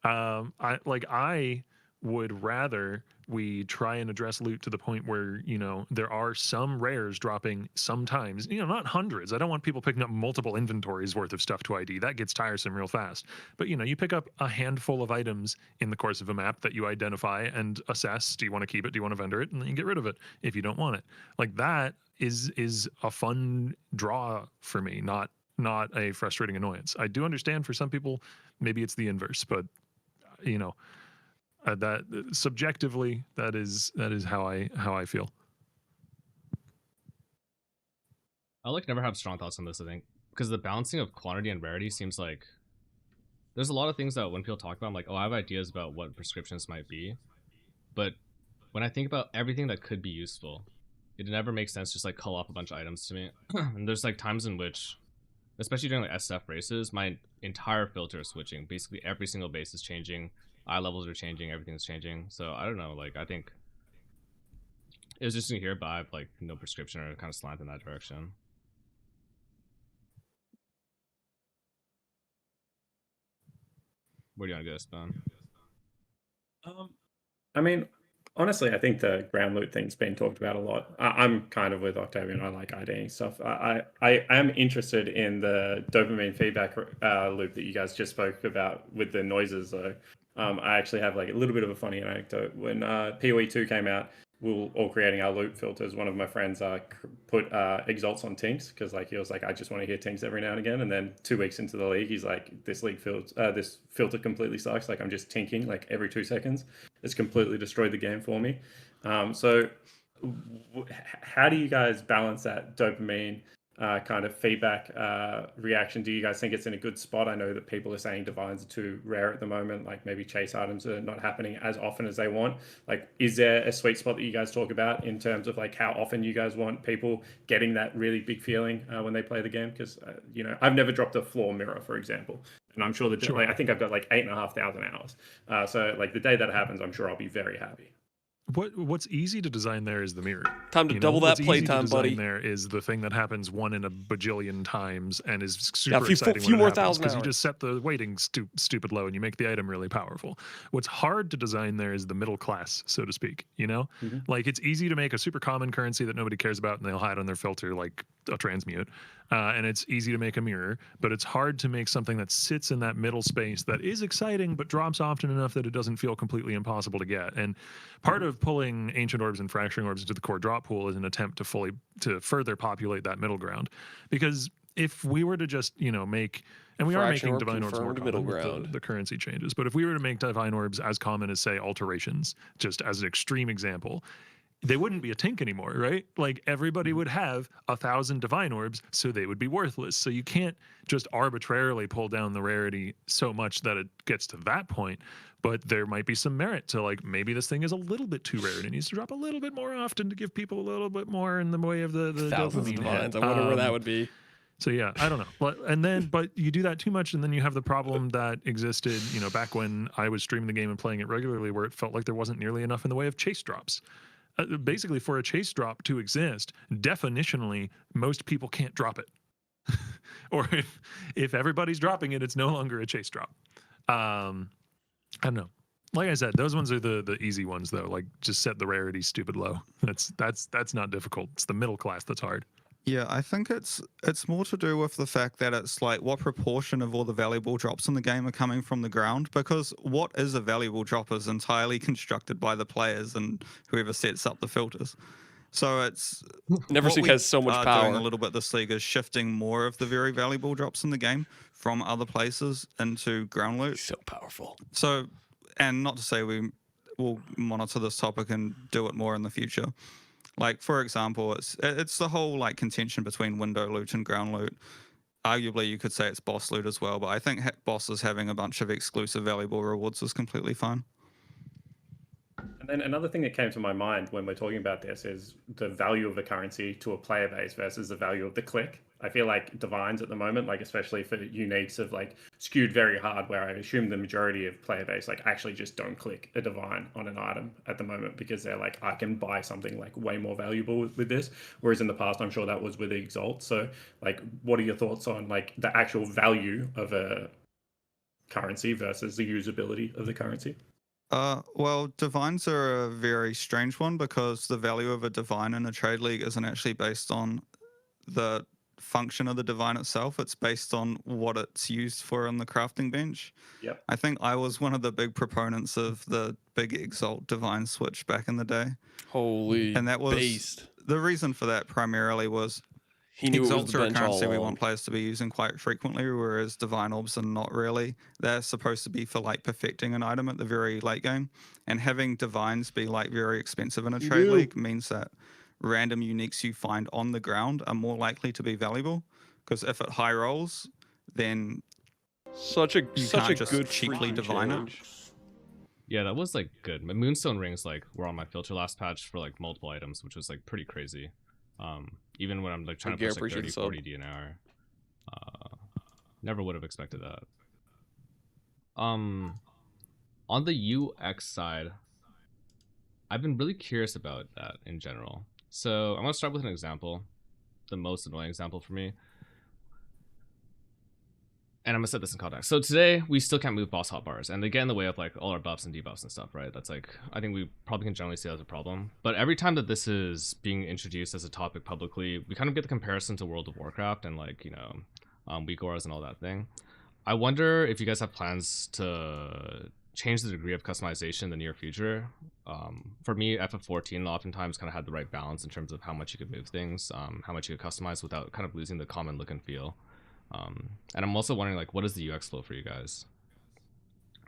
I would rather we try and address loot to the point where, there are some rares dropping sometimes, not hundreds. I don't want people picking up multiple inventories worth of stuff to ID. That gets tiresome real fast. But, you pick up a handful of items in the course of a map that you identify and assess. Do you want to keep it? Do you want to vendor it? And then you get rid of it if you don't want it. Like that is a fun draw for me, not a frustrating annoyance. I do understand for some people, maybe it's the inverse, but that subjectively, that is how I feel. I'll like never have strong thoughts on this, I think, because the balancing of quantity and rarity seems like there's a lot of things that when people talk about, I'm like, oh, I have ideas about what prescriptions might be, but when I think about everything that could be useful, it never makes sense just like cull off a bunch of items to me. And there's like times in which, especially during like SF races, my entire filter is switching. Basically every single base is changing, eye levels are changing, everything's changing. So I don't know, like I think it was just to hear, but I have like no prescription or kind of slant in that direction. Where do you want to go, Spawn? I mean, honestly, I think the ground loot thing's been talked about a lot. I'm kind of with Octavian. I like IDing stuff. I am interested in the dopamine feedback loop that you guys just spoke about with the noises, though. I actually have like a little bit of a funny anecdote. When PoE 2 came out, we were all creating our loop filters. One of my friends put exalts on tinks because like he was like, I just want to hear tinks every now and again. And then 2 weeks into the league, he's like, this filter completely sucks. Like I'm just tinking like every 2 seconds. It's completely destroyed the game for me. So how do you guys balance that dopamine kind of feedback reaction? Do you guys think it's in a good spot? I know that people are saying divines are too rare at the moment, like maybe chase items are not happening as often as they want. Like, is there a sweet spot that you guys talk about in terms of like how often you guys want people getting that really big feeling when they play the game? Because I've never dropped a floor mirror, for example, and I'm sure that like, I think I've got like 8,500 hours. So like the day that happens, I'm sure I'll be very happy. What's easy to design there is the mirror. Time to double that playtime, buddy. There is the thing that happens 1 in a bajillion times and is super a few exciting more when it happens, thousand because you hours. just set the weighting stupid low and you make the item really powerful. What's hard to design there is the middle class, so to speak. Like it's easy to make a super common currency that nobody cares about and they'll hide on their filter like a transmute. And it's easy to make a mirror, but it's hard to make something that sits in that middle space that is exciting but drops often enough that it doesn't feel completely impossible to get. And part of pulling ancient orbs and fracturing orbs into the core drop pool is an attempt to further populate that middle ground. Because if we were to just make, and we are making divine orbs more common with the currency changes, but if we were to make divine orbs as common as say alterations, just as an extreme example, they wouldn't be a tink anymore, right? Like everybody would have 1,000 divine orbs, so they would be worthless. So you can't just arbitrarily pull down the rarity so much that it gets to that point. But there might be some merit to like, maybe this thing is a little bit too rare and it needs to drop a little bit more often to give people a little bit more in the way of the thousands dopamine of divines. hit. I wonder where that would be. So yeah, I don't know. But you do that too much, and then you have the problem that existed, back when I was streaming the game and playing it regularly, where it felt like there wasn't nearly enough in the way of chase drops. Basically, for a chase drop to exist, definitionally, most people can't drop it. Or if everybody's dropping it, it's no longer a chase drop. I don't know. Like I said, those ones are the easy ones though. Like just set the rarity stupid low. That's not difficult. It's the middle class that's hard. Yeah, I think it's more to do with the fact that it's like what proportion of all the valuable drops in the game are coming from the ground, because what is a valuable drop is entirely constructed by the players and whoever sets up the filters. So it's Neversink has so much power. Doing a little bit this league is shifting more of the very valuable drops in the game from other places into ground loot. So powerful. So, and not to say we will monitor this topic and do it more in the future. Like, for example, it's the whole like contention between window loot and ground loot. Arguably, you could say it's boss loot as well, but I think bosses having a bunch of exclusive valuable rewards is completely fine. And then another thing that came to my mind when we're talking about this is the value of the currency to a player base versus the value of the click. I feel like divines at the moment, like especially for uniques, have like skewed very hard, where I assume the majority of player base like actually just don't click a divine on an item at the moment because they're like, I can buy something like way more valuable with this. Whereas in the past, I'm sure that was with Exalt. So like, what are your thoughts on like the actual value of a currency versus the usability of the currency? Well, divines are a very strange one because the value of a divine in a trade league isn't actually based on the function of the divine itself. It's based on what it's used for on the crafting bench. Yep. I think I was one of the big proponents of the big Exalt divine switch back in the day. Holy and that was based. The reason for that primarily was he knew Exalts it was are a currency we want players to be using quite frequently, whereas divine orbs are not really. They're supposed to be for like perfecting an item at the very late game, and having divines be like very expensive in a trade league means that random uniques you find on the ground are more likely to be valuable, because if it high rolls, then such a just good cheaply divine it. Yeah, that was like good. Moonstone rings like were on my filter last patch for like multiple items, which was like pretty crazy. Even when I'm like trying to push like 30, 40 D an hour. Never would have expected that. On the UX side, I've been really curious about that in general. So I'm gonna start with an example, the most annoying example for me. And I'm gonna set this in context. So today we still can't move boss hotbars, and they get in the way of like all our buffs and debuffs and stuff, right? That's like, I think we probably can generally see that as a problem. But every time that this is being introduced as a topic publicly, we kind of get the comparison to World of Warcraft and like, weak auras and all that thing. I wonder if you guys have plans to change the degree of customization in the near future. For me, FF14 oftentimes kind of had the right balance in terms of how much you could move things, how much you could customize without kind of losing the common look and feel. And I'm also wondering, like, what is the UX flow for you guys?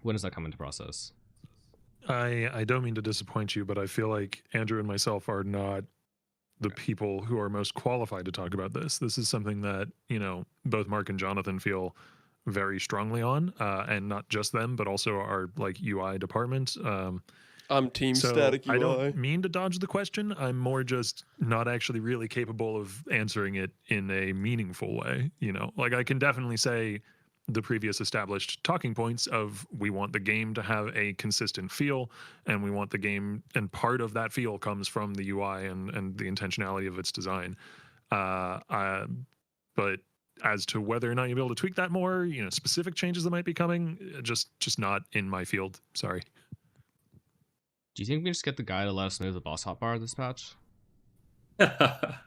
When does that come into process? I don't mean to disappoint you, but I feel like Andrew and myself are not the people who are most qualified to talk about this. This is something that, both Mark and Jonathan feel very strongly on, and not just them, but also our like UI department. I'm team static UI. I don't mean to dodge the question. I'm more just not actually really capable of answering it in a meaningful way. Like I can definitely say the previous established talking points of we want the game to have a consistent feel, and we want the game, and part of that feel comes from the UI and the intentionality of its design. But as to whether or not you'll be able to tweak that more, specific changes that might be coming, just not in my field. Sorry. Do you think we can just get the guy to let us move the boss hotbar this patch?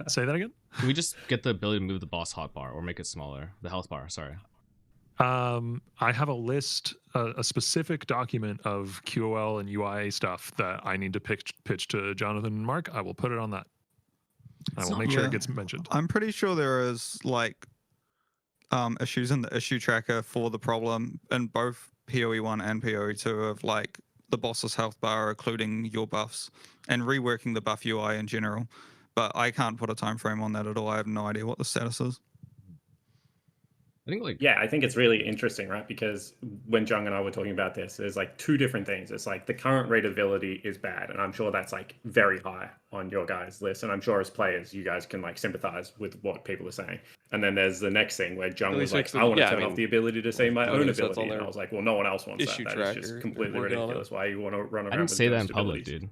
Say that again? Can we just get the ability to move the boss hotbar or make it smaller? The health bar, sorry. I have a list, a specific document of QOL and UI stuff that I need to pitch to Jonathan and Mark. I will put it on that. I will make sure it gets mentioned. I'm pretty sure there is like issues in the issue tracker for the problem in both PoE1 and PoE2 of like the boss's health bar, including your buffs, and reworking the buff UI in general. But I can't put a time frame on that at all. I have no idea what the status is. I think like Yeah, I think it's really interesting, right? Because when Jung and I were talking about this, there's like two different things. It's like the current readability is bad, and I'm sure that's like very high on your guys' list. And I'm sure as players, you guys can like sympathize with what people are saying. And then there's the next thing where Jung At was least like, fix I the want to yeah. I turn off mean, the ability to say my own Gladiator says on ability. And I their was like, well, no one else wants issue that. That is tracker. just They're completely working on it. ridiculous. Why you want to run around I didn't with say that in ghost public, abilities? dude.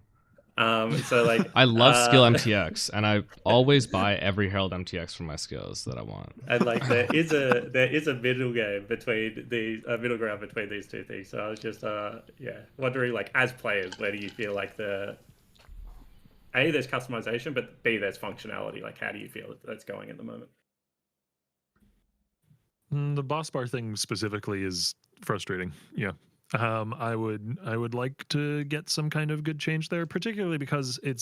So like I love skill MTX, and I always buy every Herald MTX for my skills that I want. And like there is a middle game between these middle ground between these two things. So I was just wondering, like, as players, where do you feel like there's customization, but B, there's functionality. Like, how do you feel that's going at the moment? The boss bar thing specifically is frustrating. Yeah. I would like to get some kind of good change there, particularly because it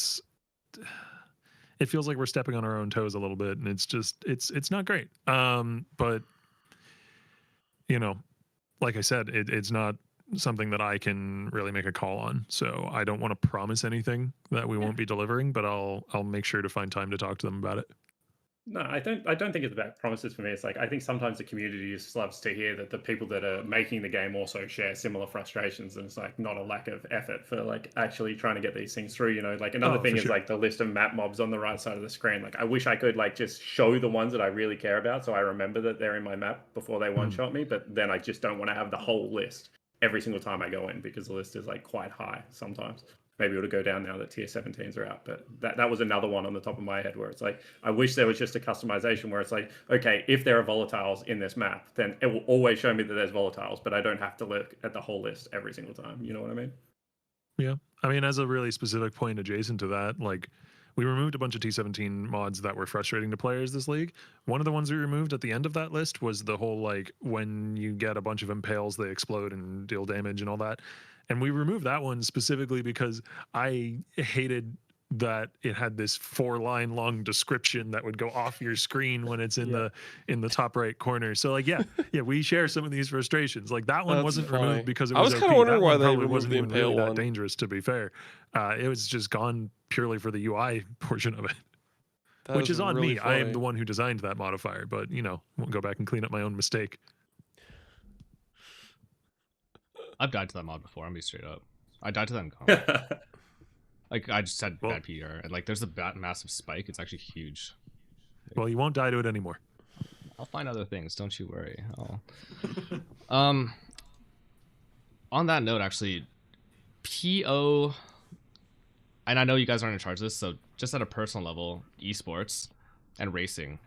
feels like we're stepping on our own toes a little bit, and it's not great. But you know, like I said, it's not something that I can really make a call on. So I don't want to promise anything that we won't be delivering, but I'll make sure to find time to talk to them about it. No, I don't think it's about promises for me. It's like I think sometimes the community just loves to hear that the people that are making the game also share similar frustrations, and it's like not a lack of effort for like actually trying to get these things through. You know, like another thing is like the list of map mobs on the right side of the screen. Like I wish I could like just show the ones that I really care about, so I remember that they're in my map before they one shot me. But then I just don't want to have the whole list every single time I go in because the list is like quite high sometimes. Maybe it'll go down now that tier 17s are out. But that was another one on the top of my head where it's like, I wish there was just a customization where it's like, okay, if there are volatiles in this map, then it will always show me that there's volatiles, but I don't have to look at the whole list every single time. You know what I mean? Yeah. I mean, as a really specific point adjacent to that, like we removed a bunch of T17 mods that were frustrating to players this league. One of the ones we removed at the end of that list was the whole like when you get a bunch of impales, they explode and deal damage and all that. And we removed that one specifically because I hated that it had this 4-line long description that would go off your screen when it's in the top right corner. So like we share some of these frustrations. Like that one wasn't removed because it was kind of OP. wondering That why one they probably removed wasn't the even really impale that one. dangerous, to be fair. It was just gone purely for the UI portion of it. That Which is on really me. I am funny. the one who designed that modifier, but won't go back and clean up my own mistake. I've died to that mod before. I'm gonna be straight up. I died to that in combat. Like I just had bad PR, and like there's a massive spike. It's actually huge. Well, you won't die to it anymore. I'll find other things. Don't you worry. On that note, actually, PO, and I know you guys aren't in charge of this, so just at a personal level, esports and racing.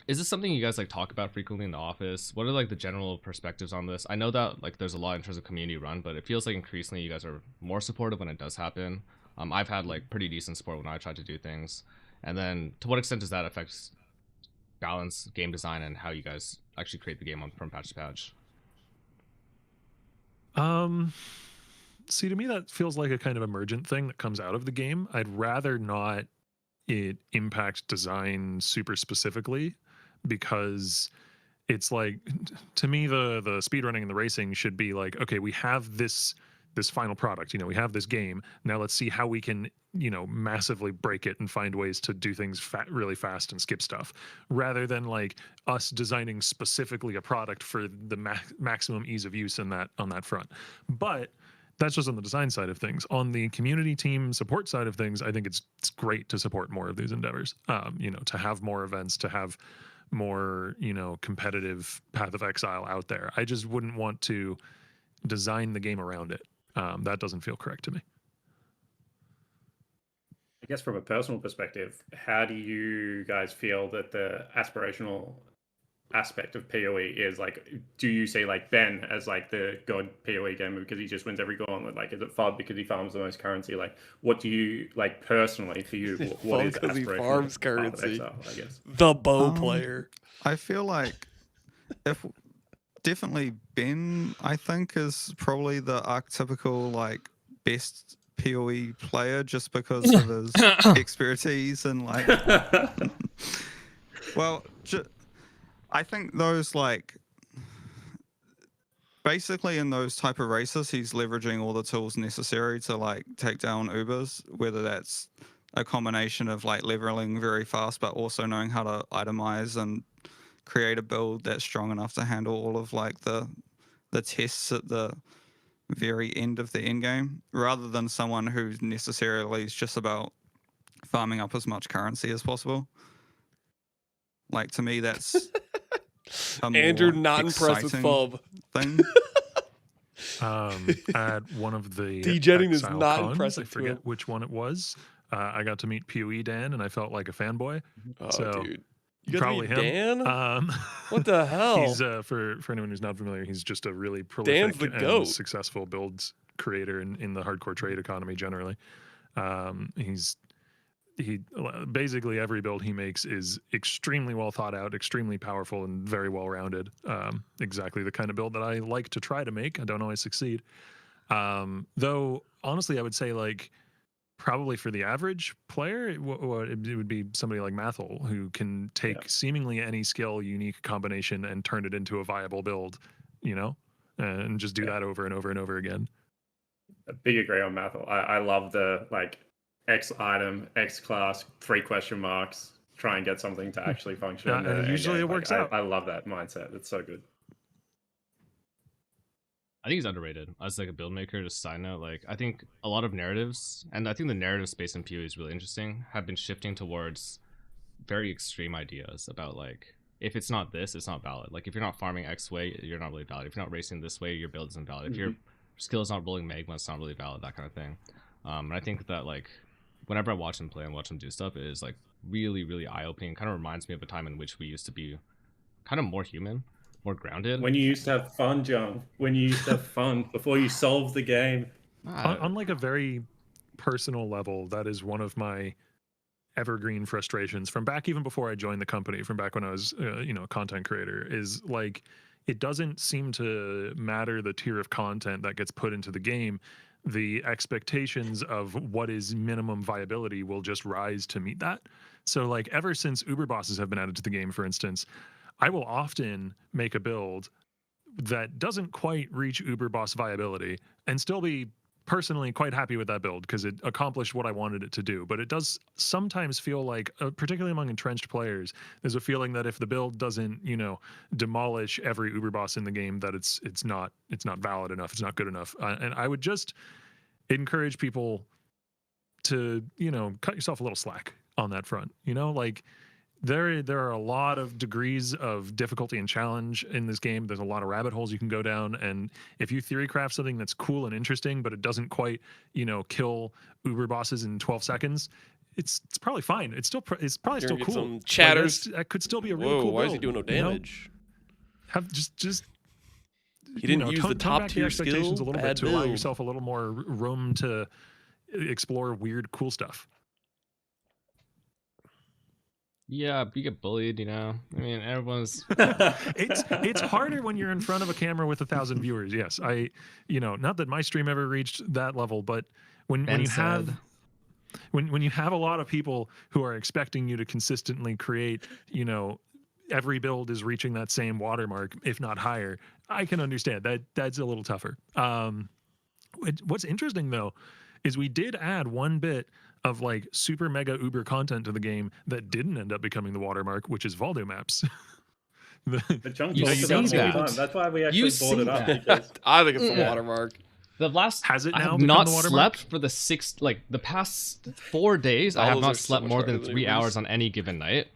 Is this something you guys like talk about frequently in the office? What are like the general perspectives on this? I know that like there's a lot in terms of community run, but it feels like increasingly you guys are more supportive when it does happen. I've had like pretty decent support when I try to do things. And then to what extent does that affect balance, game design, and how you guys actually create the game from patch to patch? See, to me that feels like a kind of emergent thing that comes out of the game. I'd rather not it impact design super specifically, because it's like, to me, the speedrunning and the racing should be like, okay, we have this final product, we have this game, now let's see how we can massively break it and find ways to do things really fast and skip stuff, rather than like us designing specifically a product for the maximum ease of use on that front. But that's just on the design side of things. On the community team support side of things, I think it's great to support more of these endeavors. To have more events, to have more, competitive Path of Exile out there. I just wouldn't want to design the game around it. That doesn't feel correct to me. I guess from a personal perspective, how do you guys feel that the aspirational aspect of PoE is? Like, do you see like Ben as like the god PoE gamer because he just wins every gauntlet? Like, is it FUD because he farms the most currency? Like, what do you like personally for you? What is because he aspirational farms Path of currency? Exile, I guess The bow player. I feel like definitely Ben, I think, is probably the archetypical like best PoE player just because of his expertise and like I think those like basically in those type of races he's leveraging all the tools necessary to like take down Ubers, whether that's a combination of like leveling very fast but also knowing how to itemize and create a build that's strong enough to handle all of like the tests at the very end of the end game, rather than someone who necessarily is just about farming up as much currency as possible. Like, to me, that's a Andrew more not impressed with exciting Fub. thing. At one of the Dejetting is Exile not cons, impressive I to forget him. which one it was. I got to meet PoE Dan, and I felt like a fanboy. Oh, So dude. You got to probably meet him. Dan? What the hell? He's for anyone who's not familiar, he's just a really Dan's prolific the and goat. successful builds creator in the hardcore trade economy generally. He basically every build he makes is extremely well thought out, extremely powerful, and very well rounded. Exactly the kind of build that I like to try to make. I don't always succeed. Though honestly, I would say like probably for the average player, it would be somebody like Mathel, who can take seemingly any skill, unique combination, and turn it into a viable build, you know, and just do that over and over and over again. A big agree on Mathel. I love the like X item, X class, 3 question marks, try and get something to actually function. Yeah, in the and usually endgame. it works Like, out. I love that mindset. It's so good. I think he's underrated as like a build maker. Just side note, like I think a lot of narratives, and I think the narrative space in PoE is really interesting, have been shifting towards very extreme ideas about like if it's not this, it's not valid. Like if you're not farming X way, you're not really valid. If you're not racing this way, your build isn't valid. If your skill is not rolling magma, it's not really valid. That kind of thing. And I think that like whenever I watch him play and watch him do stuff, it is like really, really eye opening. Kind of reminds me of a time in which we used to be kind of more human, more grounded. When you used to have fun, Jung. When you used to have fun before you solved the game. On like a very personal level, that is one of my evergreen frustrations from back even before I joined the company, from back when I was a content creator, is like it doesn't seem to matter the tier of content that gets put into the game. The expectations of what is minimum viability will just rise to meet that. So like ever since Uber bosses have been added to the game, for instance, I will often make a build that doesn't quite reach Uber boss viability and still be personally quite happy with that build because it accomplished what I wanted it to do. But it does sometimes feel like, particularly among entrenched players, there's a feeling that if the build doesn't, demolish every Uber boss in the game, that it's not valid enough, it's not good enough. And I would just encourage people to, cut yourself a little slack on that front. Like there are a lot of degrees of difficulty and challenge in this game. There's a lot of rabbit holes you can go down, and if you theory craft something that's cool and interesting, but it doesn't quite, kill Uber bosses in 12 seconds, it's probably fine. It's probably still cool. Some chatters. That could still be a really cool why build, is he doing no damage? Have just he didn't use the tone top back tier expectations skill. a little bit to allow yourself a little more room to explore weird, cool stuff. Yeah, you get bullied, I mean, everyone's. It's harder when you're in front of a camera with 1,000 viewers. Yes, not that my stream ever reached that level, but when you have a lot of people who are expecting you to consistently create, every build is reaching that same watermark, if not higher, I can understand that that's a little tougher. What's interesting though is we did add one bit of like super mega uber content to the game that didn't end up becoming the watermark, which is Valdo maps. But Jung talks about it all the time. That's why we actually brought it up. Because I think it's the watermark. The last has it now I have become not the watermark? slept for the past 4 days. I have not slept more than 3 hours on any given night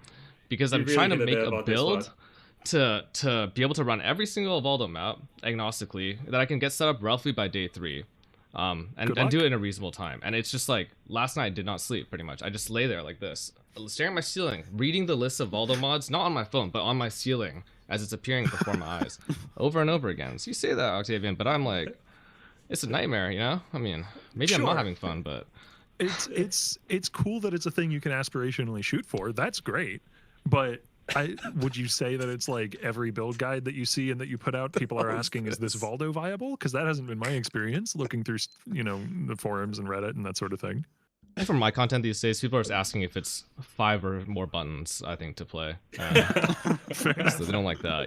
because I'm really trying to get a make bit a about this build to be able to run every single Valdo map agnostically that I can get set up roughly by day 3. And do it in a reasonable time. And it's just like last night I did not sleep pretty much. I just lay there like this, staring at my ceiling, reading the list of Valdo mods, not on my phone, but on my ceiling as it's appearing before my eyes over and over again. So you say that, Octavian, but I'm like, it's a nightmare, I mean, maybe I'm not having fun, but it's cool that it's a thing you can aspirationally shoot for. That's great. But would you say that it's like every build guide that you see and that you put out, people are asking, is this Valdo viable? Because that hasn't been my experience looking through, the forums and Reddit and that sort of thing. And for my content these days, people are just asking if it's 5 or more buttons, I think, to play. So they don't like that,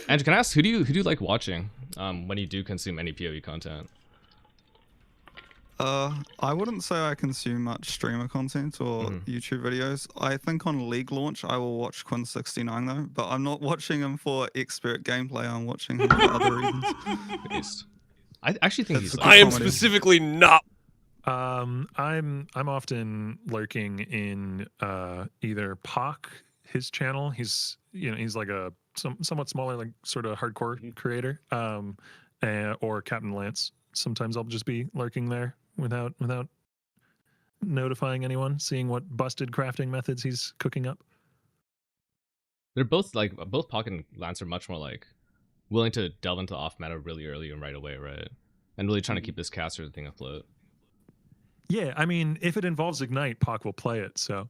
Andrew, can I ask, who do you like watching when you do consume any PoE content? I wouldn't say I consume much streamer content or YouTube videos. I think on League launch I will watch Quinn69 though, but I'm not watching him for expert gameplay. I'm watching him for other reasons. Based. I actually think he's. I am specifically not. I'm often lurking in either Pock, his channel. He's he's like a somewhat smaller, like sort of hardcore creator. Or Captain Lance. Sometimes I'll just be lurking there without notifying anyone, seeing what busted crafting methods he's cooking up. They're both both Pocket and Lance are much more like willing to delve into off meta really early and right away, right? And really trying to keep this caster thing afloat. Yeah, I mean, if it involves Ignite, Pock will play it. So,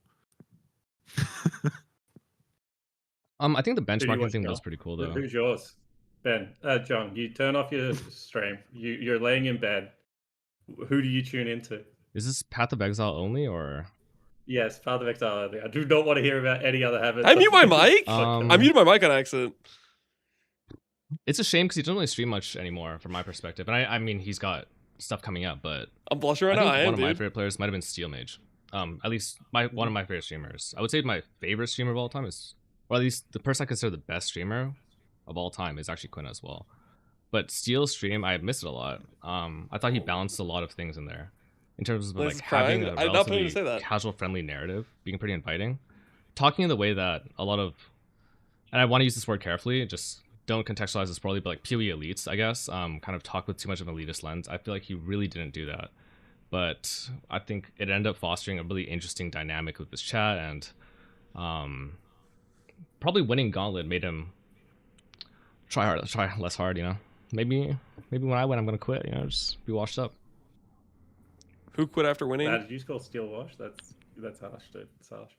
I think the benchmarking thing was pretty cool though. Who's yours? Ben, Jung, you turn off your stream. You're laying in bed. Who do you tune into? Is this Path of Exile only, or? Yes, Path of Exile only. I do not want to hear about any other habits. I mute my mic. I muted my mic on accident. It's a shame because he doesn't really stream much anymore, from my perspective. And I mean, he's got stuff coming up, but I'm blushing right now. One of my favorite players might have been Steel Mage. At least one of my favorite streamers. I would say my favorite streamer of all time is, or at least the person I consider the best streamer of all time is actually Quinn as well. But Steel's stream, I missed it a lot. I thought he balanced a lot of things in there in terms of like having a relatively casual, friendly narrative, being pretty inviting, talking in the way that a lot of, and I want to use this word carefully, just don't contextualize this poorly, but like PoE elites, I guess, kind of talk with too much of an elitist lens. I feel like he really didn't do that, but I think it ended up fostering a really interesting dynamic with this chat, and probably winning Gauntlet made him try less hard, you know. Maybe when I win, I'm gonna quit, you know, just be washed up. Who quit after winning? Did you call Steel Wash? That's harsh, dude. It's harsh.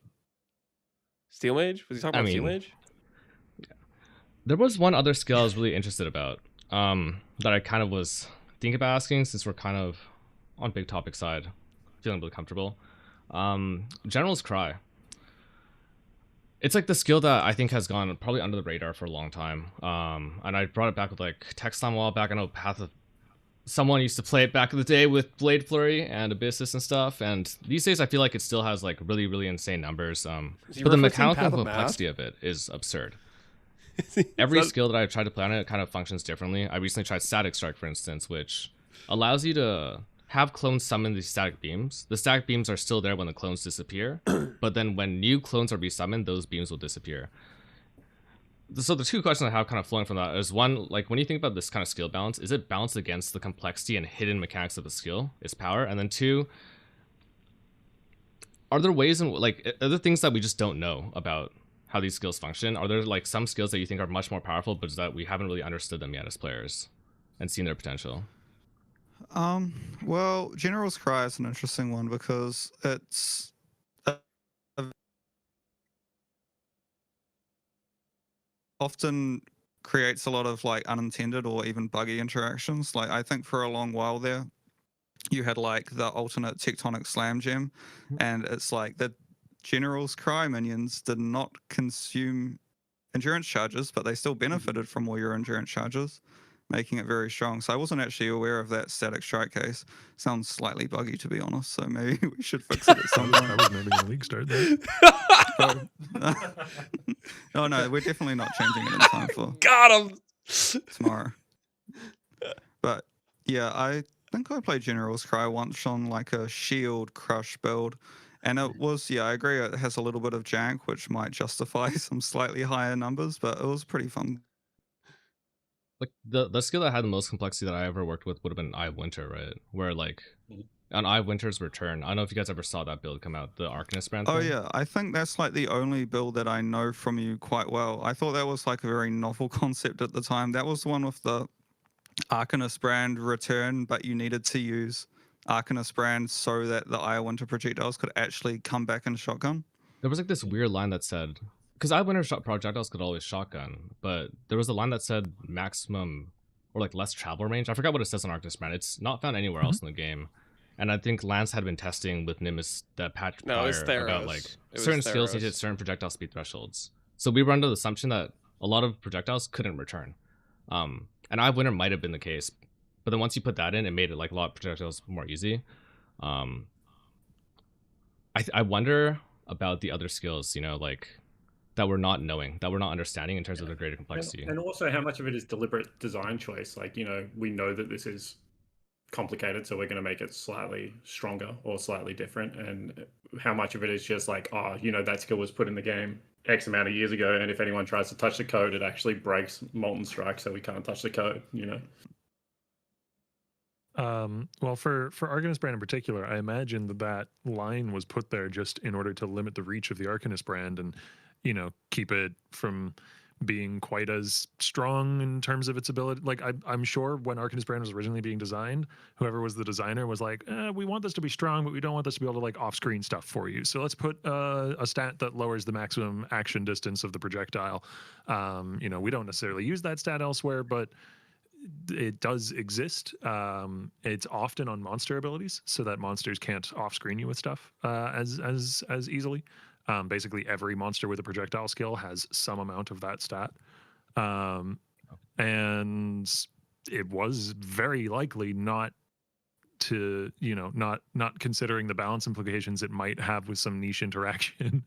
Steel Mage? Was he talking about Steel Mage? Yeah. There was one other skill I was really interested about, that I kind of was thinking about asking, since we're kind of on big topic side, feeling really comfortable. General's Cry. It's like the skill that I think has gone probably under the radar for a long time. And I brought it back with like Text on a while back. I know someone used to play it back in the day with Blade Flurry and Abyssus and stuff. And these days I feel like it still has like really, really insane numbers. But the mechanical complexity of it is absurd. Every skill that I've tried to play on it kind of functions differently. I recently tried Static Strike, for instance, which allows you to have clones summon these static beams. The static beams are still there when the clones disappear, but then when new clones are resummoned, those beams will disappear. So the two questions I have kind of flowing from that is, one, like when you think about this kind of skill balance, is it balanced against the complexity and hidden mechanics of the skill, its power? And then two, are there ways in like, are there things that we just don't know about how these skills function? Are there like some skills that you think are much more powerful, but that we haven't really understood them yet as players and seen their potential? Well, General's Cry is an interesting one because it's often creates a lot of like unintended or even buggy interactions. Like I think for a long while there, you had like the alternate Tectonic Slam gem, and it's like the General's Cry minions did not consume endurance charges, but they still benefited from all your endurance charges, making it very strong. So I wasn't actually aware of that Static Strike case. Sounds slightly buggy, to be honest, so maybe we should fix it at some point. I was maybe in the league start there. Oh no, we're definitely not changing it in time for got him tomorrow. But yeah, I think I played General's Cry once on like a shield crush build, and it was, yeah, I agree, it has a little bit of jank, which might justify some slightly higher numbers, but it was pretty fun. Like the skill that had the most complexity that I ever worked with would have been Eye of Winter, right? Where like on Eye of Winter's return, I don't know if you guys ever saw that build come out, the Arcanist brand thing. Oh yeah, I think that's like the only build that I know from you quite well. I thought that was like a very novel concept at the time. That was the one with the Arcanist brand return, but you needed to use Arcanist brand so that the Eye of Winter projectiles could actually come back in shotgun. There was like this weird line that said, because Eye of Winter projectiles could always shotgun, but there was a line that said maximum or like less travel range. I forgot what it says on Arcanist brand. It's not found anywhere else in the game. And I think Lance had been testing with Nimbus that patch prior about like certain skills needed certain projectile speed thresholds. So we were under the assumption that a lot of projectiles couldn't return. And Eye of Winter might have been the case, But then once you put that in, it made it like a lot of projectiles more easy. I wonder about the other skills, you know, like that we're not knowing, that we're not understanding in terms of the greater complexity. And also how much of it is deliberate design choice. Like, you know, we know that this is complicated, so we're going to make it slightly stronger or slightly different. And how much of it is just like, oh, you know, that skill was put in the game X amount of years ago, and if anyone tries to touch the code, it actually breaks Molten Strike, so we can't touch the code, you know? Well, for Arcanist brand in particular, I imagine that line was put there just in order to limit the reach of the Arcanist brand and, you know, keep it from being quite as strong in terms of its ability. Like I'm sure when Arcanist brand was originally being designed, whoever was the designer was like, we want this to be strong, but we don't want this to be able to like off-screen stuff for you. So let's put a stat that lowers the maximum action distance of the projectile. You know, we don't necessarily use that stat elsewhere, but it does exist. It's often on monster abilities, so that monsters can't off-screen you with stuff as easily. Basically, every monster with a projectile skill has some amount of that stat, and it was very likely not to, you know, not considering the balance implications it might have with some niche interaction.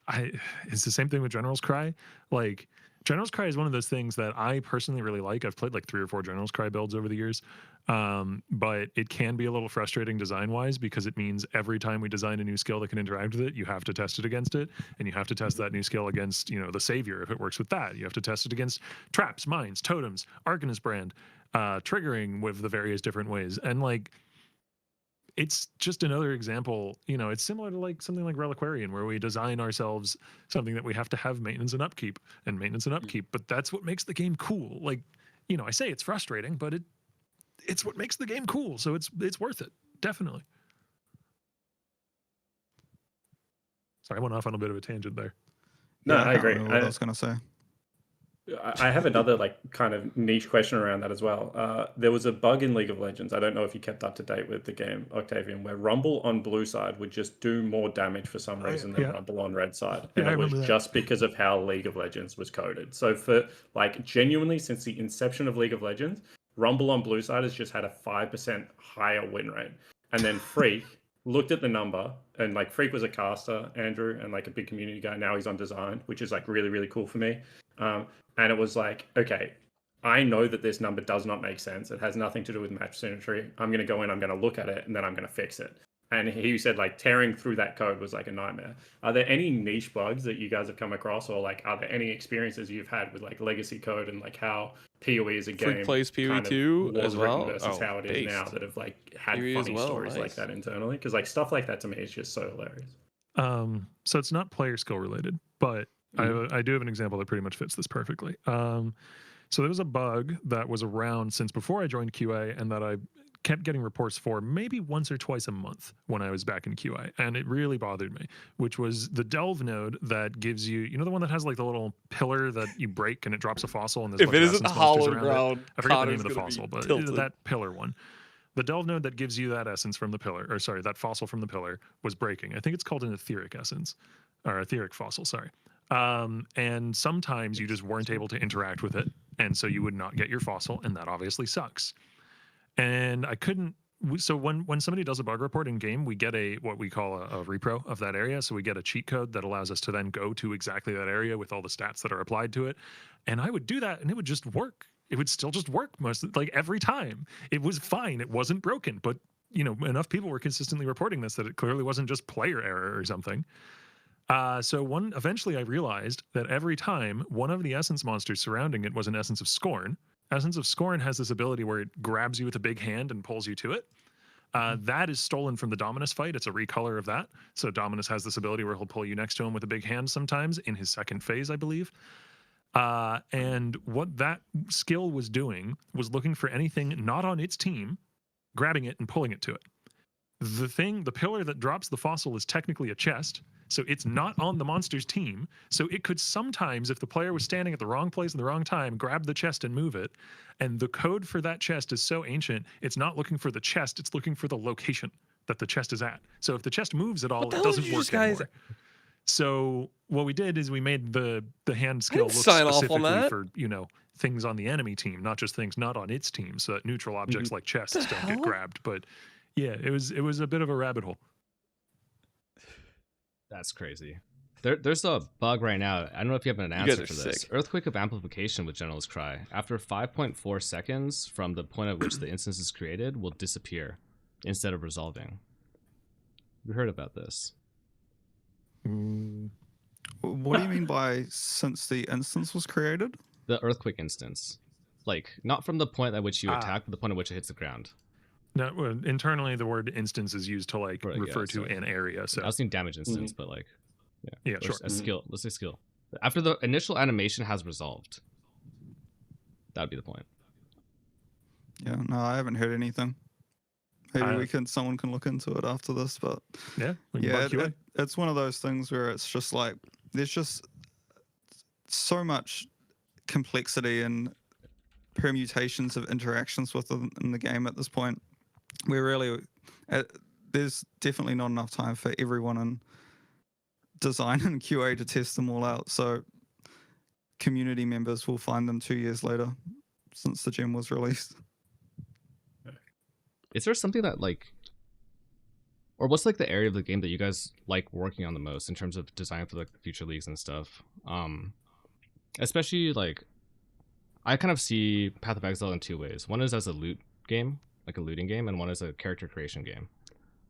It's the same thing with General's Cry. Like, General's Cry is one of those things that I personally really like. I've played like 3 or 4 General's Cry builds over the years, but it can be a little frustrating design-wise because it means every time we design a new skill that can interact with it, you have to test it against it, and you have to test that new skill against, you know, the Savior if it works with that. You have to test it against traps, mines, totems, Arcanist brand, triggering with the various different ways, and like, it's just another example, you know, it's similar to like something like Reliquarian where we design ourselves something that we have to have maintenance and upkeep, but that's what makes the game cool. Like, you know, I say it's frustrating, but it's what makes the game cool. So it's worth it. Definitely. Sorry, I went off on a bit of a tangent there. No, I agree. What I was going to say. I have another like kind of niche question around that as well. There was a bug in League of Legends. I don't know if you kept up to date with the game, Octavian, where Rumble on blue side would just do more damage for some reason than Rumble on red side. And it was just because of how League of Legends was coded. So for like genuinely since the inception of League of Legends, Rumble on blue side has just had a 5% higher win rate. And then Freak looked at the number, and like Freak was a caster, Andrew, and like a big community guy. Now he's on design, which is like really, really cool for me. And it was like, okay, I know that this number does not make sense. It has nothing to do with match symmetry. I'm going to go in, I'm going to look at it, and then I'm going to fix it. And he said like tearing through that code was like a nightmare. Are there any niche bugs that you guys have come across, or like are there any experiences you've had with like legacy code and like how PoE is a game Freak plays PoE too as well versus how it is now, that have like had PoE funny stories like that internally? Because like stuff like that to me is just so hilarious. So it's not player skill related, but I do have an example that pretty much fits this perfectly. So there was a bug that was around since before I joined QA, and that I kept getting reports for maybe once or twice a month when I was back in QA, and it really bothered me, which was the delve node that gives you, you know, the one that has like the little pillar that you break and it drops a fossil, and there's if it isn't hollow ground, I forget the name of the fossil, but that pillar one. The delve node that gives you that essence from the pillar, or sorry, that fossil from the pillar was breaking. I think it's called an etheric essence, or etheric fossil, sorry. And sometimes you just weren't able to interact with it, and so you would not get your fossil, and that obviously sucks. And I couldn't, so when somebody does a bug report in game, we get what we call a repro of that area. So we get a cheat code that allows us to then go to exactly that area with all the stats that are applied to it. And I would do that, and it would just work. It would still just work like every time. It was fine. It wasn't broken, but you know, enough people were consistently reporting this that it clearly wasn't just player error or something. So eventually I realized that every time one of the essence monsters surrounding it was an Essence of Scorn. Essence of Scorn has this ability where it grabs you with a big hand and pulls you to it. That is stolen from the Dominus fight. It's a recolor of that. So Dominus has this ability where he'll pull you next to him with a big hand sometimes in his second phase, I believe. And what that skill was doing was looking for anything not on its team, grabbing it and pulling it to it. The pillar that drops the fossil is technically a chest, so it's not on the monster's team. So it could sometimes, if the player was standing at the wrong place at the wrong time, grab the chest and move it. And the code for that chest is so ancient, it's not looking for the chest, it's looking for the location that the chest is at. So if the chest moves at all, it doesn't work anymore. So what we did is we made the hand skill look specifically for, you know, things on the enemy team, not just things not on its team, so that neutral objects like chests don't get grabbed. But yeah, it was a bit of a rabbit hole. That's crazy. There's a bug right now. I don't know if you have an answer for this. Sick. Earthquake of amplification with General's Cry. After 5.4 seconds from the point at which the instance is created, will disappear instead of resolving. You heard about this? What do you mean by since the instance was created? The earthquake instance. Like, not from the point at which you attack, but the point at which it hits the ground. No, well, internally the word instance is used to like refer to an area. So I was saying damage instance, but like, yeah, sure. A skill. Let's say skill. After the initial animation has resolved, that would be the point. Yeah, no, I haven't heard anything. Maybe someone can look into it after this, but yeah, it's one of those things where it's just like there's just so much complexity and permutations of interactions within the game at this point. We're really there's definitely not enough time for everyone in design and QA to test them all out. So community members will find them 2 years later, since the gem was released. Is there something that like, or what's like the area of the game that you guys like working on the most in terms of design for like the future leagues and stuff? Especially like, I kind of see Path of Exile in two ways. One is as a loot game, like a looting game, and one is a character creation game.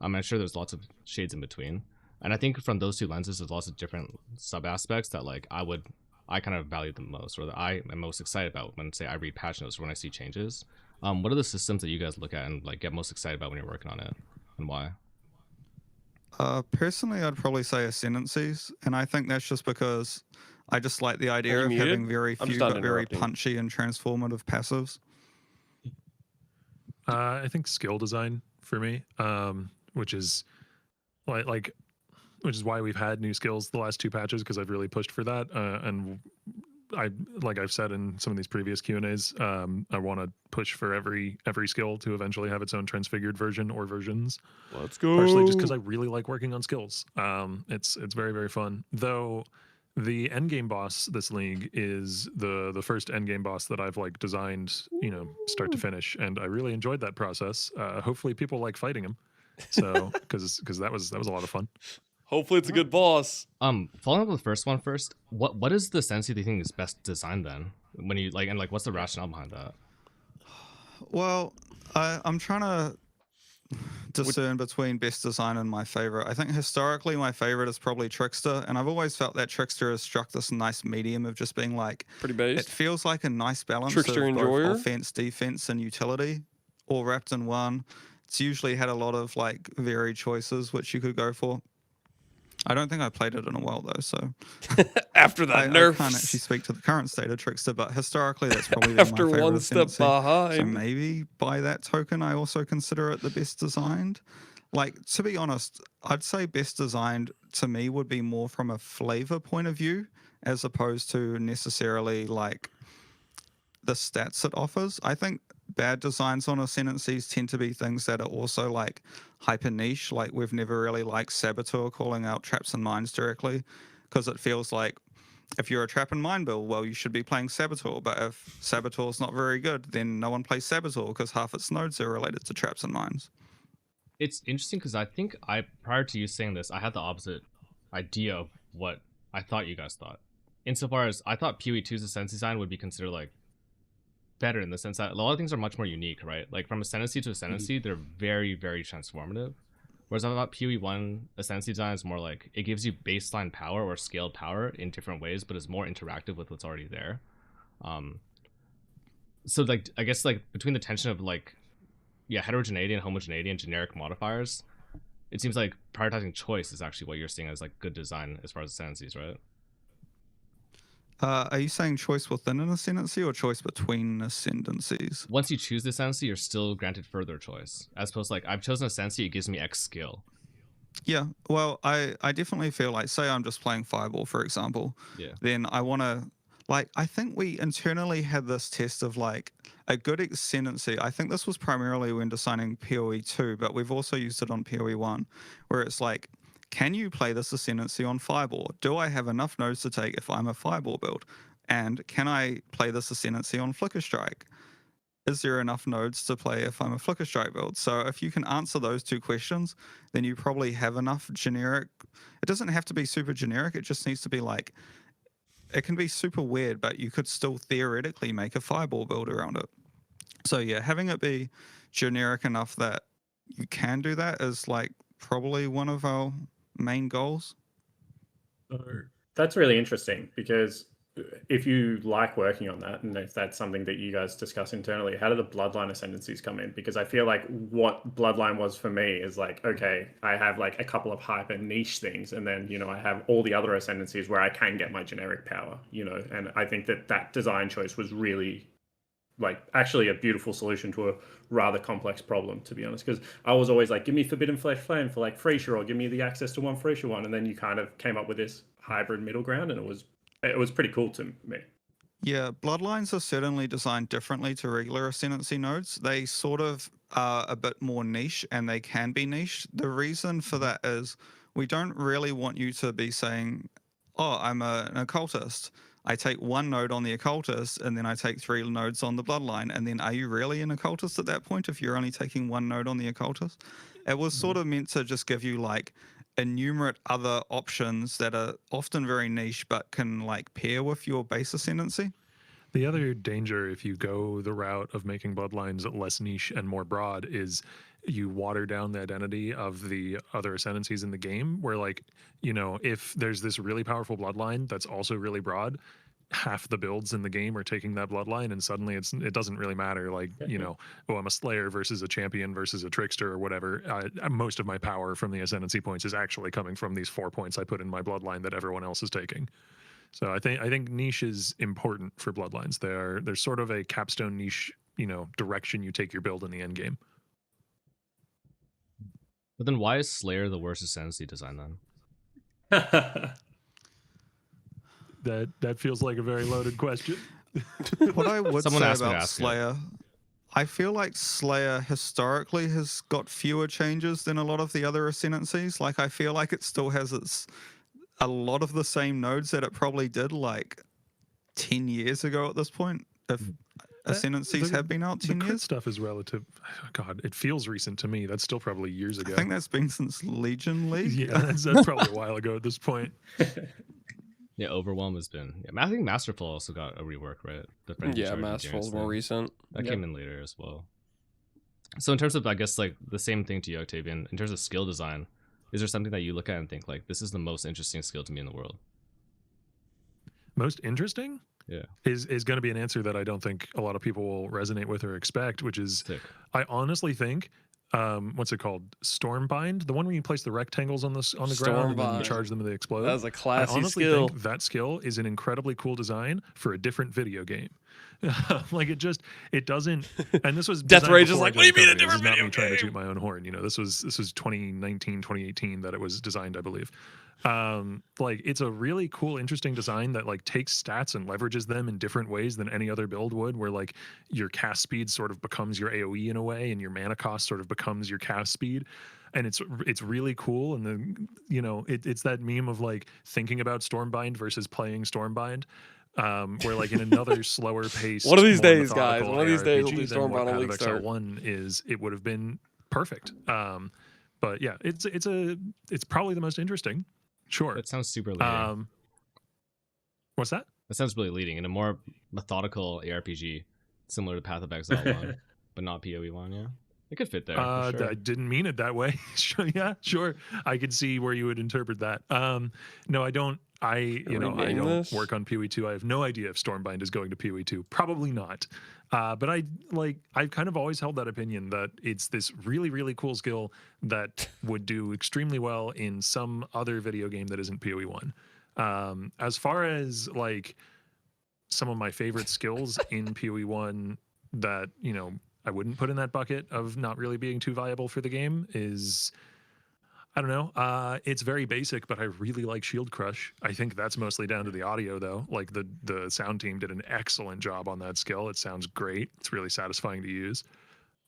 I'm sure there's lots of shades in between. And I think from those two lenses, there's lots of different sub aspects that like I kind of value the most, or that I am most excited about when, say, I read patch notes or when I see changes. What are the systems that you guys look at and like get most excited about when you're working on it, and why? Personally, I'd probably say Ascendancies, and I think that's just because I just like the idea of having very few but very punchy and transformative passives. I think skill design for me, which is which is why we've had new skills the last two patches, because I've really pushed for that. And like I've said in some of these previous Q&As, I want to push for every skill to eventually have its own transfigured version or versions. Let's go. Partially just because I really like working on skills. It's very, very fun. Though the endgame boss this league is the first endgame boss that I've like designed, start to finish, and I really enjoyed that process. Hopefully people like fighting him. So because that was a lot of fun. Hopefully it's a good boss. Following up with the first one first, what is the Sensei do you think is best designed then? When you like, and like what's the rationale behind that? Well, I'm trying to discern between best design and my favorite. I think historically my favorite is probably Trickster, and I've always felt that Trickster has struck this nice medium of just being like pretty base. It feels like a nice balance Trickster of enjoyer, both offense, defense, and utility, all wrapped in one. It's usually had a lot of like varied choices which you could go for. I don't think I played it in a while though, so after that nerf, I can't actually speak to the current state of Trickster, but historically that's probably been after my favorite one step behind. So maybe by that token, I also consider it the best designed. Like, to be honest, I'd say best designed to me would be more from a flavor point of view, as opposed to necessarily like the stats it offers. I think bad designs on Ascendancies tend to be things that are also like hyper niche. Like we've never really liked Saboteur calling out traps and mines directly, because it feels like if you're a trap and mine build, well, you should be playing Saboteur. But if Saboteur's not very good, then no one plays Saboteur because half its nodes are related to traps and mines. It's interesting because I think prior to you saying this, I had the opposite idea of what I thought you guys thought. Insofar as I thought PoE2's Ascendancy design would be considered like better in the sense that a lot of things are much more unique, right? Like from Ascendancy to Ascendancy, they're very, very transformative. Whereas I thought PoE1 Ascendancy design is more like it gives you baseline power or scaled power in different ways, but it's more interactive with what's already there. So like I guess like between the tension of like heterogeneity and homogeneity and generic modifiers, it seems like prioritizing choice is actually what you're seeing as like good design as far as Ascendancies, right? Are you saying choice within an Ascendancy or choice between Ascendancies? Once you choose the Ascendancy, you're still granted further choice. As opposed to like, I've chosen Ascendancy, it gives me X skill. Yeah, well, I definitely feel like, say I'm just playing Fireball, for example, then I want to, like, I think we internally had this test of like a good Ascendancy. I think this was primarily when designing PoE 2, but we've also used it on PoE 1, where it's like, can you play this Ascendancy on Fireball? Do I have enough nodes to take if I'm a Fireball build? And can I play this Ascendancy on Flicker Strike? Is there enough nodes to play if I'm a Flicker Strike build? So if you can answer those two questions, then you probably have enough generic. It doesn't have to be super generic. It just needs to be like, it can be super weird, but you could still theoretically make a Fireball build around it. So yeah, having it be generic enough that you can do that is like probably one of our main goals. That's really interesting, because if you like working on that, and if that's something that you guys discuss internally, how do the Bloodline Ascendancies come in? Because I feel like what Bloodline was for me is like, okay, I have like a couple of hyper niche things, and then, you know, I have all the other Ascendancies where I can get my generic power, you know, and I think that that design choice was really like actually a beautiful solution to a rather complex problem, to be honest, because I was always like, give me Forbidden Flesh Flame for like Frasier, or give me the access to one Frasier one, and then you kind of came up with this hybrid middle ground, and it was pretty cool to me. Yeah, Bloodlines are certainly designed differently to regular Ascendancy nodes. They sort of are a bit more niche, and they can be niche. The reason for that is we don't really want you to be saying, oh, I'm an occultist. I take one node on the occultist, and then I take 3 nodes on the Bloodline. And then are you really an occultist at that point if you're only taking one node on the occultist? It was sort of meant to just give you like enumerate other options that are often very niche but can like pair with your base Ascendancy. The other danger, if you go the route of making Bloodlines less niche and more broad, is you water down the identity of the other Ascendancies in the game, where, like, you know, if there's this really powerful Bloodline that's also really broad, half the builds in the game are taking that Bloodline, and suddenly it doesn't really matter, like, you know, oh, I'm a Slayer versus a Champion versus a Trickster or whatever. Most of my power from the Ascendancy points is actually coming from these 4 points I put in my Bloodline that everyone else is taking. So I think niche is important for Bloodlines. They're sort of a capstone niche, you know, direction you take your build in the end game. But then why is Slayer the worst Ascendancy design then? That feels like a very loaded question. What I would Someone say asked me to about ask Slayer, I feel like Slayer historically has got fewer changes than a lot of the other Ascendancies. Like, I feel like it still has a lot of the same nodes that it probably did like 10 years ago at this point. If Ascendancies have been out 10 the crit years. stuff is relative. God, it feels recent to me. That's still probably years ago. I think that's been since Legion League. Yeah, that's probably a while ago at this point. Yeah, Overwhelm has been. Yeah, I think Masterful also got a rework, right? Yeah, Masterful's more recent. That came in later as well. So in terms of, I guess, like the same thing to you, Octavian, in terms of skill design, is there something that you look at and think like, this is the most interesting skill to me in the world? Most interesting? Yeah. Is going to be an answer that I don't think a lot of people will resonate with or expect, which is, I honestly think, what's it called? Stormbind, the one where you place the rectangles on the ground and then you charge them and they explode. That was a classy I honestly skill. think that skill is an incredibly cool design for a different video game. Like, it doesn't, and this was Death Rage is before like, I what do you mean a joined the company. This is different not video me trying to game? toot my own horn, you know. This was 2019, 2018 that it was designed, I believe. Like, it's a really cool, interesting design that like takes stats and leverages them in different ways than any other build would, where like your cast speed sort of becomes your AoE in a way, and your mana cost sort of becomes your cast speed. And it's really cool. And then, you know, it's that meme of like thinking about Stormbind versus playing Stormbind. Where like in another slower pace, one of these more days, guys, one of these days we'll do than what Stormbound on Path League of Exile Start. 1 is, it would have been perfect. But yeah, it's probably the most interesting. Sure. That sounds super leading. What's that? That sounds really leading in a more methodical ARPG, similar to Path of Exile 1, but not PoE 1. Yeah, it could fit there. For sure. I didn't mean it that way. Yeah, sure. I could see where you would interpret that. No, I don't. I don't work on PoE 2. I have no idea if Stormbind is going to PoE 2. Probably not. But I've kind of always held that opinion that it's this really, really cool skill that would do extremely well in some other video game that isn't PoE 1. As far as like some of my favorite skills in PoE 1 that, you know, I wouldn't put in that bucket of not really being too viable for the game is, I don't know. It's very basic, but I really like Shield Crush. I think that's mostly down to the audio, though. Like the sound team did an excellent job on that skill. It sounds great. It's really satisfying to use.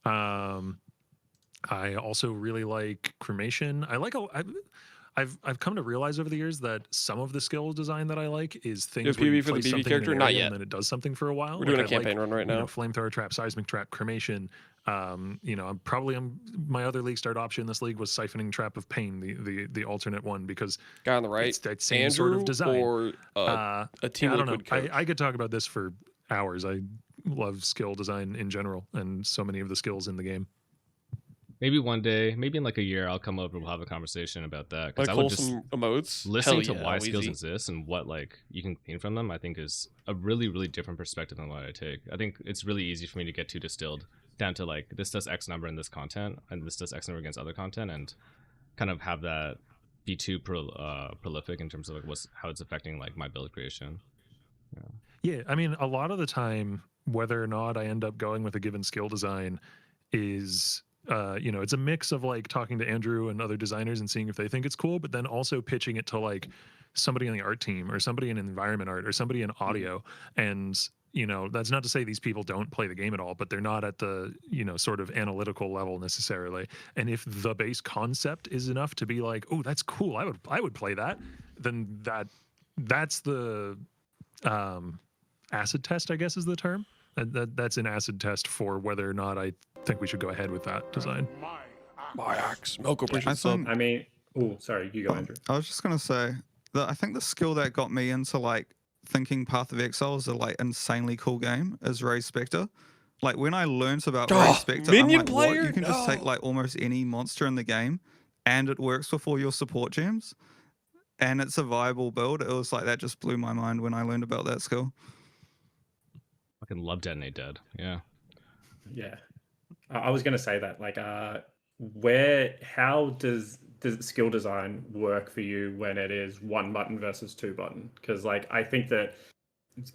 I also really like Cremation. I I've come to realize over the years that some of the skill design that I like is things You have where you PvP for the place BB something character? in an Not area yet. and then it does something for a while. We're doing a I campaign run right now. Flamethrower trap, seismic trap, cremation. My other league start option in this league was siphoning trap of pain, the alternate one, because guy on the right, it's that same Andrew, sort of design. or a Team I don't know. Liquid coach. I could talk about this for hours. I love skill design in general, and so many of the skills in the game. Maybe one day, maybe in like a year, I'll come over. We'll have a conversation about that. Like I would just wholesome emotes. Listening Hell to yeah, why easy. skills exist and what like you can gain from them, I think is a really, really different perspective than what I take. I think it's really easy for me to get too distilled down to like this does X number in this content, and this does X number against other content, and kind of have that be too prolific in terms of like how it's affecting like my build creation. Yeah, I mean, a lot of the time, whether or not I end up going with a given skill design is, it's a mix of like talking to Andrew and other designers and seeing if they think it's cool, but then also pitching it to like somebody on the art team or somebody in environment art or somebody in audio. And, that's not to say these people don't play the game at all, but they're not at the, sort of analytical level necessarily. And if the base concept is enough to be like, oh, that's cool, I would play that, then that's the acid test, I guess is the term. That's an acid test for whether or not I think we should go ahead with that design. My axe. Melko appreciates think- I mean, oh, sorry, you go, Andrew. I was just gonna say that I think the skill that got me into like thinking Path of Exile is a like insanely cool game is Ray Spectre. Like when I learned about Ray Spectre, I'm minion like, player? what? You can just take No. like almost any monster in the game, and it works with all your support gems, and it's a viable build. It was like that just blew my mind when I learned about that skill. Fucking love Detonate Dead. Yeah. Yeah, I was gonna say that. Like, how does skill design work for you when it is one button versus two button? Because like I think that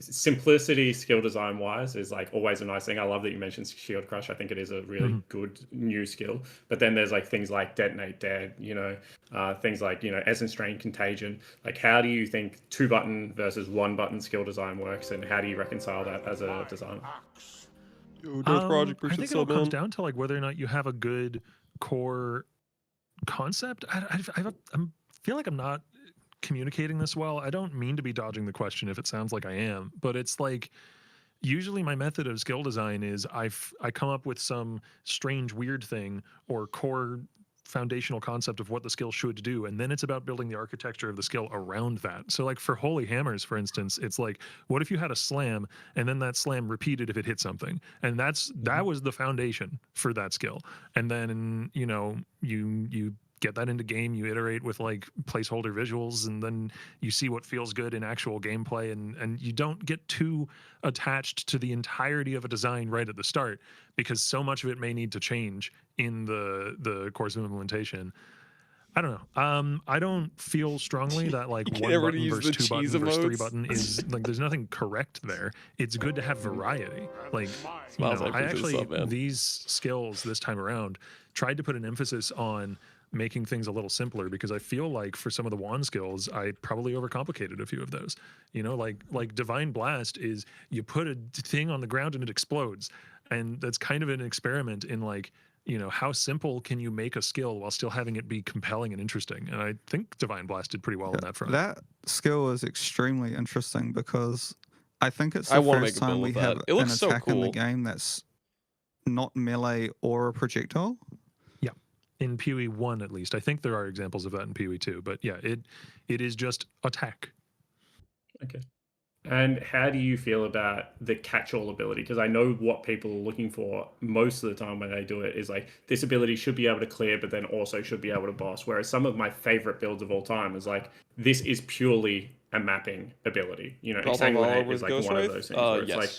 simplicity skill design wise is like always a nice thing. I love that you mentioned Shield Crush. I think it is a really good new skill. But then there's like things like Detonate Dead, things like Essence Strain, Contagion. Like how do you think two button versus one button skill design works, and how do you reconcile that as a designer? I think it all comes down to like whether or not you have a good core concept. I feel like I'm not communicating this well. I don't mean to be dodging the question if it sounds like I am, but it's like usually my method of skill design is I come up with some strange weird thing or core foundational concept of what the skill should do, and then it's about building the architecture of the skill around that. So like for Holy Hammers, for instance, it's like, what if you had a slam and then that slam repeated if it hit something, and that was the foundation for that skill, and then you get that into game, you iterate with like placeholder visuals, and then you see what feels good in actual gameplay, and you don't get too attached to the entirety of a design right at the start, because so much of it may need to change in the course of implementation. I don't know. I don't feel strongly that like one button versus two button versus three button is like there's nothing correct there. It's good to have variety. Like, I actually these skills this time around tried to put an emphasis on making things a little simpler, because I feel like for some of the wand skills, I probably overcomplicated a few of those. Like Divine Blast is you put a thing on the ground and it explodes, and that's kind of an experiment in like, how simple can you make a skill while still having it be compelling and interesting? And I think Divine Blast did pretty well on that front. That skill is extremely interesting because I think it's the first time we have an attack in the game that's not melee or a projectile. Yeah, in PoE 1 at least. I think there are examples of that in PoE 2, but yeah, it is just attack. Okay. And how do you feel about the catch-all ability? Because I know what people are looking for most of the time when they do it is like, this ability should be able to clear, but then also should be able to boss. Whereas some of my favorite builds of all time is like, this is purely a mapping ability. Exsanguinate is like one of those things where it's like,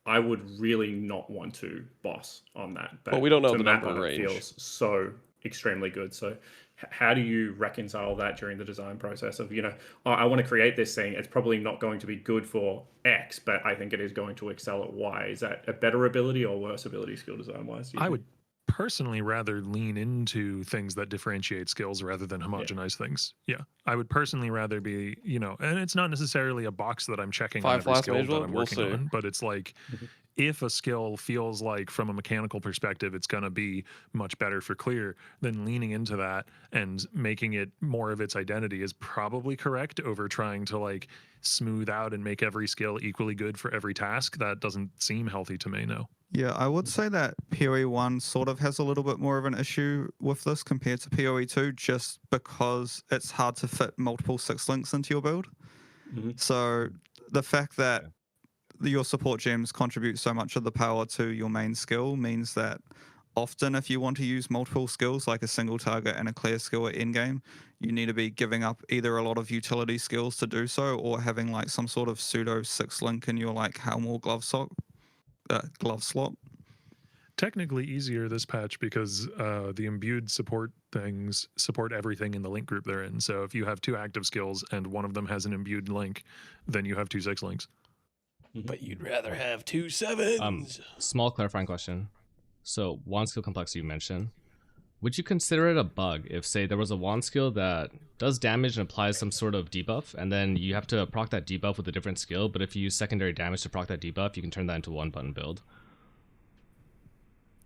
I would really not want to boss on that. But we don't know to the map number on it range. feels so extremely good. So how do you reconcile that during the design process of, I want to create this thing. It's probably not going to be good for X, but I think it is going to excel at Y. Is that a better ability or worse ability skill design wise? I would personally rather lean into things that differentiate skills rather than homogenize things. Yeah. I would personally rather be, and it's not necessarily a box that I'm checking on every skill that I'm working on, but it's like, if a skill feels like from a mechanical perspective it's going to be much better for clear, then leaning into that and making it more of its identity is probably correct over trying to like smooth out and make every skill equally good for every task. That doesn't seem healthy to me, no. Yeah, I would say that PoE 1 sort of has a little bit more of an issue with this compared to PoE 2, just because it's hard to fit multiple 6 links into your build. So the fact that your support gems contribute so much of the power to your main skill means that often if you want to use multiple skills like a single target and a clear skill at endgame, you need to be giving up either a lot of utility skills to do so or having like some sort of pseudo 6 link in your like helm or glove slot. Technically easier this patch because the imbued support things support everything in the link group they're in. So if you have 2 active skills and one of them has an imbued link, then you have 2 6 links. But you'd rather have 2 7s. Small clarifying question. So wand skill complexity you mentioned. Would you consider it a bug if, say, there was a wand skill that does damage and applies some sort of debuff, and then you have to proc that debuff with a different skill, but if you use secondary damage to proc that debuff, you can turn that into one button build?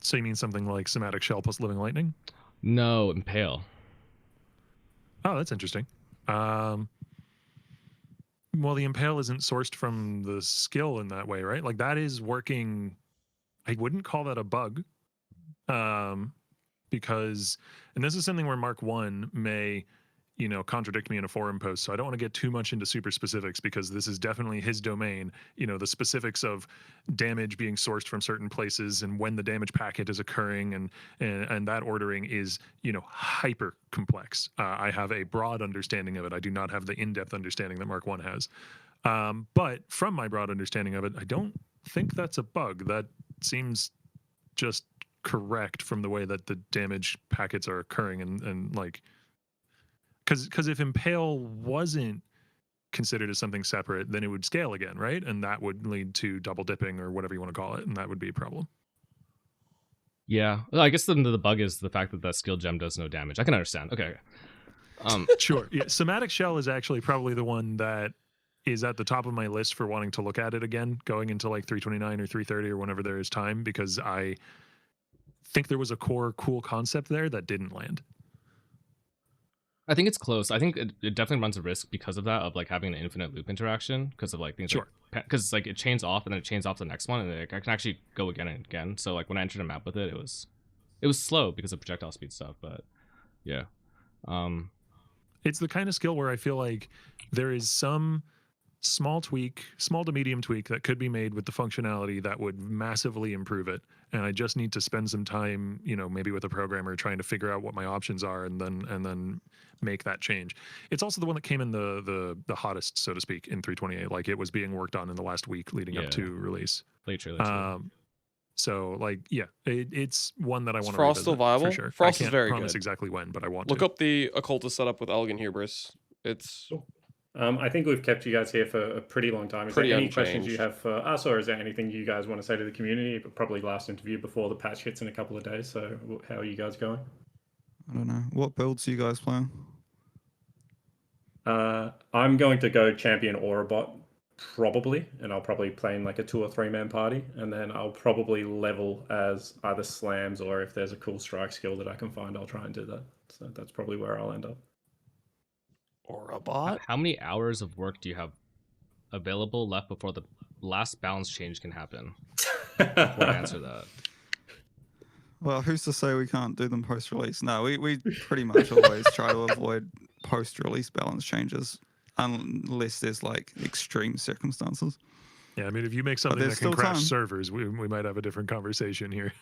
So you mean something like Somatic Shell plus Living Lightning? No, Impale. Oh, that's interesting. Well, the Impale isn't sourced from the skill in that way, right? Like that is working. I wouldn't call that a bug, because, and this is something where Mark 1 may, you know, contradict me in a forum post. So I don't want to get too much into super specifics because this is definitely his domain. You know, the specifics of damage being sourced from certain places and when the damage packet is occurring and that ordering is, you know, hyper complex. I have a broad understanding of it. I do not have the in-depth understanding that Mark 1 has. But from my broad understanding of it, I don't think that's a bug. That seems just correct from the way that the damage packets are occurring and like, because if Impale wasn't considered as something separate, then it would scale again, right? And that would lead to double dipping or whatever you want to call it, and that would be a problem. Yeah, well, I guess the bug is the fact that that skill gem does no damage. I can understand. Okay. Sure. Yeah, Somatic Shell is actually probably the one that is at the top of my list for wanting to look at it again, going into like 329 or 330 or whenever there is time, because I think there was a core cool concept there that didn't land. I think it's close. I think it definitely runs a risk because of that, of like having an infinite loop interaction, because of like things because like it chains off and then it chains off the next one, and I can actually go again and again. So like when I entered a map with it, it was slow because of projectile speed stuff, but yeah. It's the kind of skill where I feel like there is some small to medium tweak that could be made with the functionality that would massively improve it. And I just need to spend some time, you know, maybe with a programmer trying to figure out what my options are and then make that change. It's also the one that came in the hottest, so to speak, in 328. Like it was being worked on in the last week leading up to release. So like, yeah, it's one that I want to Frost still viable? for sure. Frost I can't is very promise good. exactly when, but I want Look to. up the occultist setup with Elgin Hubris. It's I think we've kept you guys here for a pretty long time. Is Pretty there any unchanged. questions you have for us, or is there anything you guys want to say to the community? Probably last interview before the patch hits in a couple of days. So how are you guys going? I don't know. What builds are you guys playing? I'm going to go champion or a bot, probably, and I'll probably play in like a 2 or 3 man party, and then I'll probably level as either slams, or if there's a cool strike skill that I can find, I'll try and do that. So that's probably where I'll end up. Or a bot. How many hours of work do you have available left before the last balance change can happen? Before I answer that. Well, who's to say we can't do them post-release? No, we pretty much always try to avoid post-release balance changes unless there's like extreme circumstances. Yeah, I mean, if you make something that can crash servers, we might have a different conversation here.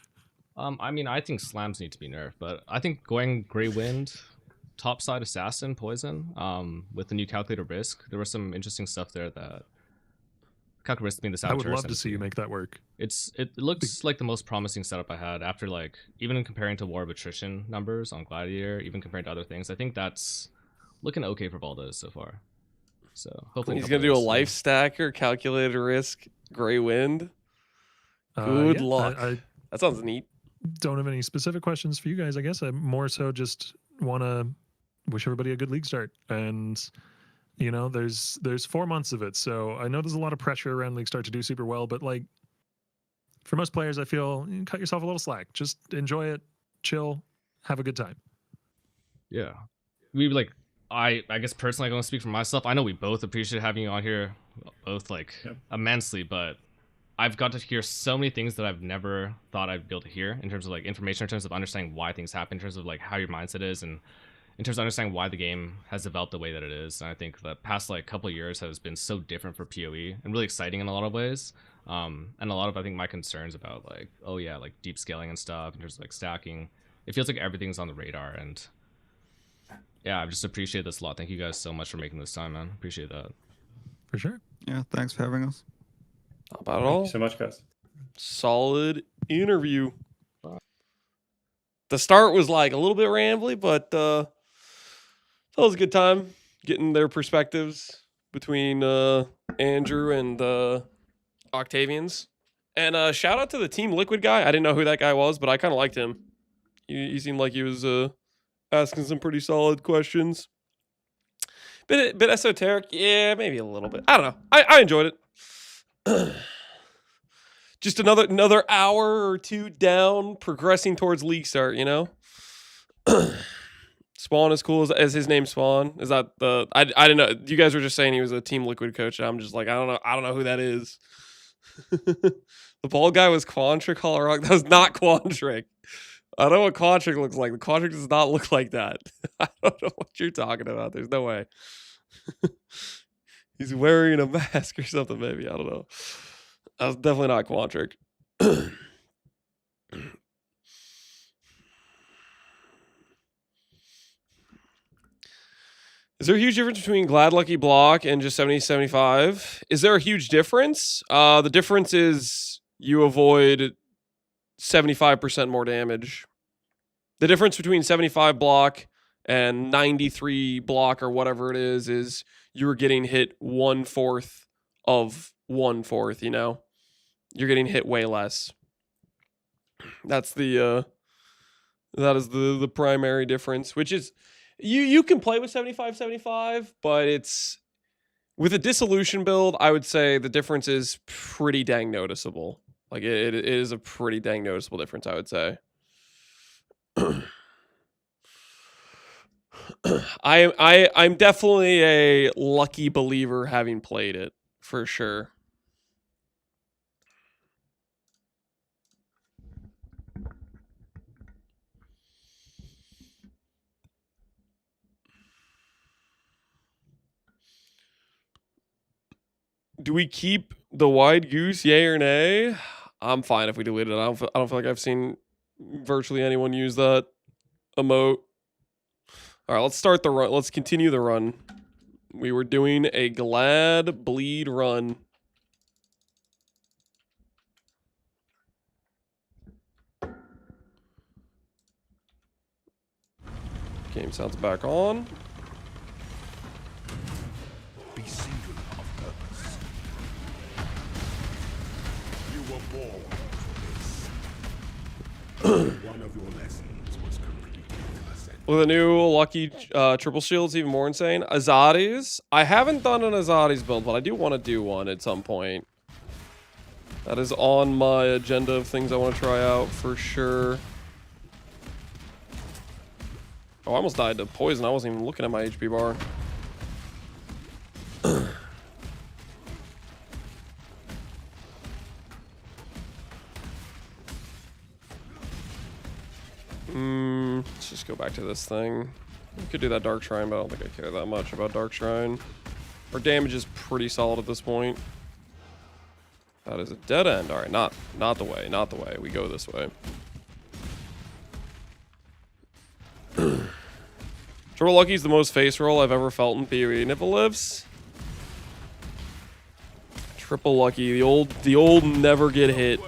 I mean, I think slams need to be nerfed, but I think going Grey Wind, topside assassin, poison, with the new calculator risk, there was some interesting stuff there that calculator risk being the I would love to see you make that work. It looks like the most promising setup I had after, like, even comparing to War of Attrition numbers on Gladiator, even comparing to other things. I think that's looking okay for Valdez so far. So hopefully he's gonna do a life stacker, calculator risk, Grey Wind. Good luck. That sounds neat. Don't have any specific questions for you guys, I guess. I more so just want to wish everybody a good league start. And, you know, there's 4 months of it. So I know there's a lot of pressure around league start to do super well, but like, for most players, I feel you can cut yourself a little slack. Just enjoy it, chill, have a good time. Yeah, we like. I guess personally, I can only speak for myself. I know we both appreciate having you on here, both like immensely. But I've got to hear so many things that I've never thought I'd be able to hear in terms of like information, in terms of understanding why things happen, in terms of like how your mindset is, and in terms of understanding why the game has developed the way that it is. And I think the past like couple of years has been so different for PoE and really exciting in a lot of ways. And a lot of, I think, my concerns about like, oh yeah, like deep scaling and stuff in terms of like stacking, it feels like everything's on the radar. And yeah, I just appreciate this a lot. Thank you guys so much for making this time, man. Appreciate that. For sure. Yeah, thanks for having us. Not about it all. Thank you so much, guys. Solid interview. The start was like a little bit rambly, but that was a good time getting their perspectives between Andrew and Octavians. And shout out to the Team Liquid guy. I didn't know who that guy was, but I kind of liked him. He seemed like he was asking some pretty solid questions. Bit esoteric, yeah, maybe a little bit. I don't know. I enjoyed it. Just another hour or two down, progressing towards league start. You know. Spawn is cool as his name Spawn. Is that the I didn't know. You guys were just saying he was a Team Liquid coach. And I'm just like, I don't know who that is. The bald guy was Quantric Holorock. That was not Quantric. I don't know what Quantric looks like. The Quantric does not look like that. I don't know what you're talking about. There's no way. He's wearing a mask or something, maybe. I don't know. That was definitely not Quantric. Is there a huge difference between Glad Lucky Block and just 70-75? Is there a huge difference? The difference is you avoid 75% more damage. The difference between 75 block and 93 block or whatever it is you were getting hit 1/4 of 1/4, you know? You're getting hit way less. That's that is the primary difference, which is you can play with 75-75, but it's with a dissolution build, I would say the difference is pretty dang noticeable. Like it is a pretty dang noticeable difference, I would say. I'm definitely a lucky believer having played it, for sure. Do we keep the wide goose, yay or nay? I'm fine if we delete it. I don't feel like I've seen virtually anyone use that emote. All right, let's start the run. Let's continue the run. We were doing a glad bleed run. Game sounds back on. Be singular of purpose. You were born for this. One of your lessons was completed. With a new lucky triple shield's even more insane. Azadi's. I haven't done an Azadi's build, but I do want to do one at some point. That is on my agenda of things I want to try out for sure. Oh, I almost died to poison. I wasn't even looking at my HP bar. Let's just go back to this thing. We could do that Dark Shrine, but I don't think I care that much about Dark Shrine. Our damage is pretty solid at this point. That is a dead end. All right, not the way, not the way. We go this way. Triple Lucky is the most face roll I've ever felt in PoE nipple lifts. Triple Lucky, the old never get hit.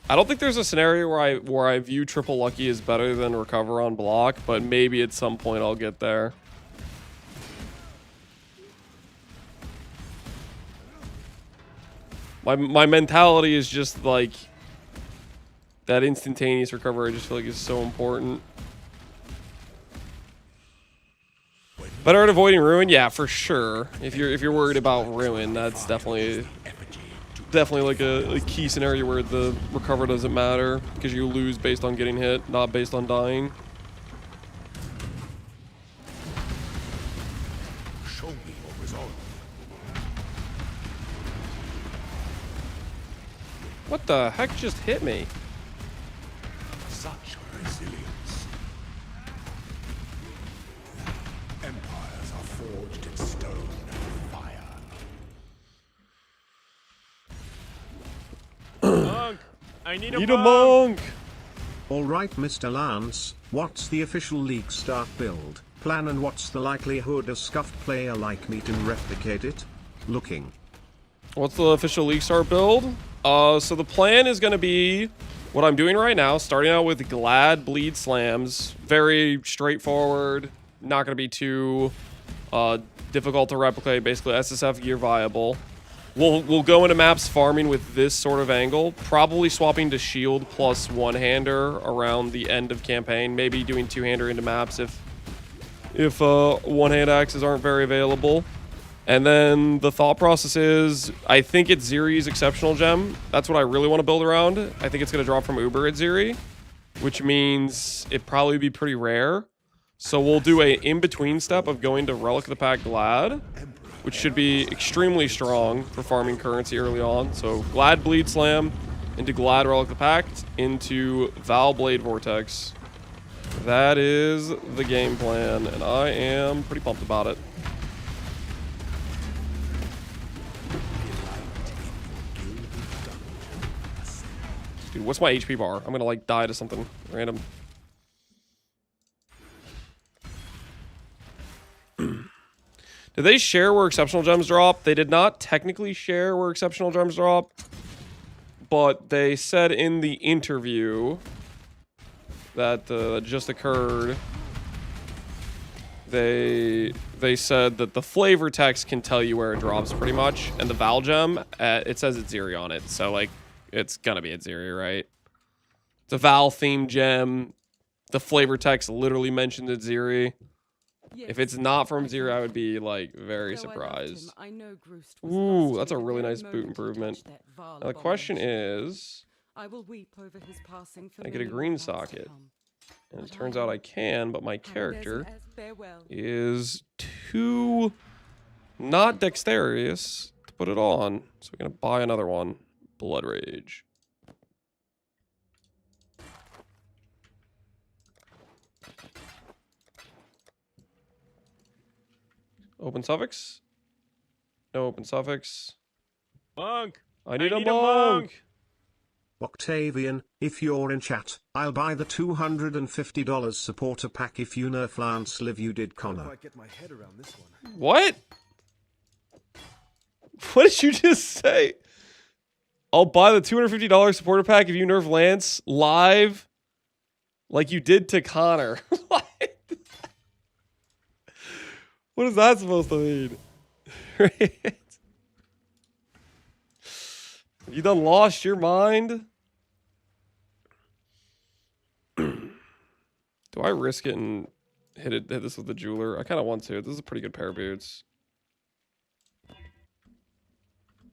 I don't think there's a scenario where I view Triple Lucky as better than Recover on block, but maybe at some point I'll get there. My mentality is just like that instantaneous recovery. I just feel like is so important. Better at avoiding ruin, yeah, for sure. If you're worried about ruin, that's definitely definitely like a key scenario where the recover doesn't matter because you lose based on getting hit, not based on dying. Show me your resolve. What the heck just hit me? Such resilience. Empires are forged in stone and fire. Monk! I need a Need monk! a monk! Alright, Mr. Lance, what's the official league start build plan and what's the likelihood a scuffed player like me can replicate it? Looking. What's the official league start build? So the plan is going to be what I'm doing right now, starting out with Glad Bleed Slams. Very straightforward, not going to be too difficult to replicate, basically SSF gear viable. We'll go into maps farming with this sort of angle, probably swapping to shield plus one-hander around the end of campaign, maybe doing two-hander into maps if one-hand axes aren't very available. And then the thought process is, I think it's Ziri's exceptional gem. That's what I really want to build around. I think it's going to drop from Uber at Ziri, which means it'd probably be pretty rare. So we'll do a in-between step of going to Relic of the Pack Glad, which should be extremely strong for farming currency early on. So Glad Bleed Slam into Glad Relic of the Pact into Val Blade Vortex. That is the game plan, and I am pretty pumped about it. Dude, what's my HP bar? I'm gonna like die to something random. Did they share where exceptional gems drop? They did not technically share where exceptional gems drop, but they said in the interview that just occurred, they said that the flavor text can tell you where it drops pretty much, and the Val gem, it says it's Ziri on it, so like it's gonna be at Ziri, right? It's a Val themed gem. The flavor text literally mentioned it's Ziri. If it's not from Ziri, I would be like very surprised. Ooh, that's a really nice boot improvement. Now the question is, can I get a green socket? And it turns out I can, but my character is too not dexterous to put it on. So we're gonna buy another one. Blood Rage. Open suffix? No open suffix. Monk! I need a monk! Octavian, if you're in chat, I'll buy the $250 supporter pack if you nerf Lance Live you did Connor. What? What did you just say? I'll buy the $250 supporter pack if you nerf Lance live like you did to Connor. What is that supposed to mean? Right? You done lost your mind? Do I risk it and hit this with the jeweler? I kind of want to. This is a pretty good pair of boots.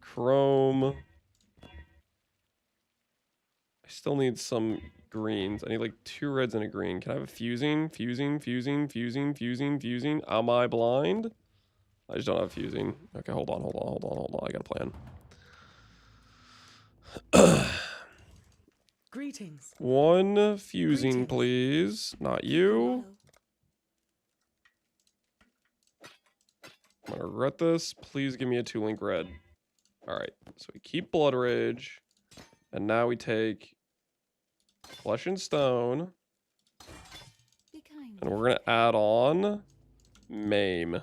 Chrome. I still need some greens. I need like 2 reds and a green. Can I have a fusing? Fusing. Am I blind? I just don't have fusing. Okay, hold on. I got a plan. Greetings. 1 fusing, please. Not you. I'm gonna regret this. Please give me a 2-link red. Alright, so we keep Blood Rage. And now we take Flesh and Stone. And we're gonna add on Maim.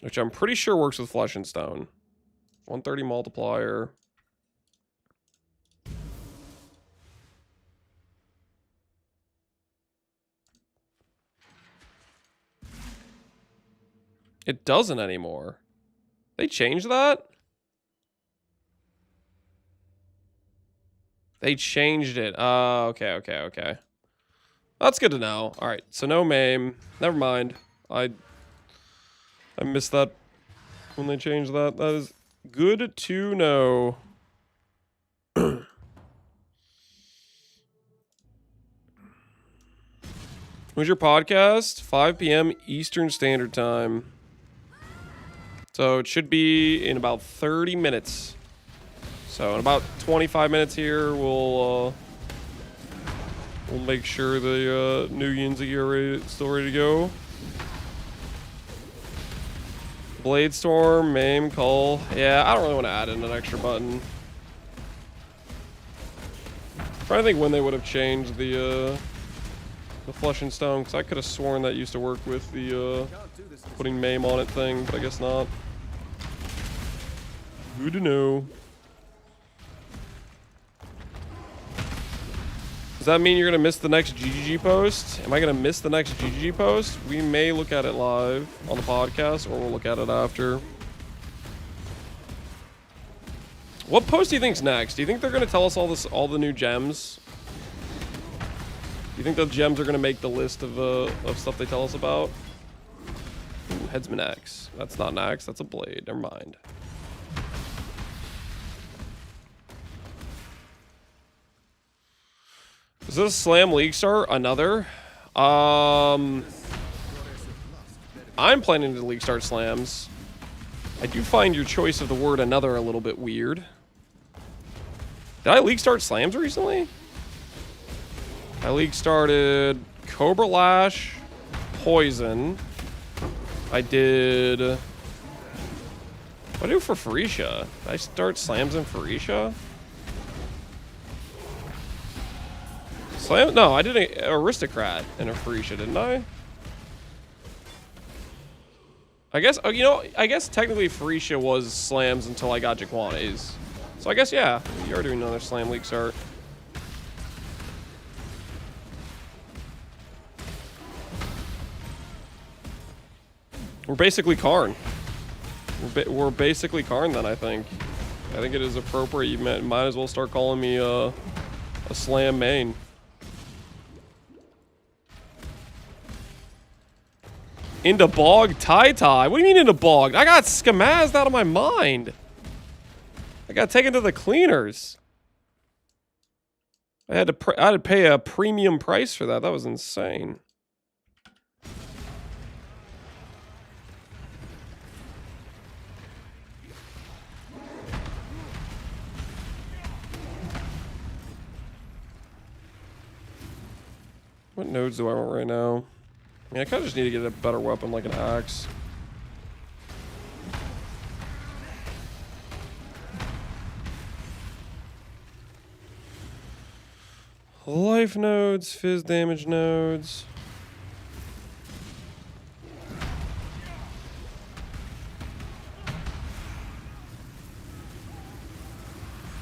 Which I'm pretty sure works with Flesh and Stone. 130 multiplier. It doesn't anymore. They changed that? They changed it. Okay. That's good to know. All right, so no Maim. Never mind. I missed that when they changed that. That is Good to know. When's your podcast? 5 p.m. Eastern Standard Time. So it should be in about 30 minutes. So in about 25 minutes here, we'll make sure the nugi and ziggy are still ready to go. Blade Storm, Maim, Cull. Yeah, I don't really want to add in an extra button. I'm trying to think when they would have changed the Flesh and Stone, because I could have sworn that used to work with the putting Maim on it thing, but I guess not. Good to know. Does that mean you're going to miss the next GGG post? Am I going to miss the next GGG post? We may look at it live on the podcast, or we'll look at it after. What post do you think's next? Do you think they're going to tell us all the new gems? Do you think the gems are going to make the list of stuff they tell us about? Ooh, Headsman Axe. That's not an axe, that's a blade. Never mind. Is this a Slam League start? Another? I'm planning to League start slams. I do find your choice of the word another a little bit weird. Did I League start slams recently? I League started Cobra Lash, Poison. I did... What did I do for Phoresia? Did I start slams in Phoresia? Slam? No, I did an Aristocrat in a Phoresia, didn't I? I guess, oh, you know, I guess technically Phoresia was slams until I got Jaquanes. So I guess, yeah, you are doing another Slam League start. We're basically Karn. We're basically Karn then, I think. I think it is appropriate. You might as well start calling me a Slam main. Into Bog Tai. What do you mean into Bog? I got schemazzed out of my mind. I got taken to the cleaners. I had to pay a premium price for that. That was insane. What nodes do I want right now? I mean, I kind of just need to get a better weapon like an axe. Life nodes, fizz damage nodes.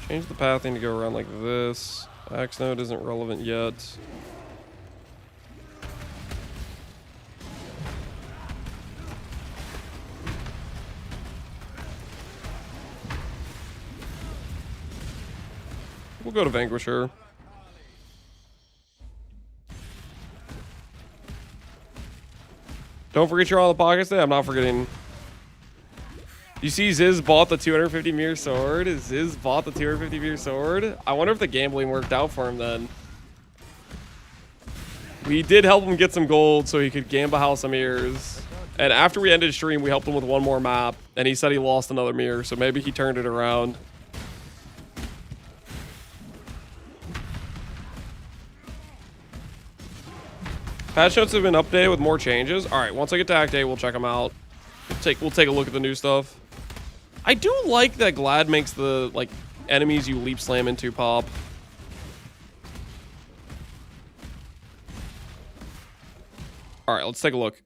Change the pathing to go around like this. Axe node isn't relevant yet. We'll go to Vanquisher. Don't forget you're on the pockets day. I'm not forgetting. You see Ziz bought the 250 mirror sword? Ziz bought the 250 mirror sword? I wonder if the gambling worked out for him then. We did help him get some gold so he could gamble House of Mirrors. And after we ended stream, we helped him with one more map. And he said he lost another mirror, so maybe he turned it around. Patch notes have been updated with more changes. All right, once I get to Act 8, we'll check them out. We'll take a look at the new stuff. I do like that Glad makes the like enemies you leap slam into pop. All right, let's take a look.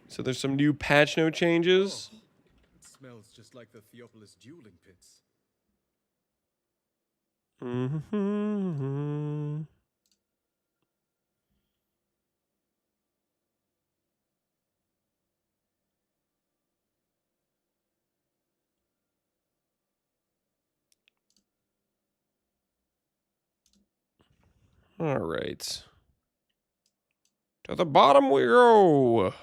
So there's some new patch note changes. It smells just like the Theopolis dueling pits. Mm-hmm. All right. To the bottom we go.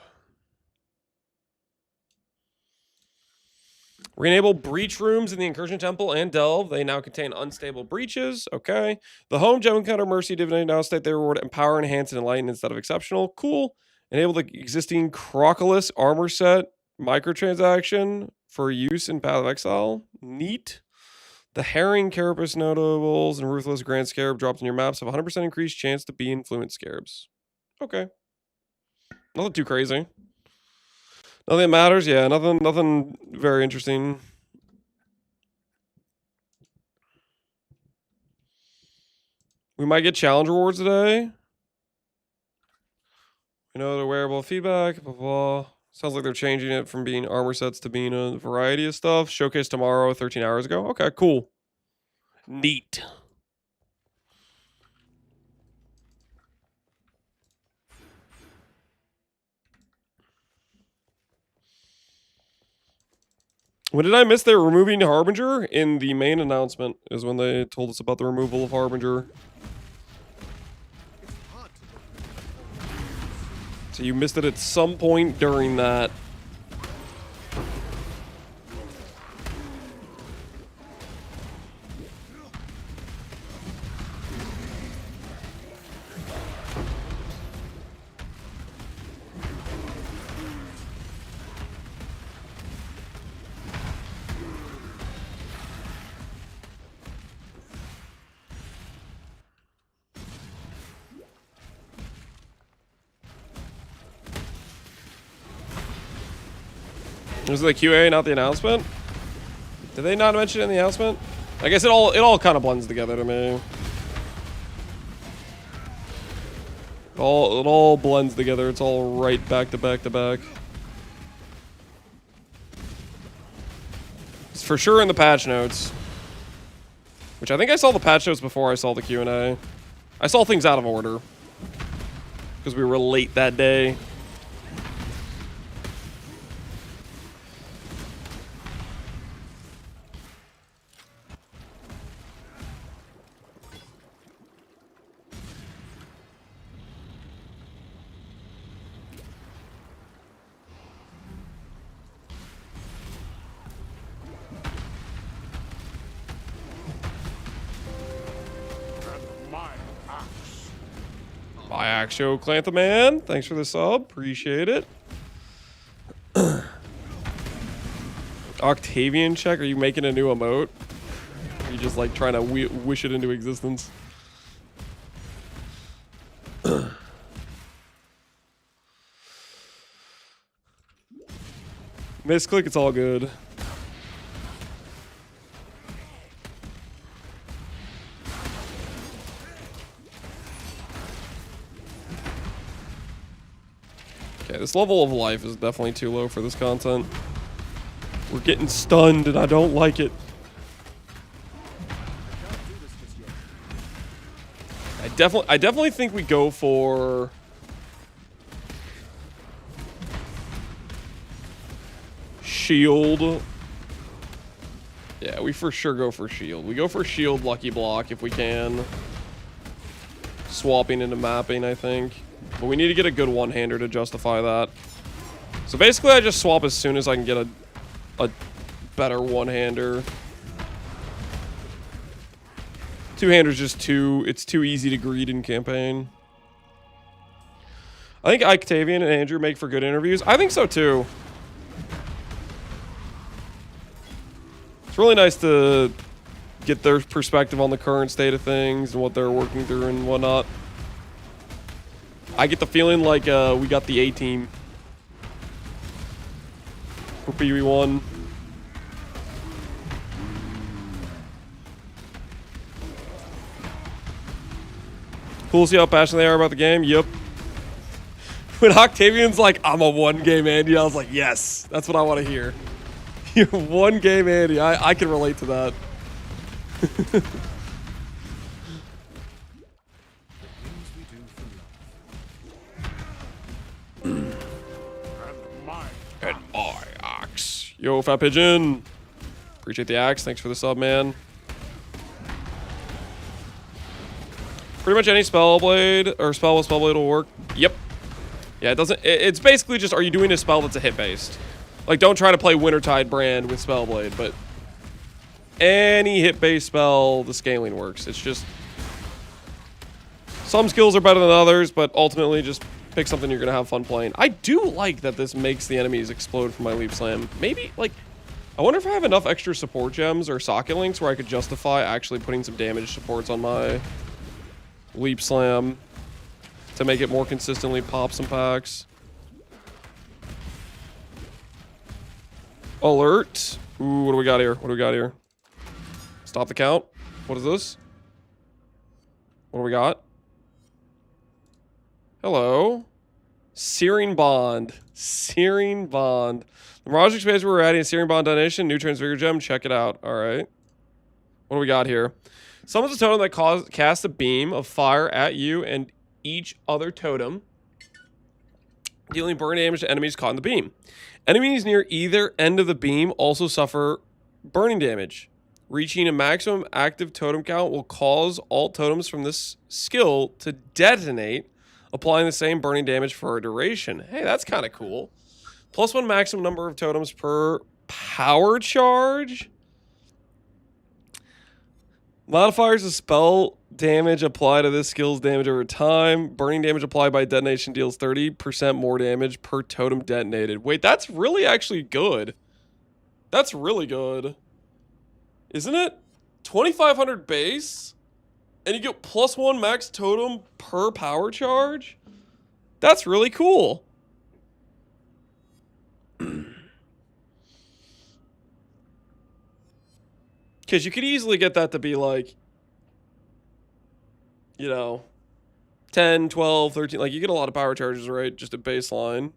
Re-enable breach rooms in the Incursion Temple and Delve. They now contain unstable breaches. Okay. The home gem encounter mercy divinity now state they reward empower, enhance, and enlighten instead of exceptional. Cool. Enable the existing Crocolis armor set microtransaction for use in Path of Exile. Neat. The Herring Carapace notables and Ruthless Grand Scarab dropped in your maps have 100% increased chance to be influenced scarabs. Okay. Nothing too crazy. Nothing that matters. Yeah, nothing very interesting. We might get challenge rewards today. You know, the wearable feedback, blah, blah. Sounds like they're changing it from being armor sets to being a variety of stuff. Showcase tomorrow, 13 hours ago. Okay, cool. Neat. When did I miss they're removing Harbinger? In the main announcement is when they told us about the removal of Harbinger. So you missed it at some point during that. Was it the QA, not the announcement? Did they not mention it in the announcement? I guess it all kind of blends together to me. It all blends together. It's all right back to back to back. It's for sure in the patch notes. Which I think I saw the patch notes before I saw the Q&A. I saw things out of order. Because we were late that day. Axio Clanthman, thanks for the sub. Appreciate it. Octavian check, are you making a new emote? Are you just like trying to wish it into existence? Misclick, it's all good. Okay, this level of life is definitely too low for this content. We're getting stunned and I don't like it. I definitely think we go for shield. Yeah, we for sure go for shield. We go for shield lucky block if we can. Swapping into mapping, I think. But we need to get a good one-hander to justify that. So basically I just swap as soon as I can get a better one-hander. Two-hander's just it's too easy to greed in campaign. I think Octavian and Andrew make for good interviews. I think so too. It's really nice to get their perspective on the current state of things and what they're working through and whatnot. I get the feeling like we got the A-team for PV1. Cool to see how passionate they are about the game. Yep. When Octavian's like, I'm a one-game Andy, I was like, yes, that's what I want to hear. You're one-game Andy. I can relate to that. And my axe. Yo, Fat Pigeon. Appreciate the axe. Thanks for the sub, man. Pretty much any spell blade or spell with spell blade will work. Yep. Yeah, it doesn't. It's basically just, are you doing a spell that's a hit based? Like, don't try to play Wintertide brand with Spellblade, but any hit-based spell, the scaling works. It's just some skills are better than others, but ultimately just pick something you're going to have fun playing. I do like that this makes the enemies explode from my Leap Slam. Maybe, like, I wonder if I have enough extra support gems or socket links where I could justify actually putting some damage supports on my Leap Slam to make it more consistently pop some packs. Alert. Ooh, what do we got here? What do we got here? Stop the count. What is this? What do we got? Hello. Searing Bond. Searing Bond. The Mirage expansion, we're adding a Searing Bond donation. New Transfigure Gem. Check it out. All right. What do we got here? Summons a totem that casts a beam of fire at you and each other totem, dealing burn damage to enemies caught in the beam. Enemies near either end of the beam also suffer burning damage. Reaching a maximum active totem count will cause all totems from this skill to detonate, applying the same burning damage for a duration. Hey, that's kind of cool. +1 maximum number of totems per power charge. Modifiers of spell damage apply to this skill's damage over time. Burning damage applied by detonation deals 30% more damage per totem detonated. Wait, that's really actually good. That's really good. Isn't it? 2,500 base? And you get +1 max totem per power charge? That's really cool. Because you could easily get that to be like, you know, 10, 12, 13. Like, you get a lot of power charges, right? Just a baseline.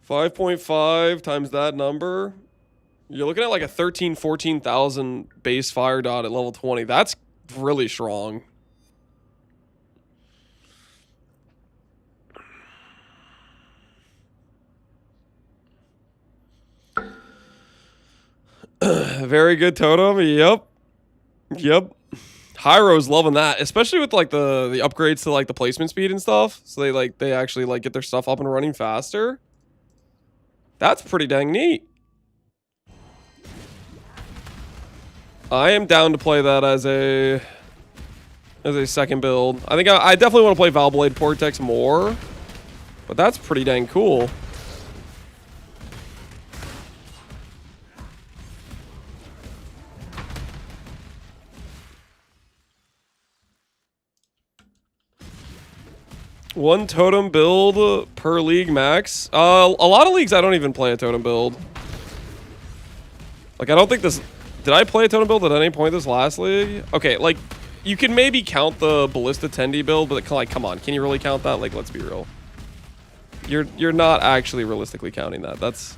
5.5 times that number. You're looking at like a 13, 14,000 base fire dot at level 20. That's really strong. Very good totem. Yep. Yep. Hyro's loving that, especially with like the upgrades to like the placement speed and stuff. So they actually like get their stuff up and running faster. That's pretty dang neat. I am down to play that as a second build. I think I definitely want to play Valblade Portex more, but that's pretty dang cool. One totem build per league max. A lot of leagues I don't even play a totem build. Like, I don't think this... Did I play a totem build at any point this last league? Okay, like, you can maybe count the Ballista Tendi build, but like, come on, can you really count that? Like, let's be real. You're not actually realistically counting that. That's...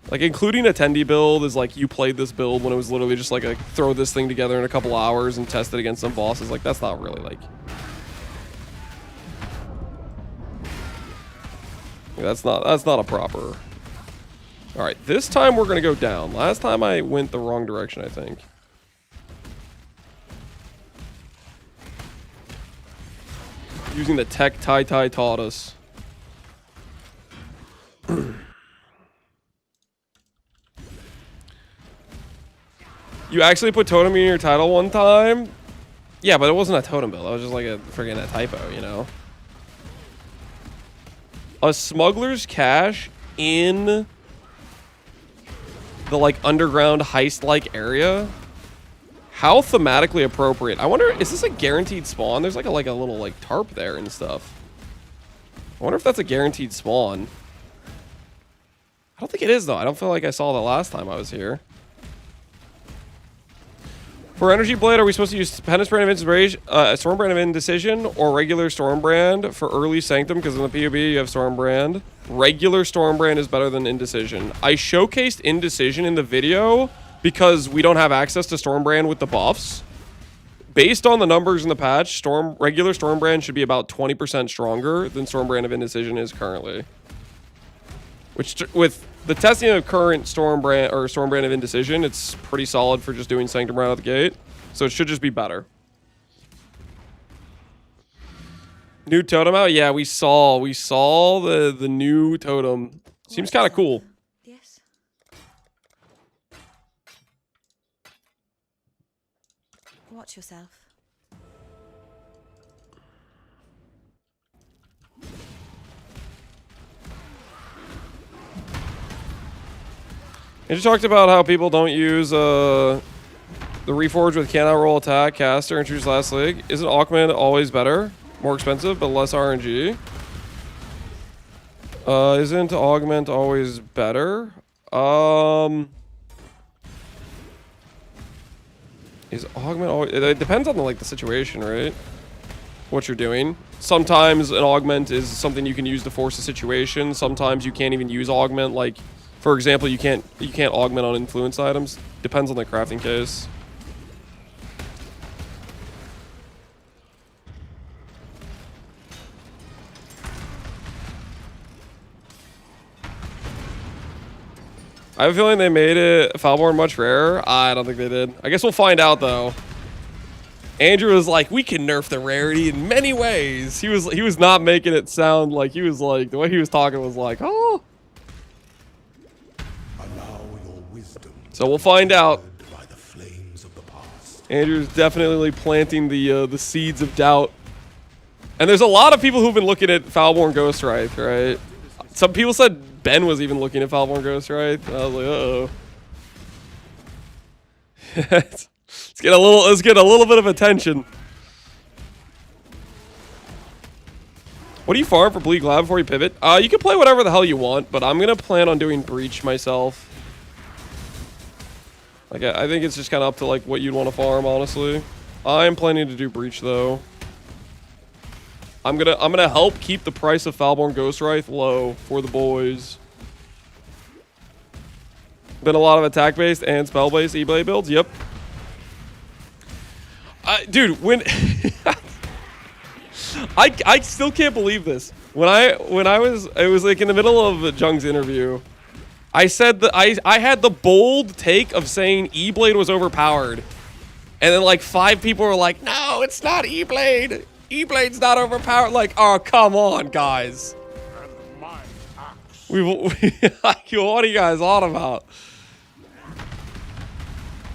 Like, including a Tendi build is like, you played this build when it was literally just like a throw this thing together in a couple hours and test it against some bosses. Like, that's not really like... That's not a proper... Alright, this time we're gonna go down. Last time I went the wrong direction, I think. Using the tech Tai taught us. You actually put totem in your title one time? Yeah, but it wasn't a totem build. It was just like a friggin' typo, you know? A smuggler's cache in the like underground heist like area. How thematically appropriate. I wonder, is this a guaranteed spawn? There's like a little like tarp there and stuff. I wonder if that's a guaranteed spawn. I don't think it is though. I don't feel like I saw that last time I was here. For Energy Blade, are we supposed to use Penance-Brand of Inspiration, Stormbrand of Indecision, or regular Stormbrand for early Sanctum? Because in the PoB you have Stormbrand. Regular Stormbrand is better than Indecision. I showcased Indecision in the video because we don't have access to Stormbrand with the buffs. Based on the numbers in the patch, regular Stormbrand should be about 20% stronger than Stormbrand of Indecision is currently. Which, with the testing of current Stormbrand or Stormbrand of Indecision, it's pretty solid for just doing Sanctum right out the gate. So it should just be better. New totem out? Yeah, we saw the new totem. Seems kind of cool. Yes. Watch yourself. And you talked about how people don't use the Reforge with cannot roll attack caster introduced last league. Isn't Augment always better? More expensive, but less RNG? Isn't Augment always better? Is Augment always... It depends on the situation, right? What you're doing. Sometimes an Augment is something you can use to force a situation. Sometimes you can't even use Augment. Like, for example, you can't Augment on influence items. Depends on the crafting case. I have a feeling they made it Foulborn much rarer. I don't think they did. I guess we'll find out though. Andrew was like, we can nerf the rarity in many ways. He was not making it sound like he was like, the way he was talking was like, oh. So we'll find out. Andrew's definitely planting the seeds of doubt. And there's a lot of people who've been looking at Foulborn Ghostwraith, right? Some people said Ben was even looking at Foulborn Ghostwraith. I was like, uh-oh. Let's get a little bit of attention. What do you farm for Bleed Glad before you pivot? You can play whatever the hell you want, but I'm gonna plan on doing Breach myself. Like, I think it's just kind of up to like what you'd want to farm, honestly. I'm planning to do Breach though. I'm gonna help keep the price of Foulborn Ghostwraith low for the boys. Been a lot of attack based and spell based E-Blade builds. Yep. Dude, when I still can't believe this. When I was like in the middle of Jung's interview, I said that I had the bold take of saying E-Blade was overpowered, and then like 5 people were like, "No, it's not E-Blade. E-Blade's not overpowered." Like, oh, come on, guys. What are you guys on about?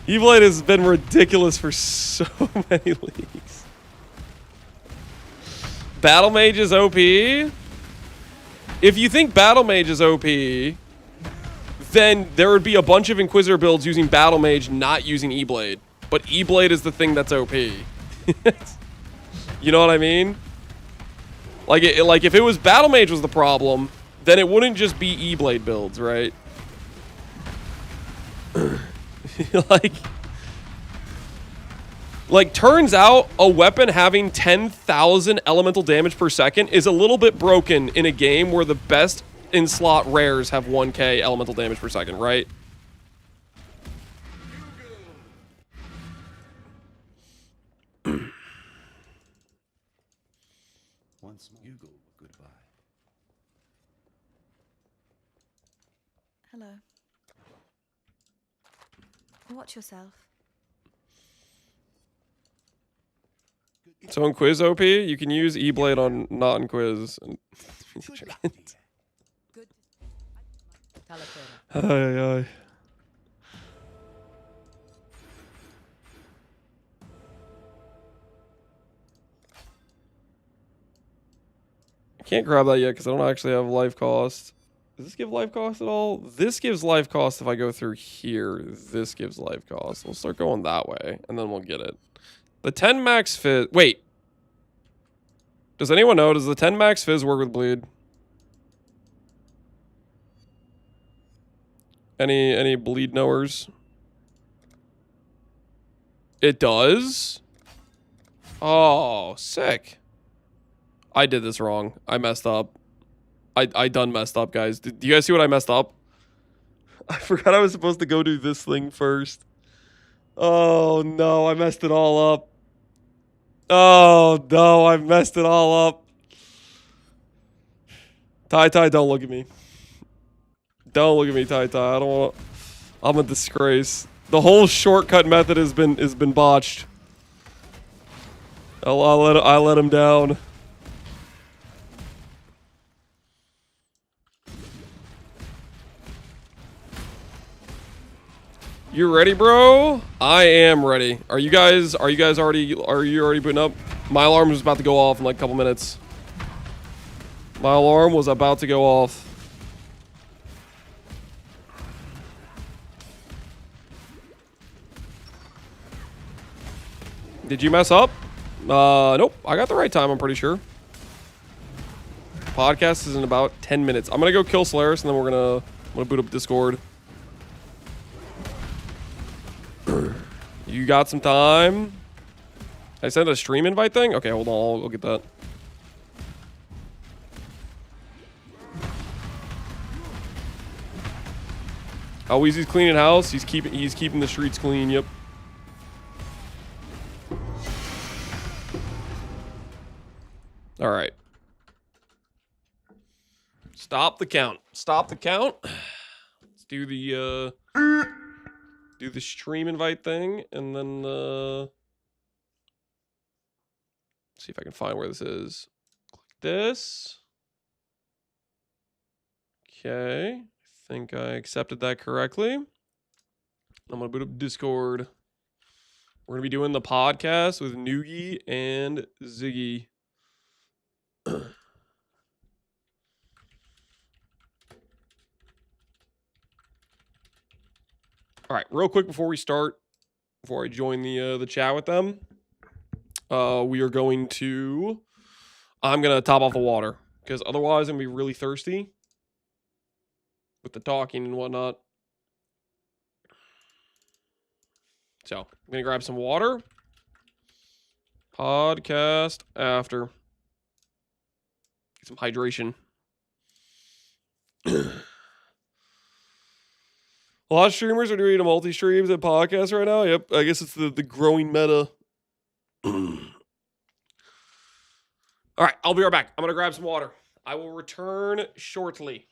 E-Blade has been ridiculous for so many leagues. Battle Mage is OP. If you think Battle Mage is OP, then there would be a bunch of Inquisitor builds using Battle Mage, not using E-Blade. But E-Blade is the thing that's OP. You know what I mean? Like if it was Battle Mage was the problem, then it wouldn't just be E-Blade builds, right? like turns out a weapon having 10,000 elemental damage per second is a little bit broken in a game where the best in slot rares have 1k elemental damage per second, right? Once more, you go goodbye. Hello. Watch yourself. So in Quiz OP, you can use E-Blade on not in Quiz. Ay. I can't grab that yet because I don't actually have life cost. Does this give life cost at all? This gives life cost if I go through here. This gives life cost. We'll start going that way, and then we'll get it. The 10 max fizz... Wait. Does anyone know? Does the 10 max fizz work with bleed? Any bleed knowers? It does? Oh, sick. I did this wrong. I messed up. I done messed up, guys. Do you guys see what I messed up? I forgot I was supposed to go do this thing first. Oh, no. I messed it all up. Oh, no. I messed it all up. Tai, don't look at me. Don't look at me, Tai. I don't want... I'm a disgrace. The whole shortcut method has been botched. I let him down. You ready, bro? I am ready. Are you guys already booting up? My alarm was about to go off in like a couple minutes. My alarm was about to go off. Did you mess up? Nope. I got the right time, I'm pretty sure. Podcast is in about 10 minutes. I'm gonna go kill Solaris and then I'm gonna boot up Discord. You got some time? I sent a stream invite thing? Okay, hold on, I'll get that. How Weezy's cleaning house? He's keeping the streets clean, yep. Alright. Stop the count. Stop the count. Let's do the stream invite thing and then see if I can find where this is. Click this. Okay. I think I accepted that correctly. I'm gonna boot up Discord. We're gonna be doing the podcast with Nugi and Ziggy. All right, real quick before we start, before I join the chat with them, we are going to. I'm gonna top off the water because otherwise I'm gonna be really thirsty with the talking and whatnot. So I'm gonna grab some water. Podcast after. Get some hydration. A lot of streamers are doing multi-streams and podcasts right now. Yep, I guess it's the growing meta. All right, I'll be right back. I'm going to grab some water. I will return shortly.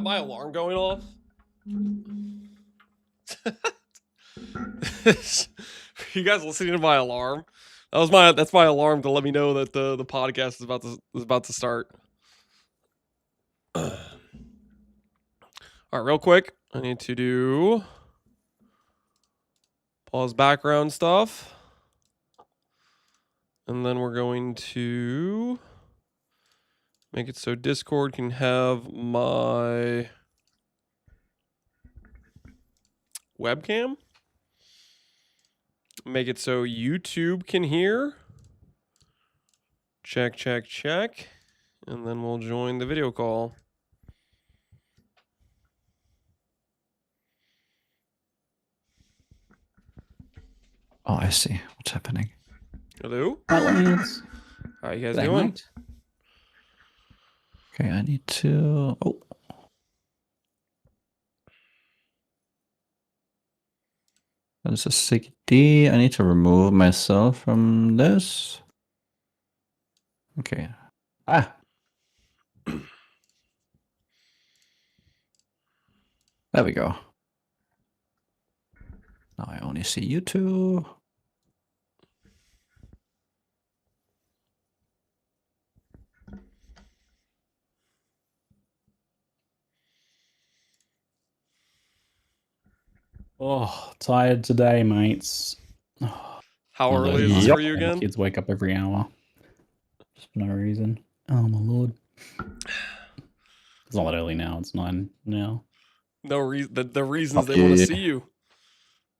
that my alarm going off? You guys listening to my alarm? That's my alarm to let me know that the podcast is about to start. All right, real quick, I need to do pause background stuff. And then we're going to make it so Discord can have my webcam. Make it so YouTube can hear. Check, check, check. And then we'll join the video call. Oh, I see what's happening. Hello? Lance. How you guys Good doing? night. Okay, I need to... Oh. That's a ziggy. I need to remove myself from this. Okay. Ah. There we go. Now I only see you two. Oh, tired today, mates. How early is this for you again? Kids wake up every hour. Just for no reason. Oh my lord. It's not that early now, it's 9 now. No reason. The reason is they want to see you.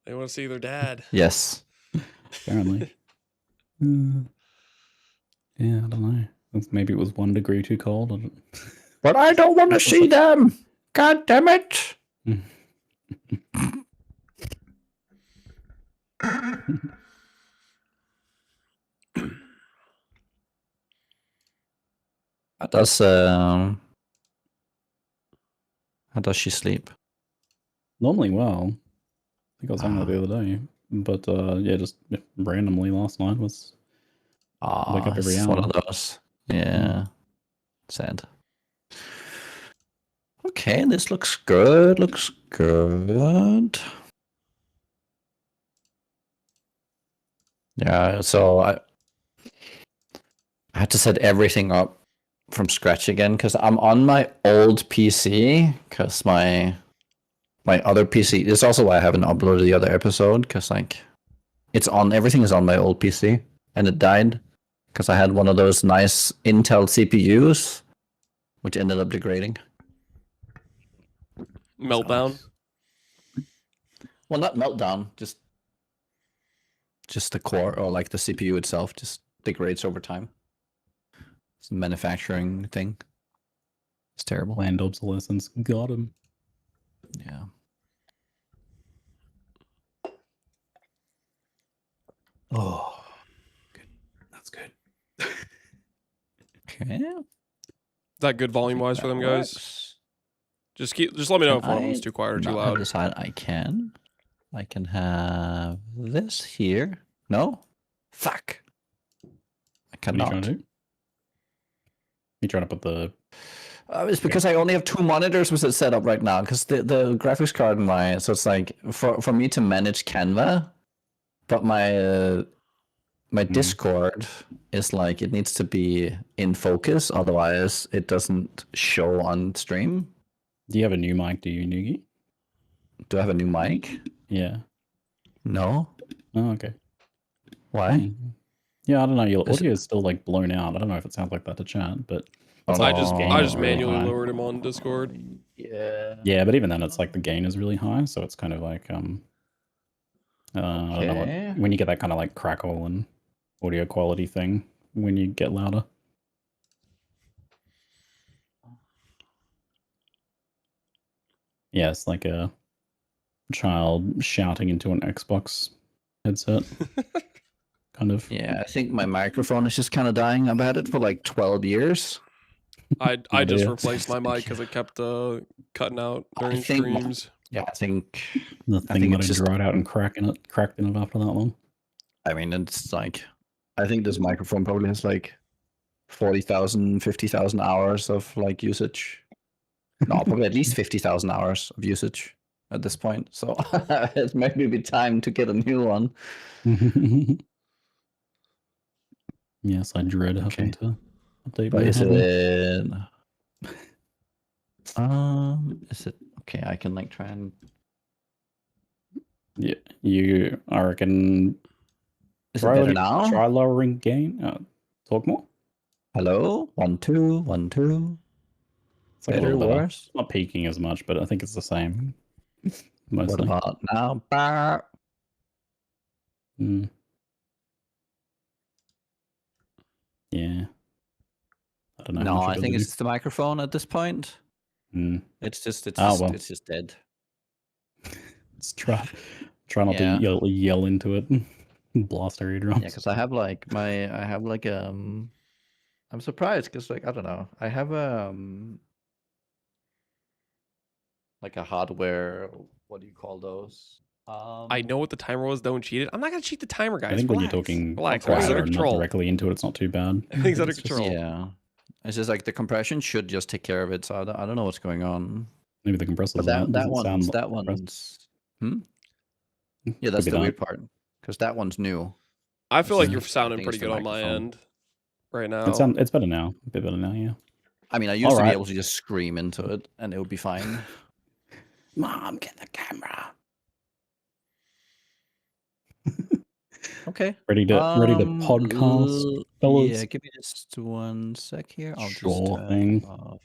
They want to see their dad. Yes. Apparently. Yeah, I don't know. Maybe it was 1 degree too cold. But I don't want to see them. God damn it. How does she sleep? Normally well. I think I was saying that the other day. But yeah, just randomly last night was wake up every it's hour. one of those. Yeah. Sad. Okay, this looks good. Looks good. Yeah, so I had to set everything up from scratch again because I'm on my old PC because my other PC. This is also why I haven't uploaded the other episode because like everything is on my old PC and it died because I had one of those nice Intel CPUs, which ended up degrading. Meltdown. Well, not meltdown, just the core or like the CPU itself just degrades over time. It's a manufacturing thing. It's terrible. Planned obsolescence. Got him. Yeah. Oh, good. That's good. Okay. Is that good volume wise for them guys? Just let me know if one of them's too quiet or too loud. Decide I can have this here. No? Fuck. I cannot. What are you trying to do? You trying to put the... It's because I only have 2 monitors with it set up right now because the graphics card in my... So it's like for me to manage Canva, but my Discord is like it needs to be in focus, otherwise it doesn't show on stream. Do you have a new mic, do you, Nugi? Do I have a new mic? Yeah. No. Oh, okay. Why? Yeah, I don't know. Your audio is still like blown out. I don't know if it sounds like that to chat, but I just manually lowered him on Discord. Yeah. Yeah, but even then, it's like the gain is really high, so it's kind of like I don't know when you get that kind of like crackle and audio quality thing when you get louder. Yeah, it's like a child shouting into an Xbox headset. Kind of. Yeah, I think my microphone is just kind of dying. I've had it for like 12 years. I just replaced my mic because it kept cutting out during streams. Yeah, I think the thing might have dried out and cracked in it after that long. I mean, it's like I think this microphone probably has like 40,000, 50,000 hours of like usage. No, probably at least 50,000 hours of usage at this point. So it might be time to get a new one. Yes, I dread having to update But my is header. is it okay? I can like try and. Yeah, I reckon. Is it better now? Try lowering gain. Talk more. Hello, 1 2 1 2. It's like Better, a little better. worse. Not peaking as much, but I think it's the same. Mostly. What about now? Bah. Mm. Yeah. I don't know. No, I think it's the microphone at this point. Mm. It's just dead. Let's try not to yell into it. Blast our eardrums. Yeah, because I have like I'm surprised because like I don't know, I have like a hardware. What do you call those? I know what the timer was. Don't cheat it. I'm not gonna cheat the timer, guys. I think when you're talking quiet or not directly into it, it's not too bad. Everything's under control. Yeah, it's just like the compression should just take care of it. So I don't know what's going on. Maybe the compressor's But that one's. Yeah, that's the weird part because that one's new. I feel like you're sounding pretty good on my end right now. It's better now. A bit better now, yeah. I mean, I used to be able to just scream into it and it would be fine. Mom, get the camera. Okay. Ready to podcast, fellas? Yeah, give me just 1 sec here. I'll Sure just turn thing. off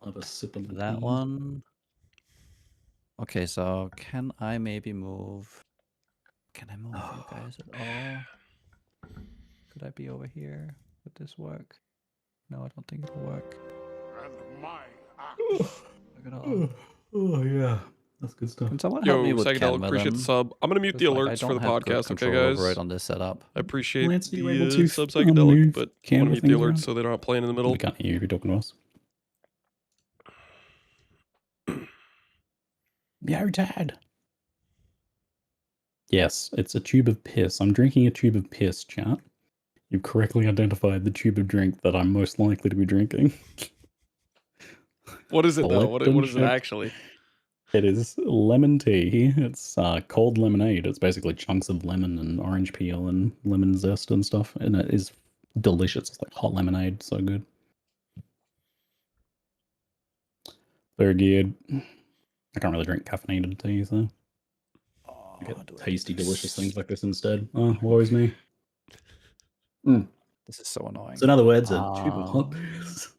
I'll have a sip of that one. Okay, so can I maybe move? Can I move you guys at all? Could I be over here? Would this work? No, I don't think it'll work. Look at all. Oh yeah, that's good stuff. Can someone help me with Psychedelic, Canva, appreciate the then? sub. I'm gonna mute the Like, I alerts for the don't have good podcast, okay, control guys? over it on this setup. I appreciate Lance, are you able the to sub psychedelic, move but I Canva want to mute the things alerts around? so they're not playing in the middle. We can't hear you if you're talking to us. Yeah, Dad. Yes, it's a tube of piss. I'm drinking a tube of piss, chat. You've correctly identified the tube of drink that I'm most likely to be drinking. What is it though? What is it actually? It is lemon tea. It's cold lemonade. It's basically chunks of lemon and orange peel and lemon zest and stuff. And it is delicious. It's like hot lemonade. So good. Very good. I can't really drink caffeinated tea, so I get tasty, delicious things like this instead. Oh, woe is me. This is so annoying. So in other words, a tube of hot piss.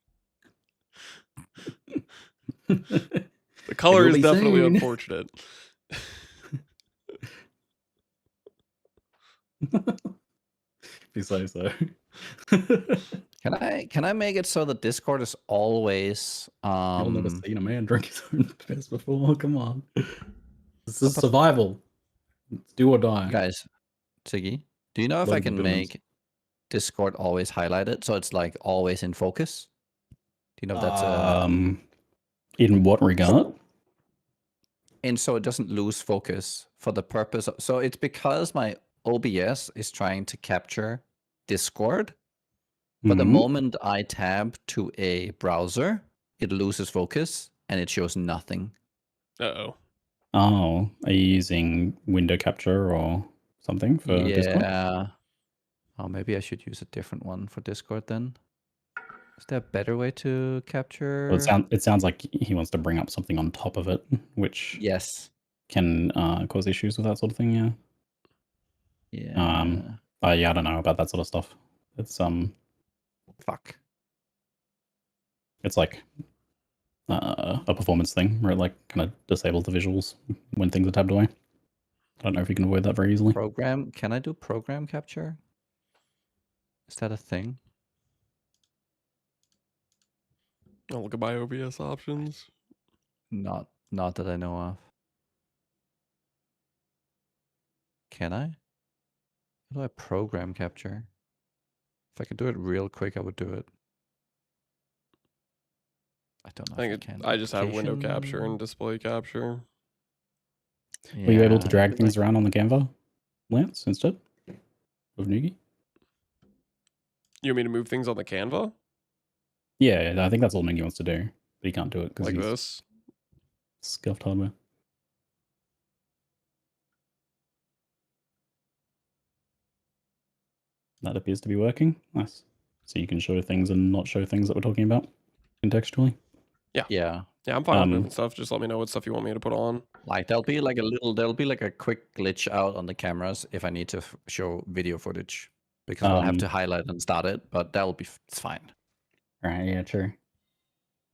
The color is definitely unfortunate. If you say so. Can I make it so that Discord is always I've never seen a man drink his own piss before. Come on. This is survival. It's do or die. Guys, Ziggy, do you know if I can make Discord always highlighted so it's like always in focus? Do you know if that's in what regard? And so it doesn't lose focus for the purpose of, so it's because my OBS is trying to capture Discord, but the moment I tab to a browser, it loses focus and it shows nothing. Uh-oh. Oh, are you using window capture or something for Discord? Yeah. Oh, maybe I should use a different one for Discord then. Is there a better way to capture? Well, it sounds like he wants to bring up something on top of it, which can cause issues with that sort of thing. Yeah. Yeah. Yeah, I don't know about that sort of stuff. It's fuck. It's like a performance thing where it like kind of disables the visuals when things are tabbed away. I don't know if you can avoid that very easily. Can I do program capture? Is that a thing? I'll look at my OBS options. Not that I know of. Can I? How do I program capture? If I could do it real quick, I would do it. I don't know. I just have window capture and display capture. Yeah, Were you able to drag things around on the Canva, Lance, instead of nugi? You want me to move things on the Canva? Yeah, I think that's all nugi wants to do. but he can't do it because Like he's this. scuffed hardware. That appears to be working. Nice. So you can show things and not show things that we're talking about contextually. Yeah. Yeah. Yeah, I'm fine with moving stuff. Just let me know what stuff you want me to put on. Like there'll be like a quick glitch out on the cameras if I need to show video footage because I'll have to highlight and start it, but that'll be it's fine. Right, yeah, true.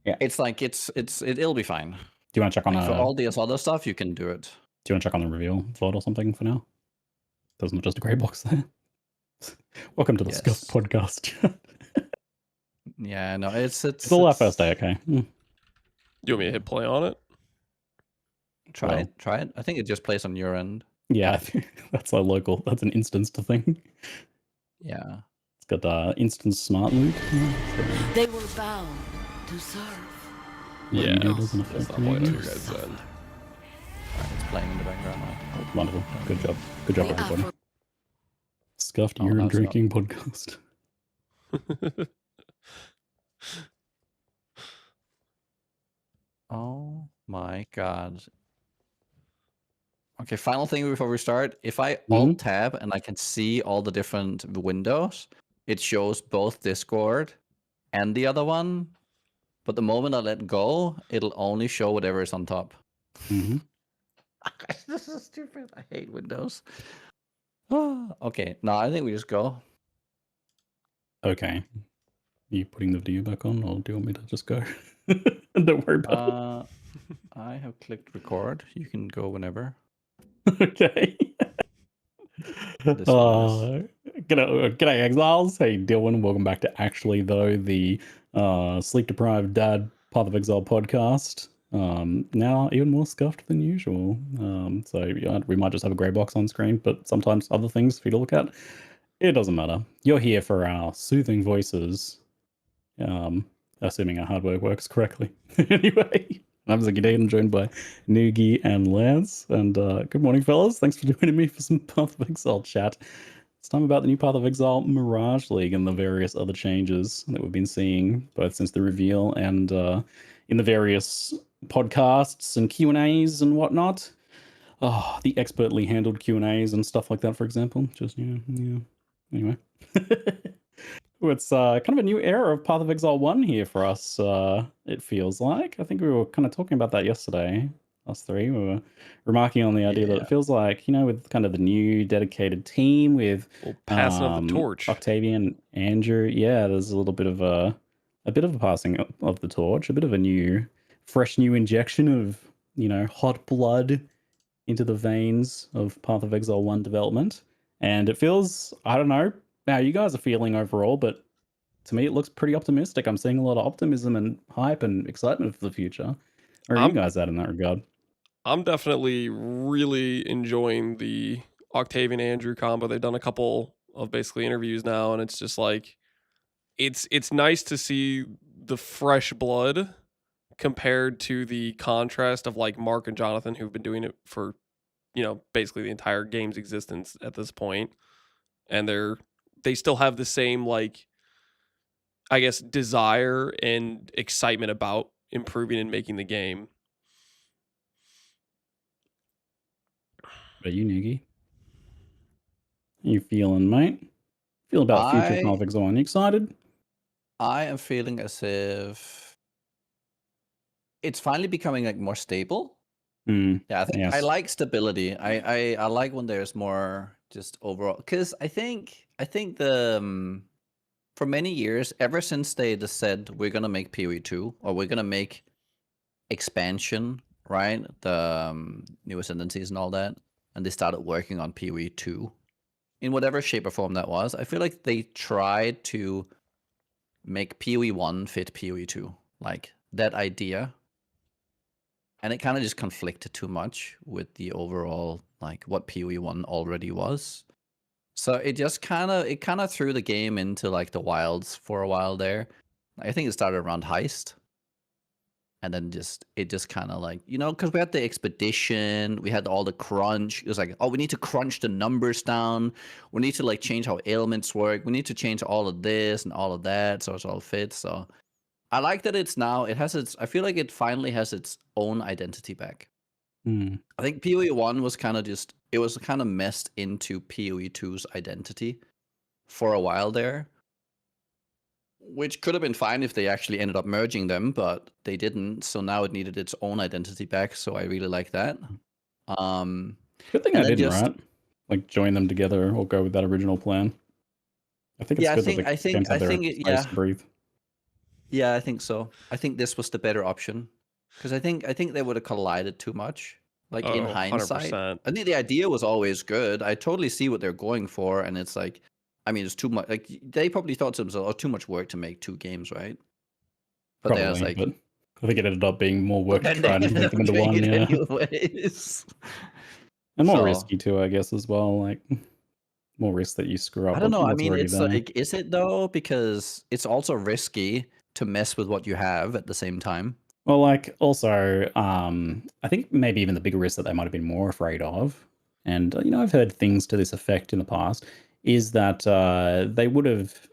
Yeah. It's like it'll be fine. Do you want to check on for all this other stuff you can do it. Do you want to check on the reveal VOD or something for now? There's not just a grey box there. Welcome to the Scuff podcast. Yeah, no, it's all our first day, okay. You want me to hit play on it? Try it. I think it just plays on your end. Yeah, I think that's a local. That's an instanced thing. Yeah. It's got instance smart loot. They were bound to serve. Yeah, doesn't that's affect not playing on me. your guys' end. It's playing in the background now. Wonderful. Good job. Good job, everybody. Scuffed Oh, urine no, drinking podcast. Oh my god. Okay, final thing before we start. If I alt tab and I can see all the different windows, it shows both Discord and the other one. But the moment I let go, it'll only show whatever is on top. Mm-hmm. This is stupid. I hate Windows. Okay, no, I think we just go. Okay. Are you putting the video back on, or do you want me to just go? Don't worry about I have clicked record. You can go whenever. it. Okay. G'day, Exiles. How you doing? Welcome back to Actually Though, the sleep-deprived dad Path of Exile podcast. Now even more scuffed than usual. So yeah, we might just have a grey box on screen, but sometimes other things for you to look at. It doesn't matter. You're here for our soothing voices. Assuming our hardware works correctly. Anyway, I'm Ziggy D, and joined by Nugi and Lance. And good morning, fellas. Thanks for joining me for some Path of Exile chat. It's time about the new Path of Exile Mirage League and the various other changes that we've been seeing, both since the reveal and in the various podcasts and Q&As and whatnot. Oh, the expertly handled Q&As and stuff like that, for example. Just, yeah. Anyway. It's kind of a new era of Path of Exile 1 here for us, it feels like. I think we were kind of talking about that yesterday, us three. We were remarking on the idea that it feels like, with kind of the new dedicated team with passing of the torch. Octavian, Andrew. Yeah, there's a little bit of a passing of the torch, a bit of a fresh new injection of, hot blood into the veins of Path of Exile 1 development. And it feels, I don't know how you guys are feeling overall, but to me it looks pretty optimistic. I'm seeing a lot of optimism and hype and excitement for the future. Where are you guys at in that regard? I'm definitely really enjoying the Octavian Andrew combo. They've done a couple of basically interviews now, and it's just like it's nice to see the fresh blood compared to the contrast of like Mark and Jonathan, who've been doing it for basically the entire game's existence at this point, and they still have the same, like, I guess, desire and excitement about improving and making the game. What about you, Nugi? How you feeling, mate? Feel about future Path of Exile? You excited? I am feeling as if it's finally becoming like more stable. Yeah, I think I like stability. I like when there's more just overall, because I think the for many years, ever since they just said we're gonna make PoE 2 or we're gonna make expansion, right? The new Ascendancies and all that, and they started working on PoE 2 in whatever shape or form that was. I feel like they tried to make PoE 1 fit PoE 2, like that idea. And it kind of just conflicted too much with the overall, like, what PoE 1 already was. So it just kind of threw the game into like the wilds for a while there. I think it started around Heist. And then it just kind of like, because we had the expedition, we had all the crunch. It was like, oh, we need to crunch the numbers down. We need to like change how ailments work. We need to change all of this and all of that so it all fits. So I like that it's now. It has its. I feel like it finally has its own identity back. Hmm. I think PoE 1 was kind of just. It was kind of messed into PoE 2's identity for a while there, which could have been fine if they actually ended up merging them, but they didn't. So now it needed its own identity back. So I really like that. Good thing and I then didn't, just right? Like join them together or go with that original plan. I think it's yeah, good that the games have their own space yeah, to breathe. yeah, I think so. I think this was the better option because I think they would have collided too much. Like in Oh, hindsight, 100%. I think the idea was always good. I totally see what they're going for, and it's like, I mean, it's too much. Like they probably thought to themselves, "Oh, too much work to make 2 games, right?" But then it's Probably, like, but I think it ended up being more but work to then they try and ended make up them into doing one, it yeah. anyways. And more So risky too, I guess, as well. Like more risk that you screw up I don't know. I what's mean, already it's there. like, is it though? Because it's also risky to mess with what you have at the same time. Well, like also, I think maybe even the bigger risk that they might have been more afraid of, and I've heard things to this effect in the past, is that they would have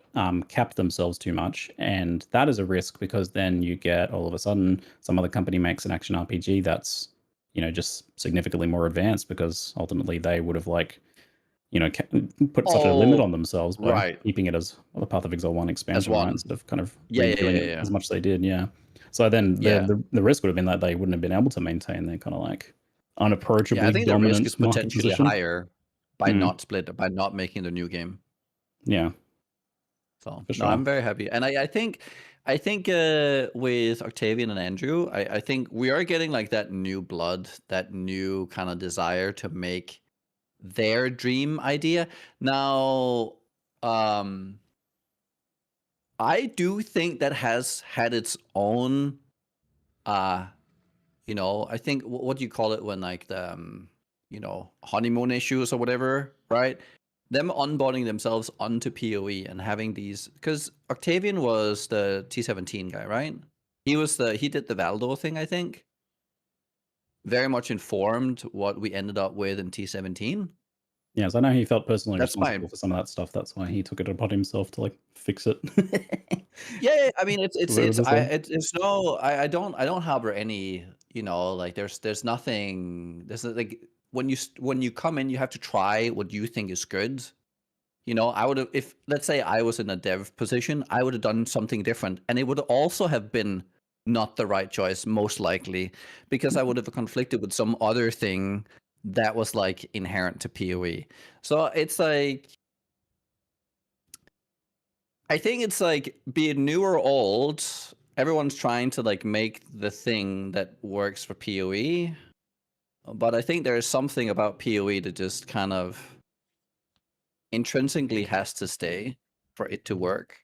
capped themselves too much, and that is a risk because then you get all of a sudden some other company makes an action RPG that's just significantly more advanced because ultimately they would have put such a limit Oh, on themselves by right. keeping it as a Path of Exile 1 As expansion, right? one. Instead of kind of Yeah, yeah, redoing yeah, it yeah. as much as they did, yeah. So then Yeah. the risk would have been that they wouldn't have been able to maintain their kind of like Yeah, I unapproachably think the risk dominant is market potentially position. higher by Mm, by not making the new game. yeah, So for no, I'm sure. very happy, and I think with Octavian and Andrew, I think we are getting like that new blood, that new kind of desire to make their dream idea. Now, I do think that has had its own, I think what do you call it when like the, honeymoon issues or whatever, right? Them onboarding themselves onto PoE and having these, because Octavian was the T17 guy, right? He did the Valdo thing, I think. Very much informed what we ended up with in T17. Yeah, so I know he felt personally That's responsible fine. for some of that stuff. That's why he took it upon himself to like fix it. Yeah, I mean it's Where was this one? it's no, I don't harbor any, like there's nothing, there's like when you come in, you have to try what you think is good. I would have, if let's say I was in a dev position, I would have done something different, and it would also have been not the right choice, most likely, because I would have conflicted with some other thing that was like inherent to PoE. So it's like, I think it's like, be it new or old, everyone's trying to like make the thing that works for PoE. But I think there is something about PoE that just kind of intrinsically has to stay for it to work.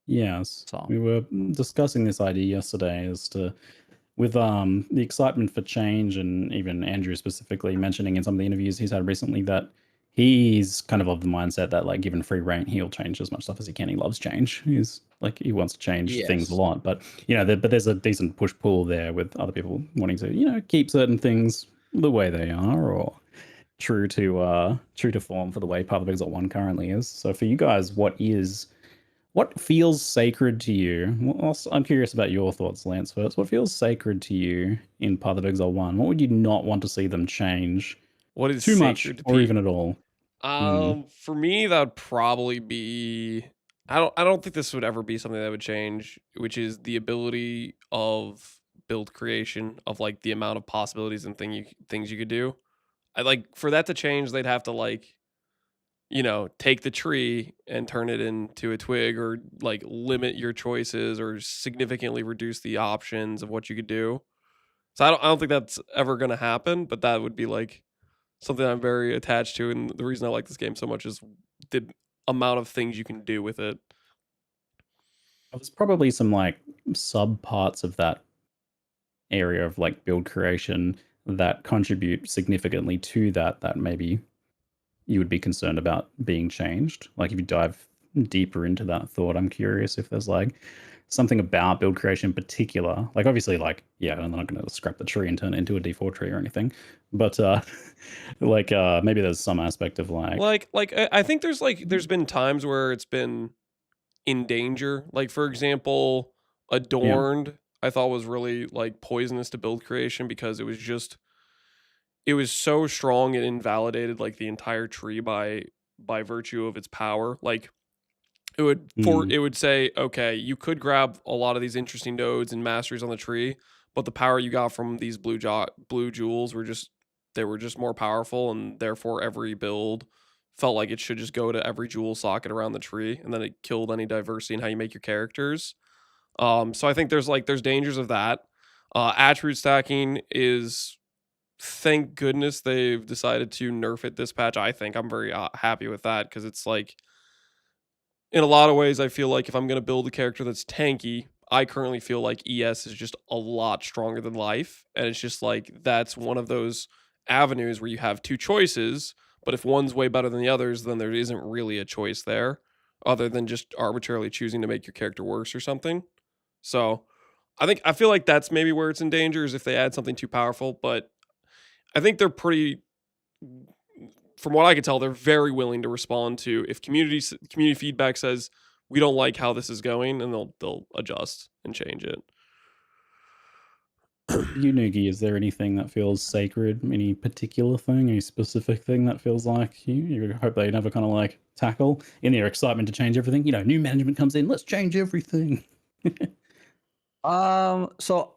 Yes. So. We were discussing this idea yesterday as to with the excitement for change, and even Andrew specifically mentioning in some of the interviews he's had recently that he's kind of the mindset that like given free reign, he'll change as much stuff as he can. He loves change. He's like, he wants to change things a Yes. lot, but but there's a decent push pull there with other people wanting to keep certain things the way they are, or true to form for the way Path of Exile 1 currently is. So for you guys, what feels sacred to you? I'm curious about your thoughts, Lance, first. What feels sacred to you in Path of Exile 1? What would you not want to see them change What is too much sacred to or even at all? For me, that would probably be. I don't think this would ever be something that would change, which is the ability of build creation, of like the amount of possibilities and things you could do. I like for that to change, they'd have to like, take the tree and turn it into a twig, or like limit your choices, or significantly reduce the options of what you could do. So I don't think that's ever gonna happen, but that would be like something I'm very attached to, and the reason I like this game so much is the amount of things you can do with it. There's probably some like sub parts of that area of like build creation that contribute significantly to that maybe you would be concerned about being changed. Like if you dive deeper into that thought, I'm curious if there's like something about build creation in particular. Like obviously like, yeah, I'm not going to scrap the tree and turn it into a D4 tree or anything. But maybe there's some aspect of like I think there's been times where it's been, in danger. Like, for example, Adorned, I thought was really like poisonous to build creation because it was so strong it invalidated like the entire tree by virtue of its power. Like it would say, okay, you could grab a lot of these interesting nodes and masteries on the tree, but the power you got from these blue jewels were just more powerful, and therefore every build felt like it should just go to every jewel socket around the tree, and then it killed any diversity in how you make your characters. So I think there's dangers of that. Attribute stacking is, thank goodness they've decided to nerf it this patch. I think I'm very happy with that, because it's like, in a lot of ways, I feel like if I'm going to build a character that's tanky, I currently feel like ES is just a lot stronger than life. And it's just like, that's one of those avenues where you have two choices, but if one's way better than the others, then there isn't really a choice there other than just arbitrarily choosing to make your character worse or something. So I feel like that's maybe where it's in danger, is if they add something too powerful, but I think they're pretty, from what I can tell, they're very willing to respond to if community feedback says we don't like how this is going, and they'll adjust and change it. You, Nugi, is there anything that feels sacred? Any particular thing, any specific thing that feels like you hope they never kind of like tackle in their excitement to change everything? You know, new management comes in, let's change everything. So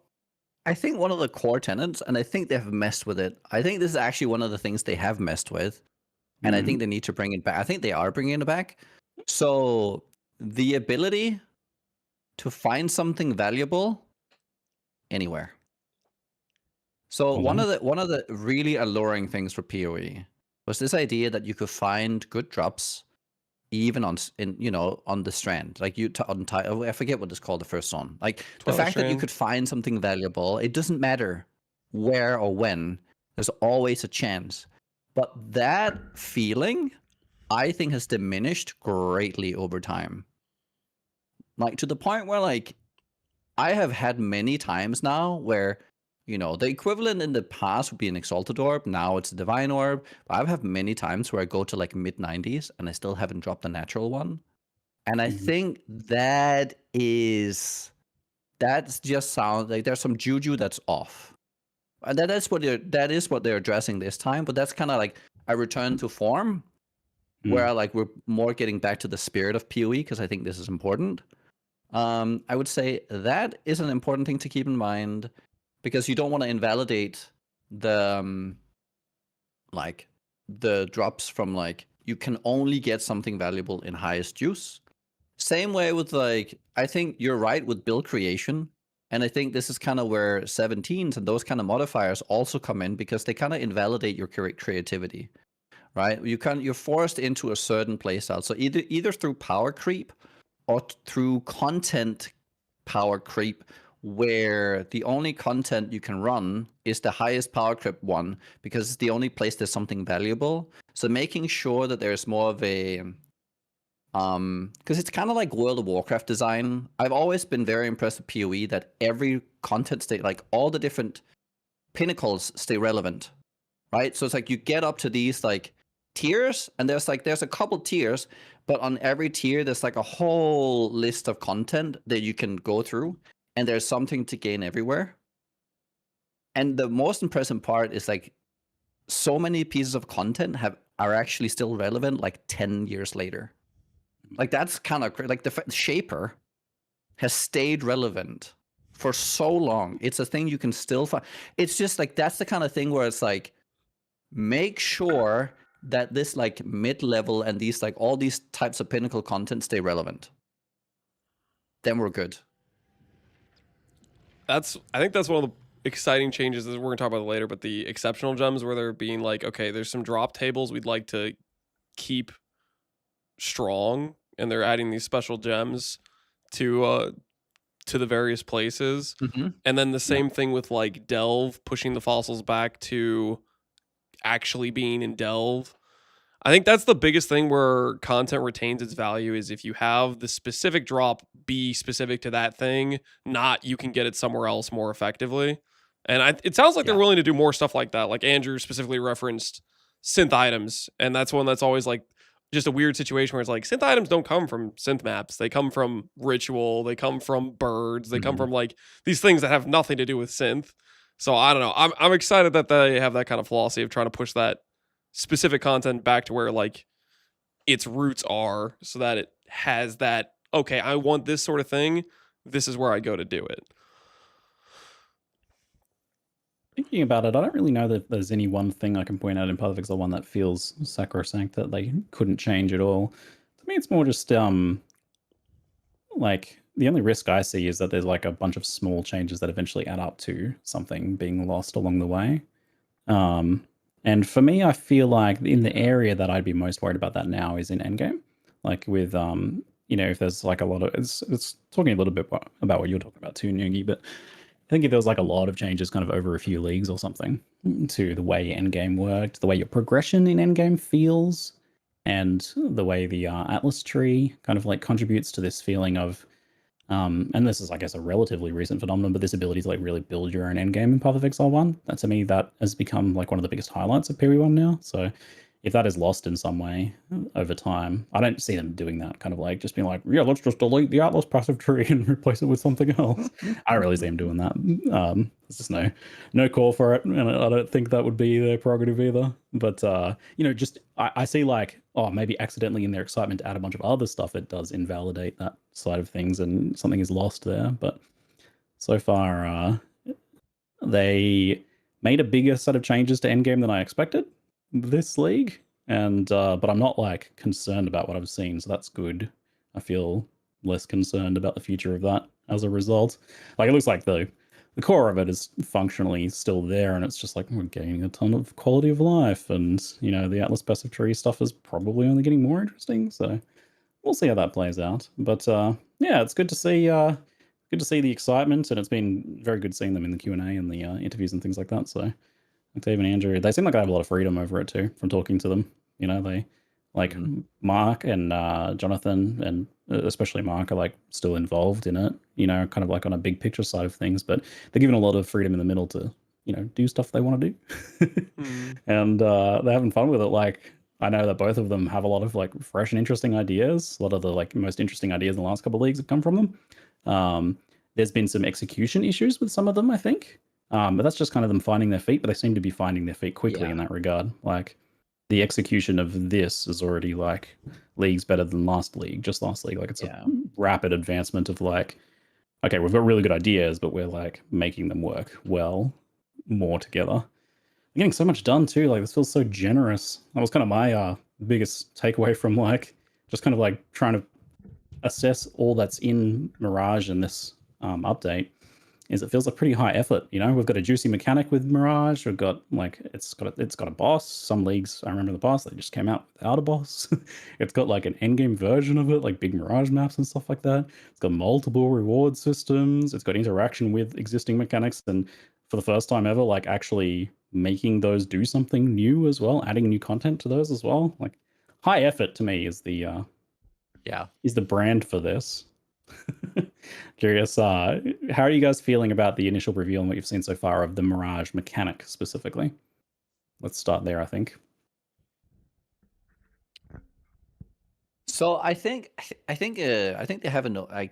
I think one of the core tenets, and I think they've messed with it. I think this is actually one of the things they have messed with, and I think they need to bring it back. I think they are bringing it back. So the ability to find something valuable anywhere. So one of the really alluring things for PoE was this idea that you could find good drops even on the strand, like I forget what it's called, the first zone. Like the fact that you could find something valuable, it doesn't matter where or when, there's always a chance. But that feeling, I think, has diminished greatly over time. Like to the point where like I have had many times now where, the equivalent in the past would be an Exalted Orb. Now it's a Divine Orb. But I've had many times where I go to like mid-90s and I still haven't dropped a natural one. And I think that just sounds like there's some juju that's off. And that is what they're addressing this time. But that's kind of like a return to form, where like we're more getting back to the spirit of PoE, because I think this is important. I would say that is an important thing to keep in mind, because you don't want to invalidate the drops from like, you can only get something valuable in highest use. Same way with like, I think you're right with build creation. And I think this is kind of where 17s and those kind of modifiers also come in, because they kind of invalidate your creativity, right? You're forced into a certain playstyle. So either through power creep or through content power creep, where the only content you can run is the highest power creep one, because it's the only place there's something valuable. So making sure that there's more of a because it's kind of like World of Warcraft design. I've always been very impressed with PoE that every content stay, like all the different pinnacles stay relevant, right? So it's like you get up to these like tiers, and there's a couple tiers, but on every tier there's like a whole list of content that you can go through, and there's something to gain everywhere. And the most impressive part is like so many pieces of content are actually still relevant like 10 years later. Like that's kind of like the Shaper has stayed relevant for so long. It's a thing you can still find. It's just like, that's the kind of thing where it's like, make sure that this like mid-level and these like all these types of pinnacle content stay relevant. Then we're good. I think that's one of the exciting changes that we're going to talk about later, but the exceptional gems, where they're being like, okay, there's some drop tables we'd like to keep strong, and they're adding these special gems to the various places. And then the same thing with like Delve, pushing the fossils back to actually being in Delve. I think that's the biggest thing where content retains its value, is if you have the specific drop be specific to that thing, not you can get it somewhere else more effectively. And it sounds like they're willing to do more stuff like that. Like Andrew specifically referenced synth items, and that's one that's always like just a weird situation where it's like synth items don't come from synth maps. They come from ritual. They come from birds. They come from like these things that have nothing to do with synth. So I don't know. I'm excited that they have that kind of philosophy of trying to push that specific content back to where like its roots are, so that it has that, okay, I want this sort of thing. This is where I go to do it. Thinking about it, I don't really know that there's any one thing I can point out in Path of Exile 1 that feels sacrosanct that they couldn't change at all. To me, it's more just like the only risk I see is that there's like a bunch of small changes that eventually add up to something being lost along the way. And for me, I feel like in the area that I'd be most worried about that now is in Endgame. Like with, if there's like a lot of, it's talking a little bit about what you're talking about too, Nugi, but I think if there was like a lot of changes kind of over a few leagues or something to the way Endgame worked, the way your progression in Endgame feels, and the way the Atlas tree kind of like contributes to this feeling of, and this is, I guess, a relatively recent phenomenon, but this ability to like really build your own endgame in Path of Exile 1, to me, that has become like one of the biggest highlights of PoE1 now. So if that is lost in some way over time, I don't see them doing that, kind of like just being like, yeah, let's just delete the Atlas passive tree and replace it with something else. I don't really see them doing that. There's just no call for it, and I don't think that would be their prerogative either. But I see like, oh, maybe accidentally in their excitement to add a bunch of other stuff, it does invalidate that side of things and something is lost there. But so far, they made a bigger set of changes to Endgame than I expected this league, and but I'm not like concerned about what I've seen, so that's good. I feel less concerned about the future of that as a result. Like it looks like the core of it is functionally still there, and it's just like we're gaining a ton of quality of life, and the Atlas passive tree stuff is probably only getting more interesting. So we'll see how that plays out. But yeah, it's good to see the excitement, and it's been very good seeing them in the Q&A and the interviews and things like that. So Octave and Andrew, they seem like they have a lot of freedom over it too, from talking to them. They like Mark and Jonathan, and especially Mark, are like still involved in it, kind of like on a big picture side of things, but they're given a lot of freedom in the middle to, do stuff they want to do. And they're having fun with it. Like, I know that both of them have a lot of like fresh and interesting ideas. A lot of the like most interesting ideas in the last couple of leagues have come from them. There's been some execution issues with some of them, I think. But that's just kind of them finding their feet, but they seem to be finding their feet quickly in that regard. Like the execution of this is already like leagues better than last league. Like it's a rapid advancement of like, okay, we've got really good ideas, but we're like making them work well more together. We're getting so much done too. Like this feels so generous. That was kind of my biggest takeaway from like just kind of like trying to assess all that's in Mirage in this update. Is it feels like pretty high effort. We've got a juicy mechanic with Mirage. We've got like it's got a boss. Some leagues I remember in the past they just came out without a boss. It's got like an endgame version of it, like big Mirage maps and stuff like that. It's got multiple reward systems. It's got interaction with existing mechanics, and for the first time ever, like actually making those do something new as well, adding new content to those as well. Like high effort to me is the is the brand for this. Curious, how are you guys feeling about the initial reveal and what you've seen so far of the Mirage mechanic specifically? Let's start there, I think. So I think they have I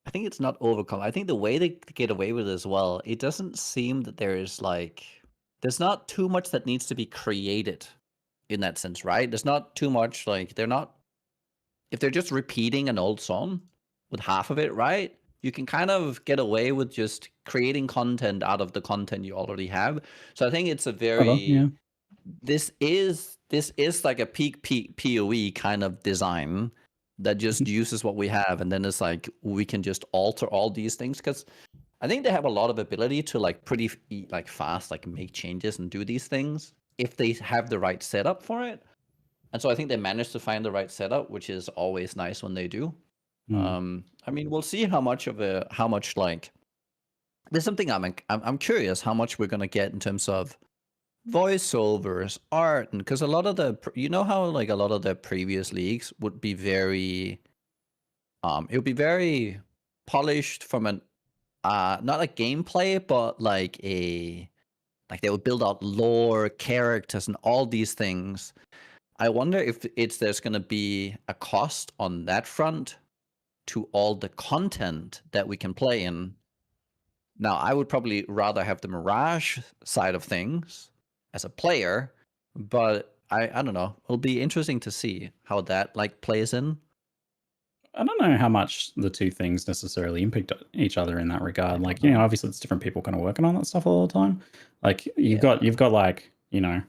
think it's not overcome. I think the way they get away with it as well, it doesn't seem that there's not too much that needs to be created in that sense, right? There's not too much if they're just repeating an old song with half of it, right? You can kind of get away with just creating content out of the content you already have. So I think it's a very this is like a peak PoE kind of design that just uses what we have, and then it's like we can just alter all these things, because I think they have a lot of ability to like pretty fast make changes and do these things if they have the right setup for it. And so I think they managed to find the right setup, which is always nice when they do. I mean, we'll see how much there's something I'm curious how much we're gonna get in terms of voiceovers, art, and because a lot of the how like a lot of the previous leagues would be very it would be very polished from an not like gameplay, but like they would build out lore, characters, and all these things. I wonder if there's going to be a cost on that front to all the content that we can play in. Now, I would probably rather have the Mirage side of things as a player, but I don't know. It'll be interesting to see how that like plays in. I don't know how much the two things necessarily impact each other in that regard. Like, you know, obviously it's different people kind of working on that stuff all the time. Like you've got like, you know,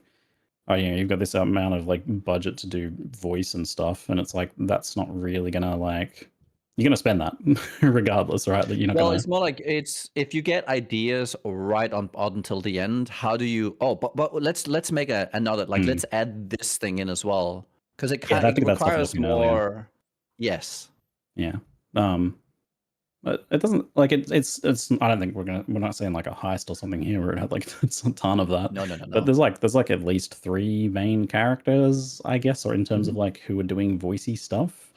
oh yeah, you've got this amount of like budget to do voice and stuff, and it's like that's not really gonna like you're gonna spend that regardless, right? That you're not gonna. It's more like it's if you get ideas right on until the end. How do you? Oh, but let's make another like let's add this thing in as well because it kind I think it that's stuff requires looking more. earlier. Yes. Yeah. But it doesn't like it's. I don't think we're not saying like a heist or something here where it had like it's a ton of that. No. But there's like at least 3 main characters, I guess, or in terms of like who are doing voicey stuff.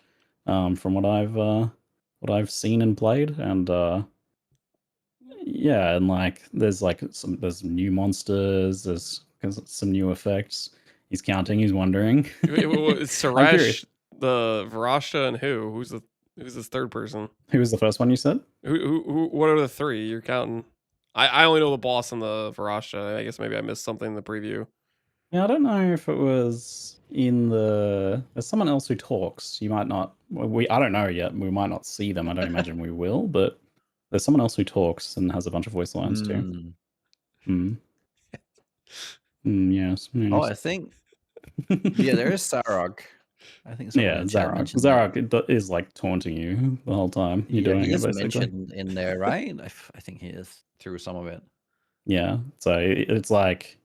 From what I've seen and played, and yeah, and like there's new monsters, there's some new effects. He's counting. He's wondering. It's Suresh, the Varashta, and who's this third person? Who was the first one you said? Who? What are the 3 you're counting? I only know the boss and the Varashta. I guess maybe I missed something in the preview. Yeah, I don't know if it was in the. There's someone else who talks. You might not. I don't know yet. We might not see them. I don't imagine we will. But there's someone else who talks and has a bunch of voice lines too. Yes. Oh, I think. Yeah, there is Sarog. I think. Yeah, Zarok. Zarok is like taunting you the whole time. You're doing he it is basically. mentioned in there, right? I think he is through some of it. Yeah. So it's like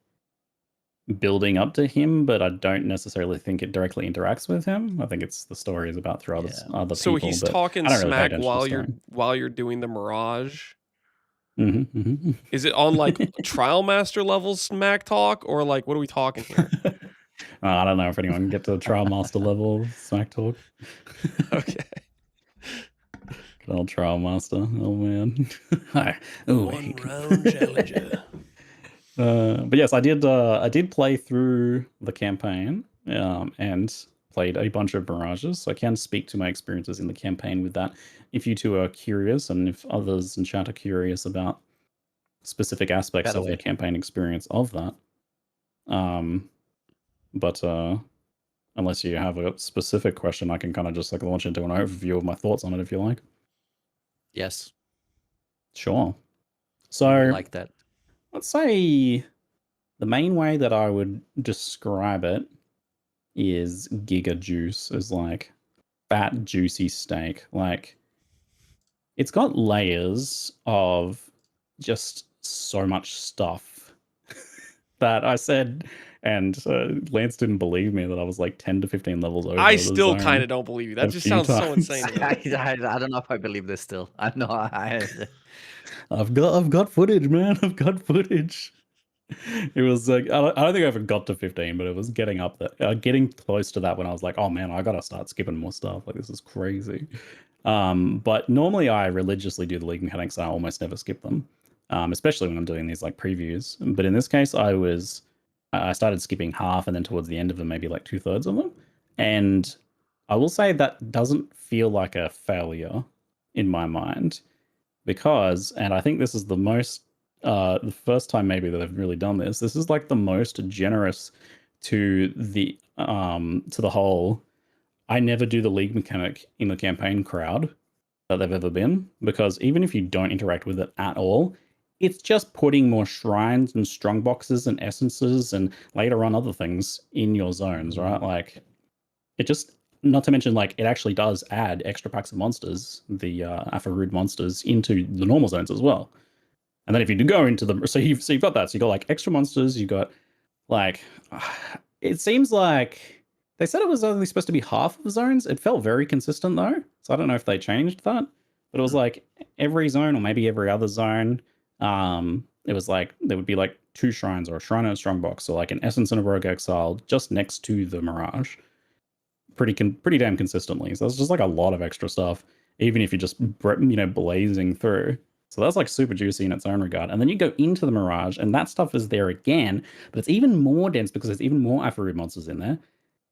building up to him, but I don't necessarily think it directly interacts with him. I think it's the story is about through other So people. he's but talking I don't really pay smack attention to the while you're doing the Mirage. story. Is it on like Trial Master level smack talk, or like what are we talking here? I don't know if anyone can get to the Trial Master level smack talk. Okay. Good old Trial Master. Oh man. One round challenger. But yes, I did play through the campaign and played a bunch of Mirages, so I can speak to my experiences in the campaign with that. If you two are curious, and if others in chat are curious about specific aspects of the campaign experience of that, but unless you have a specific question, I can kind of just like launch into an overview of my thoughts on it if you like. Yes. Sure. So I like that. Let's say the main way that I would describe it is Giga Juice, as like fat, juicy steak. Like it's got layers of just so much stuff that I said, and Lance didn't believe me that I was like 10 to 15 levels over. I still kind of don't believe you. That just sounds so insane. I don't know if I believe this still. I know I've got footage, man. I've got footage. It was like I don't think I ever got to 15, but it was getting up there, getting close to that when I was like, oh man, I gotta start skipping more stuff. Like this is crazy. But normally I religiously do the league mechanics. I almost never skip them, especially when I'm doing these like previews. But in this case, I started skipping half, and then towards the end of them, maybe like 2/3 of them. And I will say that doesn't feel like a failure in my mind, because, and I think this is the first time maybe that I've really done this. This is like the most generous to the whole. I never do the league mechanic in the campaign crowd that they've ever been, because even if you don't interact with it at all, it's just putting more shrines and strong boxes and essences and later on other things in your zones, right? Like it just, not to mention like it actually does add extra packs of monsters, the Afarud monsters, into the normal zones as well. And then if you do go into the, so you've got that. So you got like extra monsters, you got like, it seems like they said it was only supposed to be half of the zones. It felt very consistent though. So I don't know if they changed that, but it was like every zone or maybe every other zone. It was like, there would be like 2 shrines or a shrine and a strong box. So like an essence and a rogue exile just next to the Mirage. Pretty damn consistently. So it's just like a lot of extra stuff, even if you're just, blazing through. So that's like super juicy in its own regard. And then you go into the Mirage and that stuff is there again, but it's even more dense because there's even more Afarud monsters in there.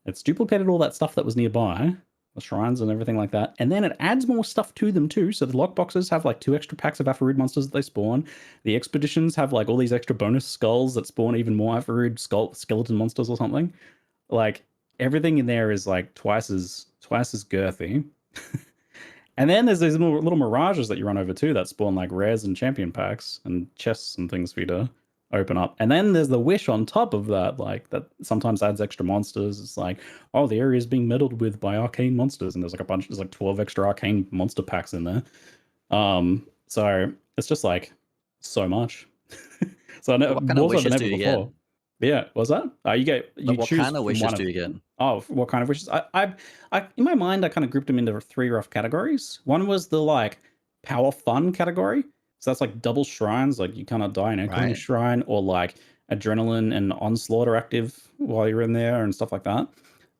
It's duplicated all that stuff that was nearby, the shrines and everything like that, and then it adds more stuff to them too. So the lockboxes have like 2 extra packs of Afarood monsters that they spawn. The expeditions have like all these extra bonus skulls that spawn even more Afarood skeleton monsters or something. Like everything in there is like twice as girthy. And then there's these little mirages that you run over too that spawn like rares and champion packs and chests and things for you to open up. And then there's the wish on top of that, like that sometimes adds extra monsters. It's like, oh, the area is being meddled with by arcane monsters, and there's like 12 extra arcane monster packs in there. So it's just like so much. So I know What kind of more so wishes than do ever you before. get? Yeah, what's that? You What choose kind of from wishes one do you get? Oh, what kind of wishes? I in my mind I kind of grouped them into 3 rough categories. One was the like power fun category. So that's like double shrines, like you cannot die in Echoing Right. Shrine, or like adrenaline and onslaught are active while you're in there and stuff like that.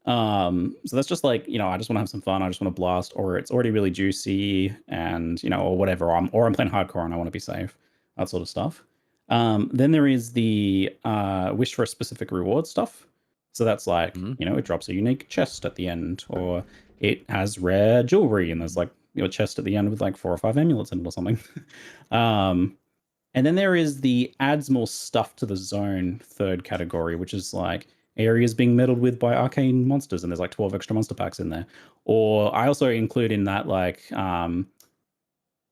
So that's just like, I just want to have some fun, I just want to blast, or it's already really juicy and or whatever. I'm playing hardcore and I want to be safe, that sort of stuff. Then there is the wish for a specific reward stuff. So that's like, it drops a unique chest at the end, or it has rare jewelry and there's like a chest at the end with like 4 or 5 amulets in it or something. And then there is the adds more stuff to the zone third category, which is like areas being meddled with by arcane monsters, and there's like 12 extra monster packs in there. Or I also include in that like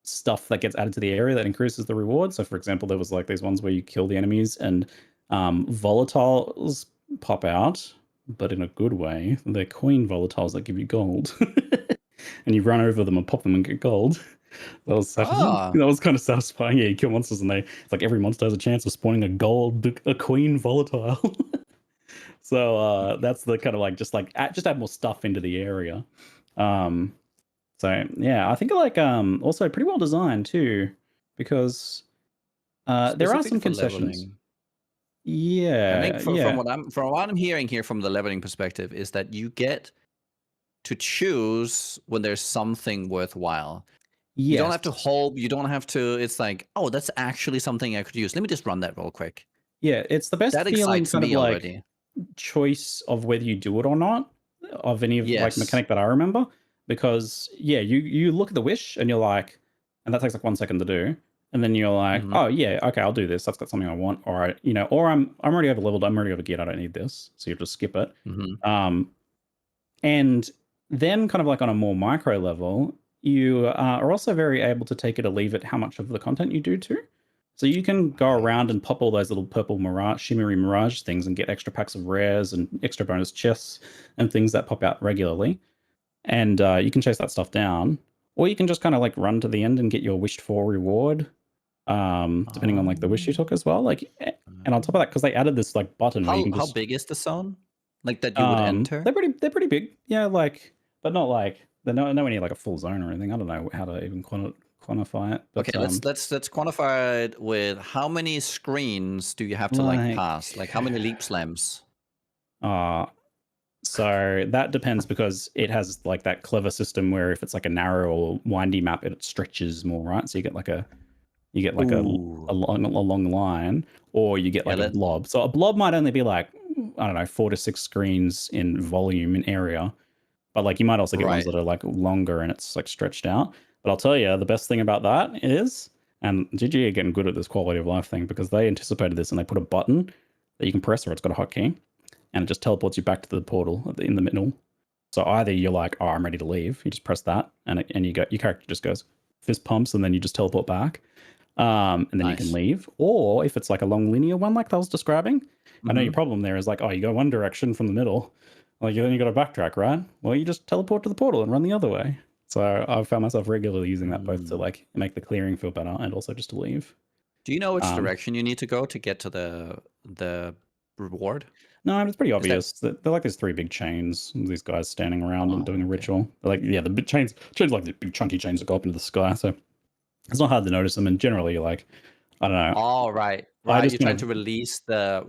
stuff that gets added to the area that increases the reward. So for example, there was like these ones where you kill the enemies and volatiles pop out, but in a good way. They're coin volatiles that give you gold. And you run over them and pop them and get gold. That was Ah. that was kind of satisfying. Yeah, you kill monsters and it's like every monster has a chance of spawning a queen volatile. So that's the kind of like just add more stuff into the area. So yeah, I think like also pretty well designed too, because there are some Specifically for concessions. leveling. Yeah, I think from yeah. what I'm hearing here from the leveling perspective is that you get to choose when there's something worthwhile. You don't have to Yes. hope. You don't have to. It's like, oh, that's actually something I could use. Let me just run that real quick. Yeah, it's the best That feeling excites kind of me like already. choice of whether you do it or not of any of like Yes. mechanic that I remember. Because yeah, you look at the wish and you're like, and that takes like 1 second to do. And then you're like, oh yeah, okay, I'll do this. That's got something I want. All right, or I'm already over leveled. I'm already over geared. I don't need this. So you just skip it. And then kind of like on a more micro level, you are also very able to take it or leave it how much of the content you do too. So you can go around and pop all those little purple shimmery mirage things and get extra packs of rares and extra bonus chests and things that pop out regularly. And you can chase that stuff down. Or you can just kind of like run to the end and get your wished for reward, depending on like the wish you took as well. Like, and on top of that, because they added this like button where you can just... How big is the zone? Like that you would enter? They're pretty big. Yeah, like, but not like they're nowhere near like a full zone or anything. I don't know how to even quantify it. But, Okay, let's quantify it with how many screens do you have to like pass? Like how many leap slams? So that depends, because it has like that clever system where if it's like a narrow or windy map, it stretches more, right? So you get like a long line, or you get like a blob. So a blob might only be like, I don't know, 4 to 6 screens in volume in area, but like you might also get ones that are like longer and it's like stretched out. But I'll tell you, the best thing about that is, and GG are getting good at this quality of life thing, because they anticipated this and they put a button that you can press, or it's got a hotkey, and it just teleports you back to the portal in the middle. So either you're like, oh, I'm ready to leave, you just press that, and you go, your character just goes fist pumps, and then you just teleport back, and then you can leave. Or if it's like a long linear one, like I was describing, I know your problem there is like, oh, you go one direction from the middle, like then you got to backtrack, right? Well, you just teleport to the portal and run the other way. So I've found myself regularly using that both to like make the clearing feel better and also just to leave. Do you know which direction you need to go to get to the reward? No, it's pretty obvious. They're like these 3 big chains. These guys standing around and doing a ritual. They're like, yeah, the big chains like the big chunky chains that go up into the sky. So it's not hard to notice them. And generally, you're like, I don't know. Oh, right. You're trying to release the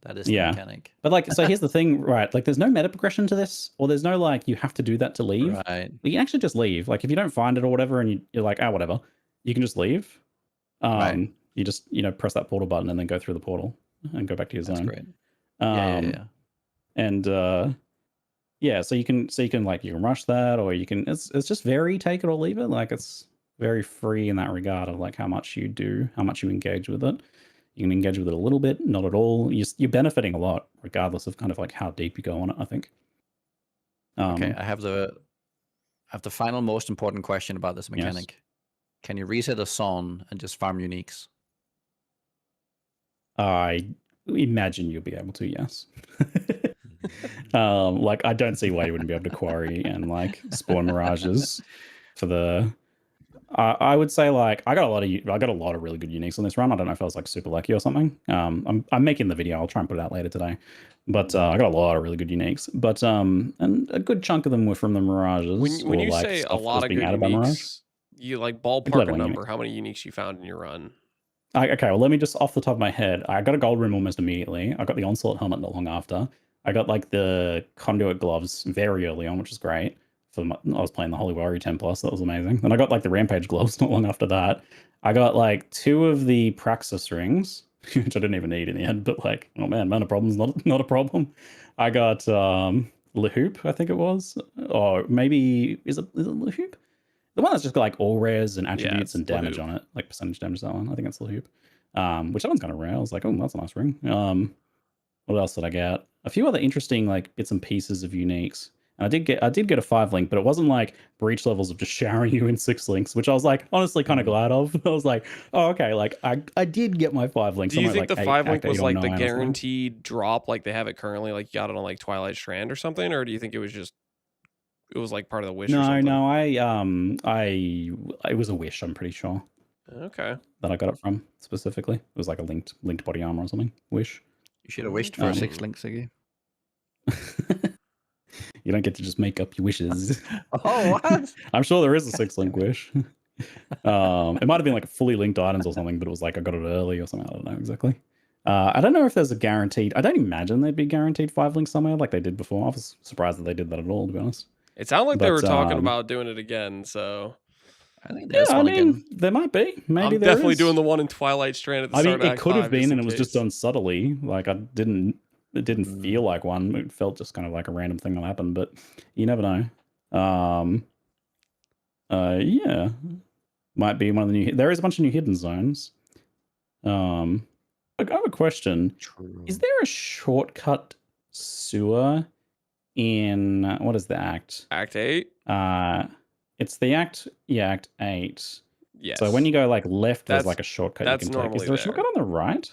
that is the mechanic. But like, so here's the thing, right? Like, there's no meta progression to this, or there's no like you have to do that to leave. Right. You can actually just leave. Like, if you don't find it or whatever, and you're like, whatever, you can just leave. You just press that portal button and then go through the portal and go back to your zone. Great. And yeah, so you can like you can rush that, or you can it's just very take it or leave it. Like it's very free in that regard of like how much you do, how much you engage with it. You can engage with it a little bit, not at all. You're benefiting a lot, regardless of kind of like how deep you go on it, I think. Okay, I have the final most important question about this Yes. mechanic. Can you reset a zone and just farm uniques? I imagine you'll be able to, yes. Like I don't see why you wouldn't be able to quarry and like spawn mirages for the. I would say like I got a lot of really good uniques on this run. I don't know if I was like super lucky or something. I'm making the video. I'll try and put it out later today. But I got a lot of really good uniques. But and a good chunk of them were from the mirages. When or, you like, say a stuff that lot was of being good added by Mirage. uniques, you like ballpark a Leveling number. uniques. How many uniques you found in your run? Okay, well, let me just off the top of my head. I got a gold rim almost immediately. I got the onslaught helmet not long after. I got like the conduit gloves very early on, which is great. I was playing the Holy Warrior Templar, so that was amazing. And I got like the Rampage gloves not long after that. I got like 2 of the Praxis rings, which I didn't even need in the end. But like, oh man, mana problem's not a problem. I got Lahoop, I think it was, or maybe is it Lahoop? The one that's just got like all rares and attributes and damage on it, like percentage damage. That one, I think it's the hoop. Which that one's kind of rare. I was like, oh, that's a nice ring. What else did I get? A few other interesting like bits and pieces of uniques. And I did get a 5 link, but it wasn't like breach levels of just showering you in 6 links, which I was like honestly kind of glad of. I was like, oh okay, like I did get my 5 links. Do you think like the 5 link was like the 9 guaranteed drop, like they have it currently, like you got it on like Twilight Strand or something, or do you think it was like part of the wish? Or something? It was a wish. I'm pretty sure. Okay. That I got it from specifically. It was like a linked body armor or something. Wish. You should have wished for a 6 link, Ziggy. You don't get to just make up your wishes. Oh, what? I'm sure there is a 6 link wish. It might have been like fully linked items or something, but it was like I got it early or something. I don't know exactly. I don't know if there's a guaranteed. I don't imagine there'd be guaranteed 5 links somewhere like they did before. I was surprised that they did that at all, to be honest. It sounded like they were talking about doing it again, so I think there's one again. There might be. Maybe I'm there definitely is. doing the one in Twilight Strand at the start of it Act could have 5, been, just and in it was just case. done subtly. Like it didn't feel like one. It felt just kind of like a random thing that happened, but you never know. Yeah, might be one of the new. There is a bunch of new hidden zones. I have a question. True. Is there a shortcut sewer in what is the act? Act 8? It's the act 8. Yes. So when you go like left, there's That's- like a shortcut you that's can take. Is normally there a there. shortcut on the right?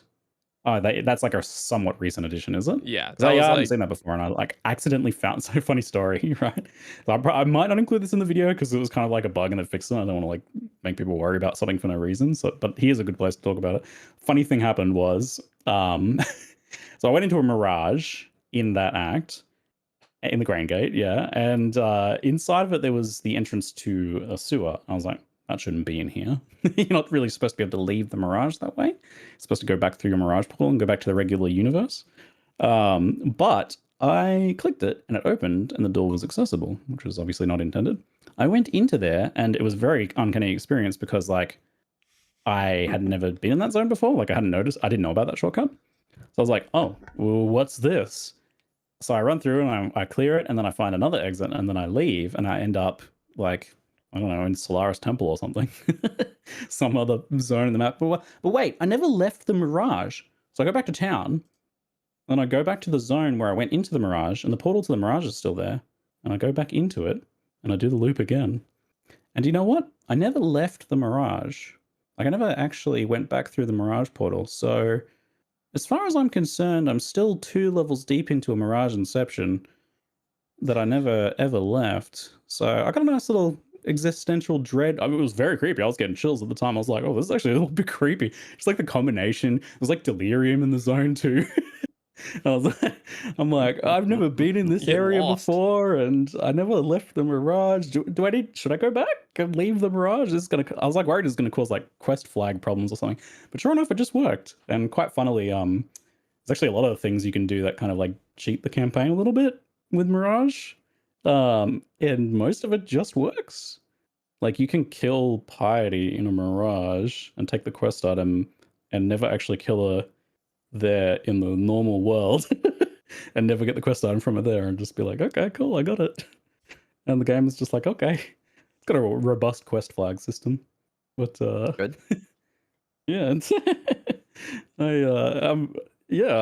Oh, that's like a somewhat recent addition, is it? Yeah, 'Cause that I was haven't like- seen that before, and I like accidentally found so funny story, right? So I might not include this in the video because it was kind of like a bug and they fixed it. I don't want to like make people worry about something for no reason. So, but here's a good place to talk about it. Funny thing happened was, so I went into a mirage in that act, in the Grain Gate, yeah, and inside of it there was the entrance to a sewer. I was like, that shouldn't be in here. You're not really supposed to be able to leave the mirage that way. You're supposed to go back through your mirage portal and go back to the regular universe. But I clicked it and it opened and the door was accessible, which was obviously not intended. I went into there and it was a very uncanny experience because like I had never been in that zone before. Like I hadn't noticed. I didn't know about that shortcut. So I was like, oh, well, what's this? So I run through and I clear it and then I find another exit and then I leave and I end up like, I don't know, in Solaris Temple or something. Some other zone in the map. But wait, I never left the Mirage. So I go back to town, and I go back to the zone where I went into the Mirage, and the portal to the Mirage is still there. And I go back into it, and I do the loop again. And you know what? I never left the Mirage. Like, I never actually went back through the Mirage portal. So, as far as I'm concerned, I'm still 2 levels deep into a Mirage Inception that I never, ever left. So, I got a nice little existential dread. I mean, it was very creepy. I was getting chills at the time. I was like, oh, this is actually a little bit creepy. Just like the combination. It was like delirium in the zone too. I'm like, I've never been in this area before, and I never left the Mirage. Should I go back and leave the Mirage? I was like worried it's gonna cause like quest flag problems or something. But sure enough, it just worked. And quite funnily, there's actually a lot of things you can do that kind of like cheat the campaign a little bit with Mirage. And most of it just works. Like you can kill Piety in a Mirage and take the quest item and never actually kill her there in the normal world. and never get the quest item from it there, and just be like, okay, cool, I got it. And the game is just like, okay, it's got a robust quest flag system, but good. Yeah,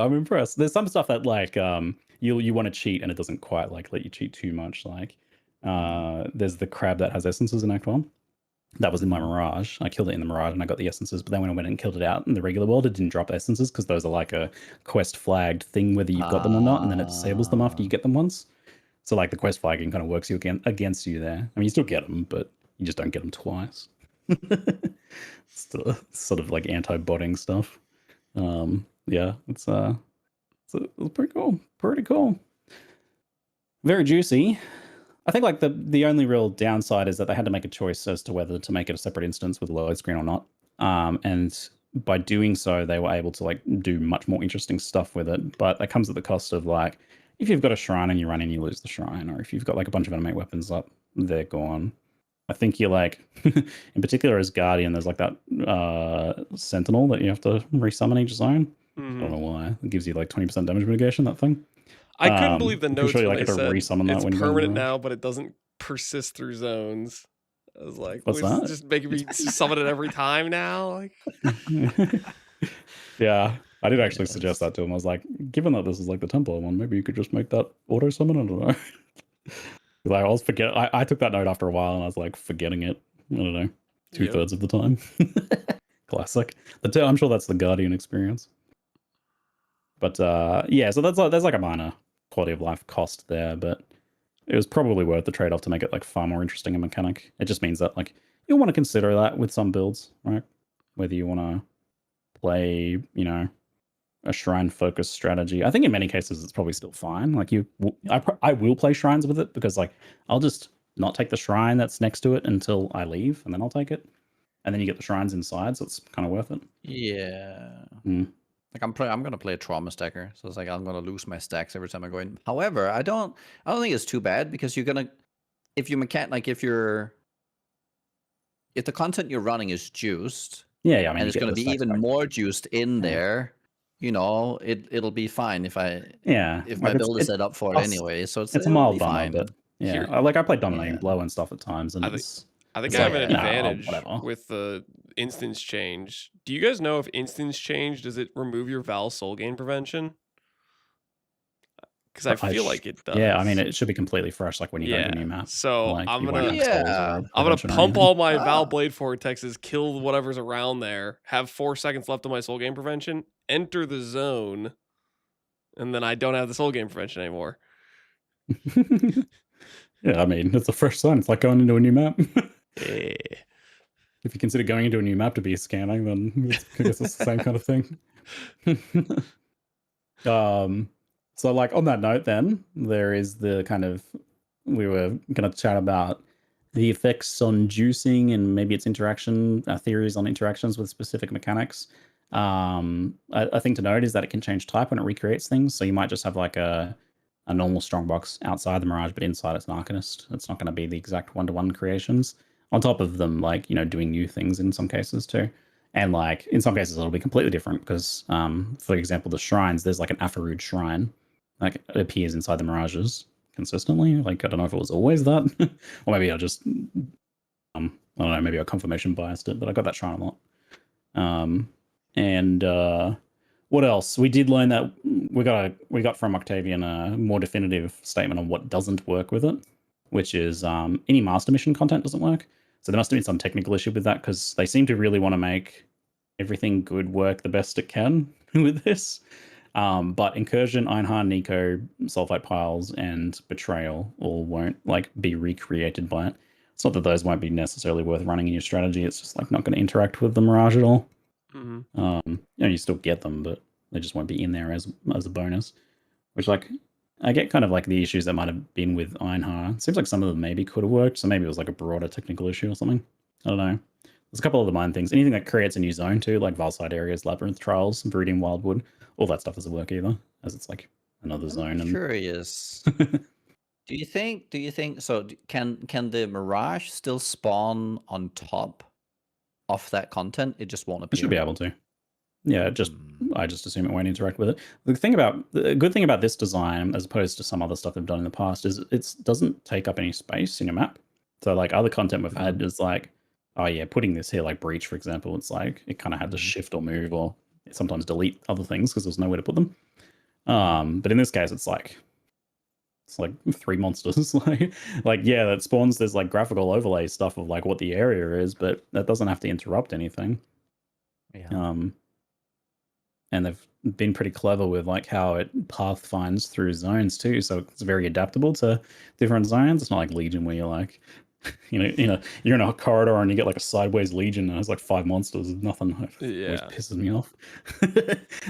I'm impressed. There's some stuff that like you want to cheat and it doesn't quite like let you cheat too much. Like there's the crab that has essences in Act 1. That was in my Mirage. I killed it in the Mirage and I got the essences, but then when I went and killed it out in the regular world, it didn't drop essences because those are like a quest flagged thing whether you've got them or not, and then it disables them after you get them once. So like the quest flagging kind of works against you there. I mean, you still get them, but you just don't get them twice. Sort of like anti-botting stuff. Yeah, it's pretty cool. Pretty cool. Very juicy. I think like the only real downside is that they had to make a choice as to whether to make it a separate instance with a load screen or not. And by doing so, they were able to like do much more interesting stuff with it. But that comes at the cost of like, if you've got a shrine and you run in, you lose the shrine, or if you've got like a bunch of animate weapons up, they're gone. I think you're like, in particular as Guardian, there's like that Sentinel that you have to resummon each zone. I don't know why. It gives you like 20% damage mitigation, that thing. I couldn't believe the notes sure you when like they have to said resummon that it's when you permanent now, but it doesn't persist through zones. I was like, What's was that? just making me summon it every time now? Like, Yeah, I did actually suggest that to him. I was like, given that this is like the Templar one, maybe you could just make that auto summon. I don't know. Like I was I took that note after a while and I was like forgetting it. I don't know, 2/3 of the time. Classic. I'm sure that's the Guardian experience. But yeah, so there's like a minor quality of life cost there, but it was probably worth the trade-off to make it like far more interesting a mechanic. It just means that like you'll want to consider that with some builds, right? Whether you want to play, you know, a shrine focused strategy. I think in many cases it's probably still fine. Like I will play shrines with it because like I'll just not take the shrine that's next to it until I leave, and then I'll take it, and then you get the shrines inside, so it's kind of worth it. Yeah. Mm. Like I'm gonna play a trauma stacker, so it's like I'm gonna lose my stacks every time I go in. However, I don't think it's too bad because you're gonna, if the content you're running is juiced, yeah, I mean, and it's gonna be even more juiced in there. You know, it'll be fine if my build is set up for it anyway. So it's a mild bummer, but yeah, I play dominating blow and stuff at times, and I think I have an advantage with the instance change. Do you guys know if instance change, does it remove your Val soul gain prevention? Because I feel like it does. Yeah, I mean, it should be completely fresh, like when you go to a new map. So like, I'm gonna pump all my Val Blade Vortexes, kill whatever's around there, have 4 seconds left of my soul gain prevention, enter the zone, and then I don't have the soul gain prevention anymore. Yeah, I mean, it's a fresh zone. It's like going into a new map. Yeah. If you consider going into a new map to be scanning, then I guess it's the same kind of thing. So like on that note, then there is the kind of, we were going to chat about the effects on juicing and maybe its interaction theories on interactions with specific mechanics. I think to note is that it can change type when it recreates things. So you might just have like a normal strongbox outside the Mirage, but inside it's an Arcanist. It's not going to be the exact one-to-one creations. On top of them, like, you know, doing new things in some cases too. And like in some cases it'll be completely different because, for example, the shrines, there's like an Afarud shrine. Like it appears inside the Mirages consistently. Like I don't know if it was always that, or maybe I just, I don't know, maybe I confirmation biased it, but I got that shrine a lot. And what else? We did learn that we got from Octavian a more definitive statement on what doesn't work with it, which is any master mission content doesn't work. So there must have been some technical issue with that because they seem to really want to make everything good work the best it can with this. But Incursion, Einhar, Nico, Sulfite Piles, and Betrayal all won't like be recreated by it. It's not that those won't be necessarily worth running in your strategy. It's just like not going to interact with the Mirage at all. Mm-hmm. You know, you still get them, but they just won't be in there as a bonus. Which like I get kind of like the issues that might have been with Einhar. It seems like some of them maybe could have worked, so maybe it was like a broader technical issue or something. I don't know. There's a couple of the minor things. Anything that creates a new zone too, like Valside areas, Labyrinth Trials, Brooding Wildwood, all that stuff doesn't work either, as it's like another zone. I'm curious. Do you think so? Can the Mirage still spawn on top of that content? It just won't appear. It should be able to. I just assume it won't interact with it. The good thing about this design, as opposed to some other stuff they've done in the past, is it doesn't take up any space in your map. So like other content we've had is like, oh yeah, putting this here, like Breach, for example, it's like it kind of had to shift or move or sometimes delete other things because there's nowhere to put them. But in this case, it's like 3 monsters. like yeah, that spawns. There's like graphical overlay stuff of like what the area is, but that doesn't have to interrupt anything. Yeah. And they've been pretty clever with like how it path finds through zones too. So it's very adaptable to different zones. It's not like Legion where you're like, you're in a corridor and you get like a sideways Legion and there's like 5 monsters. Nothing always pisses me off.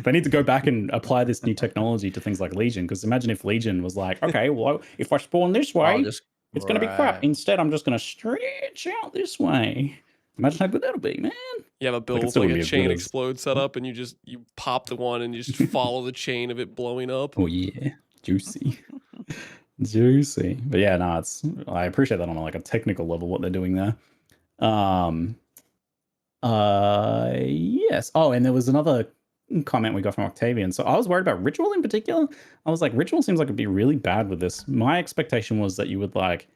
They need to go back and apply this new technology to things like Legion. Because imagine if Legion was like, okay, well, if I spawn this way, it's going to be crap. Instead, I'm just going to stretch out this way. Imagine how good that'll be, man. You have a build with like a chain explode set up, and you pop the one and you just follow the chain of it blowing up. Oh yeah, juicy, juicy. But yeah, no, I appreciate that on like a technical level what they're doing there. Yes. Oh, and there was another comment we got from Octavian. So I was worried about Ritual in particular. I was like, Ritual seems like it'd be really bad with this. My expectation was that you would like,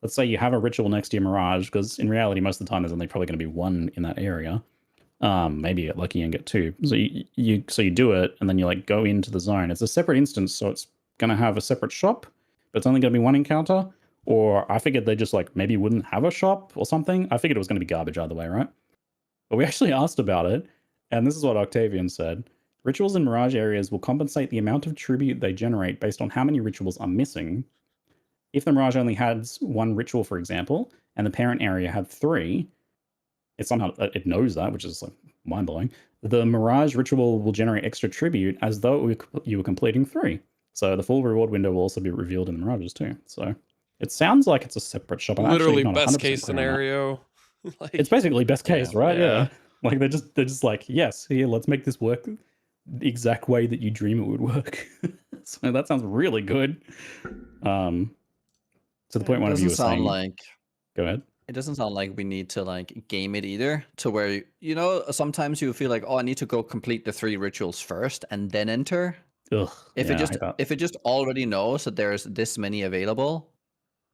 let's say you have a Ritual next to your Mirage, because in reality, most of the time there's only probably going to be one in that area. Maybe you get lucky and get 2. So you do it, and then you like go into the zone. It's a separate instance, so it's going to have a separate shop, but it's only going to be 1 encounter. Or I figured they just like maybe wouldn't have a shop or something. I figured it was going to be garbage either way, right? But we actually asked about it, and this is what Octavian said. Rituals in Mirage areas will compensate the amount of tribute they generate based on how many rituals are missing. If the Mirage only has 1 ritual, for example, and the parent area had 3, it knows that, which is like mind-blowing. The Mirage ritual will generate extra tribute as though you were completing 3. So the full reward window will also be revealed in the Mirages too. So it sounds like it's a separate shop. Literally best case scenario. It's basically best case, right? Yeah. Like they're just like, yes, here, let's make this work the exact way that you dream it would work. So that sounds really good. To the point one of you was saying, go ahead. It doesn't sound like we need to like game it either, to where sometimes you feel like, oh, I need to go complete the 3 rituals first and then enter. Ugh, if it just already knows that there's this many available,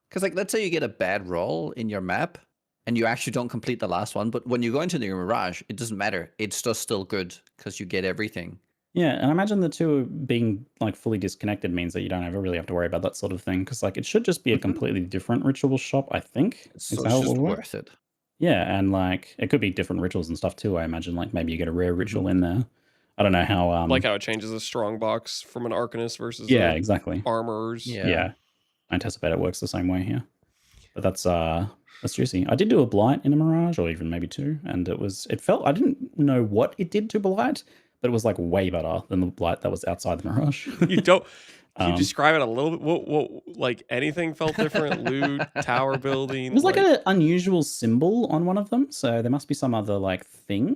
because like let's say you get a bad roll in your map and you actually don't complete the last one, but when you go into the Mirage, it doesn't matter. It's just still good because you get everything. Yeah, and I imagine the two being like fully disconnected means that you don't ever really have to worry about that sort of thing, because like it should just be a completely different ritual shop, I think. So it's just worth it. Yeah, and like it could be different rituals and stuff too. I imagine like maybe you get a rare ritual in there. I don't know how like how it changes a strong box from an Arcanist versus exactly armorers. Yeah. I anticipate it works the same way here. But that's juicy. I did do a blight in a Mirage, or even maybe 2, and it felt, I didn't know what it did to blight, but it was like way better than the blight that was outside the Mirage. Can you describe it a little bit? What like anything felt different? Loot, tower building. It was like an unusual symbol on one of them, so there must be some other like thing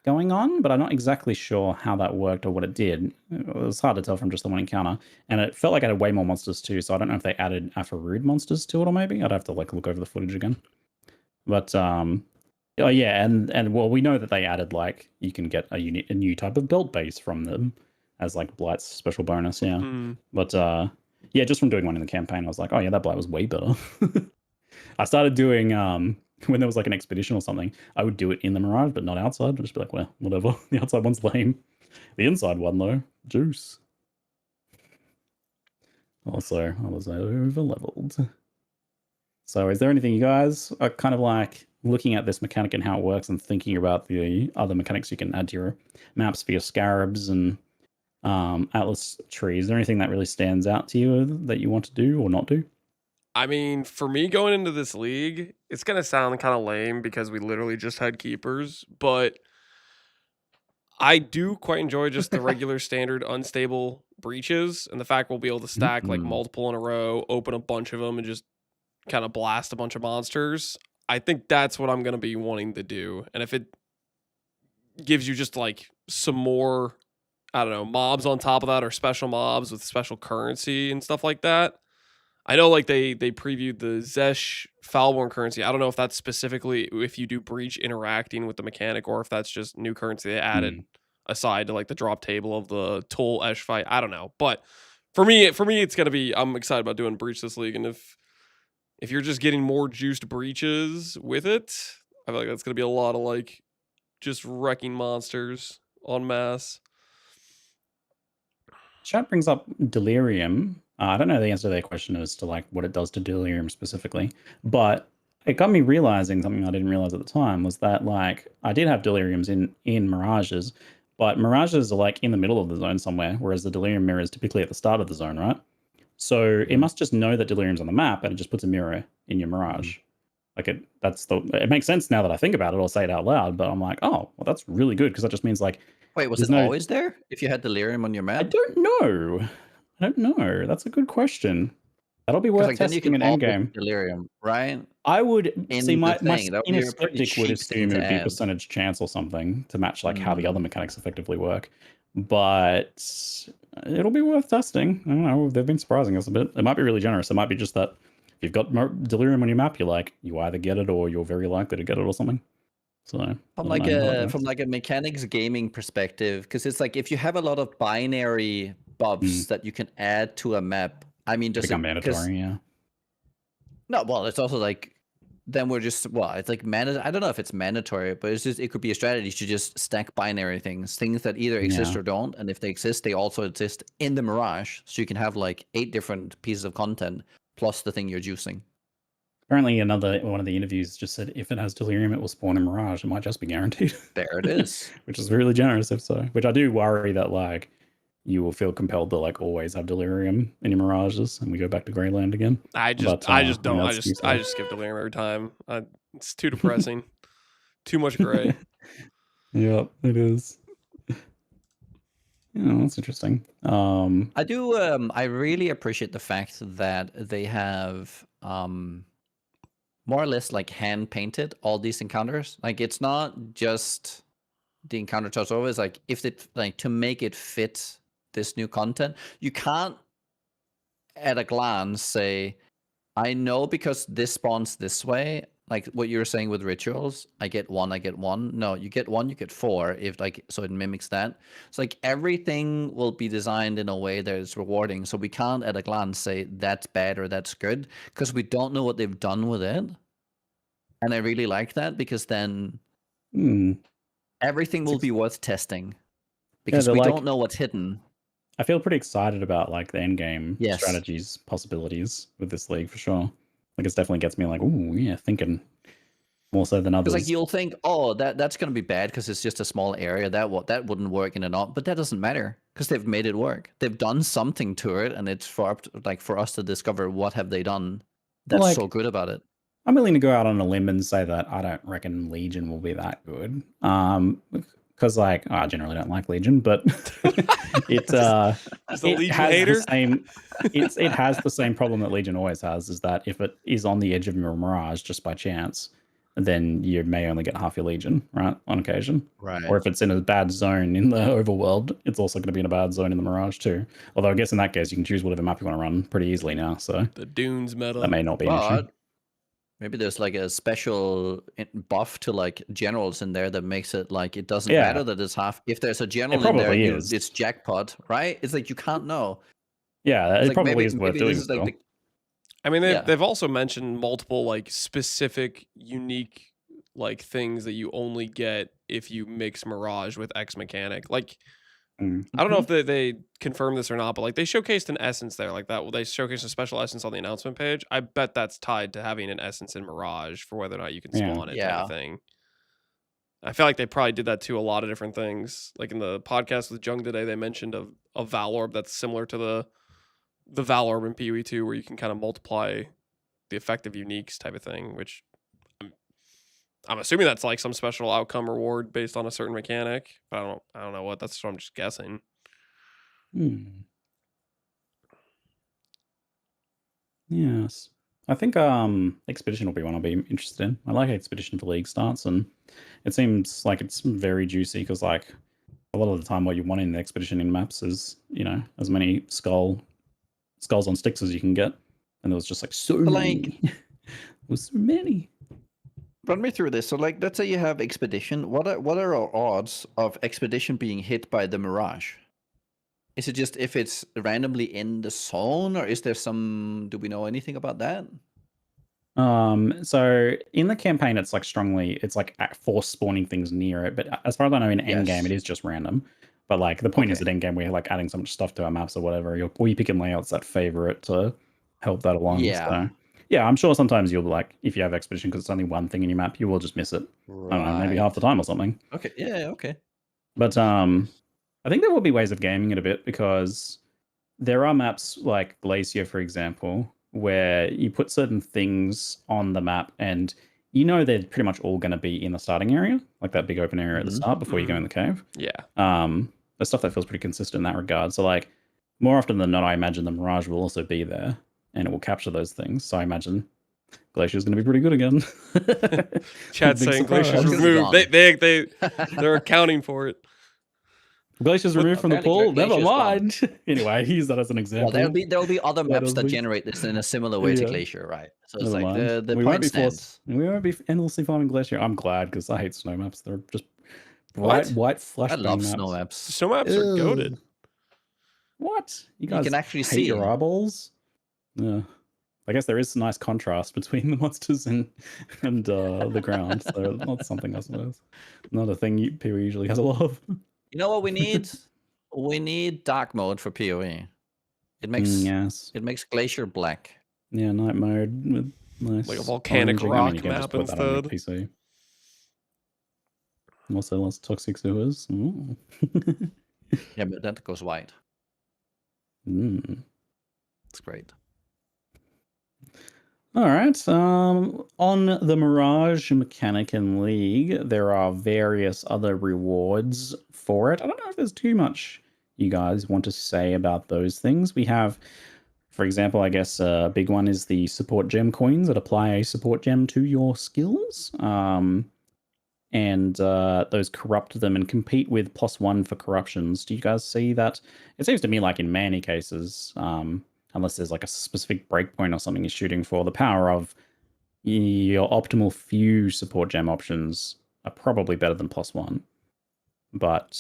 going on, but I'm not exactly sure how that worked or what it did. It was hard to tell from just the 1 encounter, and it felt like it had way more monsters too. So I don't know if they added Afarood monsters to it, or maybe I'd have to like look over the footage again. But oh yeah, and well, we know that they added like you can get a new type of belt base from them as like Blight's special bonus. Yeah, but yeah, just from doing one in the campaign, I was like, oh yeah, that Blight was way better. I started doing when there was like an expedition or something, I would do it in the Mirage, but not outside. I'd just be like, well, whatever. The outside one's lame. The inside one though, juice. Also, I was over leveled. So is there anything you guys are kind of like looking at this mechanic and how it works and thinking about the other mechanics you can add to your maps for your scarabs and Atlas trees? Is there anything that really stands out to you that you want to do or not do? I mean, for me going into this league, it's going to sound kind of lame because we literally just had keepers, but I do quite enjoy just the regular standard unstable breaches, and the fact we'll be able to stack like multiple in a row, open a bunch of them, and just kind of blast a bunch of monsters. I think that's what I'm going to be wanting to do. And if it gives you just like some more, I don't know, mobs on top of that, or special mobs with special currency and stuff like that. I know like they previewed the Zesh Foulborn currency. I don't know if that's specifically if you do breach interacting with the mechanic, or if that's just new currency they added aside to like the drop table of the Toll Esh fight. I don't know, but for me, it's gonna be. I'm excited about doing Breach this league, and if you're just getting more juiced breaches with it, I feel like that's gonna be a lot of like just wrecking monsters en masse. Chat brings up Delirium. I don't know the answer to their question as to like what it does to Delirium specifically, but it got me realizing something I didn't realize at the time was that like I did have Deliriums in Mirages, but Mirages are like in the middle of the zone somewhere, whereas the Delirium mirror is typically at the start of the zone, right? So it must just know that Delirium's on the map and it just puts a mirror in your Mirage. Like it makes sense now that I think about it or say it out loud, but I'm like, oh, well, that's really good because that just means like. Wait, was there's it always there? If you had Delirium on your map? I don't know. That's a good question. That'll be worth Like, then you testing can in always Endgame. Delirium, right? I would In see the my thing, that would be inner a pretty skeptic would cheap assume thing it to would be add. percentage chance or something to match like how the other mechanics effectively work. But it'll be worth testing. I don't know. They've been surprising us a bit. It might be really generous. It might be just that if you've got Delirium on your map, you either get it or you're very likely to get it or something. So From like a mechanics gaming perspective, because it's like if you have a lot of binary buffs that you can add to a map, I mean, does become it mandatory? Yeah. No, well, it's also like then we're just it's like I don't know if it's mandatory, but it could be a strategy to just stack binary things that either exist Yeah. or don't, and if they exist, they also exist in the Mirage, so you can have like 8 different pieces of content plus the thing you're juicing. Apparently, one of the interviews just said if it has Delirium, it will spawn in Mirage. It might just be guaranteed. There it is. Which is really generous, if so. Which I do worry that like you will feel compelled to like always have Delirium in your Mirages, and we go back to Greyland again. I just don't. I just skip Delirium every time. It's too depressing. Too much gray. Yep, it is. Yeah, that's interesting. I do. I really appreciate the fact that they have more or less like hand painted all these encounters. Like it's not just the encounter touch over. It's like if it like to make it fit this new content, you can't at a glance say, I know because this spawns this way. Like what you were saying with rituals, I get 1, I get 1. No, you get 1, you get 4. If like so, it mimics that. It's like everything will be designed in a way that is rewarding. So we can't at a glance say that's bad or that's good because we don't know what they've done with it. And I really like that because then everything will be worth testing because we don't know what's hidden. I feel pretty excited about like the end game Yes. strategies possibilities with this league for sure. Like it definitely gets me like, ooh, yeah, thinking more so than others. Because like you'll think, oh, that's gonna be bad because it's just a small area that wouldn't work in a not, but that doesn't matter because they've made it work. They've done something to it, and it's for us to discover what have they done that's Like, so good about it. I'm willing to go out on a limb and say that I don't reckon Legion will be that good. Because like I generally don't like Legion, but it has the same problem that Legion always has, is that if it is on the edge of your Mirage just by chance, then you may only get half your Legion, right, on occasion. Right. Or if it's in a bad zone in the overworld, it's also going to be in a bad zone in the Mirage too. Although I guess in that case you can choose whatever map you want to run pretty easily now, so the Dunes meta. that may not be an issue. Maybe there's like a special buff to like generals in there that makes it like it doesn't Yeah. matter that it's half. If there's a general It in there, probably is. it's jackpot, right? It's like you can't know. Yeah, It's it like probably is worth maybe doing this is like still. the- I mean, Yeah. they've also mentioned multiple like specific, unique like things that you only get if you mix Mirage with X mechanic. Like, I don't know if they confirmed this or not, but like they showcased an essence there, like that. They showcased a special essence on the announcement page. I bet that's tied to having an essence in Mirage for whether or not you can Yeah. spawn it, type Yeah. of thing. I feel like they probably did that to a lot of different things. Like in the podcast with Jung today, they mentioned a Val Orb that's similar to the Val Orb in PoE 2, where you can kind of multiply the effective uniques type of thing, which I'm assuming that's like some special outcome reward based on a certain mechanic. But I don't know what. That's what I'm just guessing. Yes. I think Expedition will be one I'll be interested in. I like Expedition for League starts, and it seems like it's very juicy because like a lot of the time what you want in the Expedition in maps is, you know, as many skulls on sticks as you can get. And there was just like so But, many. like- There was so many. run me through this. So, like, let's say you have Expedition. What are our odds of Expedition being hit by the Mirage? Is it just if it's randomly in the zone, or is there some? Do we know anything about that? So in the campaign, it's like force spawning things near it. But as far as I know, in Endgame, it is just random. But like the point is at Endgame, we're like adding so much stuff to our maps or whatever. Or you pick in layouts that favor it to help that along. Yeah. So, yeah, I'm sure sometimes you'll like, if you have Expedition because it's only one thing in your map, you will just miss it. I don't know, maybe half the time or something. Okay. Yeah. Okay. But I think there will be ways of gaming it a bit because there are maps like Glacier, for example, where you put certain things on the map and you know they're pretty much all going to be in the starting area, like that big open area at the start before you go in the cave. Yeah. There's stuff that feels pretty consistent in that regard. So like more often than not, I imagine the Mirage will also be there and it will capture those things. So I imagine Glacier is going to be pretty good again. Chat saying Glacier's removed. They're accounting for it. Glacier's removed from the pool. Never mind. Anyway, I use that as an example. Well, there'll be other maps that generate this in a similar way to Glacier, right? So it's like the point stands. We won't be endlessly farming Glacier. I'm glad because I hate snow maps. They're just bright white flash. I love snow maps. Snow maps are goated. What? You guys can actually hate see your eyeballs? Yeah. I guess there is a nice contrast between the monsters and the ground. So that's something, I suppose. Not a thing people usually has a lot of. You know what we need? We need dark mode for PoE. It makes Glacier black. Yeah, night mode with nice like a volcanic rock map put that on your instead. PC. Also less toxic sewers. Ooh. Yeah, but that goes white. It's great. All right. On the Mirage mechanic in League, there are various other rewards for it. I don't know if there's too much you guys want to say about those things. We have, for example, I guess a big one is the support gem coins that apply a support gem to your skills. And those corrupt them and compete with +1 for corruptions. Do you guys see that? It seems to me like in many cases, unless there's like a specific breakpoint or something you're shooting for, the power of your optimal few support gem options are probably better than +1. But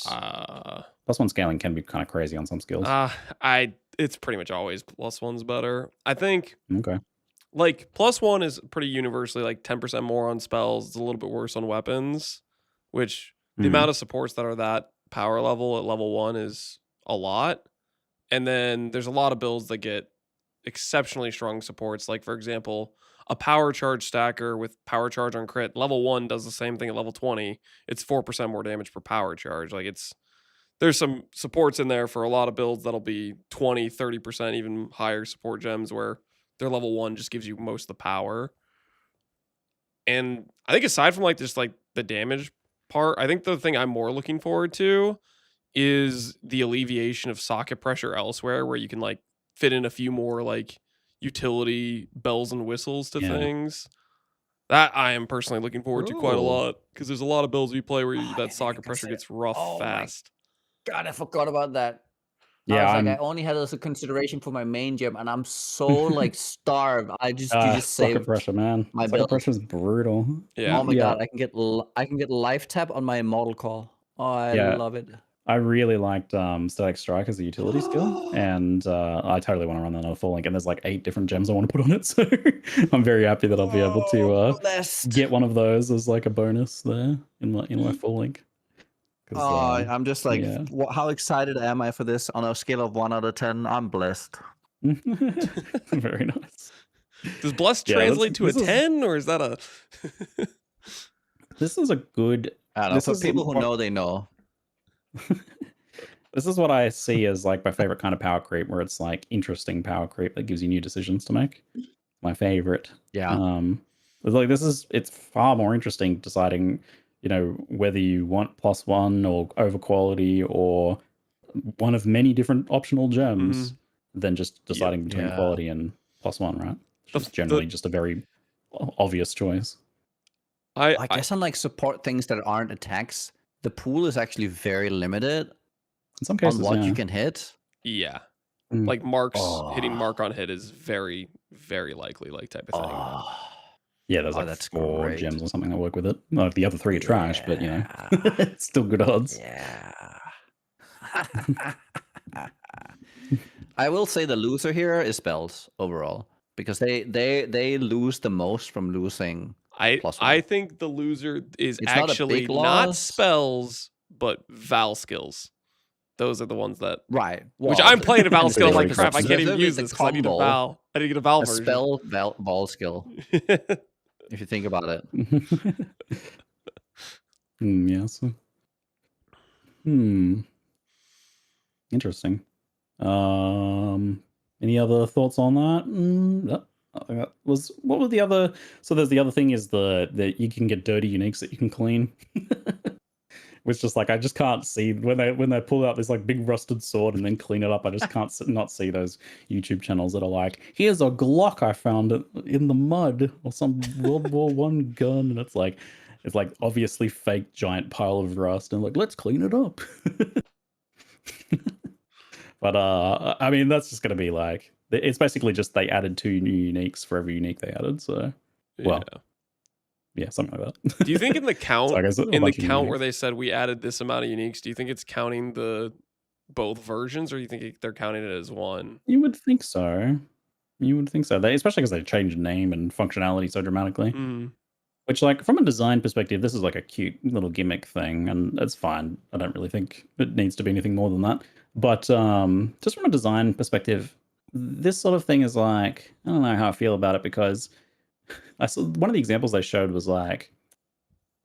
+1 scaling can be kind of crazy on some skills. It's pretty much always +1's better. I think. Okay. Like +1 is pretty universally like 10% more on spells. It's a little bit worse on weapons, which the amount of supports that are that power level at level 1 is a lot. And then there's a lot of builds that get exceptionally strong supports. Like, for example, a power charge stacker with power charge on crit. Level 1 does the same thing at level 20. It's 4% more damage per power charge. Like, there's some supports in there for a lot of builds that'll be 20, 30%, even higher support gems where their level 1 just gives you most of the power. And I think aside from like just like the damage part, I think the thing I'm more looking forward to is the alleviation of socket pressure elsewhere, where you can like fit in a few more like utility bells and whistles to things. That I am personally looking forward to quite a lot, because there's a lot of builds we play where that socket pressure gets rough fast. God, I forgot about that. Yeah, I only had it as a consideration for my main gem, and I'm so like starved. You just socket saved pressure, man. my Socket build. pressure is brutal. Yeah. Oh my god, I can get life tap on my immortal call. Oh, I love it. I really liked Static Strike as a utility skill, and I totally want to run that on a full link. And there's like 8 different gems I want to put on it, so I'm very happy that I'll be able to get one of those as like a bonus there in my full link. I'm just like, how excited am I for this? On a scale of 1 out of 10, I'm blessed. Very nice. Does blessed translate to a 10, or is that a? This is a good. I don't know. For people who know, they know. This is what I see as like my favorite kind of power creep, where it's like interesting power creep that gives you new decisions to make. My favorite. Yeah. Like it's far more interesting deciding, whether you want +1 or over quality or one of many different optional gems than just deciding between quality and +1, right? It's generally just a very obvious choice. I guess on like support things that aren't attacks, the pool is actually very limited in some cases, on what you can hit. Yeah. Like hitting mark on hit is very, very likely, like type of thing. Yeah, there's Oh, like that's 4 great. gems or something that work with it. Like the other 3 are trash, but you know, it's still good odds. Yeah. I will say the loser here is spells overall because they lose the most from losing I +1. think the loser is It's not a actually big not loss. spells, but Val skills. Those are the ones that Right. Which Well, I'm playing a Val skill. I'm like, because crap, I can't there's even only use the this because I need a combo, Val. I need to get a Val a version. spell Val skill. If you think about it. Yes. Interesting. Any other thoughts on that? I think that was what was the other? So there's the other thing is that you can get dirty uniques that you can clean. Which just like I just can't see when they pull out this like big rusted sword and then clean it up. I just can't not see those YouTube channels that are like, here's a Glock I found in the mud or some World War One gun, and it's like obviously fake giant pile of rust and like let's clean it up. But I mean that's just gonna be like it's basically just they added 2 new uniques for every unique they added. So well. Yeah, something like that. Do you think in the count So I guess a in the bunch of count where uniques. they said we added this amount of uniques, do you think it's counting the both versions, or do you think they're counting it as one? You would think so. You would think so. They especially because they changed name and functionality so dramatically. Mm. Which, like, from a design perspective, this is like a cute little gimmick thing, and it's fine. I don't really think it needs to be anything more than that. But just from a design perspective, this sort of thing is like I don't know how I feel about it because I saw one of the examples they showed was like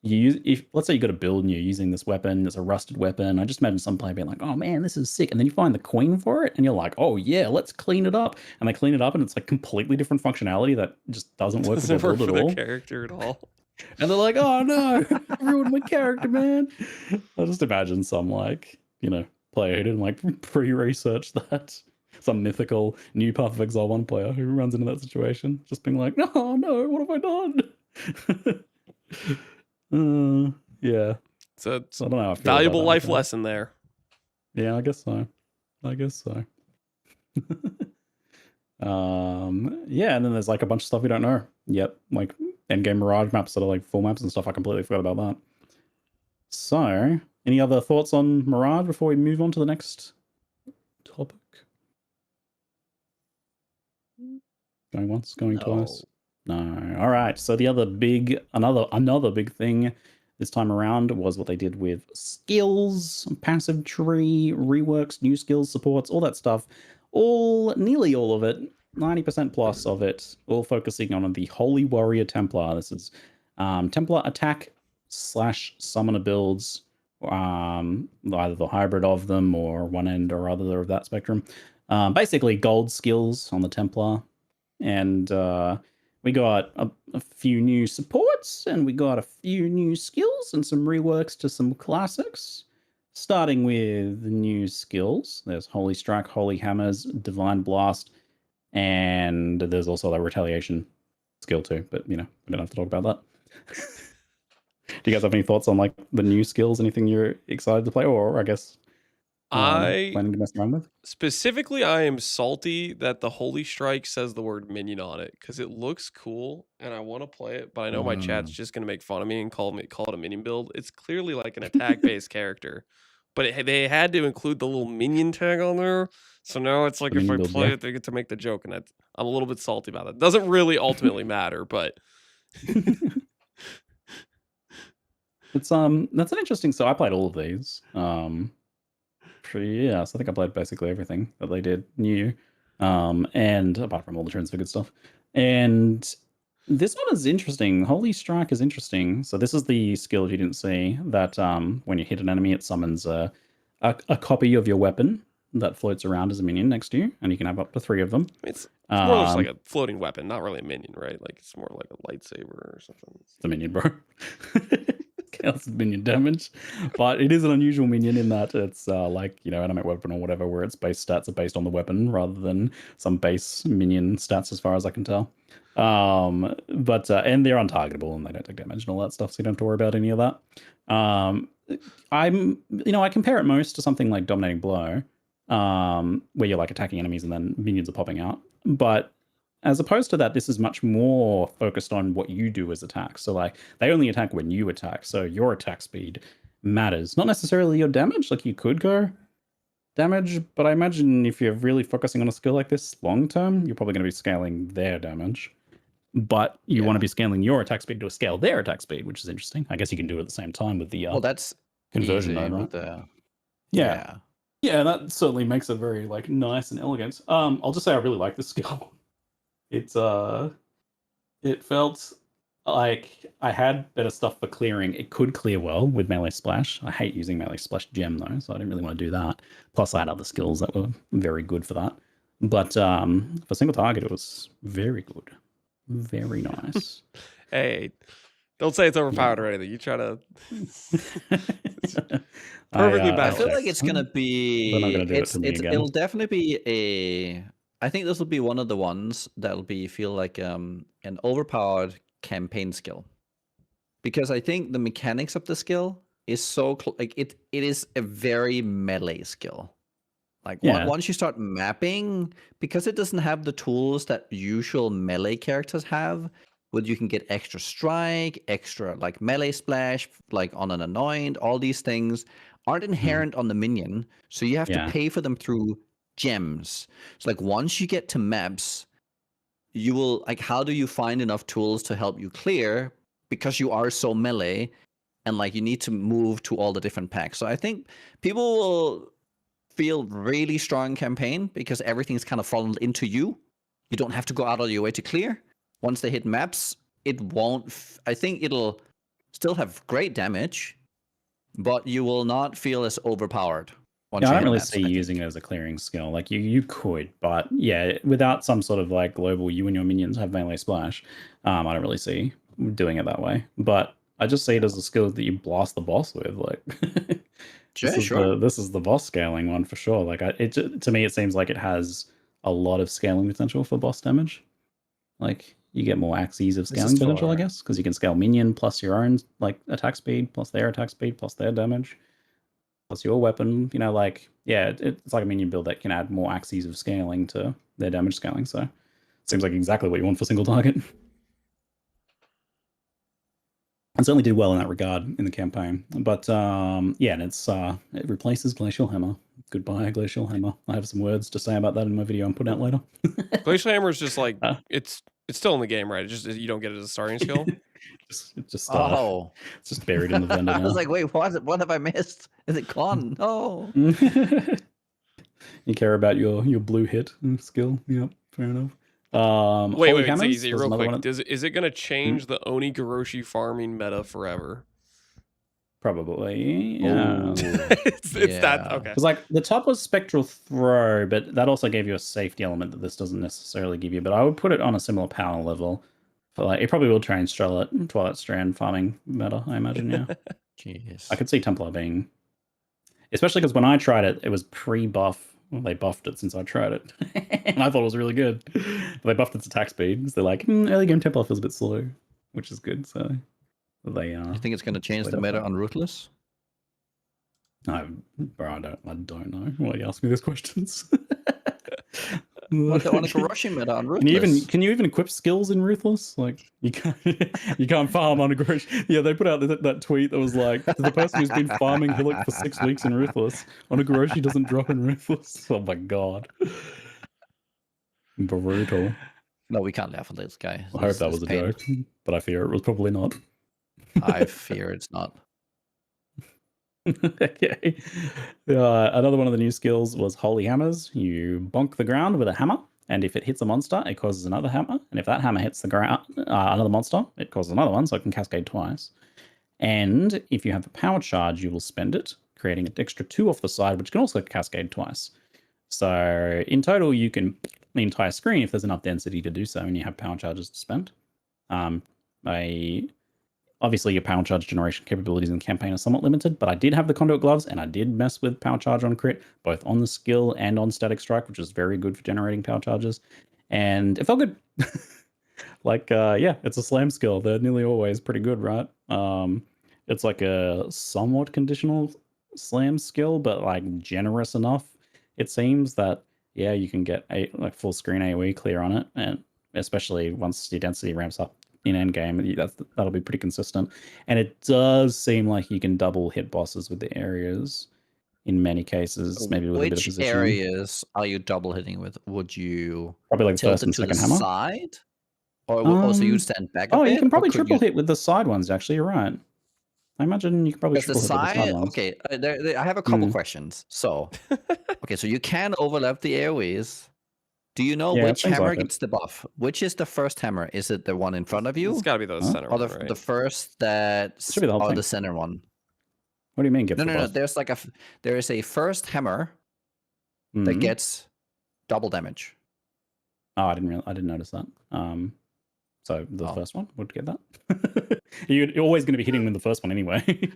if let's say you got a build and you're using this weapon, it's a rusted weapon. I just imagine some player being like, "Oh man, this is sick," and then you find the coin for it, and you're like, "Oh yeah, let's clean it up." And they clean it up, and it's like completely different functionality that just doesn't work with Doesn't their work build for at the all. character at all. And they're like, "Oh no, ruined my character, man." I just imagine some like player who didn't like pre-research that. Some mythical new Path of Exile 1 player who runs into that situation, just being like, "No, no, what have I done?" Yeah. So I don't know how I feel valuable about that, life but- lesson there. Yeah, I guess so. Yeah, and then there's like a bunch of stuff we don't know yet, like endgame mirage maps that are like full maps and stuff. I completely forgot about that. So, any other thoughts on Mirage before we move on to the next topic? Going once, going twice. No. All right. So the other another big thing this time around was what they did with skills, passive tree, reworks, new skills, supports, all that stuff. Nearly all of it, 90% plus of it, all focusing on the Holy Warrior Templar. This is Templar attack / summoner builds, either the hybrid of them or one end or other of that spectrum. Basically gold skills on the Templar. And we got a few new supports, and we got a few new skills and some reworks to some classics. Starting with the new skills, there's Holy Strike, Holy Hammers, Divine Blast, and there's also a Retaliation skill too, but we don't have to talk about that. Do you guys have any thoughts on like the new skills? Anything you're excited to play, or I guess planning to mess around with? Specifically, I am salty that the Holy Strike says the word minion on it because it looks cool and I want to play it, but I know my chat's just going to make fun of me and call it a minion build. It's clearly like an attack-based character, but they had to include the little minion tag on there. So now it's like if I play it, they get to make the joke, and I'm a little bit salty about it. Doesn't really ultimately matter, but it's that's an interesting. So I played all of these. Yeah, so I think I played basically everything that they did new, and apart from all the transfer good stuff. And this one is interesting. Holy Strike is interesting. So this is the skill you didn't see that when you hit an enemy, it summons a copy of your weapon that floats around as a minion next to you, and you can have up to 3 of them. It's more just like a floating weapon, not really a minion, right? Like it's more like a lightsaber or something. It's a minion, bro. Counts as minion damage, but it is an unusual minion in that it's like animate weapon or whatever, where its base stats are based on the weapon rather than some base minion stats, as far as I can tell. But and they're untargetable and they don't take damage and all that stuff, so you don't have to worry about any of that. I compare it most to something like Dominating Blow, where you're like attacking enemies and then minions are popping out. But as opposed to that, this is much more focused on what you do as attacks. So like they only attack when you attack. So your attack speed matters. Not necessarily your damage. Like you could go damage, but I imagine if you're really focusing on a skill like this long term, you're probably going to be scaling their damage. But you want to be scaling your attack speed to scale their attack speed, which is interesting. I guess you can do it at the same time with the Well, that's conversion easy node, right? with the Yeah. Yeah, that certainly makes it very like nice and elegant. I'll just say I really like this skill. It's it felt like I had better stuff for clearing. It could clear well with melee splash. I hate using melee splash gem though, so I didn't really want to do that. Plus I had other skills that were very good for that. But for single target it was very good. Very nice. Hey, don't say it's overpowered or anything. You try to perfectly I balanced. feel like it's gonna be. They're not gonna do it to me again. It'll definitely be a. I think this will be one of the ones that'll be feel like an overpowered campaign skill, because I think the mechanics of the skill is so like it is a very melee skill. Like once you start mapping, because it doesn't have the tools that usual melee characters have, where you can get extra strike, extra like melee splash, like on an anoint, all these things aren't inherent on the minion, so you have to pay for them through gems. So like once you get to maps, you will like how do you find enough tools to help you clear, because you are so melee and like you need to move to all the different packs. So I think people will feel really strong campaign because everything's kind of fallen into you. You don't have to go out of your way to clear. Once they hit maps, it won't. I think it'll still have great damage, but you will not feel as overpowered. Once Yeah, you I hit don't really maps, see using it as a clearing skill. Like you could, but yeah, without some sort of like global, you and your minions have melee splash. I don't really see doing it that way. But I just see it as a skill that you blast the boss with. Like this is the boss scaling one for sure. Like to me, it seems like it has a lot of scaling potential for boss damage. Like you get more axes of scaling potential, I guess, because you can scale minion plus your own like attack speed plus their attack speed plus their damage plus your weapon. You know, like yeah, it's like a minion build that can add more axes of scaling to their damage scaling. So it seems like exactly what you want for single target. And certainly did well in that regard in the campaign. But yeah, and it replaces Glacial Hammer. Goodbye, Glacial Hammer. I have some words to say about that in my video I'm putting out later. Glacial Hammer is just like it's still in the game, right? It's just you don't get it as a starting skill. It's just buried in the vendor now. I was like, wait, what have I missed? Is it gone? No. You care about your blue hit skill? Yep, fair enough. Wait, Holy Ziggy, Hammers Ziggy, was real another quick. one. Is it going to change the Onigoroshi farming meta forever? Probably, yeah. it's that okay. Because like the top was Spectral Throw, but that also gave you a safety element that this doesn't necessarily give you. But I would put it on a similar power level. For like, it probably will change Twilight Strand farming meta, I imagine. Yeah. Jeez. I could see Templar being, especially because when I tried it, it was pre-buff. Well, they buffed it since I tried it, and I thought it was really good. But they buffed its attack speed. So they're like, early game Templar feels a bit slow, which is good. So they. You think it's going to change the meta on Ruthless? I don't know. Why you ask me these questions? What the Onigoroshi meta on Ruthless? Can you even equip skills in Ruthless? Like you can't farm Onigoroshi. Yeah, they put out that tweet that was like, to the person who's been farming Hillock for 6 weeks in Ruthless, Onigoroshi doesn't drop in Ruthless. Oh my god, brutal. No, we can't laugh at this guy. I hope that was a joke, but I fear it was probably not. I fear it's not. Okay. Another one of the new skills was Holy Hammers. You bonk the ground with a hammer, and if it hits a monster, it causes another hammer. And if that hammer hits the ground, another monster, it causes another one, so it can cascade twice. And if you have a power charge, you will spend it, creating an extra 2 off the side, which can also cascade twice. So in total, you can the entire screen if there's enough density to do so, and you have power charges to spend. Obviously, your power charge generation capabilities in the campaign are somewhat limited, but I did have the conduit gloves, and I did mess with power charge on crit, both on the skill and on static strike, which is very good for generating power charges, and it felt good. Yeah, it's a slam skill. They're nearly always pretty good, right? It's like a somewhat conditional slam skill, but like generous enough. It seems that yeah, you can get a like full screen AoE clear on it, and especially once your density ramps up in Endgame. That'll be pretty consistent. And it does seem like you can double hit bosses with the areas in many cases, maybe with a bit of Which positioning. areas are you double hitting with? Would you Probably like the tilt first it and to the second hammer. side? Or also you stand back a Oh, bit? you can probably or could triple you... hit with the side ones, actually. You're right. I imagine you can probably Because the triple hit with the side side, ones. okay, I have a couple questions. So, okay, so you can overlap the airways. Do you know Yeah, it which seems hammer like it. gets the buff? Which is the first hammer? Is it the one in front of you? It's got to be the center Or one, the right? first that's should be the whole or thing. the center one? What do you mean gets No, the no, no. buff? There's like there is a first hammer that gets double damage. Oh, I didn't notice that. So the first one would get that. You're always going to be hitting with the first one anyway.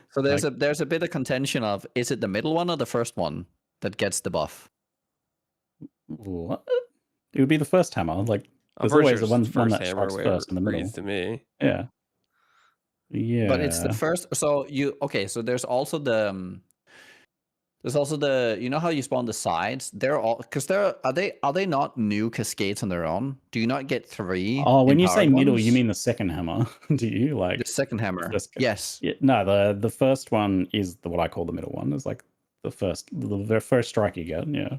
So there's a bit of contention of, is it the middle one or the first one that gets the buff? What? It would be the first hammer. Like I'm there's pretty always sure the it's the one first that hammer strikes where first in the it middle. reads to me. Yeah. Yeah. But it's the first. So so there's also the you know how you spawn the sides? They're all because are they not new cascades on their own? Do you not get 3? Oh, when you say empowered middle, ones? you mean the second hammer? Do you like the second hammer? Yes. Yeah, no, the first one is what I call the middle one. It's like the first strike you get. Yeah.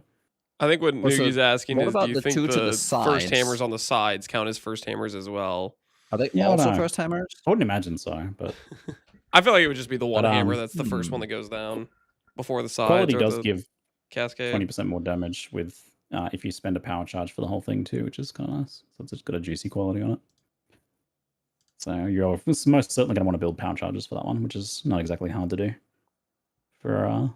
I think what Nugi's asking what is, do about you the think two to the first sides? hammers on the sides count as first hammers as well? Are they Yeah, I also don't know. first hammers? I wouldn't imagine so, but I feel like it would just be the one But, hammer that's the first one that goes down before the sides. quality or does the give cascade. 20% more damage with if you spend a power charge for the whole thing too, which is kind of nice. So it's just got a juicy quality on it. So you're most certainly going to want to build power charges for that one, which is not exactly hard to do for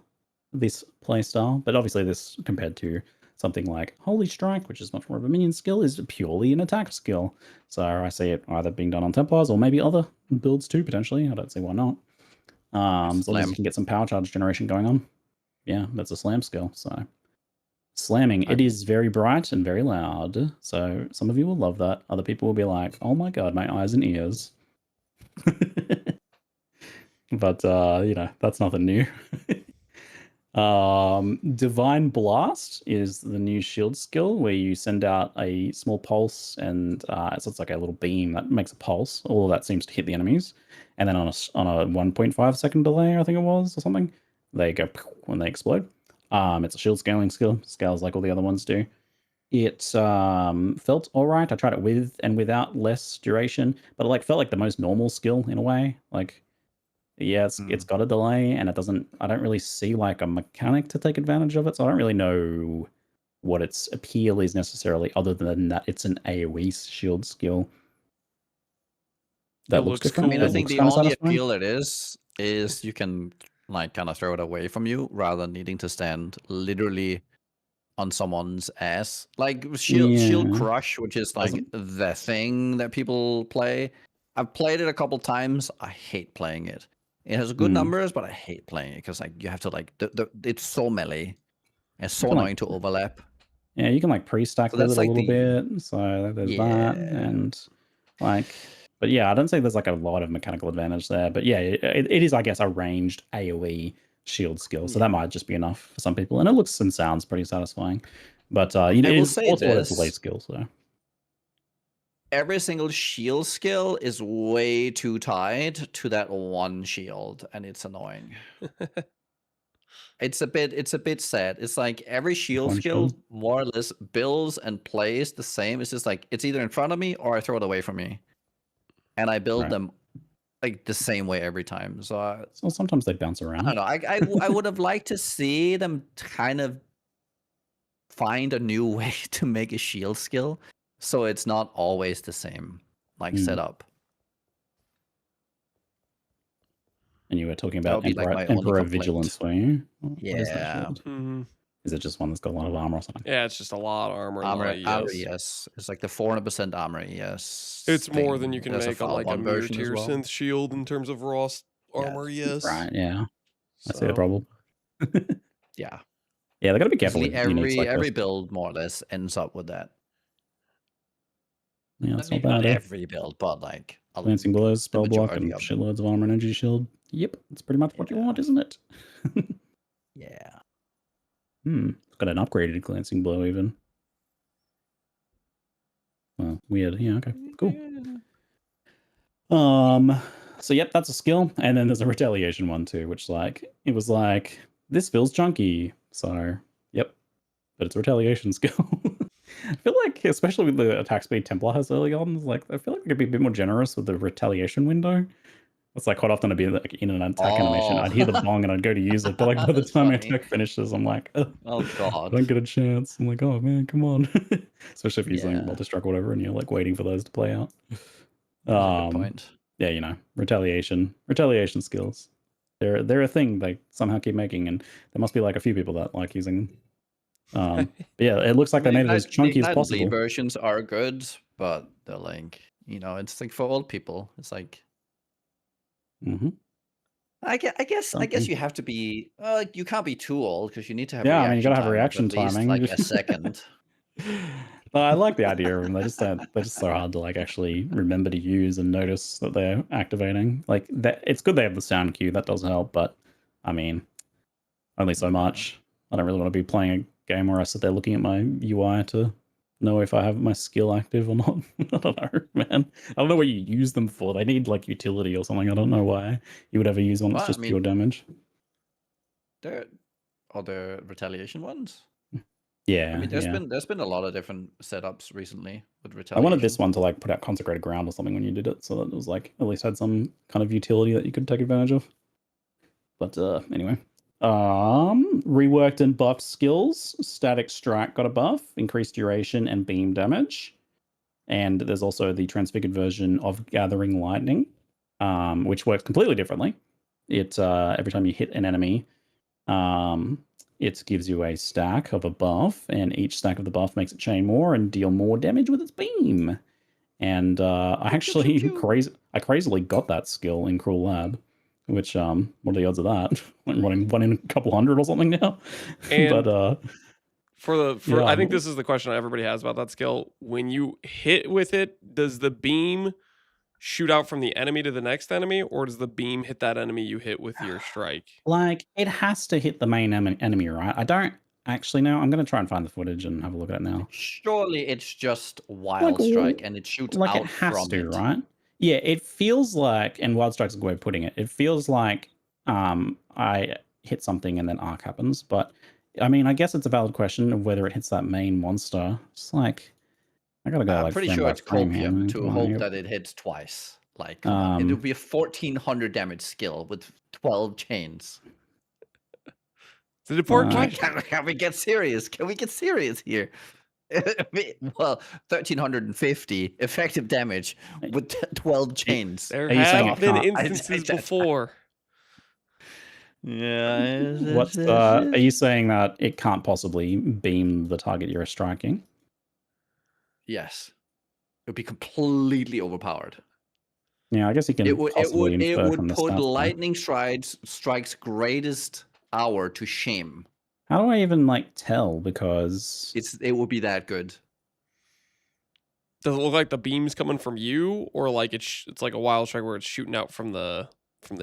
this playstyle. But obviously this, compared to something like Holy Strike, which is much more of a minion skill, is purely an attack skill. So I see it either being done on Templars or maybe other builds too, potentially. I don't see why not. As long as you can get some power charge generation going on. Yeah, that's a slam skill. So slamming, it is very bright and very loud. So some of you will love that. Other people will be like, oh my god, my eyes and ears. But that's nothing new. Divine Blast is the new shield skill where you send out a small pulse and so it's like a little beam that makes a pulse. All of that seems to hit the enemies. And then on a 1.5 second delay, I think it was, or something, they go when they explode. It's a shield scaling skill, scales like all the other ones do. It felt all right. I tried it with and without less duration, but it felt like the most normal skill in a way. Yeah, it's got a delay, and I don't really see a mechanic to take advantage of it, so I don't really know what its appeal is necessarily, other than that it's an AoE shield skill. That looks different. I mean, I think the only appeal it is you can kind of throw it away from you rather than needing to stand literally on someone's ass. Like Shield Crush, which is the thing that people play. I've played it a couple times. I hate playing it. It has good numbers, but I hate playing it because you have to it's so melee. It's so annoying to overlap. Yeah, you can pre-stack with it a little bit. So there's that, and but yeah, I don't say there's a lot of mechanical advantage there. But yeah, it is, I guess, a ranged AoE shield skill. So that might just be enough for some people, and it looks and sounds pretty satisfying. But it is also a delay skill. So every single shield skill is way too tied to that one shield, and it's annoying. It's a bit sad. It's like every shield skill more or less builds and plays the same. It's just it's either in front of me or I throw it away from me, and I build them the same way every time. So sometimes they bounce around. I don't know. I would have liked to see them kind of find a new way to make a shield skill, so it's not always the same setup. And you were talking about Emperor Vigilance, were you? Yeah. Is it just one that's got a lot of armor or something? Yeah, it's just a lot of armor. Armor, yes. It's the 400% armor, yes. It's more than you can make on a mirror tier well. synth shield in terms of raw armor, yes. Right, yeah. I see the problem. Yeah. Yeah, they gotta be careful. Every build more or less ends up with that. Yeah, it's not bad. Every build, but Glancing blows, spell block, and shitloads of armor and energy shield. Yep, that's pretty much what you want, isn't it? Yeah. It's got an upgraded glancing blow even. Well, Weird. Yeah. Okay. Cool. So yep, that's a skill, and then there's a retaliation one too, which it was like this feels chunky. So yep, but it's a retaliation skill. I feel like, especially with the attack speed Templar has early on, I feel like I could be a bit more generous with the retaliation window. It's quite often I'd be in an attack animation, I'd hear the bong and I'd go to use it, but by the time my attack finishes, I'm like, oh God, I don't get a chance. I'm like, oh man, come on. Especially if you're using multi-struck or whatever, and you're waiting for those to play out. That's a good point. Yeah, retaliation skills. They're a thing they somehow keep making, and there must be a few people that like using. But yeah, it looks like they made it as chunky as possible. Bleed versions are good, but they're it's for old people. It's Mm-hmm. I guess you have to be. You can't be too old because you need to have. Yeah, I mean, you gotta have reaction timing. Like a second. I like the idea of them. They're just so hard to actually remember to use and notice that they're activating. It's good they have the sound cue, that does help, but I mean, only so much. I don't really want to be playing a game where I sit there looking at my UI to know if I have my skill active or not. I don't know, man. I don't know what you use them for. They need utility or something. I don't know why you would ever use one that's just pure damage. Are there retaliation ones? Yeah, I mean, there's been a lot of different setups recently with retaliation. I wanted this one to put out consecrated ground or something when you did it, so that it was at least had some kind of utility that you could take advantage of. But anyway, reworked and buffed skills. Static strike got a buff, increased duration and beam damage, and there's also the transfigured version of gathering lightning, which works completely differently. It every time you hit an enemy, it gives you a stack of a buff, and each stack of the buff makes it chain more and deal more damage with its beam. And I actually crazily got that skill in Cruel Lab, which what are the odds of that? I'm running 1 in a couple hundred or something now. And but I think this is the question everybody has about that skill. When you hit with it, does the beam shoot out from the enemy to the next enemy, or does the beam hit that enemy you hit with your strike? It has to hit the main enemy, right? I don't actually know. I'm going to try and find the footage and have a look at it now. Surely it's just Wild Strike and it shoots out it has from to, it. Right? Yeah, it feels and Wild Strike's a good way of putting it. It feels like I hit something and then arc happens. But, I mean, I guess it's a valid question of whether it hits that main monster. It's I gotta go. I'm pretty sure it's copium to hope that it hits twice. It would be a 1400 damage skill with 12 chains. It's an important Can we get serious? Can we get serious here? Well, 1350 effective damage with 12 chains. There have been instances before. Yeah. Are you saying that it can't possibly beam the target you're striking? Yes, it would be completely overpowered. Yeah, I guess you can. It would put lightning strikes greatest hour to shame. How do I even tell? Because it would be that good. Does it look like the beam's coming from you, or it's like a wild strike where it's shooting out from the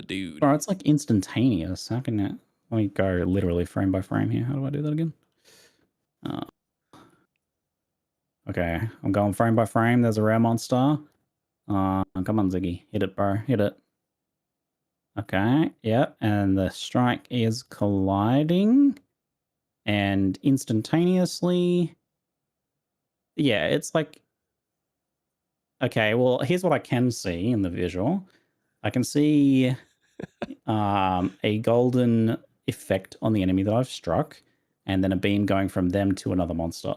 dude? Bro, it's instantaneous. How can it? Let me go literally frame by frame here. How do I do that again? Okay, I'm going frame by frame. There's a rare monster. Come on, Ziggy. Hit it, bro. Hit it. Okay, yep. And the strike is colliding. And instantaneously... Yeah, it's Okay, well, here's what I can see in the visual. I can see a golden effect on the enemy that I've struck, and then a beam going from them to another monster.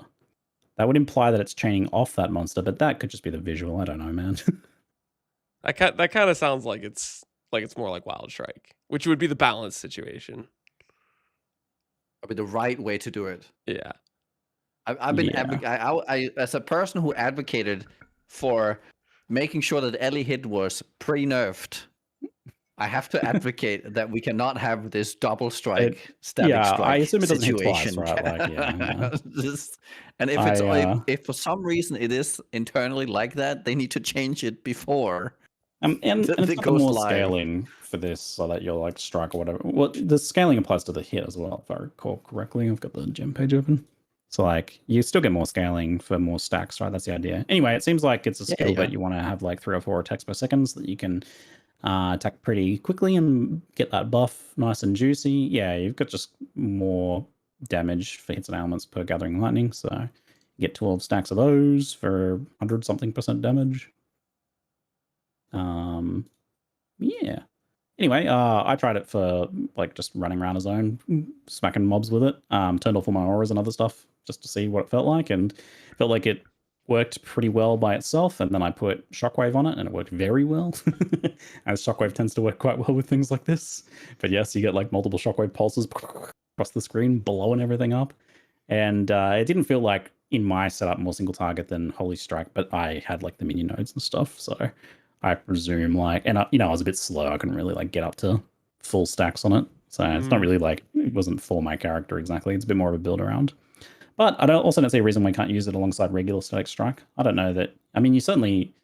That would imply that it's chaining off that monster, but that could just be the visual. I don't know, man. That kind of sounds like it's more like Wild Strike, which would be the balanced situation. That'd be the right way to do it. Yeah. I've been I as a person who advocated for making sure that Ellie hit was pre-nerfed. I have to advocate that we cannot have this double strike, static strike I assume it doesn't situation. Hit twice, right? And if for some reason it is internally like that, they need to change it before. And it's more scaling for this, so that you'll strike or whatever. Well, the scaling applies to the hit as well, if I recall correctly. I've got the gem page open. So like you still get more scaling for more stacks, right? That's the idea. Anyway, it seems like it's a skill yeah. that you want to have like 3 or 4 attacks per second so that you can attack pretty quickly and get that buff nice and juicy. Yeah, you've got just more damage for hits and ailments per gathering lightning. So you get 12 stacks of those for 100 something % damage. Yeah. Anyway, I tried it for like just running around a zone, smacking mobs with it. Turned off all my auras and other stuff just to see what it felt like, and felt like it worked pretty well by itself. And then I put Shockwave on it, and it worked very well. As Shockwave tends to work quite well with things like this. But yes, you get like multiple Shockwave pulses across the screen, blowing everything up. And it didn't feel like in my setup more single target than Holy Strike, but I had like the minion nodes and stuff, so I presume like, and I was a bit slow. I couldn't really like get up to full stacks on it. So it's not really like, it wasn't for my character exactly. It's a bit more of a build around. But I also don't see a reason we can't use it alongside regular static strike. I don't know that, I mean, you certainly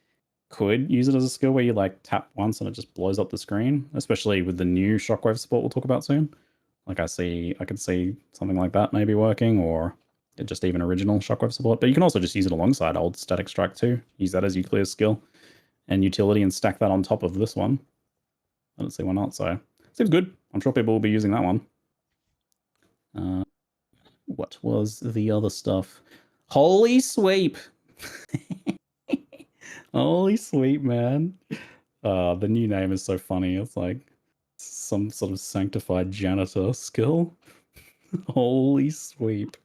could use it as a skill where you like tap once and it just blows up the screen, especially with the new shockwave support we'll talk about soon. Like I could see something like that maybe working, or just even original shockwave support. But you can also just use it alongside old static strike too. Use that as Euclid's skill and utility and stack that on top of this one. I don't see why not. So seems good. I'm sure people will be using that one. What was the other stuff? Holy Sweep. Holy Sweep, man. The new name is so funny. It's like some sort of sanctified janitor skill. Holy Sweep.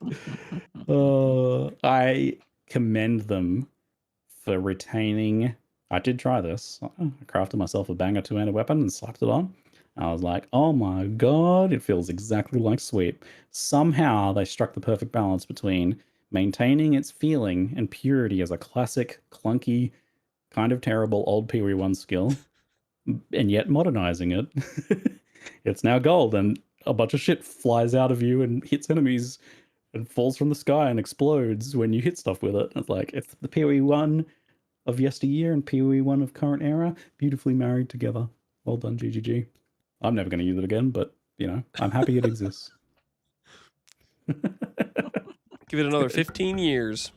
I commend them for retaining. I did try this. I crafted myself a banger 2-handed weapon and slapped it on. I was like, oh my god, it feels exactly like Sweep. Somehow they struck the perfect balance between maintaining its feeling and purity as a classic, clunky, kind of terrible old PoE1 skill, and yet modernizing it. It's now gold, and a bunch of shit flies out of you and hits enemies and falls from the sky and explodes when you hit stuff with it. It's like, it's the PoE1 of yesteryear and PoE1 of current era, beautifully married together. Well done, GGG. I'm never going to use it again, but, you know, I'm happy it exists. Give it another 15 years.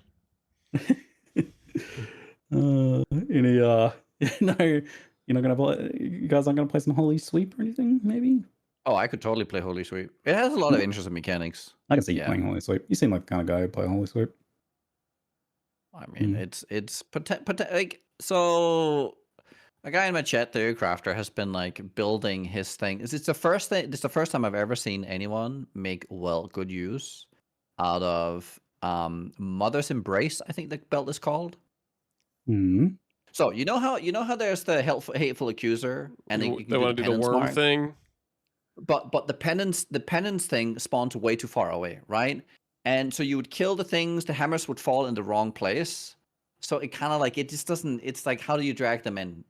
No, you're not going to play, you guys aren't going to play some Holy Sweep or anything, maybe? Oh, I could totally play Holy Sweep. It has a lot of interesting mechanics. I can see you playing Holy Sweep. You seem like the kind of guy who play Holy Sweep. I mean, it's like, so a guy in my chat there, Crafter, has been like building his thing. It's the first time I've ever seen anyone make good use out of Mother's Embrace, I think the belt is called. Mm-hmm. So you know how there's the hateful accuser, and they want to do the worm thing. But the penance thing spawns way too far away, right? And so you would kill the things, the hammers would fall in the wrong place. So it kind of like, it just doesn't, it's like, how do you drag them in?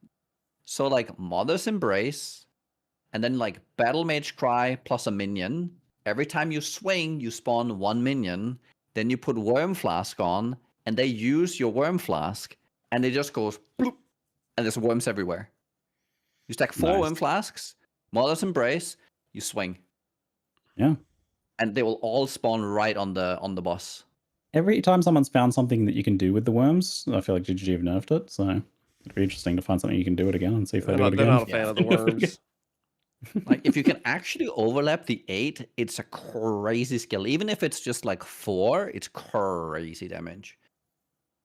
So like Mother's Embrace, and then like Battle Mage Cry plus a minion. Every time you swing, you spawn 1 minion. Then you put Worm Flask on, and they use your Worm Flask, and it just goes bloop, and there's worms everywhere. You stack 4 Worm Flasks, Mother's Embrace, you swing. Yeah. And they will all spawn right on the boss. Every time someone's found something that you can do with the worms, I feel like GGG have nerfed it, so it'd be interesting to find something you can do it again and see if they do it again. They're not a fan of the worms. Like, if you can actually overlap the 8, it's a crazy skill. Even if it's just like 4, it's crazy damage.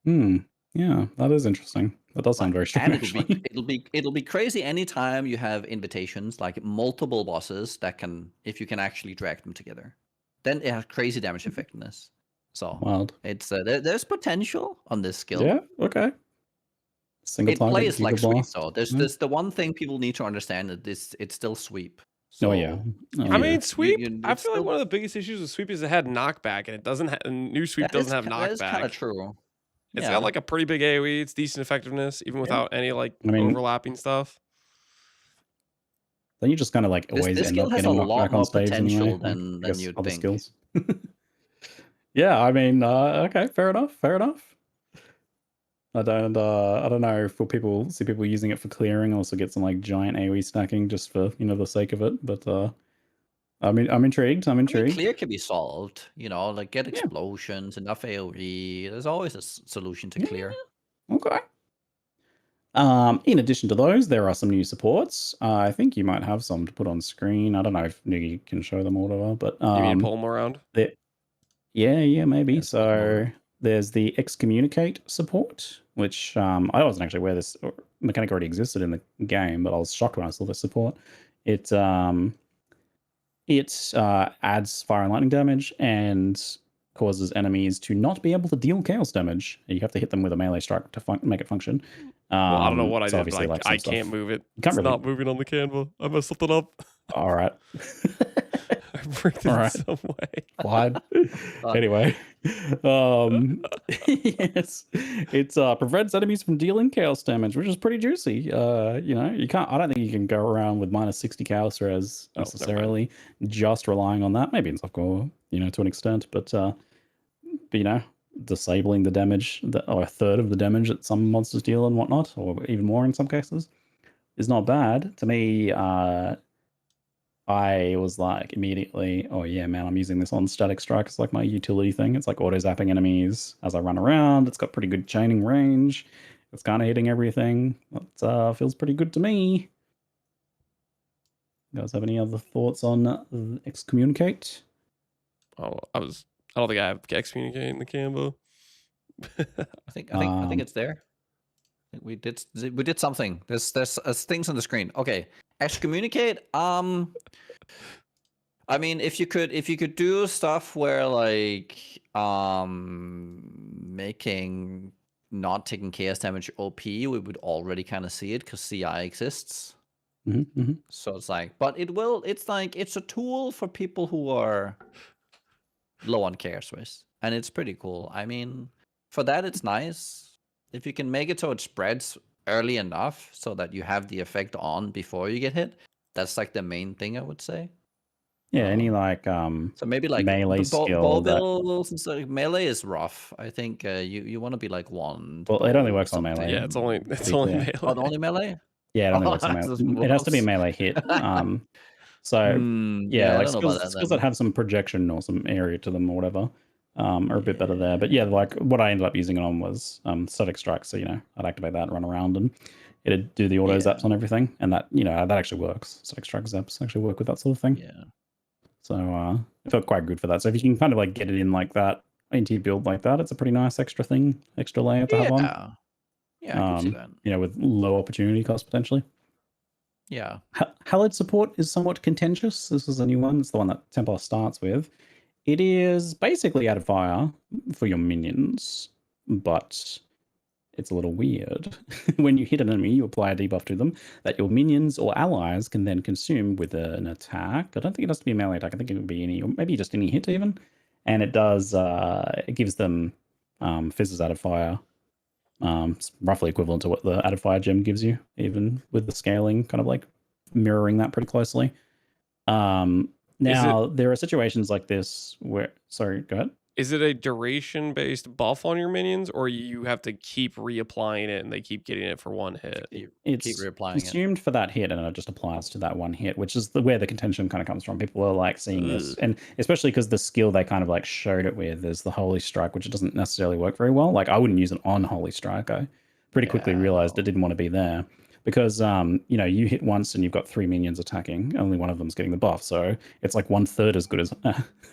Yeah, that is interesting. That does sound very strong. And it'll be crazy anytime you have invitations, like multiple bosses that can, if you can actually drag them together. Then it has crazy damage effectiveness. So wild. It's there's potential on this skill. Yeah. Okay. Single it target, plays like Giga Sweep Blast. though. There's the one thing people need to understand that it's still Sweep. So, I mean, Sweep. I feel like one of the biggest issues with Sweep is it had knockback, and it doesn't. New Sweep doesn't have knockback. That is kind of true. It's got like a pretty big AoE. It's decent effectiveness, even without any like overlapping stuff. Then you just kind of like always end up getting knocked back on stage anyway. Than you'd other think. Skills. Yeah, I mean, okay, fair enough. I don't know for people using it for clearing, also get some like giant AoE stacking just for the sake of it. But I'm intrigued. I'm I mean, intrigued. clear can be solved. You know, like get explosions, enough AoE. There's always a solution to clear. Okay. In addition to those, there are some new supports. I think you might have some to put on screen. I don't know if Nugi can show them all over, but You mean pull them around? Yeah, maybe. Yes, pull 'em So over. there's the excommunicate support, which I wasn't actually aware this mechanic already existed in the game, but I was shocked when I saw this support. It adds fire and lightning damage and causes enemies to not be able to deal chaos damage. You have to hit them with a melee strike to make it function. Well, I don't know what I so did, but obviously, I some can't stuff- move it. You can't It's really- not moving on the Canva. I messed something up. All right. I bricked it All in right. some way. Fine. Anyway, yes, it prevents enemies from dealing chaos damage, which is pretty juicy. You know, you can't. I don't think you can go around with minus 60 chaos res necessarily, just relying on that. Maybe in softcore, you know, to an extent, but you know, disabling the damage or a third of the damage that some monsters deal and whatnot, or even more in some cases, is not bad to me. I was like immediately, oh yeah, man, I'm using this on static strike. It's like my utility thing. It's like auto zapping enemies as I run around. It's got pretty good chaining range. It's kind of hitting everything. That feels pretty good to me. You guys have any other thoughts on excommunicate? Oh, I don't think I have excommunicate in the Canva. I think it's there. I think we did something. There's things on the screen. Okay, excommunicate. I mean, if you could do stuff where like making not taking chaos damage OP, we would already kind of see it because CI exists. Mm-hmm. So it's like, but it's a tool for people who are low on chaos risk, and it's pretty cool. I mean, for that, it's nice. If you can make it so it spreads early enough so that you have the effect on before you get hit, that's like the main thing I would say. Yeah, any like So maybe like melee skill bow that. builds and stuff. Melee is rough. I think you want to be like one. Well, it only works on melee. Yeah, it's only to be only clear. melee. Oh, only melee? Yeah, it only Oh, works on that's melee. It has to be a whoops. melee hit. So yeah, I like don't know about skills that that then. have some projection or some area to them or whatever are a bit better there. But yeah, like what I ended up using it on was static strike. So, you know, I'd activate that and run around and it'd do the auto zaps on everything. And that, you know, that actually works. Static strike zaps actually work with that sort of thing. Yeah. So it felt quite good for that. So if you can kind of like get it in like that into your build like that, it's a pretty nice extra layer to have on. Yeah, I can see that. You know, with low opportunity cost potentially. Yeah. Hallowed support is somewhat contentious. This is a new one. It's the one that Templar starts with. It is basically added fire for your minions, but it's a little weird. When you hit an enemy, you apply a debuff to them that your minions or allies can then consume with an attack. I don't think it has to be a melee attack. I think it would be any, or maybe just any hit even. And it does, it gives them fizzes out of fire. It's roughly equivalent to what the added fire gem gives you, even with the scaling kind of like mirroring that pretty closely. Now, there are situations like this where, sorry, go ahead. Is it a duration based buff on your minions, or you have to keep reapplying it and they keep getting it for one hit? It's keep reapplying consumed for that hit, and it just applies to that one hit, which is where the contention kind of comes from. People are like seeing this, and especially because the skill they kind of like showed it with is the Holy Strike, which it doesn't necessarily work very well. Like I wouldn't use it on Holy Strike. I pretty quickly realized it didn't want to be there. Because you know, you hit once and you've got 3 minions attacking. Only one of them's getting the buff, so it's like 1/3 as good as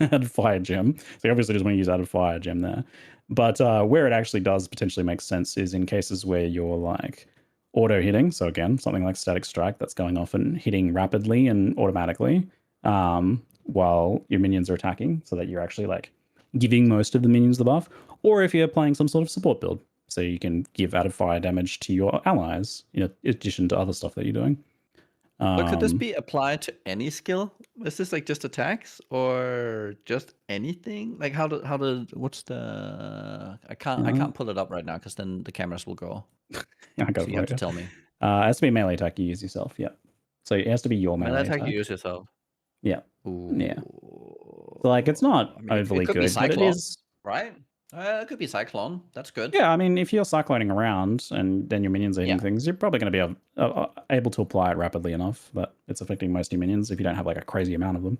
added fire gem. So you obviously just want to use added fire gem there. But where it actually does potentially make sense is in cases where you're like auto hitting. So again, something like static strike that's going off and hitting rapidly and automatically while your minions are attacking, so that you're actually like giving most of the minions the buff. Or if you're playing some sort of support build. So you can give added fire damage to your allies in addition to other stuff that you're doing. But could this be applied to any skill? Is this like just attacks or just anything? Like what's the? I can't pull it up right now because then the cameras will go. I got so you have to tell me. It has to be a melee attack you use yourself. Yeah. So it has to be your melee attack. You use yourself. Yeah. Ooh. Yeah. So like it's not overly it could good, be Cyclone, but it is. Right? It could be Cyclone. That's good. Yeah, I mean, if you're cycloning around and then your minions are hitting things, you're probably going to be able to apply it rapidly enough that it's affecting most of your minions if you don't have like a crazy amount of them.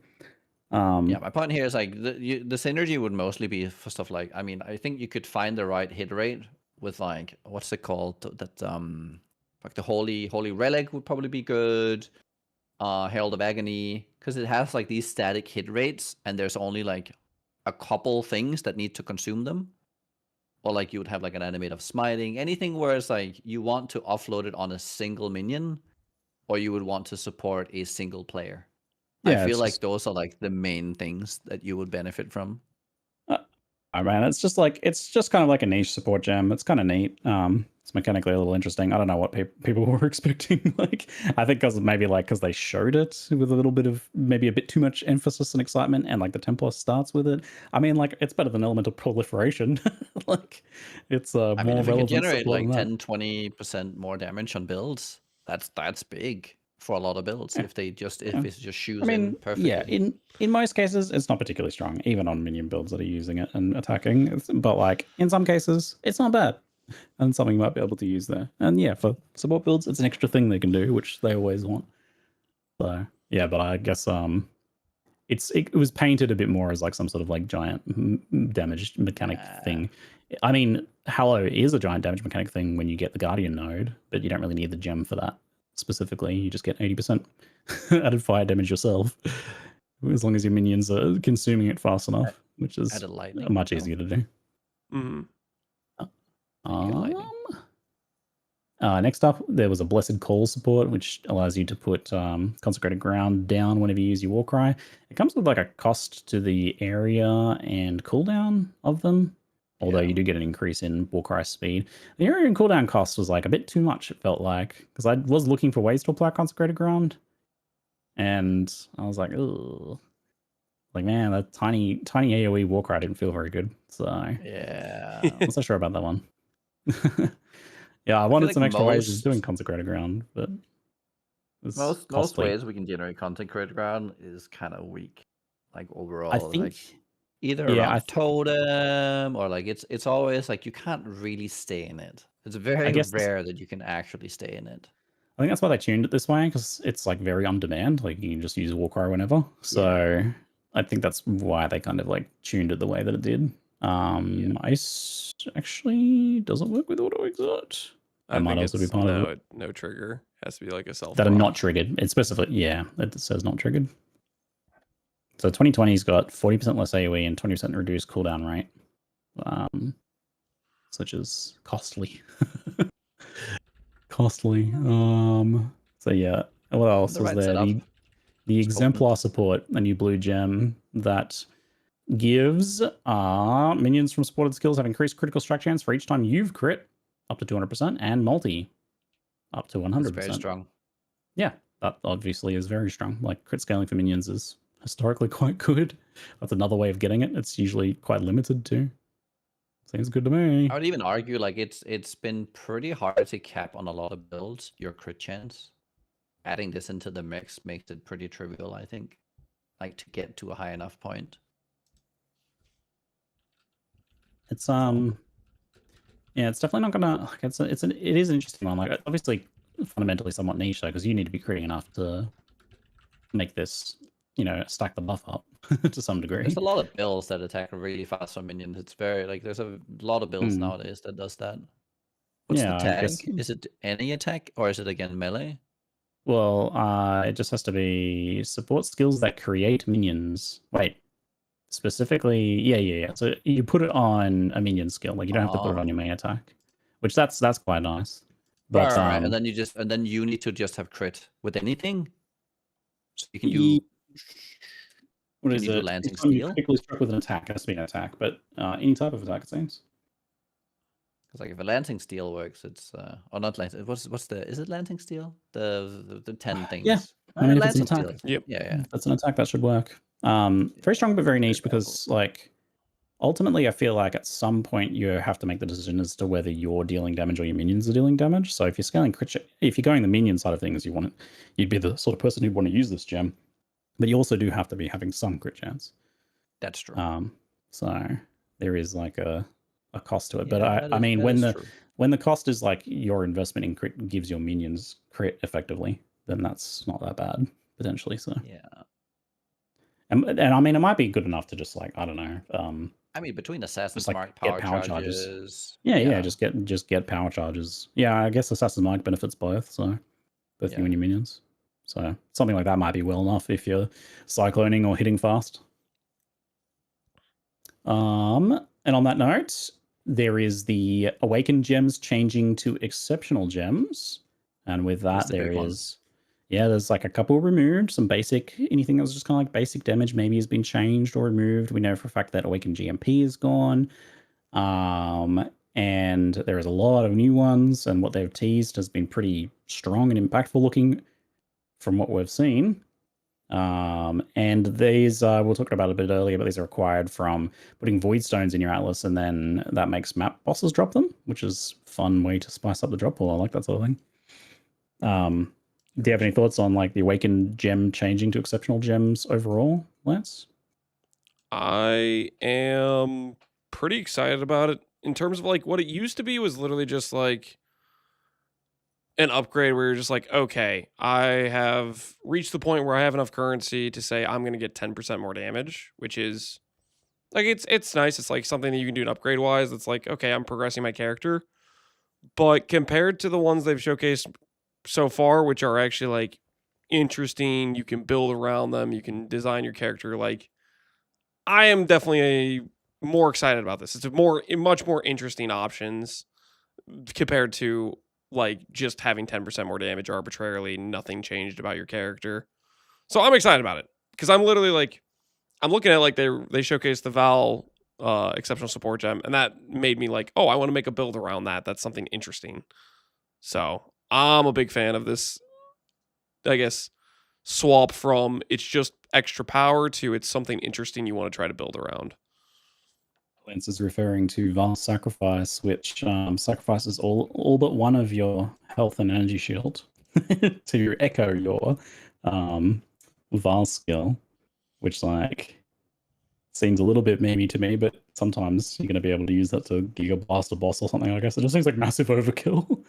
Yeah, my point here is like the synergy would mostly be for stuff like, I mean, I think you could find the right hit rate with like, what's it called? That like the holy relic would probably be good. Herald of Agony, because it has like these static hit rates, and there's only like a couple things that need to consume them. Or like you would have like an animate of smiting, anything where it's like you want to offload it on a single minion, or you would want to support a single player. I Yeah, feel it's like just- those are like the main things that you would benefit from. I mean, it's just kind of like a niche support gem. It's kind of neat. It's mechanically a little interesting. I don't know what people were expecting. Like, I think because they showed it with a little bit of maybe a bit too much emphasis and excitement, and like the Templar starts with it. I mean, like it's better than Elemental Proliferation. Like, it's I mean, more if you could relevant generate support like than that. 10-20% more damage on builds, that's big for a lot of builds. Yeah. If it's just Yeah. shoes I mean, in perfectly. yeah, in most cases, it's not particularly strong, even on minion builds that are using it and attacking. But like in some cases, it's not bad, and something you might be able to use there. And yeah, for support builds, it's an extra thing they can do, which they always want. So yeah, but I guess it was painted a bit more as like some sort of like giant damage mechanic thing. I mean, Hallow is a giant damage mechanic thing when you get the Guardian node, but you don't really need the gem for that specifically. You just get 80% added fire damage yourself, as long as your minions are consuming it fast enough, which is Added lightning. much easier to do. Next up, there was a Blessed Call support, which allows you to put Consecrated Ground down whenever you use your Warcry. It comes with like a cost to the area and cooldown of them, although you do get an increase in Warcry speed. The area and cooldown cost was like a bit too much, it felt like, because I was looking for ways to apply Consecrated Ground, and I was like, oh, like, man, that tiny AoE Warcry didn't feel very good. So yeah, I'm not so sure about that one. Yeah, I wanted like some extra ways of most- doing Consecrated Ground, but it's most costly. ways we can generate Consecrated Ground is kind of weak, like overall. I think, like, either yeah, around totem or like it's always like you can't really stay in it. It's very guess- rare that you can actually stay in it. I think that's why they tuned it this way, because it's like very on demand. Like you can just use Warcry whenever. So I think that's why they kind of like tuned it the way that it did. Actually, does it work with auto exert? I might think also it's be part of it. no trigger. Has to be like a self That are rock. not triggered. It's specifically, yeah, it says not triggered. So 2020's got 40% less AoE and 20% reduced cooldown rate, which is costly. Costly. So yeah, what else The is right there? setup. The Exemplar support, a new blue gem that gives minions from supported skills have increased critical strike chance for each time you've crit up to 200% and multi up to 100%. It's very strong. Yeah, that obviously is very strong. Like crit scaling for minions is historically quite good. That's another way of getting it. It's usually quite limited too. Seems good to me. I would even argue like it's been pretty hard to cap on a lot of builds your crit chance. Adding this into the mix makes it pretty trivial, I think. Like to get to a high enough point. It's yeah, it's definitely not gonna like it is an interesting one. Like obviously fundamentally somewhat niche though, because you need to be critting enough to make this, stack the buff up to some degree. There's a lot of builds that attack really fast on minions. It's very like there's a lot of builds nowadays that does that. What's Yeah, the I tag? guess- Is it any attack or is it again melee? Well, it just has to be support skills that create minions. Wait, specifically, yeah. So you put it on a minion skill, like you don't have to put it on your main attack, which that's quite nice. But Right. And then you need to just have crit with anything. So you can do. What can is you do it? Lancing Anytime you Steel? critically struck with an attack, it has to be an attack, but any type of attack, it seems. Because like if a Lancing Steel works, it's or not Lancing. What's the? Is it Lancing Steel? The 10 things. Yeah, I mean, if it's an Lancing attack, Steel. Yeah. if it's an attack, that should work. Very strong, but very niche because, like, ultimately, I feel like at some point you have to make the decision as to whether you're dealing damage or your minions are dealing damage. So if you're scaling crit, if you're going the minion side of things, you'd be the sort of person who'd want to use this gem, but you also do have to be having some crit chance. That's true. So there is like a cost to it, but Yeah, I mean, that when is the true. when the cost is like your investment in crit gives your minions crit effectively, then that's not that bad potentially. So yeah. And I mean, it might be good enough to just like, I don't know, I mean, between Assassin's just like Mark get power power charges. charges. Yeah, just get power charges. Yeah, I guess Assassin's Mark benefits both, so both you and your minions. So something like that might be well enough if you're cycloning or hitting fast. And on that note, there is the Awakened gems changing to exceptional gems. And with that, the there big one. is, there's like a couple removed. Some basic, anything that was just kind of like basic damage maybe has been changed or removed. We know for a fact that Awakened GMP is gone. And there is a lot of new ones, and what they've teased has been pretty strong and impactful looking from what we've seen. And these, we'll talk about it a bit earlier, but these are required from putting void stones in your atlas, and then that makes map bosses drop them, which is a fun way to spice up the drop pool. I like that sort of thing. Do you have any thoughts on like the Awakened gem changing to exceptional gems overall, Lance? I am pretty excited about it in terms of like what it used to be was literally just like an upgrade where you're just like, okay, I have reached the point where I have enough currency to say I'm going to get 10% more damage, which is like, it's nice. It's like something that you can do an upgrade wise. It's like, okay, I'm progressing my character. But compared to the ones they've showcased so far, which are actually like interesting, you can build around them, you can design your character. Like, I am definitely more excited about this. It's much more interesting options compared to like just having 10% more damage arbitrarily, nothing changed about your character. So I'm excited about it because I'm literally like, I'm looking at like they showcased the Val exceptional support gem, and that made me like, oh, I want to make a build around that. That's something interesting. So I'm a big fan of this, I guess, swap from it's just extra power to it's something interesting you want to try to build around. Lance is referring to Vast Sacrifice, which sacrifices all but one of your health and energy shield to echo your Vast skill, which like seems a little bit memey to me, but sometimes you're going to be able to use that to Giga Blast a boss or something. I guess it just seems like massive overkill.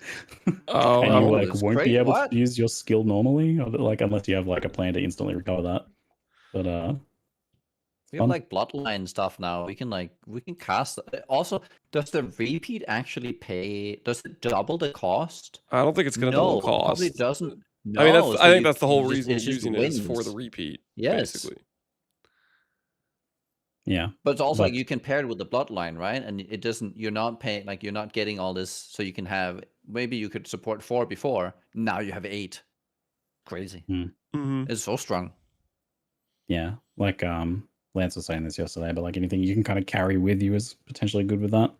Oh, and you like it's won't great. be able What? to use your skill normally, like unless you have like a plan to instantly recover that. But We have like bloodline stuff now. We can cast. Also, does the repeat actually pay? Does it double the cost? I don't think it's going to double cost. It probably doesn't. No, I mean, so I think that's the whole you reason it's you're just using it is for the wins. repeat. Yes. Basically. Yeah. But it's also But- like you can pair it with the bloodline, right? And it doesn't. You're not paying. Like you're not getting all this. So you can have. Maybe you could support 4 before. Now you have 8. Crazy. It's so strong. Yeah, like Lance was saying this yesterday, but like anything you can kind of carry with you is potentially good with that.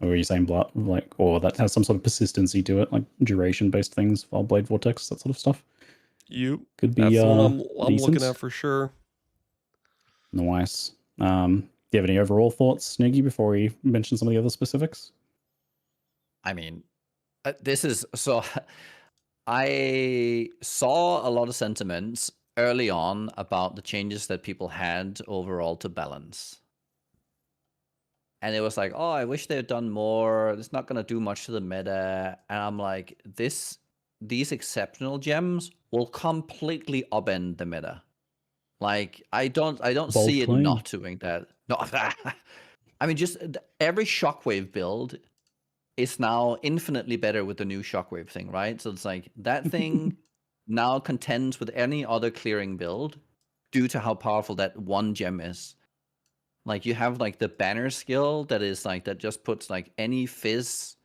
Or are you saying blood, like, or that has some sort of persistency to it, like duration-based things, File Blade Vortex, that sort of stuff? You could be. That's the one I'm decent. looking at for sure. Nice. Do you have any overall thoughts, Nugi, before we mention some of the other specifics? I mean, this is so. I saw a lot of sentiments early on about the changes that people had overall to balance. And it was like, oh, I wish they had done more. It's not going to do much to the meta. And I'm like, these exceptional gems will completely upend the meta. Like, I don't Bold see it claim. not doing that. No, I mean, just every shockwave build is now infinitely better with the new shockwave thing, right? So it's like that thing now contends with any other clearing build due to how powerful that one gem is. Like you have like the banner skill that is like that just puts like any fizz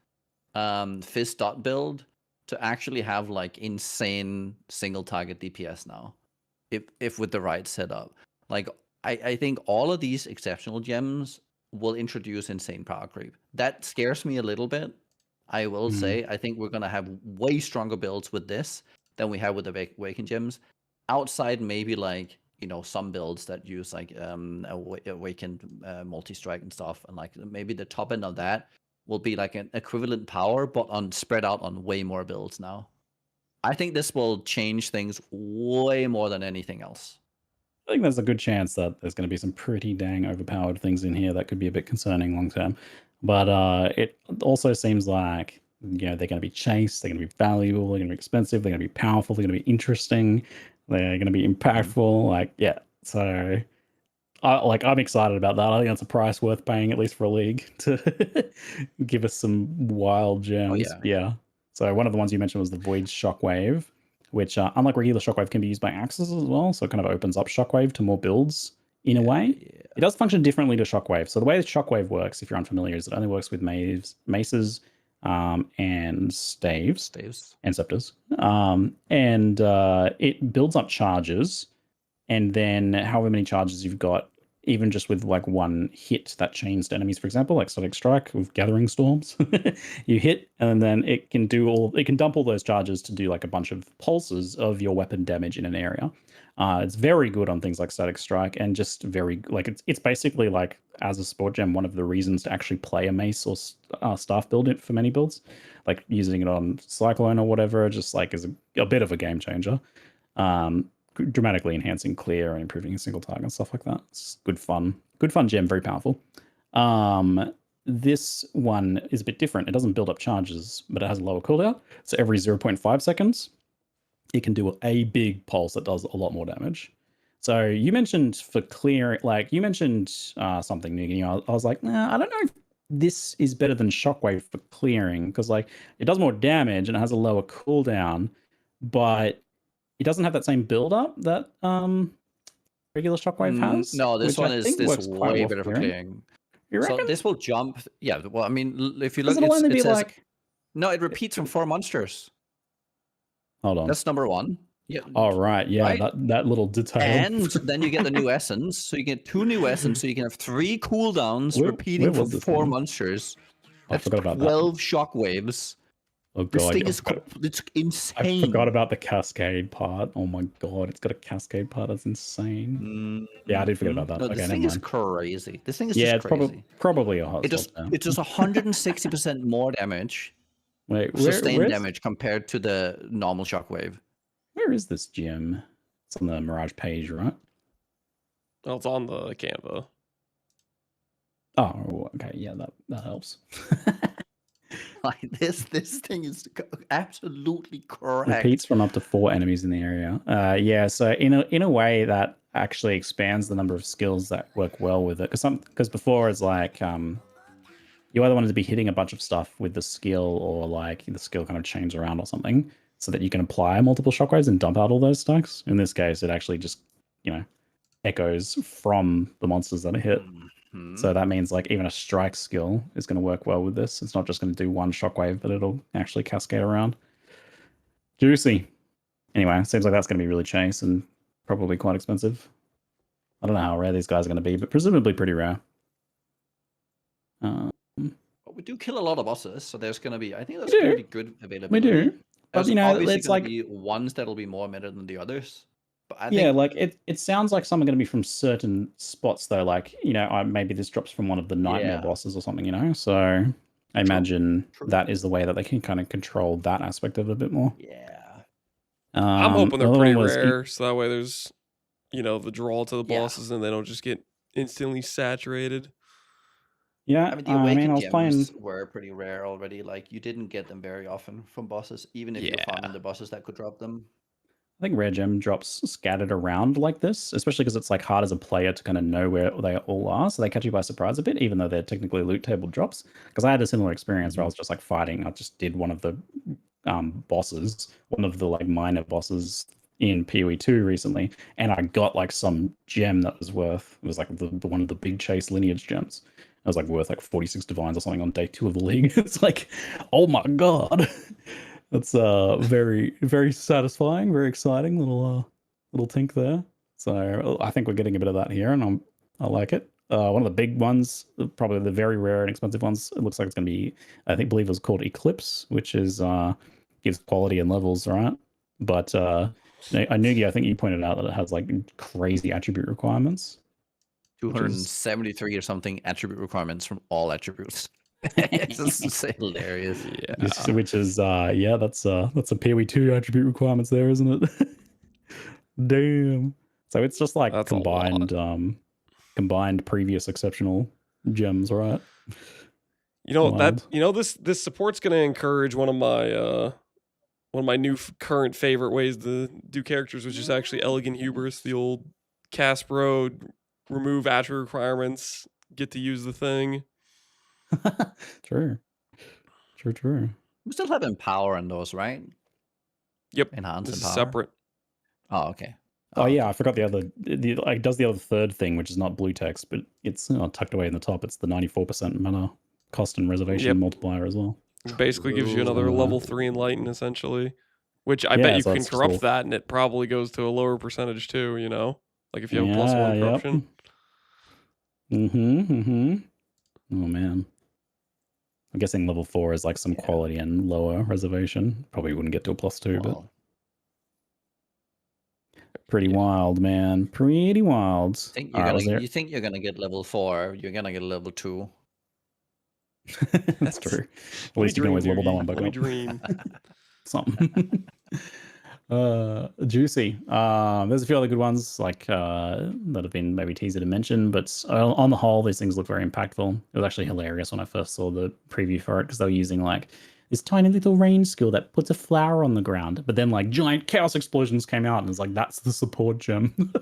dot build to actually have like insane single target DPS now. If with the right setup. Like I think all of these exceptional gems will introduce insane power creep. That scares me a little bit. I will say, I think we're gonna have way stronger builds with this than we have with the Awakened gems. Outside maybe like, you know, some builds that use like Awakened multi-strike and stuff, and like maybe the top end of that will be like an equivalent power, but spread out on way more builds now. I think this will change things way more than anything else. I think there's a good chance that there's going to be some pretty dang overpowered things in here that could be a bit concerning long term. But it also seems like, you know, they're going to be chased, they're going to be valuable, they're going to be expensive, they're going to be powerful, they're going to be interesting, they're going to be impactful. Like, yeah. So I'm excited about that. I think that's a price worth paying, at least for a league, to give us some wild gems. yeah. So one of the ones you mentioned was the Void Shockwave, which, unlike regular Shockwave, can be used by axes as well. So it kind of opens up Shockwave to more builds in a way. It does function differently to Shockwave. So the way Shockwave works, if you're unfamiliar, is it only works with maces and staves and scepters. It builds up charges, and then however many charges you've got, even just with like one hit that chains to enemies, for example, like Static Strike with Gathering Storms, you hit, and then it can dump all those charges to do like a bunch of pulses of your weapon damage in an area. It's very good on things like Static Strike, and just very like it's basically like, as a sport gem, one of the reasons to actually play a mace or staff build for many builds, like using it on Cyclone or whatever, just like is a bit of a game changer. Dramatically enhancing clear and improving a single target and stuff like that. It's good fun gem, very powerful. This one is a bit different. It doesn't build up charges, but it has a lower cooldown. So every 0.5 seconds, it can do a big pulse that does a lot more damage. So you mentioned for clear, like you mentioned something, Nugi. I was like, nah, I don't know if this is better than Shockwave for clearing, because like it does more damage and it has a lower cooldown, but it doesn't have that same build up that regular Shockwave has. No, this one is way better for clearing. clearing. You reckon? So this will jump. Yeah, well, I mean, if you look, Doesn't it only be says, like... No, it repeats from 4 monsters. Hold on. That's number 1. Yeah. All right. Yeah, Right? that little detail. And then you get the new essence. So you get 2 new essence. So you can have 3 cooldowns repeating for 4 monsters. That's 12 shockwaves. Oh god, this thing is it's insane. I forgot about the cascade part. Oh my god, it's got a cascade part. That's insane. Yeah, I did forget about that. No, okay, this thing is crazy. This thing is just it's crazy. Probably a hot It does 160% more damage. Wait, sustained damage compared to the normal shockwave. Where is this gem? It's on the Mirage page, right? Well, it's on the Canva. Oh, okay. Yeah, that helps. Like this thing is absolutely correct. Repeats from up to 4 enemies in the area. Yeah, so in a way that actually expands the number of skills that work well with it. Because before it's like you either wanted to be hitting a bunch of stuff with the skill, or like the skill kind of chains around or something, so that you can apply multiple shockwaves and dump out all those stacks. In this case, it actually just echoes from the monsters that are hit. So that means like even a strike skill is going to work well with this. It's not just going to do one shockwave, but it'll actually cascade around. Juicy. Anyway, seems like that's going to be really chase and probably quite expensive. I don't know how rare these guys are going to be, but presumably pretty rare. But we do kill a lot of bosses, so there's going to be, I think that's going to be good availability. We do. But there's obviously it's going like to be ones that'll be more meta than the others. But I yeah, think, like it sounds like some are going to be from certain spots though. Like maybe this drops from one of the nightmare bosses or something. So I imagine that is the way that they can kind of control that aspect of it a bit more. Yeah. I'm hoping they're pretty rare, so that way there's the draw to the bosses and they don't just get instantly saturated. Yeah, I mean, the Awakened I was gems were pretty rare already. Like, you didn't get them very often from bosses, even if you're farming the bosses that could drop them. I think rare gem drops scattered around like this, especially because it's like hard as a player to kind of know where they all are, so they catch you by surprise a bit, even though they're technically loot table drops. Because I had a similar experience where I was just like fighting. I just did one of the bosses, one of the like minor bosses in PoE 2 recently, and I got like some gem that was worth, it was like the one of the big chase lineage gems. It was like worth like 46 divines or something on day 2 of the league. It's like, oh my god. That's very, very satisfying, very exciting little tink there. So I think we're getting a bit of that here, and I like it. One of the big ones, probably the very rare and expensive ones, it looks like it's going to be, I believe it was called Eclipse, which is gives quality and levels, right? But Nugi, I think you pointed out that it has like crazy attribute requirements. 273 or something attribute requirements from all attributes. It's just hilarious. Yeah. Which is that's a PoE 2 attribute requirements there, isn't it? Damn. So it's just like that's combined previous exceptional gems, right? This support's going to encourage one of my new current favorite ways to do characters, which is actually Elegant Hubris, the old Caspero remove attribute requirements, get to use the thing. True. True. We still have empower in those, right? Yep. Enhance This is empower. separate. Oh, okay. Oh, yeah, I forgot the other. It does the other third thing, which is not blue text, but it's tucked away in the top. It's the 94% mana cost and reservation Yep. multiplier as well. It basically gives you another level 3 enlighten, essentially. Which I Yeah, bet you so can that's just corrupt all- that, and it probably goes to a lower percentage too. You know, like if you have a +1 corruption. Oh man. I'm guessing level 4 is like some quality and lower reservation. Probably wouldn't get to a +2, but pretty wild, man. Pretty wild. Think All right, was there... You think you're gonna get level 4? You're gonna get level 2. That's true. At least you can always level that one back up. Dream. Something. Juicy. There's a few other good ones like that have been maybe teased and mentioned, but on the whole, these things look very impactful. It was actually hilarious when I first saw the preview for it because they were using like this tiny little range skill that puts a flower on the ground, but then like giant chaos explosions came out and it's like that's the support gem.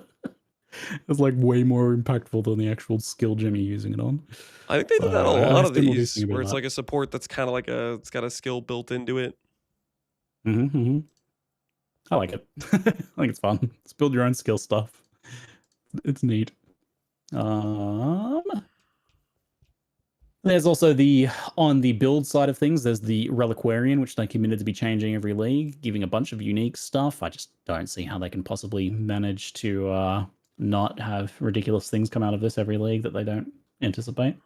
It's like way more impactful than the actual skill gem you're using it on. I think they did that a lot of still more these, decent where about it's that. like a support that's kind of like it's got a skill built into it. I like it. I think it's fun. Let's build your own skill stuff. It's neat. There's also on the build side of things, there's the Reliquarian, which they committed to be changing every league, giving a bunch of unique stuff. I just don't see how they can possibly manage to not have ridiculous things come out of this every league that they don't anticipate.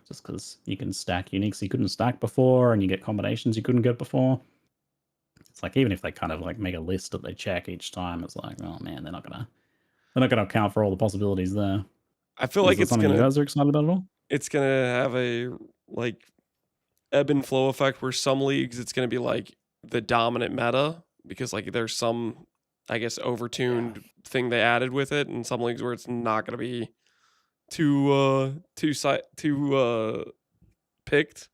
Just because you can stack uniques you couldn't stack before, and you get combinations you couldn't get before. It's like even if they kind of like make a list that they check each time, it's like, oh man, they're not gonna account for all the possibilities there. I feel like it's something gonna. you guys are excited about at all? It's gonna have a like ebb and flow effect where some leagues it's gonna be like the dominant meta because like there's some I guess overtuned thing they added with it, and some leagues where it's not gonna be too picked.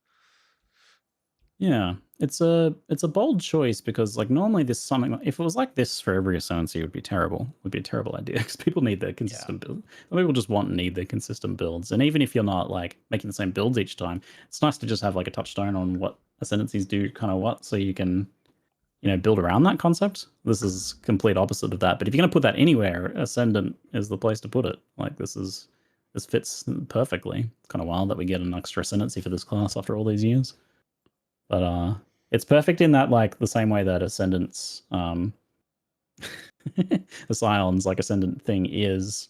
Yeah, it's a bold choice because like normally this something if it was like this for every Ascendancy, it would be terrible. It would be a terrible idea because people need their consistent build. Some people just want and need their consistent builds, and even if you're not like making the same builds each time, it's nice to just have like a touchstone on what Ascendancies do, kind of what, so you can build around that concept. This is complete opposite of that. But if you're gonna put that anywhere, Ascendant is the place to put it. Like this fits perfectly. It's kind of wild that we get an extra Ascendancy for this class after all these years. But it's perfect in that, like, the same way that Ascendant's, the Scion's, like, Ascendant thing is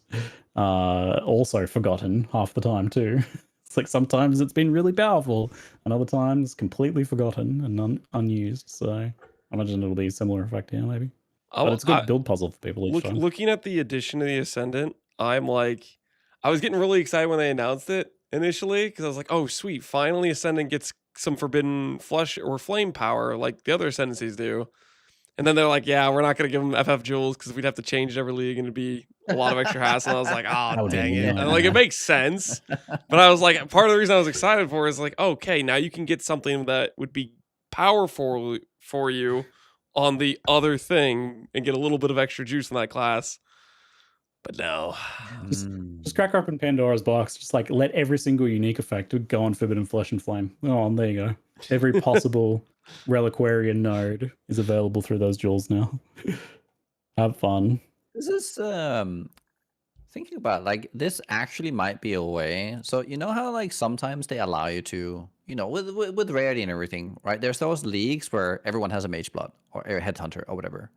also forgotten half the time, too. It's like sometimes it's been really powerful, and other times completely forgotten and unused. So I imagine it'll be a similar effect here, maybe. But it's a good build puzzle for people each time. Looking at the addition of the Ascendant, I was getting really excited when they announced it initially because I was like, oh, sweet, finally Ascendant gets some forbidden flesh or flame power like the other Ascendancies do. And then they're like, yeah, we're not going to give them FF jewels because we'd have to change it every league and it'd be a lot of extra hassle. And I was like, oh, dang it. And like, it makes sense. But I was like, part of the reason I was excited for is like, okay, now you can get something that would be powerful for you on the other thing and get a little bit of extra juice in that class. But no. Just crack open Pandora's box. Just like let every single unique effect go on Forbidden Flesh and Flame. Oh, and there you go. Every possible Reliquarian node is available through those jewels now. Have fun. This is thinking about like this actually might be a way. So you know how like sometimes they allow you to, with rarity and everything, right? There's those leagues where everyone has a mage blood or a headhunter or whatever.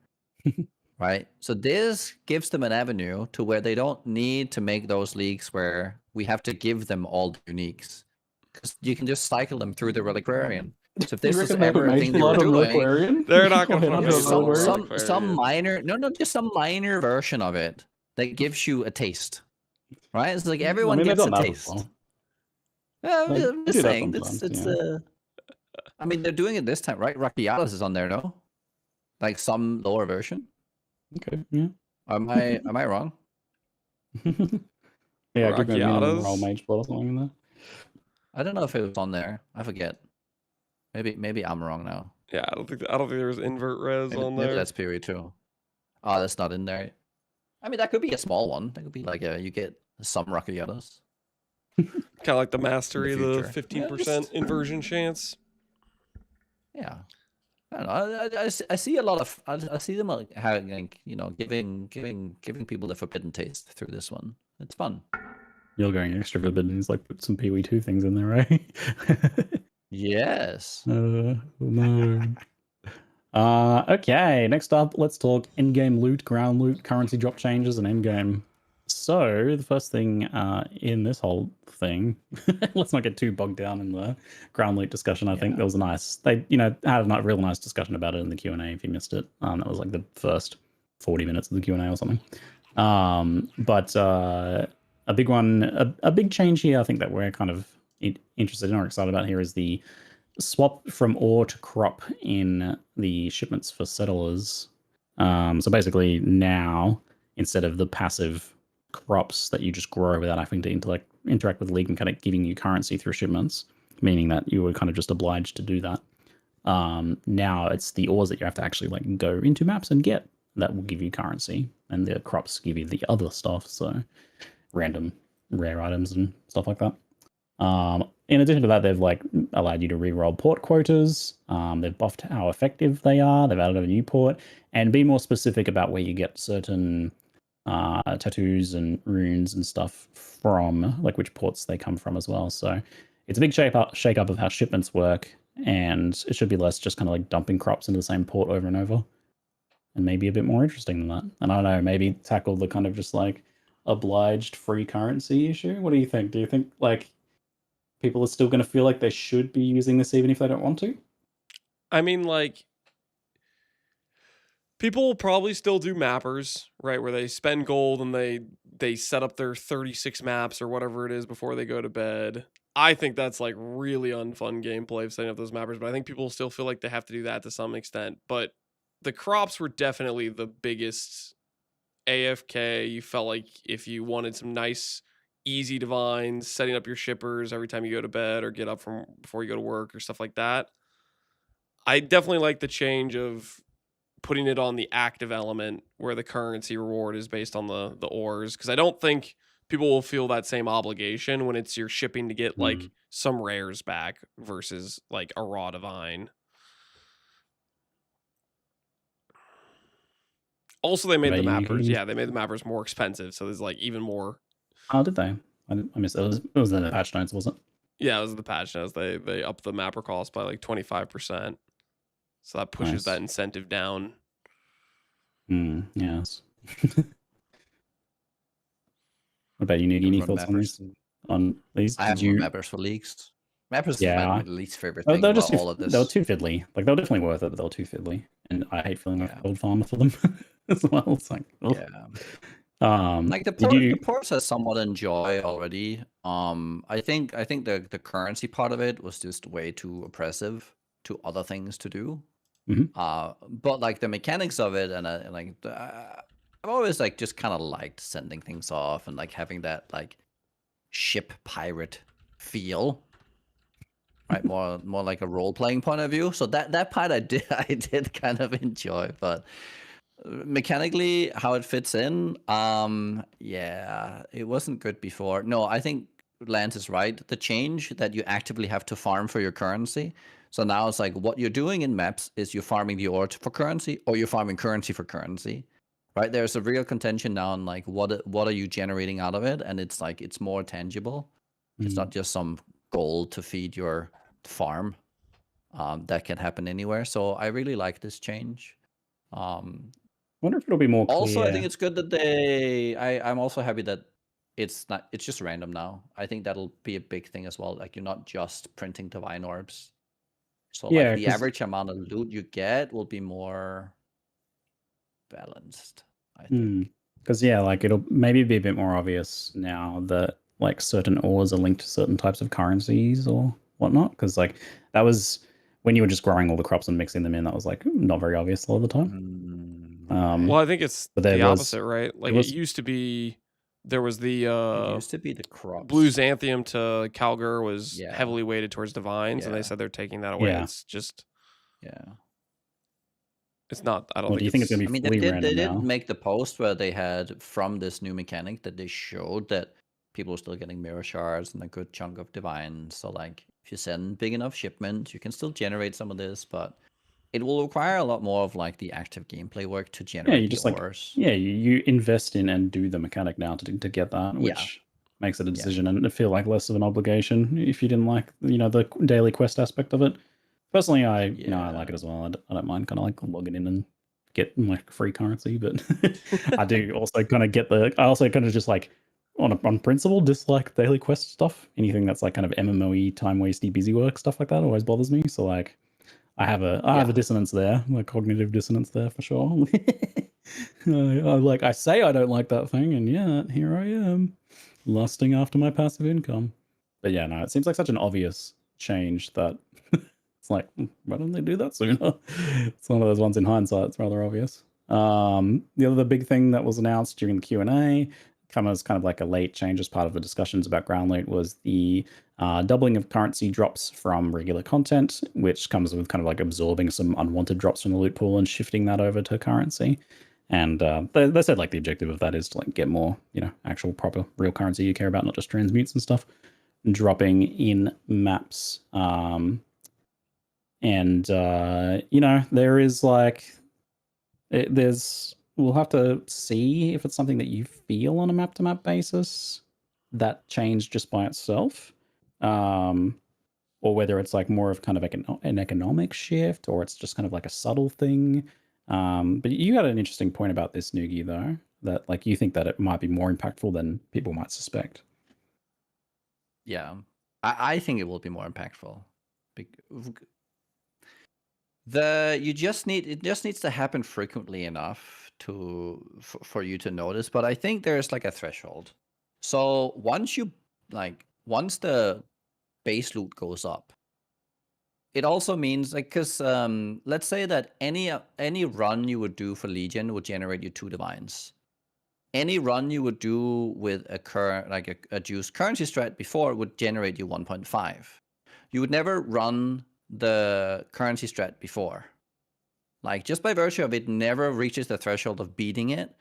Right? So this gives them an avenue to where they don't need to make those leagues where we have to give them all the uniques. Because you can just cycle them through the Reliquarian. So if this is ever a thing they were doing, they're not going to put some minor, just some minor version of it that gives you a taste. Right? It's like everyone gets a taste. Yeah, I'm just saying. I mean, they're doing it this time, right? Retaliation is on there, no? Like some lower version. Okay. Yeah. Am I wrong? Yeah, give me a roll mage blood or something in there. I don't know if it was on there. I forget. Maybe I'm wrong now. Yeah, I don't think there was invert res on there. Maybe that's period too. Oh, that's not in there. I mean, that could be a small one. That could be like you get some rock the others. Kind of like the mastery, the future. 15% inversion chance. Yeah. I don't know. I see a lot of I see them like having like, giving people the forbidden taste through this one. It's fun. You're going extra forbidden. He's like put some PoE2 things in there, right? Yes. No. Okay, next up, let's talk in-game loot, ground loot, currency drop changes, and endgame. So, the first thing in this whole thing, let's not get too bogged down in the ground loot discussion. I think there was they had a real nice discussion about it in the Q&A if you missed it. That was like the first 40 minutes of the Q&A or something. But a big one, a big change here, I think that we're kind of interested in or excited about here is the swap from ore to crop in the shipments for settlers. So basically now, instead of the passive crops that you just grow without having to interact with League and kind of giving you currency through shipments, meaning that you were kind of just obliged to do that. Now it's the ores that you have to actually like go into maps and get that will give you currency, and the crops give you the other stuff, so random rare items and stuff like that. In addition to that, they've like allowed you to reroll port quotas. They've buffed how effective they are. They've added a new port and be more specific about where you get certain tattoos and runes and stuff from, like which ports they come from as well. So it's a big shake up of how shipments work, and it should be less just kind of like dumping crops into the same port over and over, and maybe a bit more interesting than that. And I don't know, maybe tackle the kind of just like obliged free currency issue. What do you think? Do you think like people are still going to feel like they should be using this even if they don't want to? I mean, like, people will probably still do mappers, right? Where they spend gold and they set up their 36 maps or whatever it is before they go to bed. I think that's like really unfun gameplay of setting up those mappers, but I think people still feel like they have to do that to some extent. But the crops were definitely the biggest AFK. You felt like if you wanted some nice easy divines, setting up your shippers every time you go to bed or get up from before you go to work or stuff like that. I definitely like the change of putting it on the active element where the currency reward is based on the ores, because I don't think people will feel that same obligation when it's your shipping to get like some rares back versus like a raw divine. Also, they made the mappers. Yeah, they made the mappers more expensive, so there's like even more. Oh, did they? I missed it. It was in the patch notes, was it? Yeah, it was the patch notes. They upped the mapper cost by like 25%. So that pushes that incentive down. Yes. What about you, NieNie? Any thoughts on this? On these? I have mappers for leagues. Mappers is my least favorite thing they're about just all of this. They were too fiddly. Like, they were definitely worth it, but they were too fiddly. And I hate feeling like a gold farmer for them as well. It's like, like the ports I somewhat enjoy already. I think the currency part of it was just way too oppressive to other things to do. But like the mechanics of it, and I've always like just kind of liked sending things off and like having that like ship pirate feel, right? More like a role playing point of view. So that part I did kind of enjoy, but mechanically how it fits in, yeah, it wasn't good before. No, I think Lance is right. The change that you actively have to farm for your currency. So now it's like what you're doing in maps is you're farming the ore for currency, or you're farming currency for currency, right? There's a real contention now on like what are you generating out of it, and it's like it's more tangible. It's not just some gold to feed your farm. That can happen anywhere. So I really like this change. Wonder if it'll be more clear. Also, I think it's good that I'm also happy that it's just random now. I think that'll be a big thing as well. Like you're not just printing divine orbs. So like the average amount of loot you get will be more balanced, I think. Because like it'll maybe be a bit more obvious now that like certain ores are linked to certain types of currencies or whatnot. Because like that was when you were just growing all the crops and mixing them in, that was like not very obvious a lot of the time. Well, I think it's the opposite, right? Like it used to be. There was the it used to be the crops. Blue Xanthium to Calgar was heavily weighted towards divines, and they said they're taking that away. It's just it's not. I don't think. Do you think it's gonna be? I mean, they did make the post where they had from this new mechanic that they showed that people are still getting mirror shards and a good chunk of divines. So like, if you send big enough shipments, you can still generate some of this, but it will require a lot more of like the active gameplay work to Yeah, generate you the just like ores. you invest in and do the mechanic now to get that, Yeah. which makes it a decision and it feel like less of an obligation if you didn't like the daily quest aspect of it. Personally, I like it as well. I don't mind kind of like logging in and get my free currency, but I do also kind of I also kind of just like on principle dislike daily quest stuff. Anything that's like kind of MMOE, time wasty, busy work stuff like that always bothers me. So like I have a dissonance there, like cognitive dissonance there for sure. I say I don't like that thing, and yet here I am, lusting after my passive income. But yeah, no, it seems like such an obvious change that it's like, why don't they do that sooner? It's one of those ones in hindsight. It's rather obvious. The other big thing that was announced during the Q&A, come as kind of like a late change as part of the discussions about ground loot, was the doubling of currency drops from regular content, which comes with kind of like absorbing some unwanted drops from the loot pool and shifting that over to currency. And they said like the objective of that is to like get more, actual proper real currency you care about, not just transmutes and stuff, dropping in maps. There is like, we'll have to see if it's something that you feel on a map to map basis, that change just by itself, or whether it's like more of kind of an economic shift, or it's just kind of like a subtle thing. But you had an interesting point about this, Nugi, though, that like you think that it might be more impactful than people might suspect. Yeah, I think it will be more impactful. It just needs to happen frequently enough for you to notice. But I think there's like a threshold. So once the base loot goes up, it also means like, because let's say that any run you would do for Legion would generate you 2 divines. Any run you would do with a juice currency strat before would generate you 1.5. You would never run the currency strat before. Like, just by virtue of it never reaches the threshold of beating it.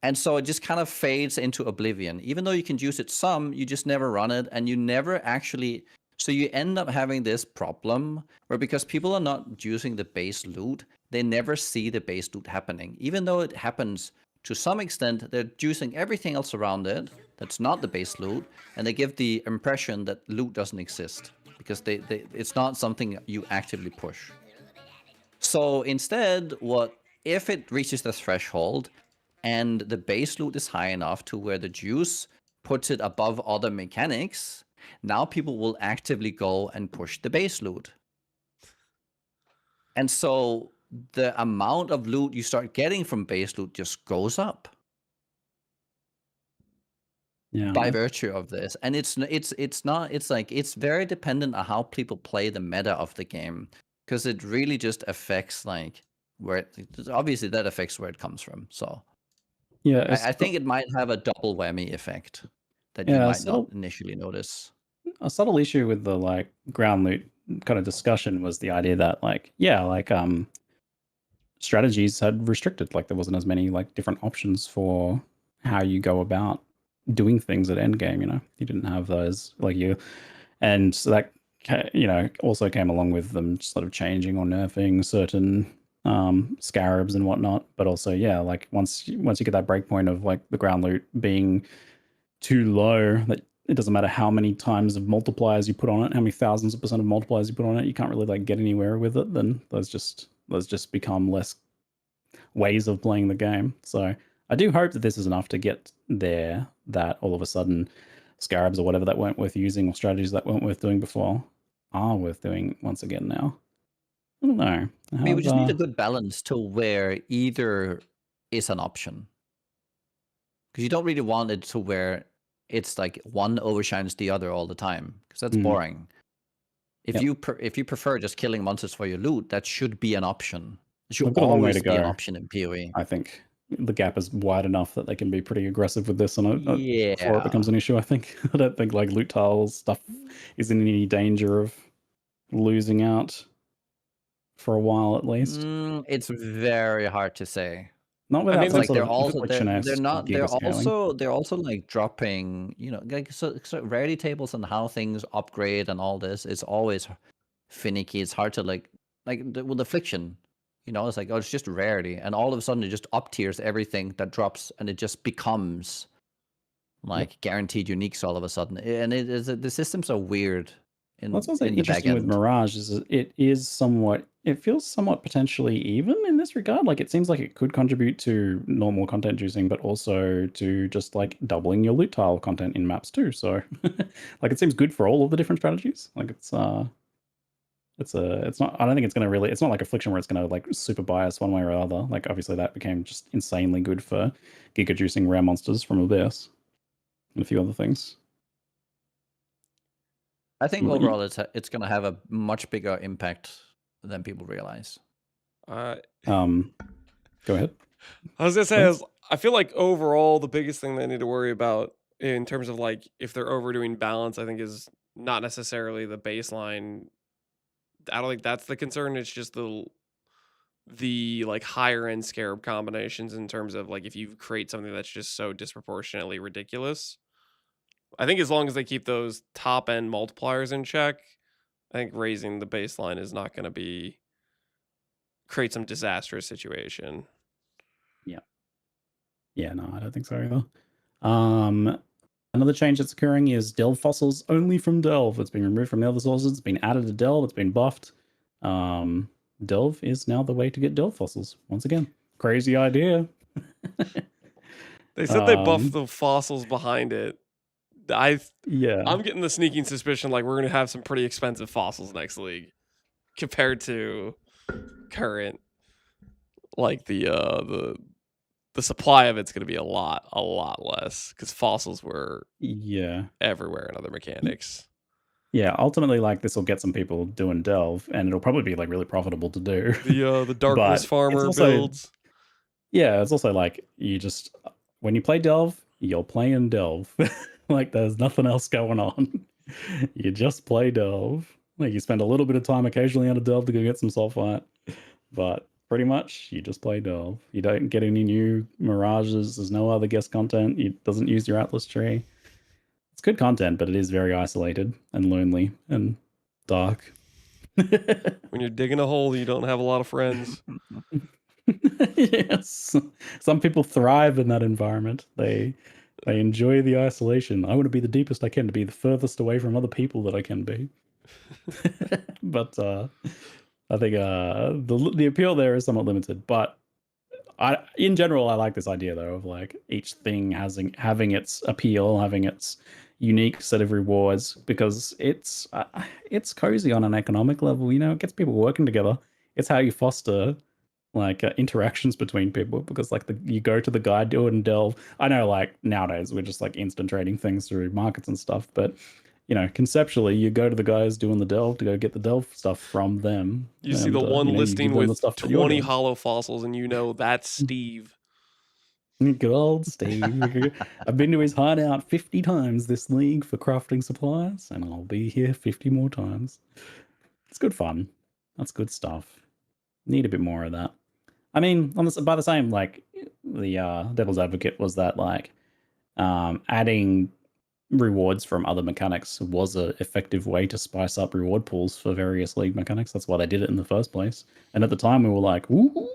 And so it just kind of fades into oblivion. Even though you can use it some, you just never run it, and you never actually... So you end up having this problem where, because people are not using the base loot, they never see the base loot happening. Even though it happens to some extent, they're using everything else around it that's not the base loot, and they give the impression that loot doesn't exist, because it's not something you actively push. So instead, if it reaches the threshold and the base loot is high enough to where the juice puts it above other mechanics, now people will actively go and push the base loot. And so the amount of loot you start getting from base loot just goes up. Yeah. By virtue of this. And it's very dependent on how people play the meta of the game, because it really just affects like obviously that affects where it comes from. So yeah, I think it might have a double whammy effect that you might not initially notice. A subtle issue with the like ground loot kind of discussion was the idea that strategies had restricted, like there wasn't as many like different options for how you go about doing things at endgame. You didn't have those and so that also came along with them sort of changing or nerfing certain scarabs and whatnot. But also like once you get that breakpoint of like the ground loot being too low, that it doesn't matter how many times of multipliers you put on it, how many thousands of % of multipliers you put on it, you can't really like get anywhere with it. Then those just become less ways of playing the game. So I do hope that this is enough to get there, that all of a sudden scarabs or whatever that weren't worth using, or strategies that weren't worth doing before, are worth doing once again now. I don't know. I mean, we just need a good balance to where either is an option. Because you don't really want it to where it's like one overshines the other all the time, because that's boring. If you prefer just killing monsters for your loot, that should be an option. It should always be an option in PoE. I think the gap is wide enough that they can be pretty aggressive with this before it becomes an issue, I think. I don't think like loot tiles stuff is in any danger of losing out for a while at least. It's very hard to say. Not without mean, some Like sort they're of also they're affliction-esque not giga-scaling. they're also like dropping, you know, like so rarity tables and how things upgrade and all this is always finicky. It's hard to with affliction, you know, it's like, oh, it's just rarity, and all of a sudden it just up tiers everything that drops, and it just becomes like guaranteed uniques all of a sudden. And it is the systems are weird What's also in the back interesting with end. Mirage is it feels somewhat potentially even in this regard. Like it seems like it could contribute to normal content juicing, but also to just like doubling your loot tile content in maps too. So like it seems good for all of the different strategies. Like it's not, I don't think it's not like Affliction where it's gonna like super bias one way or other. Like obviously that became just insanely good for giga juicing rare monsters from Abyss and a few other things. I think overall it's going to have a much bigger impact than people realize. Go ahead. I was gonna say, I feel like overall the biggest thing they need to worry about in terms of like if they're overdoing balance, I think is not necessarily the baseline. I don't think that's the concern. It's just the like higher end scarab combinations in terms of like if you create something that's just so disproportionately ridiculous. I think as long as they keep those top end multipliers in check, I think raising the baseline is not going to create some disastrous situation. Yeah, no, I don't think so either. Another change that's occurring is Delve fossils only from Delve. It's been removed from the other sources. It's been added to Delve. It's been buffed. Delve is now the way to get Delve fossils. Once again, crazy idea. They said they buffed the fossils behind it. I'm getting the sneaking suspicion like we're gonna have some pretty expensive fossils next league compared to current. Like the supply of it's gonna be a lot less because fossils were everywhere in other mechanics. Yeah, ultimately, like this will get some people doing Delve, and it'll probably be like really profitable to do. The darkness farmer builds. Yeah, it's also like you just when you play Delve, you're playing Delve. Like there's nothing else going on. You just play Delve. Like you spend a little bit of time occasionally on a Delve to go get some sulfite, but pretty much you just play Delve. You don't get any new mirages. There's no other guest content. It doesn't use your Atlas tree. It's good content, but it is very isolated and lonely and dark. When you're digging a hole, you don't have a lot of friends. Yes. Some people thrive in that environment. They enjoy the isolation. I want to be the deepest I can, to be the furthest away from other people that I can be. But I think the appeal there is somewhat limited. But in general, I like this idea though of like each thing having its appeal, having its unique set of rewards, because it's cozy on an economic level. You know, it gets people working together. It's how you foster like interactions between people, because like you go to the guy, do it and Delve. I know like nowadays we're just like instant trading things through markets and stuff, but you know, conceptually you go to the guys doing the Delve to go get the Delve stuff from them. You see the one listing with 20 hollow hollow fossils and you know that's Steve. Good old Steve. I've been to his hideout 50 times this league for crafting supplies, and I'll be here 50 more times. It's good fun. That's good stuff. Need a bit more of that. I mean, by the same, like, the Devil's Advocate was that, like, adding rewards from other mechanics was an effective way to spice up reward pools for various league mechanics. That's why they did it in the first place. And at the time, we were like, ooh,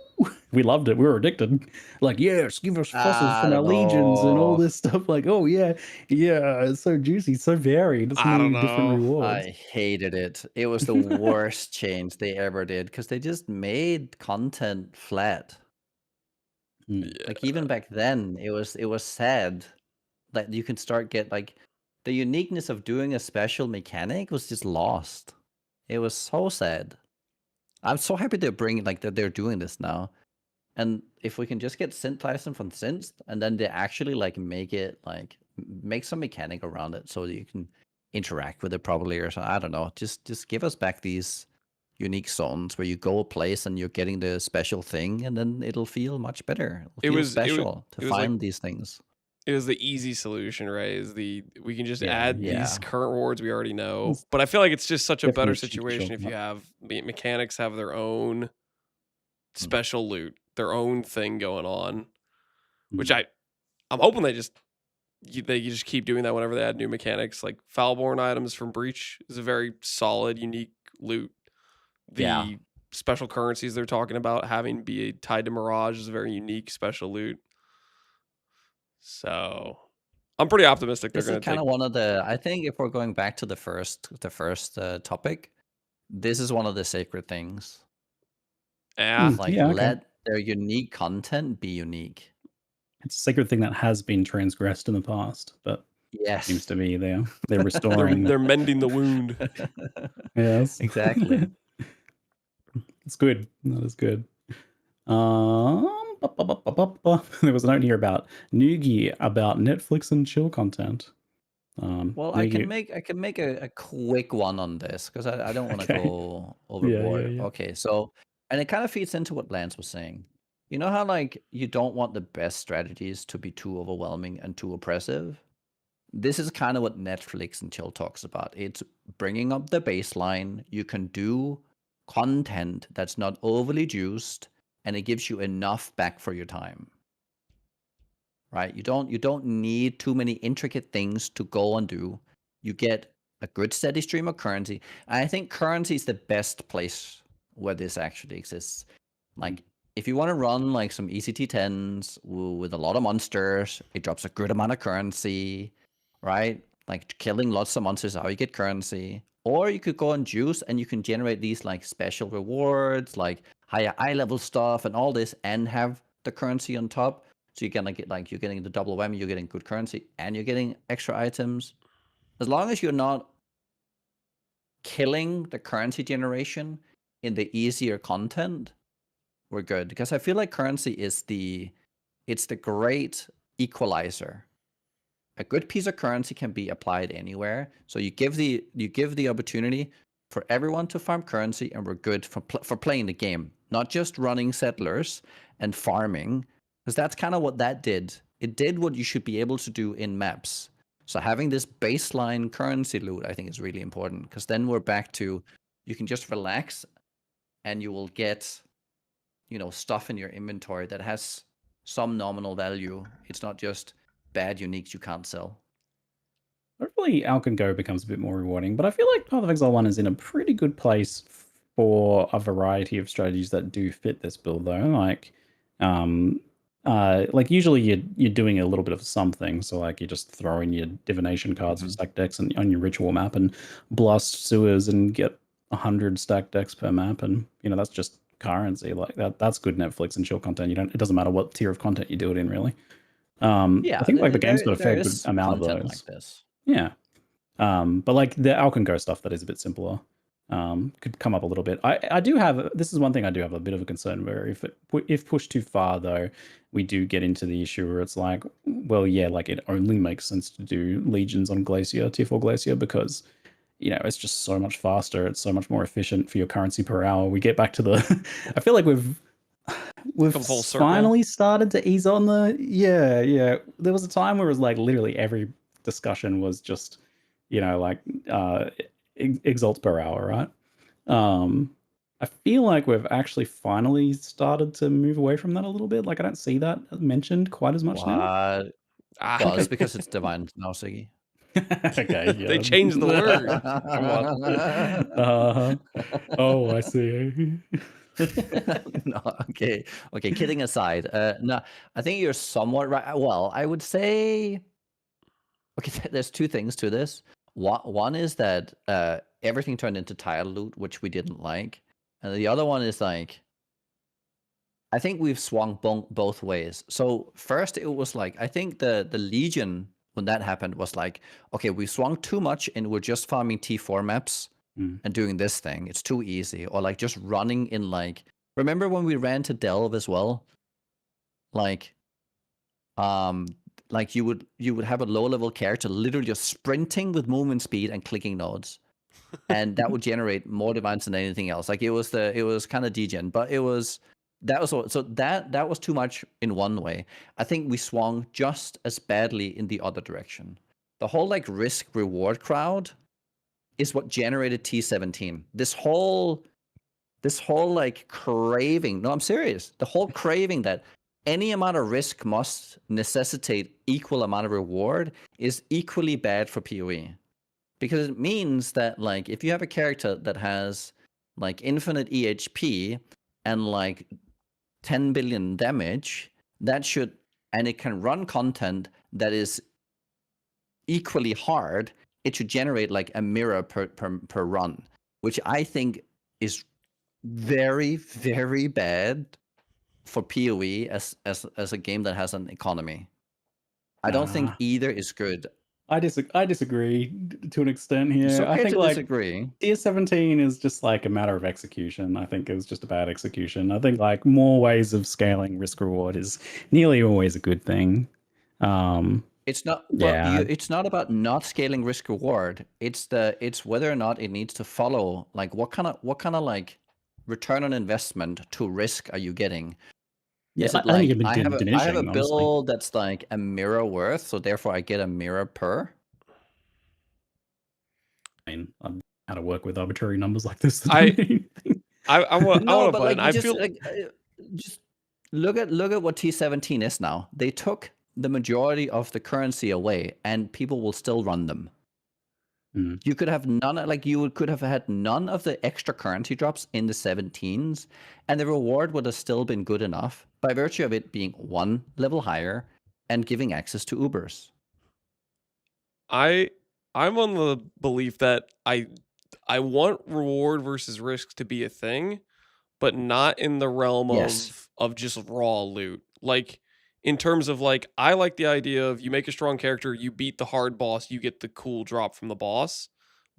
we loved it. We were addicted. Like, yes, give us fossils from our legions and all this stuff. Like, oh, yeah, it's so juicy, so varied. It's many different rewards. I hated it. It was the worst change they ever did because they just made content flat. Like even back then, it was sad that you can get like the uniqueness of doing a special mechanic was just lost. It was so sad. I'm so happy they're bringing like that they're doing this now. And if we can just get synth Tyson from synth and then they actually like make some mechanic around it so that you can interact with it properly or something. I don't know. Just give us back these unique zones where you go a place and you're getting the special thing, and then it'll feel much better. It'll feel special to find these things. It was the easy solution, right? We can just add these current rewards we already know. But I feel like it's just such a better situation if you have mechanics have their own special loot. their own thing going on, which I'm hoping they just keep doing that whenever they add new mechanics. Like Foulborn items from Breach is a very solid, unique loot. The special currencies they're talking about having be tied to Mirage is a very unique special loot. So I'm pretty optimistic they're This is going to kind take. of one of the. I think if we're going back to the first topic, this is one of the sacred things. Yeah, like yeah, okay. let their unique content be unique. It's a sacred thing that has been transgressed in the past, but Yes, seems to be they're restoring. they're mending the wound. Yes, exactly. It's good. That is good. There was a note here about Nugi about Netflix and chill content. Well, I can make a quick one on this because I don't want to Okay. go overboard. yeah. Okay, so and it kind of feeds into what Lance was saying. You know how like you don't want the best strategies to be too overwhelming and too oppressive? This is kind of what Netflix and chill talks about. It's bringing up the baseline. You can do content that's not overly juiced and it gives you enough back for your time. Right? You don't need too many intricate things to go and do. You get a good steady stream of currency. And I think currency is the best place where this actually exists. Like if you want to run like some ECT10s with a lot of monsters, it drops a good amount of currency, right? Like killing lots of monsters is how you get currency. Or you could go and juice and you can generate these like special rewards, like higher eye level stuff and all this, and have the currency on top. So you're gonna get like you're getting the double whammy, you're getting good currency, and you're getting extra items. As long as you're not killing the currency generation in the easier content, we're good. Because I feel like currency is the great equalizer. A good piece of currency can be applied anywhere. So you give the opportunity for everyone to farm currency, and we're good for playing the game, not just running settlers and farming. Because that's kind of what that did. It did what you should be able to do in maps. So having this baseline currency loot, I think, is really important. Because then we're back to you can just relax, and you will get, stuff in your inventory that has some nominal value. It's not just bad uniques you can't sell. Hopefully, Alk & Go becomes a bit more rewarding, but I feel like Path of Exile 1 is in a pretty good place for a variety of strategies that do fit this build, though. Like usually you're doing a little bit of something, so like you just throw in your divination cards for stack decks and on your ritual map and blast sewers and get 100 stack decks per map, and that's just currency. Like that's good Netflix and chill content. It doesn't matter what tier of content you do it in, really. I think like the game's got a fair good amount of those. Like this. Yeah. But like the Alk & Go stuff that is a bit simpler could come up a little bit. I do have, this is one thing I do have a bit of a concern where if pushed too far though, we do get into the issue where it's like, well, yeah, like it only makes sense to do legions on Glacier, tier 4 Glacier, because it's just so much faster. It's so much more efficient for your currency per hour. We get back to the, I feel like we've finally started to ease on the, yeah. There was a time where it was like literally every discussion was just, exalts per hour, right? I feel like we've actually finally started to move away from that a little bit. Like I don't see that mentioned quite as much now. Well, it's because it's divine now, Ziggy. Okay, yeah. They changed the word. Oh, I see. No, okay. Kidding aside, no, I think you're somewhat right. Well, I would say, okay, there's two things to this. One is that everything turned into tile loot, which we didn't like, and the other one is like, I think we've swung both ways. So first, it was like I think the Legion when that happened was like, okay, we swung too much and we're just farming T4 maps and doing this thing. It's too easy, or like just running in like. Remember when we ran to Delve as well? Like you would have a low level character literally just sprinting with movement speed and clicking nodes, and that would generate more divines than anything else. Like it was kind of degen, but that was too much in one way. I think we swung just as badly in the other direction. The whole like risk reward crowd is what generated T17. This whole This whole like craving. No, I'm serious. The whole craving that any amount of risk must necessitate equal amount of reward is equally bad for PoE. Because it means that like if you have a character that has like infinite EHP and like 10 billion damage, that should, and it can run content that is equally hard, it should generate like a mirror per run, which I think is very, very bad for PoE as a game that has an economy. I don't think Nah. either is good. I disagree to an extent here. It's okay I think to like disagree. tier 17 is just like a matter of execution. I think it was just a bad execution. I think like more ways of scaling risk reward is nearly always a good thing. It's not. Yeah. Well, it's not about not scaling risk reward. It's whether or not it needs to follow. Like what kind of like return on investment to risk are you getting? Yeah, Is it I think like it'd be I have a diminishing, honestly. build that's like a mirror worth, so therefore I get a mirror per? I mean, how to work with arbitrary numbers like this. I want No, to but blend. like you I just feel like just look at what T17 is now. They took the majority of the currency away, and people will still run them. You could have none, like you could have had none of the extra currency drops in the 17s, and the reward would have still been good enough by virtue of it being one level higher and giving access to Ubers. I'm on the belief that I want reward versus risk to be a thing, but not in the realm Yes. of just raw loot. Like in terms of like I like the idea of you make a strong character, you beat the hard boss, you get the cool drop from the boss,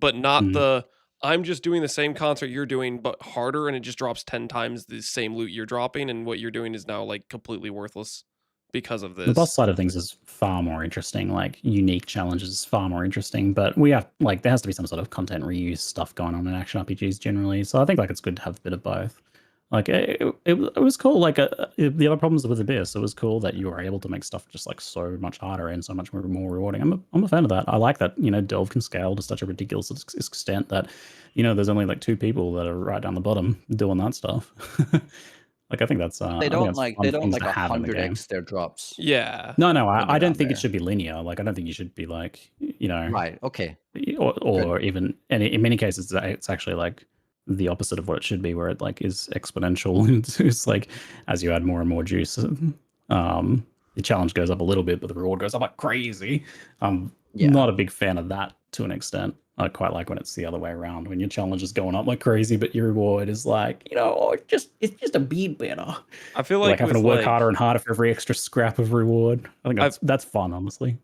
but not the I'm just doing the same concert you're doing but harder and it just drops 10 times the same loot you're dropping and what you're doing is now like completely worthless because of this. The boss side of things is far more interesting. Like unique challenges is far more interesting, but we have like there has to be some sort of content reuse stuff going on in action RPGs generally. So I think like it's good to have a bit of both. Like it was cool. Like the other problems with Abyss, it was cool that you were able to make stuff just like so much harder and so much more rewarding. I'm a fan of that. I like that Delve can scale to such a ridiculous extent that there's only like 2 people that are right down the bottom doing that stuff. Like I think that's They don't like 100x their drops. Yeah. No, I don't think it should be linear. Like I don't think you should be like Right. Okay. or even, and in many cases it's actually like the opposite of what it should be, where it like is exponential. It's like as you add more and more juice, the challenge goes up a little bit, but the reward goes up like crazy. Not a big fan of that to an extent. I quite like when it's the other way around, when your challenge is going up like crazy, but your reward is like, it's just a bit better. I feel like having to work like, harder and harder for every extra scrap of reward. I think that's fun, honestly.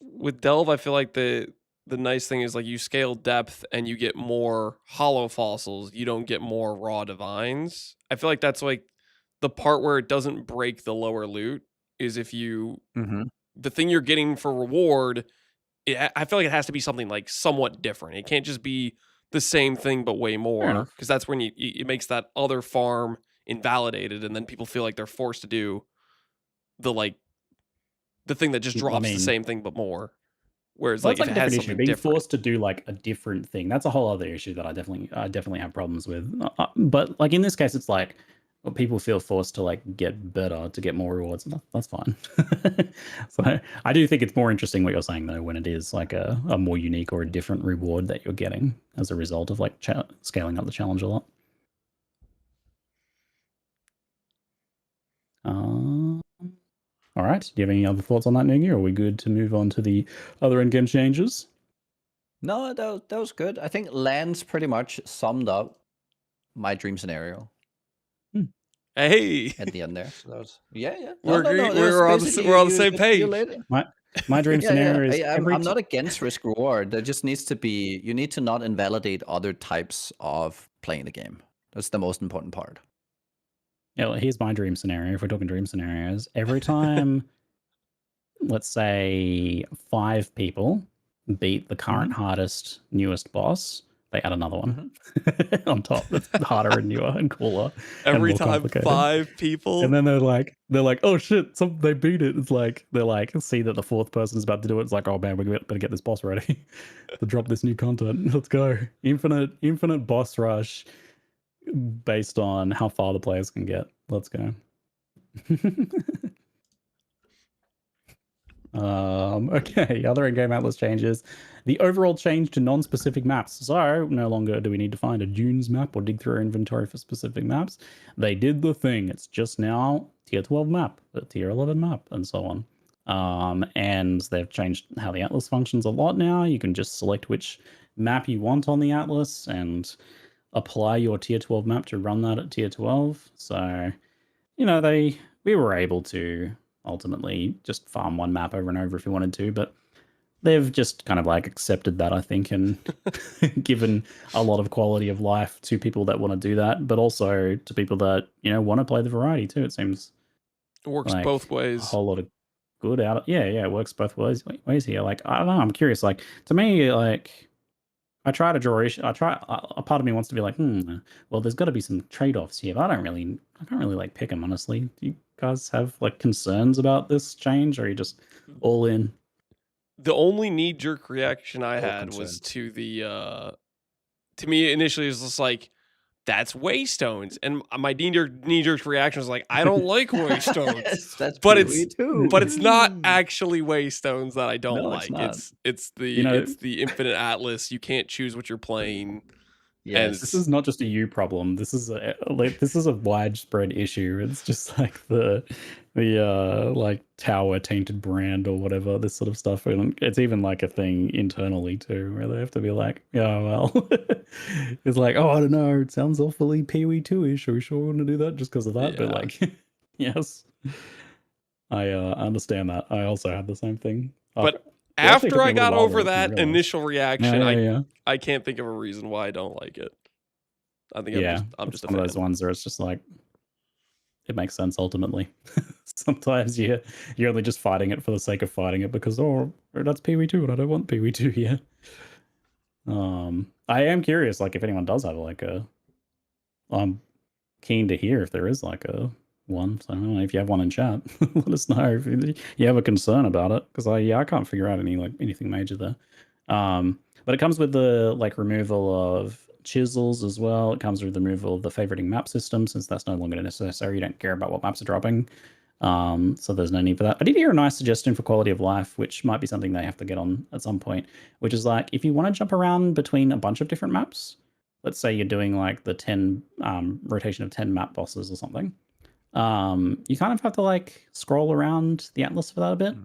With Delve, I feel like the nice thing is like you scale depth and you get more hollow fossils. You don't get more raw divines. I feel like that's like the part where it doesn't break the lower loot is if you the thing you're getting for reward. I feel like it has to be something like somewhat different. It can't just be the same thing but way more, because that's when it makes that other farm invalidated, and then people feel like they're forced to do the thing that just drops the same thing but more. Whereas Well, like it's if like it a has different issue. something Being different. forced to do like a different thing, that's a whole other issue that I definitely have problems with. But like in this case, it's like people feel forced to like get better to get more rewards. That's fine. So I do think it's more interesting what you're saying though, when it is like a more unique or a different reward that you're getting as a result of like scaling up the challenge a lot. All right. Do you have any other thoughts on that, NieNie? Or are we good to move on to the other endgame changes? No, that was good. I think Lance pretty much summed up my dream scenario. Hey, at the end there. So that was We're on the same page. My dream scenario is I'm not against risk reward. There just needs to be, you need to not invalidate other types of playing the game. That's the most important part. Yeah, well, here's my dream scenario. If we're talking dream scenarios, every time, let's say 5 people beat the current hardest, newest boss, they add another one on top that's harder and newer and cooler. Every and more time complicated. 5 people, and then they're like, oh shit, they beat it. It's like they're like, see that the 4th person's about to do it. It's like, oh man, we better get this boss ready to drop this new content. Let's go. Infinite boss rush. based on how far the players can get. Let's go. Okay, other in-game atlas changes. The overall change to non-specific maps. So no longer do we need to find a dunes map or dig through our inventory for specific maps. They did the thing. It's just now tier 12 map, a tier 11 map, and so on. And they've changed how the atlas functions a lot now. You can just select which map you want on the atlas and apply your tier 12 map to run that at tier 12. So, you know, we were able to ultimately just farm one map over and over if you wanted to, but they've just kind of like accepted that, I think, and given a lot of quality of life to people that want to do that, but also to people that, you know, want to play the variety too. It seems It works like both ways. a whole lot of good out of it works both ways here. Like, I don't know, I'm curious. Like, to me, like, I try to draw. A part of me wants to be like, well, there's got to be some trade-offs here. But I can't really like pick them, honestly. Do you guys have like concerns about this change, or are you just all in? The only knee-jerk reaction I All had was to the to me initially it was just like, that's waystones, and my knee-jerk reaction was like, I don't like waystones. That's but PoE too. but it's not actually waystones that I don't No, it's like. not. It's the You know, it's the infinite atlas. You can't choose what you're playing. And This is not just a you problem. This is a widespread issue. It's just like the like tower tainted brand or whatever, this sort of stuff. And it's even like a thing internally too, where they have to be like, yeah, well, it's like, oh, I don't know, it sounds awfully PoE 2-ish. Are we sure we want to do that just because of that? But like, yes, I understand that. I also had the same thing. But It actually after took me I a little got while over to that realize. initial reaction, Yeah. I can't think of a reason why I don't like it. I think I'm it's just a one of fan. those ones where it's just like it makes sense ultimately. Sometimes you're only just fighting it for the sake of fighting it because that's PoE2 and I don't want PoE2 here. I am curious, like if anyone does have like I'm keen to hear if there is like a one. So I don't know if you have one in chat. Let us know if you have a concern about it, because I can't figure out anything major there. But it comes with the like removal of chisels as well. It comes with the removal of the favoriting map system, since that's no longer necessary. You don't care about what maps are dropping. So there's no need for that. I did hear a nice suggestion for quality of life, which might be something they have to get on at some point, which is like if you want to jump around between a bunch of different maps, let's say you're doing like the 10 rotation of 10 map bosses or something, you kind of have to like scroll around the atlas for that a bit.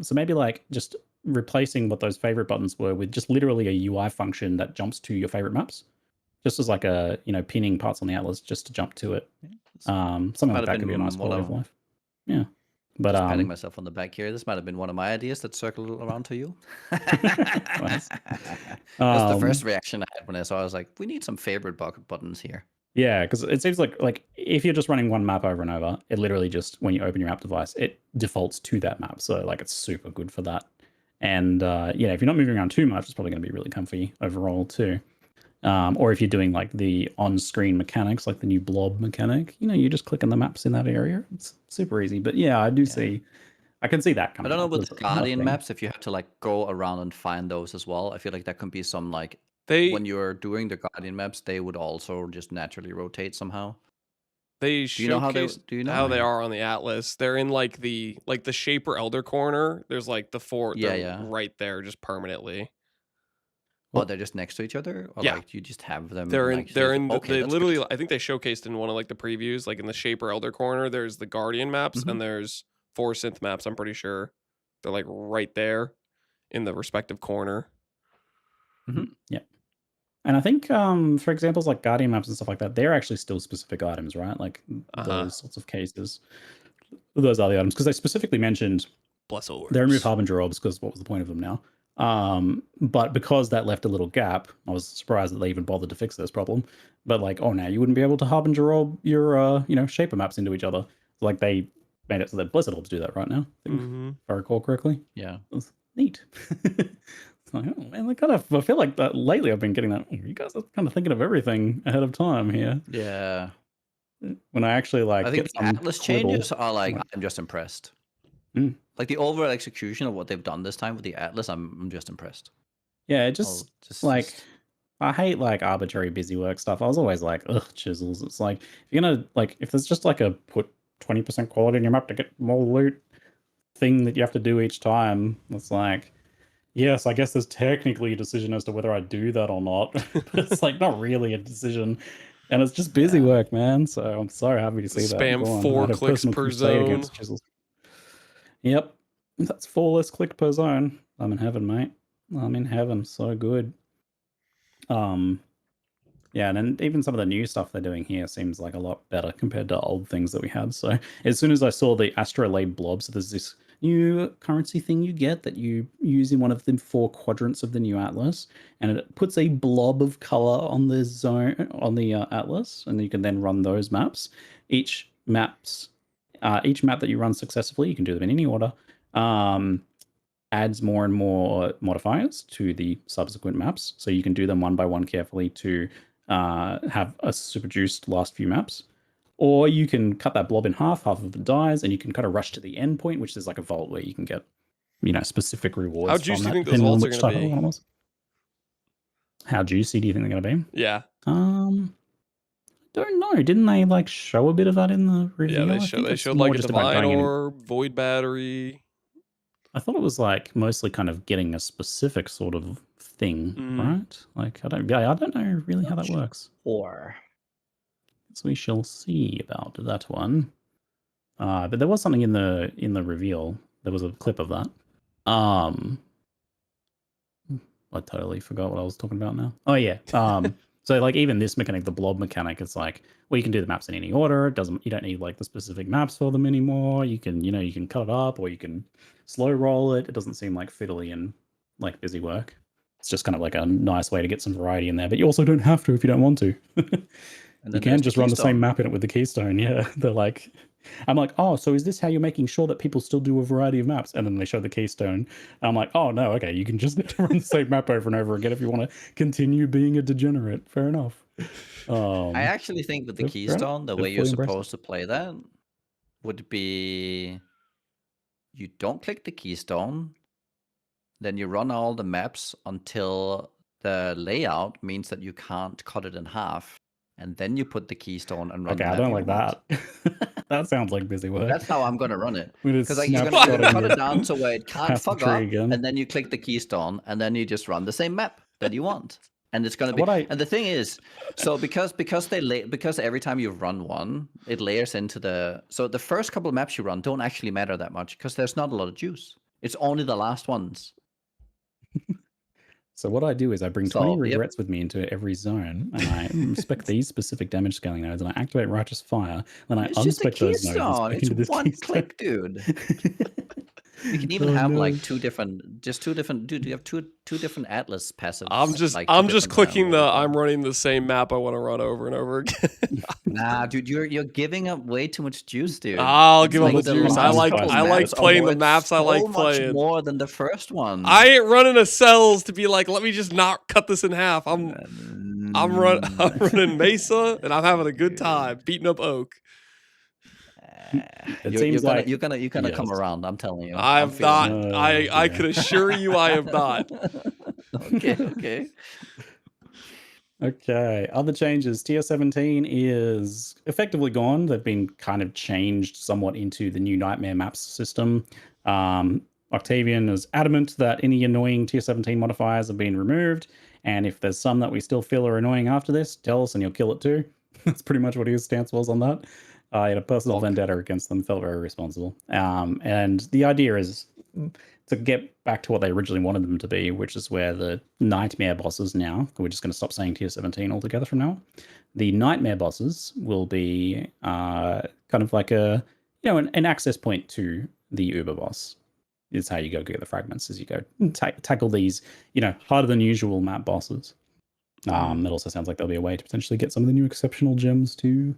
So maybe like just replacing what those favorite buttons were with just literally a UI function that jumps to your favorite maps, just as like a, you know, pinning parts on the atlas just to jump to it. Something like that could be a nice quality of life. Yeah. But just patting myself on the back here. This might have been one of my ideas that circled around to you. Nice. That's the first reaction I had when I saw it. I was like, we need some favorite buttons here. Yeah, because it seems like if you're just running one map over and over, it literally just, when you open your app device, it defaults to that map. So like it's super good for that. And yeah, if you're not moving around too much, it's probably going to be really comfy overall too. Or if you're doing like the on-screen mechanics, like the new blob mechanic, you know, you just click on the maps in that area. It's super easy. But yeah, I can see that coming. I don't know up with as the a Guardian thing. maps, if you have to like go around and find those as well. I feel like that could be some like when you're doing the Guardian maps, they would also just naturally rotate somehow. They Do you know how they are on the atlas. They're in like the Shaper Elder corner. There's like they're right there just permanently. Oh, they're just next to each other, or Yeah. like you just have them. They're in. like, They're in. Okay, They that's literally. good. I think they showcased in one of like the previews, like in the Shaper Elder corner. There's the Guardian maps, and there's 4 synth maps. I'm pretty sure they're like right there in the respective corner. Yeah. And I think for examples like Guardian maps and stuff like that, they're actually still specific items, right? Like those sorts of cases. Those are the items, because they specifically mentioned Bless orbs. they removed Harbinger orbs, because what was the point of them now? But because that left a little gap, I was surprised that they even bothered to fix this problem. But like, oh, now you wouldn't be able to Harbinger orb your Shaper maps into each other. Like they made it so that Blizzard orbs do that right now, I think, if I recall correctly. Yeah. That's neat. It's like, oh man, I feel like that lately I've been getting that. You guys are kind of thinking of everything ahead of time here. Yeah. When I actually like I think get the some Atlas quibble, changes are like, like, I'm just impressed. Mm. Like the overall execution of what they've done this time with the Atlas, I'm just impressed. yeah, it just I hate like arbitrary busy work stuff. I was always like, ugh, chisels. It's like if you're gonna like if there's just like a put 20% quality in your map to get more loot thing that you have to do each time, it's like, yes, I guess there's technically a decision as to whether I do that or not, but it's like not really a decision. And it's just busy work, man. So I'm so happy to see that. Spam Go on. 4 I had a clicks personal per crusade zone. against chisels. Yep. That's 4 less click per zone. I'm in heaven, mate. I'm in heaven. So good. Yeah, and then even some of the new stuff they're doing here seems like a lot better compared to old things that we had. So as soon as I saw the astrolabe blobs, there's this new currency thing you get that you use in one of the 4 quadrants of the new atlas, and it puts a blob of color on the zone on the atlas, and you can then run those maps. Each map that you run successfully, you can do them in any order. Adds more and more modifiers to the subsequent maps, so you can do them one by one carefully to have a super juiced last few maps. Or you can cut that blob in half of it dies, and you can kind of rush to the end point, which is like a vault where you can get, specific rewards. How juicy from do you that, think those depending on vaults are which going type to of one it be? was. How juicy do you think they're going to be? Yeah. Don't know. Didn't they like show a bit of that in the reveal? Yeah, I think they it's showed more like a just about divine going in. orb, void battery. I thought it was like mostly kind of getting a specific sort of thing, right? Like I don't know really how that works. Or So we shall see about that one. But there was something in the reveal. There was a clip of that. I totally forgot what I was talking about now. Oh yeah. So like even this mechanic, the blob mechanic, it's like, well, you can do the maps in any order. You don't need like the specific maps for them anymore. You can, you can cut it up or you can slow roll it. It doesn't seem like fiddly and like busy work. It's just kind of like a nice way to get some variety in there. But you also don't have to if you don't want to. You can just run the same map in it with the keystone. Yeah. They're like, I'm like, oh, so is this how you're making sure that people still do a variety of maps? And then they show the keystone. I'm like, oh no, okay, you can just run the same map over and over again if you want to continue being a degenerate. Fair enough. I actually think with the keystone, the way you're supposed to play that would be you don't click the keystone, then you run all the maps until the layout means that you can't cut it in half. And then you put the keystone and run. Okay, the I map don't you like want. that. That sounds like busy work. That's how I'm gonna run it. With a Because like, you're snapshot gonna of cut your it down to where it can't past the fuck tree up, again. and then you click the keystone, and then you just run the same map that you want, and it's gonna be. And the thing is, so because every time you run one, it layers into the. So the first couple of maps you run don't actually matter that much because there's not a lot of juice. It's only the last ones. So what I do is I bring 20 So, yep. regrets with me into every zone, and I inspect these specific damage scaling nodes, and I activate Righteous Fire, then I It's just a unspec those nodes and keystone. spec It's into this one keystone. click, dude. You can even Oh, have no. like two different. Dude, you have two different Atlas passives. I'm just like, clicking the I'm running the same map I want to run over and over again. Nah, dude, you're giving up way too much juice, dude. I'll give like up the juice. I like playing the maps I like playing. Much more than the first one. I ain't running a cells to be like, let me just not cut this in half. I'm running Mesa and I'm having a good time beating up Oak. You're gonna come around. I'm telling you. I have not. I can assure you, I have not. Okay. Okay, other changes. Tier 17 is effectively gone. They've been kind of changed somewhat into the new Nightmare Maps system. Octavian is adamant that any annoying Tier 17 modifiers have been removed, and if there's some that we still feel are annoying after this, tell us and you'll kill it too. That's pretty much what his stance was on that. He had a personal vendetta against them, felt very responsible. And the idea is to get back to what they originally wanted them to be, which is where the Nightmare bosses now, we're just going to stop saying Tier 17 altogether from now. The Nightmare bosses will be kind of like an access point to the Uber boss. Is how you go get the fragments as you go tackle these, harder than usual map bosses. It also sounds like there'll be a way to potentially get some of the new exceptional gems too.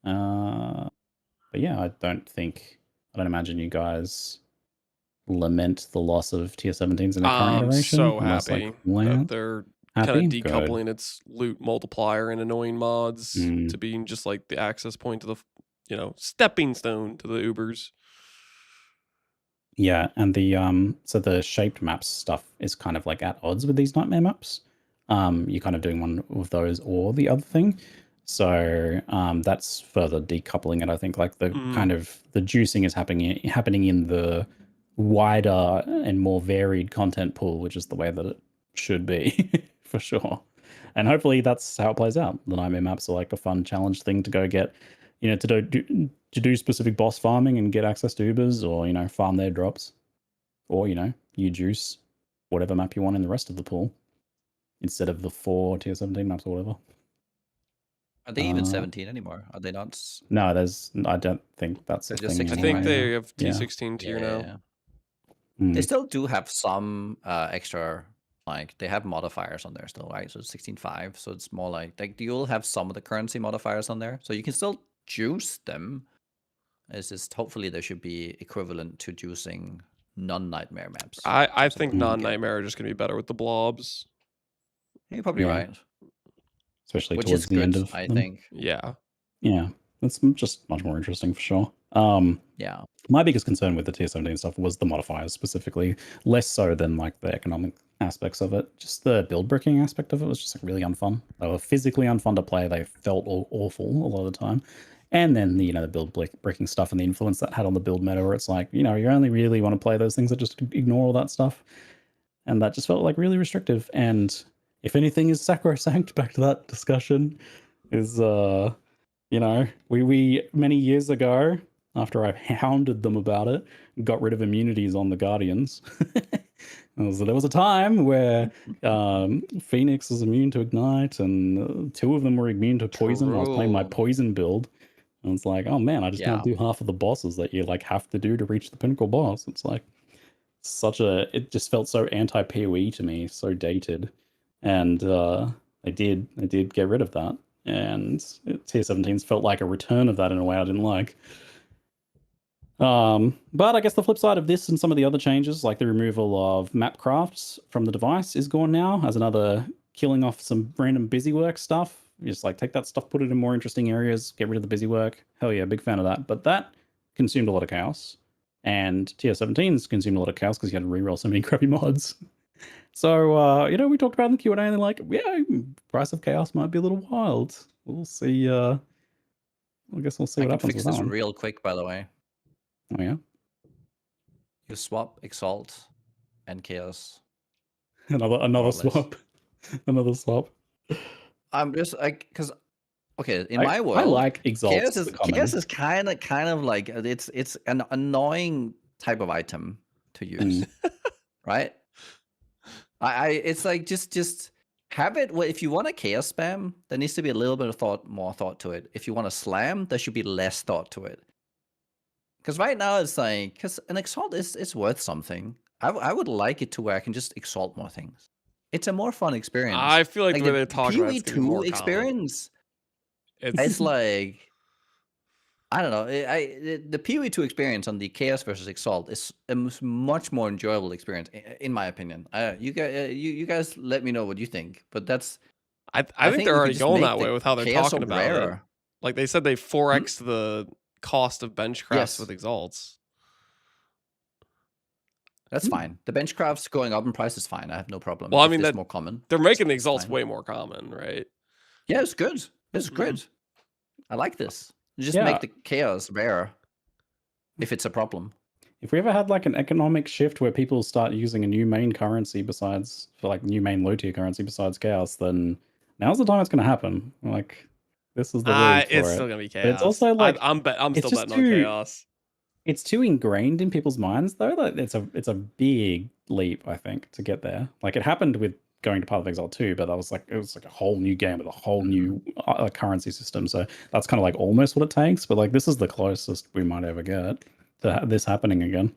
But yeah, I don't imagine you guys lament the loss of Tier 17s in the current iteration. I'm so happy that they're kind of decoupling Good. its loot multiplier and annoying mods to being just like the access point to the, stepping stone to the Ubers. Yeah, and the so the shaped maps stuff is kind of like at odds with these Nightmare maps. you're kind of doing one of those or the other thing. So that's further decoupling it. I think like the kind of the juicing is happening in the wider and more varied content pool, which is the way that it should be for sure. And hopefully that's how it plays out. The nightmare maps are like a fun challenge thing to go get, to do specific boss farming and get access to Ubers, or farm their drops, or you juice whatever map you want in the rest of the pool instead of the 4 tier 17 maps or whatever. Are they even 17 anymore? Are they not? No, I don't think that's a They're just thing. 16 I think right they now. have T16 tier now. Yeah. Mm. They still do have some extra, like they have modifiers on there still, right? So it's 16.5. So it's more like you'll have some of the currency modifiers on there. So you can still juice them. It's just hopefully they should be equivalent to juicing non-nightmare maps. I think non-nightmare are just gonna be better with the blobs. You're probably right. Especially Which towards is the good, end of I them. think. Yeah. Yeah, it's just much more interesting for sure. Yeah. My biggest concern with the tier 17 stuff was the modifiers specifically, less so than like the economic aspects of it. Just the build bricking aspect of it was just like really unfun. They were physically unfun to play. They felt awful a lot of the time. And then the build bricking stuff and the influence that had on the build meta, where it's like, you only really want to play those things that just ignore all that stuff. And that just felt like really restrictive. And if anything is sacrosanct, back to that discussion, is we many years ago, after I hounded them about it, got rid of immunities on the Guardians. So there was a time where Phoenix was immune to Ignite, and 2 of them were immune to Poison. I was playing my Poison build, and it's like, oh man, I just can't do half of the bosses that you have to do to reach the pinnacle boss. It's like it just felt so anti-PoE to me, so dated. And I did get rid of that. And tier 17s felt like a return of that in a way I didn't like. But I guess the flip side of this and some of the other changes, like the removal of map crafts from the device, is gone now as another killing off some random busy work stuff. You just take that stuff, put it in more interesting areas, get rid of the busy work. Hell yeah, big fan of that. But that consumed a lot of chaos. And tier 17s consumed a lot of chaos because you had to reroll so many crappy mods. So, we talked about in the Q&A and they're like, yeah, Price of Chaos might be a little wild. We'll see. I guess we'll see what happens fix with that this one. real quick, by the way. Oh, yeah? You swap Exalt and Chaos. Another swap. Another swap. I'm just because in I my world, I like Exalt. Chaos is kind of like it's an annoying type of item to use, right? It's like just have it. Well, if you want a Chaos spam, there needs to be a little bit of more thought to it. If you want a slam, there should be less thought to it. Because right now it's like, because an Exalt is worth something. I would like it to where I can just Exalt more things. It's a more fun experience. I feel like the way they're talking about it's gonna be more PoE2 common. experience. It's like, I don't know. The PoE2 experience on the Chaos versus Exalt is a much more enjoyable experience, in my opinion. You guys let me know what you think. But that's I think they're already going that way with how they're Chaos talking about rarer. it. Like they said, they 4x the cost of bench crafts with Exalts. That's fine. The bench crafts going up in price is fine. I have no problem. Well, I mean, that's that more common. They're making the Exalts way more common, right? Yeah, it's good. It's good. I like this. Just Yeah. make the Chaos rarer if it's a problem. If we ever had an economic shift where people start using a new main currency new main low tier currency besides Chaos, then now's the time it's going to happen. This is the league for It's it. still gonna be But Chaos. it's also I'm it's still just betting on Chaos. It's too ingrained in people's minds, though. It's a big leap, I think, to get there. It happened with going to Path of Exile 2, but that was it was a whole new game with a whole new currency system. So that's kind of almost what it takes. But this is the closest we might ever get to this happening again.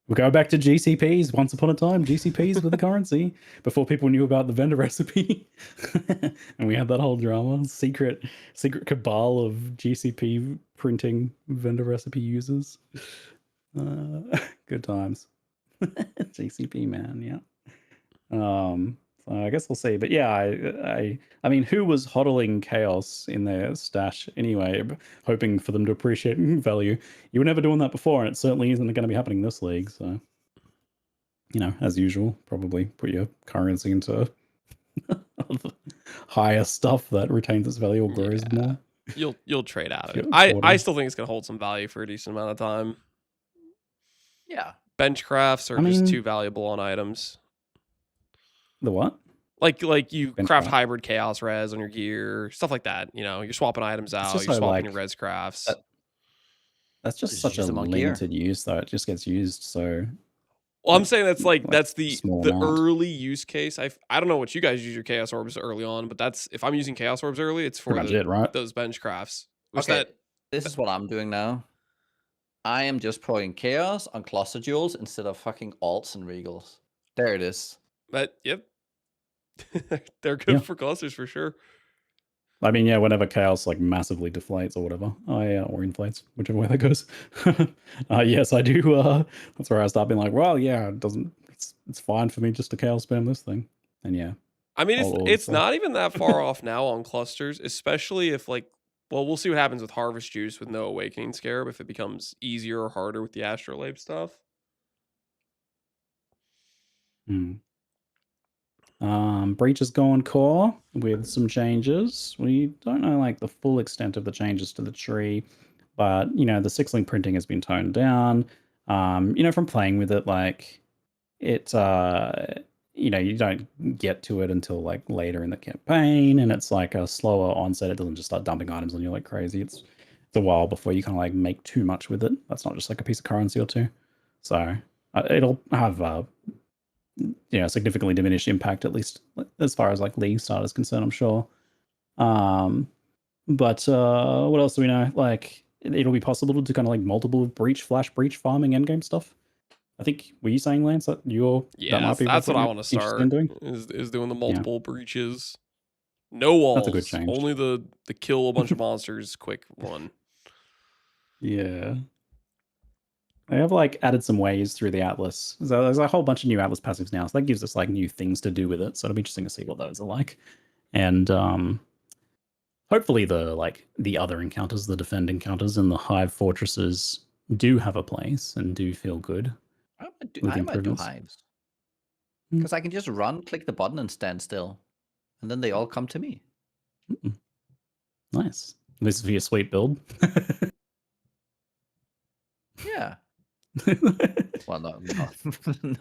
We go back to GCPs. Once upon a time, GCPs were the currency before people knew about the vendor recipe, and we had that whole drama, secret cabal of GCP printing vendor recipe users. Good times. GCP man, yeah. So I guess we'll see. But yeah, I mean, who was hodling Chaos in their stash anyway, hoping for them to appreciate value? You were never doing that before, and it certainly isn't going to be happening in this league. So, as usual, probably put your currency into the higher stuff that retains its value or grows more. You'll trade out of it. Sure, I totally. still think it's gonna hold some value for a decent amount of time. Yeah. Bench crafts are I just mean- too valuable on items. The what? Like you Bench craft craft? hybrid chaos res on your gear, stuff like that. You know, you're swapping items out, just you're so, swapping like, your res crafts. That's just Just such a use them on gear. limited use, though. It just gets used so. Well, I'm saying that's that's the small the amount. early use case. I don't know what you guys use your chaos orbs early on, but that's if I'm using chaos orbs early, it's for Pretty much it, right? those bench crafts. Which Okay, that this is what I'm doing now. I am just pouring chaos on cluster jewels instead of fucking alts and regals. There it is. But yep, they're good Yeah. for clusters for sure. I mean, yeah, whenever chaos like massively deflates or whatever, or inflates, whichever way that goes. Yes, I do. That's where I start being like, well, yeah, it doesn't. It's fine for me just to chaos spam this thing, and yeah. I mean, I'll always it's say. not even that far off now on clusters, especially if like, well, we'll see what happens with Harvest Juice with no Awakening Scarab if it becomes easier or harder with the Astrolabe stuff. Breach is going core with some changes. We don't know like the full extent of the changes to the tree, but you know the 6-link printing has been toned down. You know, from playing with it, like it you know, you don't get to it until like later in the campaign, and it's like a slower onset. It doesn't just start dumping items on you like crazy. It's a while before you kind of like make too much with it. That's not just like a piece of currency or two. So it'll have you know, significantly diminished impact, at least as far as like league start is concerned, I'm sure. But what else do we know? Like it'll be possible to kind of like multiple flash breach farming endgame stuff. I think, were you saying, Lance, that Yeah, that's what I want to start. In doing? Is doing the multiple breaches. No walls. That's a good change. Only the kill a bunch of monsters quick one. Yeah. They have like added some ways through the Atlas. So there's a whole bunch of new Atlas passives now. So that gives us like new things to do with it. So it'll be interesting to see what those are like. And hopefully the other encounters, the defend encounters and the hive fortresses do have a place and do feel good. I with might do improvements. hives. Because I can just run, click the button and stand still. And then they all come to me. Nice. This is for your sweet build. Yeah. Well, no,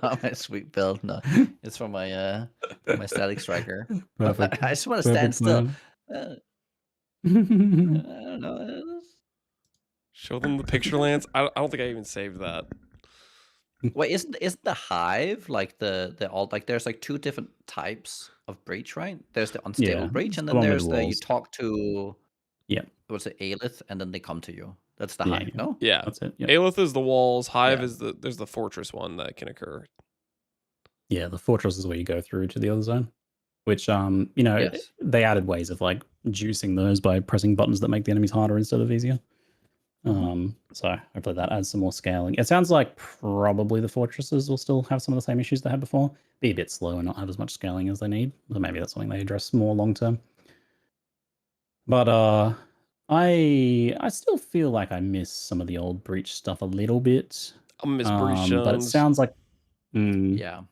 not my sweet build. No, it's for my my static striker. Perfect. I just want to stand still. I don't know. Show them the picture, Lance. I don't think I even saved that. Wait, isn't the hive like the all like there's like two different types of breach, right? There's the unstable Yeah, breach, it's and the then one with there's the you walls. talk to Yeah. what's it, Aelith, and then they come to you. That's the Yeah, hive, no? Yeah, That's it. Yeah. Aelith is the walls. Hive Yeah. is there's the fortress one that can occur. Yeah, the fortress is where you go through to the other zone. Which you know, Yes. they added ways of like juicing those by pressing buttons that make the enemies harder instead of easier. So hopefully that adds some more scaling. It sounds like probably the fortresses will still have some of the same issues they had before. Be a bit slow and not have as much scaling as they need. So maybe that's something they address more long term. But I still feel like I miss some of the old breach stuff a little bit. I miss breach But it zones. sounds like Yeah.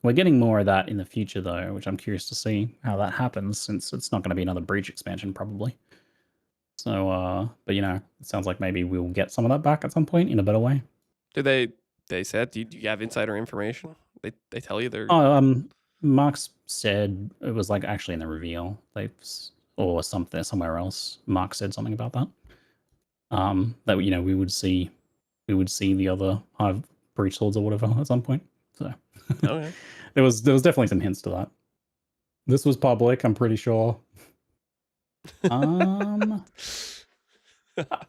we're getting more of that in the future, though, which I'm curious to see how that happens, since it's not going to be another breach expansion, probably. So, but you know, it sounds like maybe we'll get some of that back at some point in a better way. Did they said? Do you have insider information? They tell you they're. Oh, Mark's said it was like actually in the reveal, or something somewhere else. Mark said something about that. That you know we would see the other hive breach swords or whatever at some point. So. Okay. There was definitely some hints to that. This was public, I'm pretty sure.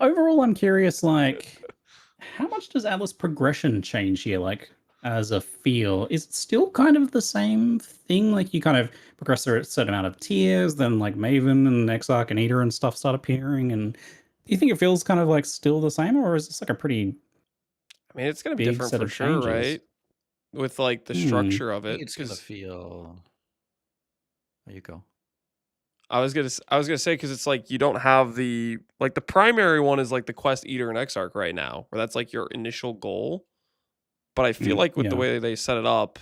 Overall, I'm curious, like, how much does Atlas progression change here, like, as a feel? Is it still kind of the same thing? Like, you kind of progress through a certain amount of tiers, then, like, Maven and Exarch and Eater and stuff start appearing, and do you think it feels kind of, like, still the same, or is this, like, a pretty I mean, it's gonna be big different set for of sure, changes? right? With like the structure of I it. think it's gonna 'cause feel. There you go. I was gonna say because it's like you don't have the primary one is like the quest Eater and Exarch right now, where that's like your initial goal. But I feel like with the yeah. way they set it up,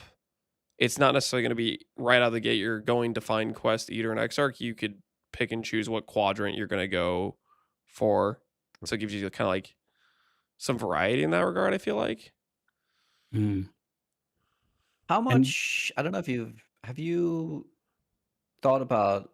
it's not necessarily going to be right out of the gate. You're going to find Quest, Eater, and Exarch. You could pick and choose what quadrant you're going to go for. So it gives you kind of like some variety in that regard, I feel like. How much? I don't know if have you thought about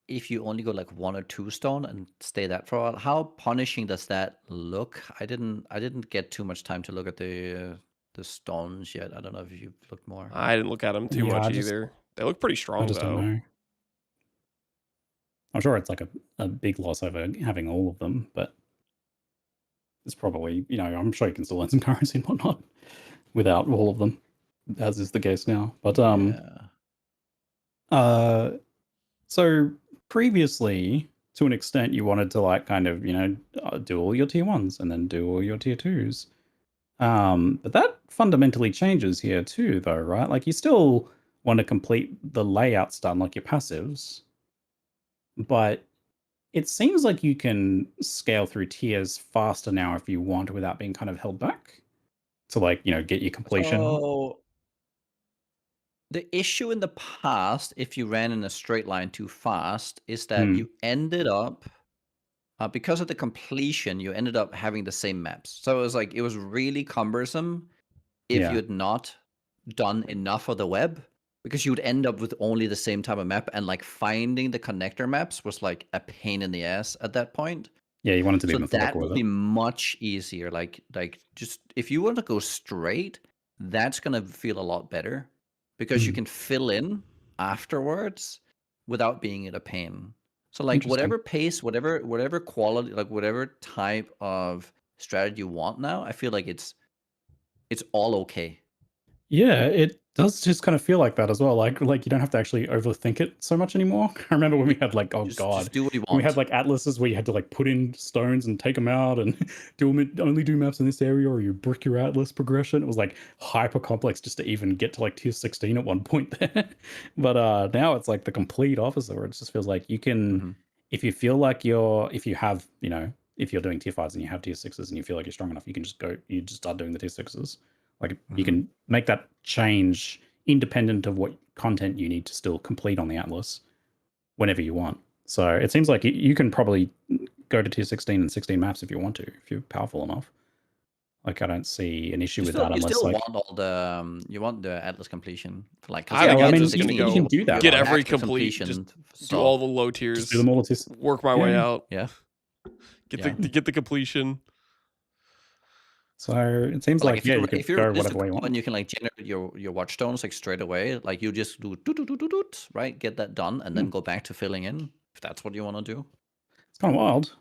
if you only go like 1 or 2 stone and stay that for a while. How punishing does that look? I didn't get too much time to look at the stones yet. I don't know if you've looked more. I didn't look at them too much either. They look pretty strong I just though. don't know. I'm sure it's like a big loss over having all of them, but it's probably, I'm sure you can still earn some currency and whatnot without all of them, as is the case now. But so previously, to an extent, you wanted to like kind of do all your tier 1s and then do all your tier 2s. But that fundamentally changes here too, though, right? Like you still want to complete the layouts done, like your passives, but it seems like you can scale through tiers faster now if you want without being kind of held back to like, get your completion. So the issue in the past, if you ran in a straight line too fast, is that you ended up, because of the completion, you ended up having the same maps. So it was like, it was really cumbersome if you had not done enough of the web, because you would end up with only the same type of map, and like finding the connector maps was like a pain in the ass at that point. Yeah, you wanted to be methodical that would with be it. much easier. Like just if you want to go straight, that's gonna feel a lot better because you can fill in afterwards without being in a pain. So like whatever pace, whatever quality, like whatever type of strategy you want now, I feel like it's all okay. Yeah, it does just kind of feel like that as well. Like you don't have to actually overthink it so much anymore. I remember when we had like, just do what you when we want. had like atlases where you had to like put in stones and take them out and only do maps in this area, or you brick your atlas progression. It was like hyper complex just to even get to like tier 16 at one point there. But now it's like the complete opposite, where it just feels like you can, if you feel like if you have, if you're doing tier 5s and you have tier 6s and you feel like you're strong enough, you can just start doing the tier 6s. Like you can make that change independent of what content you need to still complete on the Atlas whenever you want. So it seems like you can probably go to tier 16 and 16 maps if you want to, if you're powerful enough. Like I don't see an issue with that unless you like want all the you want the Atlas completion for like. I mean, you can do that. Get right? every complete. Just do all the low tiers. Just do them all at work my way out. Yeah. Get the completion. So it seems like you could go whatever way you want. And you can like generate your watchstones like straight away. Like you just do right, get that done, and then go back to filling in if that's what you want to do. It's kind of wild.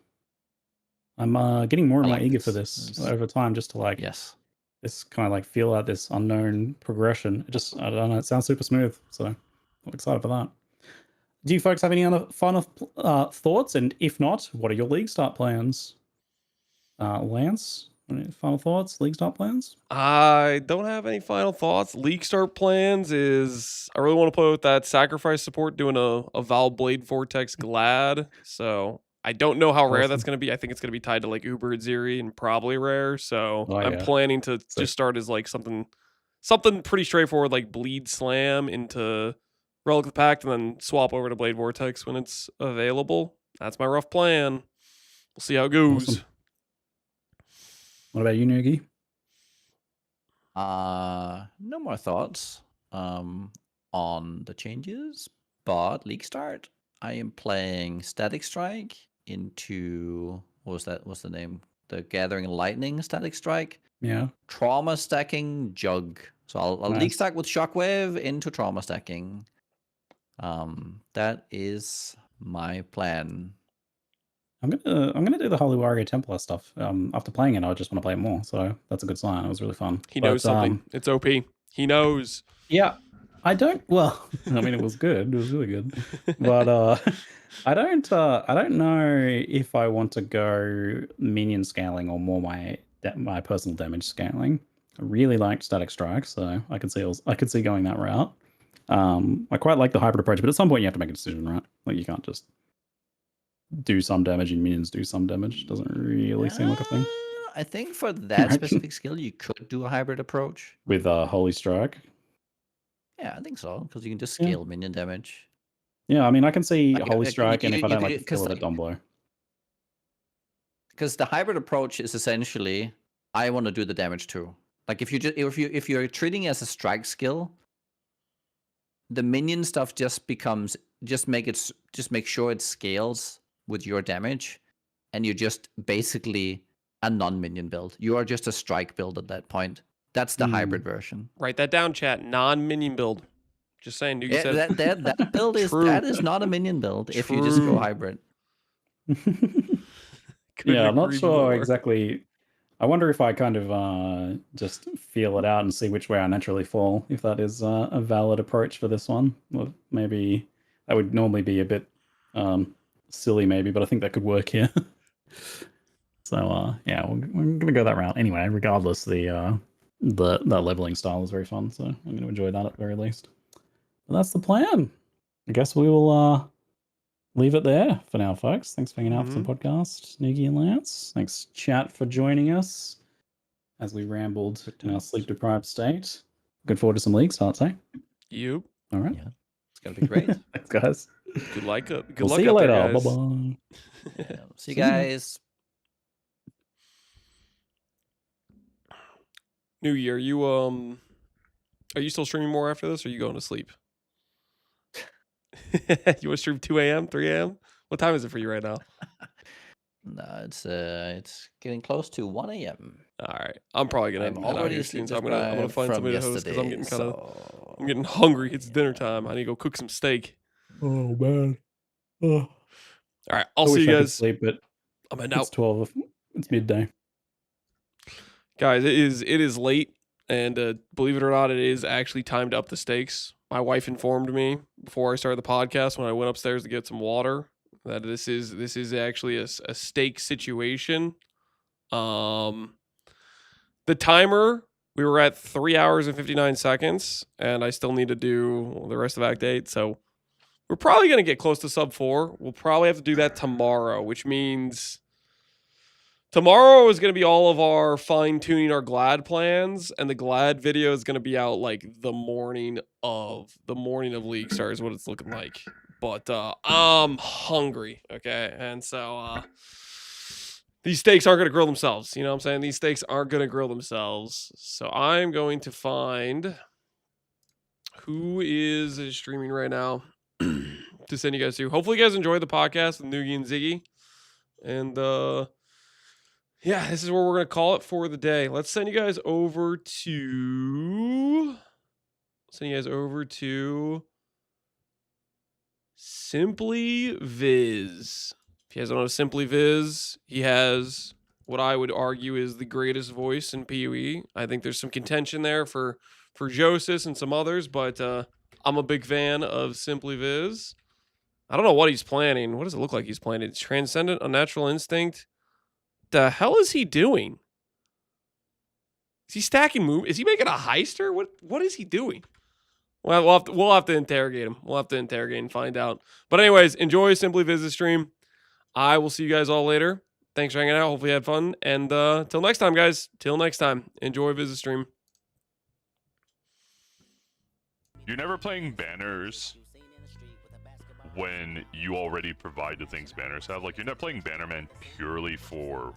I'm getting more and more eager for this over time, just to like just kind of like feel out this unknown progression. I don't know. It sounds super smooth, so I'm excited for that. Do you folks have any other final thoughts? And if not, what are your league start plans? Lance? Any final thoughts? League start plans? I don't have any final thoughts. League start plans is I really want to play with that sacrifice support doing a Val Blade Vortex Glad. So I don't know how rare that's going to be. I think it's going to be tied to like Uber Ziri and probably rare. So I'm planning to just start as like something pretty straightforward, like Bleed Slam into Relic of the Pact and then swap over to Blade Vortex when it's available. That's my rough plan. We'll see how it goes. Awesome. What about you, Nugi? No more thoughts on the changes, but League Start, I am playing Static Strike into, what's the name? The Gathering Lightning Static Strike. Yeah. Trauma stacking Jug. So I'll League Stack with Shockwave into Trauma stacking. That is my plan. I'm gonna do the Holy Warrior Templar stuff. After playing it, I just want to play it more. So that's a good sign. It was really fun. He knows something. It's OP. He knows. Yeah, I don't. Well, I mean, it was good. It was really good. But I don't know if I want to go minion scaling or more my personal damage scaling. I really liked Static Strike, so I could see going that route. I quite like the hybrid approach, but at some point you have to make a decision, right? Like you can't just do some damage and minions do some damage. Doesn't really seem like a thing. I think for that specific skill, you could do a hybrid approach With Holy Strike. Yeah, I think so, because you can just Yeah. scale minion damage. Yeah, I mean, I can see Like, Holy like, Strike, and if I don't like could- the feel 'cause, of it, like, Dumb Blow. Because the hybrid approach is essentially, I want to do the damage too. Like if you're treating it as a strike skill, the minion stuff just becomes just make sure it scales with your damage, and you're just basically a non-minion build. You are just a strike build at that point. That's the hybrid version. Write that down, chat. Non-minion build. Just saying. Nugi Yeah, said that build is True. that is not a minion build if you just go True. hybrid. Yeah, I'm not agree sure more. exactly. I wonder if I kind of just feel it out and see which way I naturally fall, if that is a valid approach for this one. Or maybe that would normally be a bit silly, maybe, but I think that could work here. So yeah, we're gonna go that route anyway. Regardless, the leveling style is very fun, so I'm gonna enjoy that at the very least. But that's the plan. I guess we will leave it there for now, folks. Thanks for hanging out for the podcast, Nugi and Lance. Thanks, chat, for joining us as we rambled in our sleep-deprived state. Looking forward to some league starts, eh? You. All right. Yeah, it's gonna be great. Thanks, guys. Good luck. Good We'll luck see you out later. there, guys. Bye-bye. See you guys. New Year, are you still streaming more after this, or are you going to sleep? You want to stream 2 a.m., 3 a.m.? What time is it for you right now? No, it's getting close to 1 a.m. All right, I'm probably gonna I'm head out already here soon, so I'm sleep-deprived gonna find from somebody to host because I'm yesterday, getting I'm getting hungry. It's dinner time. I need to go cook some steak. Oh man. Oh. All right, I'll I see wish you I could guys. sleep, but I'm heading it's out. 12. It's midday. Guys, it is late, and believe it or not, it is actually time to up the stakes. My wife informed me before I started the podcast when I went upstairs to get some water that this is actually a stake situation. The timer, we were at 3 hours and 59 seconds, and I still need to do the rest of Act 8, so we're probably going to get close to sub 4. We'll probably have to do that tomorrow, which means tomorrow is going to be all of our fine-tuning our Glad plans, and the Glad video is going to be out like the morning of League Start is what it's looking like. But I'm hungry, okay? And so these steaks aren't going to grill themselves. You know what I'm saying? These steaks aren't going to grill themselves. So I'm going to find who is streaming right now to send you guys to. Hopefully you guys enjoyed the podcast with Nugi and Ziggy. And yeah, this is where we're going to call it for the day. Let's send you guys over to Simply Viz. If you guys don't know Simply Viz, he has what I would argue is the greatest voice in PoE. I think there's some contention there for Josis and some others, but I'm a big fan of Simply Viz. I don't know what he's planning. What does it look like he's planning? It's Transcendent, Unnatural Instinct. The hell is he doing? Is he stacking move? Is he making a heister? What is he doing? Well, we'll have to interrogate him. We'll have to interrogate and find out. But anyways, enjoy Simply Viz stream. I will see you guys all later. Thanks for hanging out. Hopefully you had fun. And till next time, guys. Till next time. Enjoy Viz stream. You're never playing banners when you already provide the things banners have. Like, you're not playing Bannerman purely for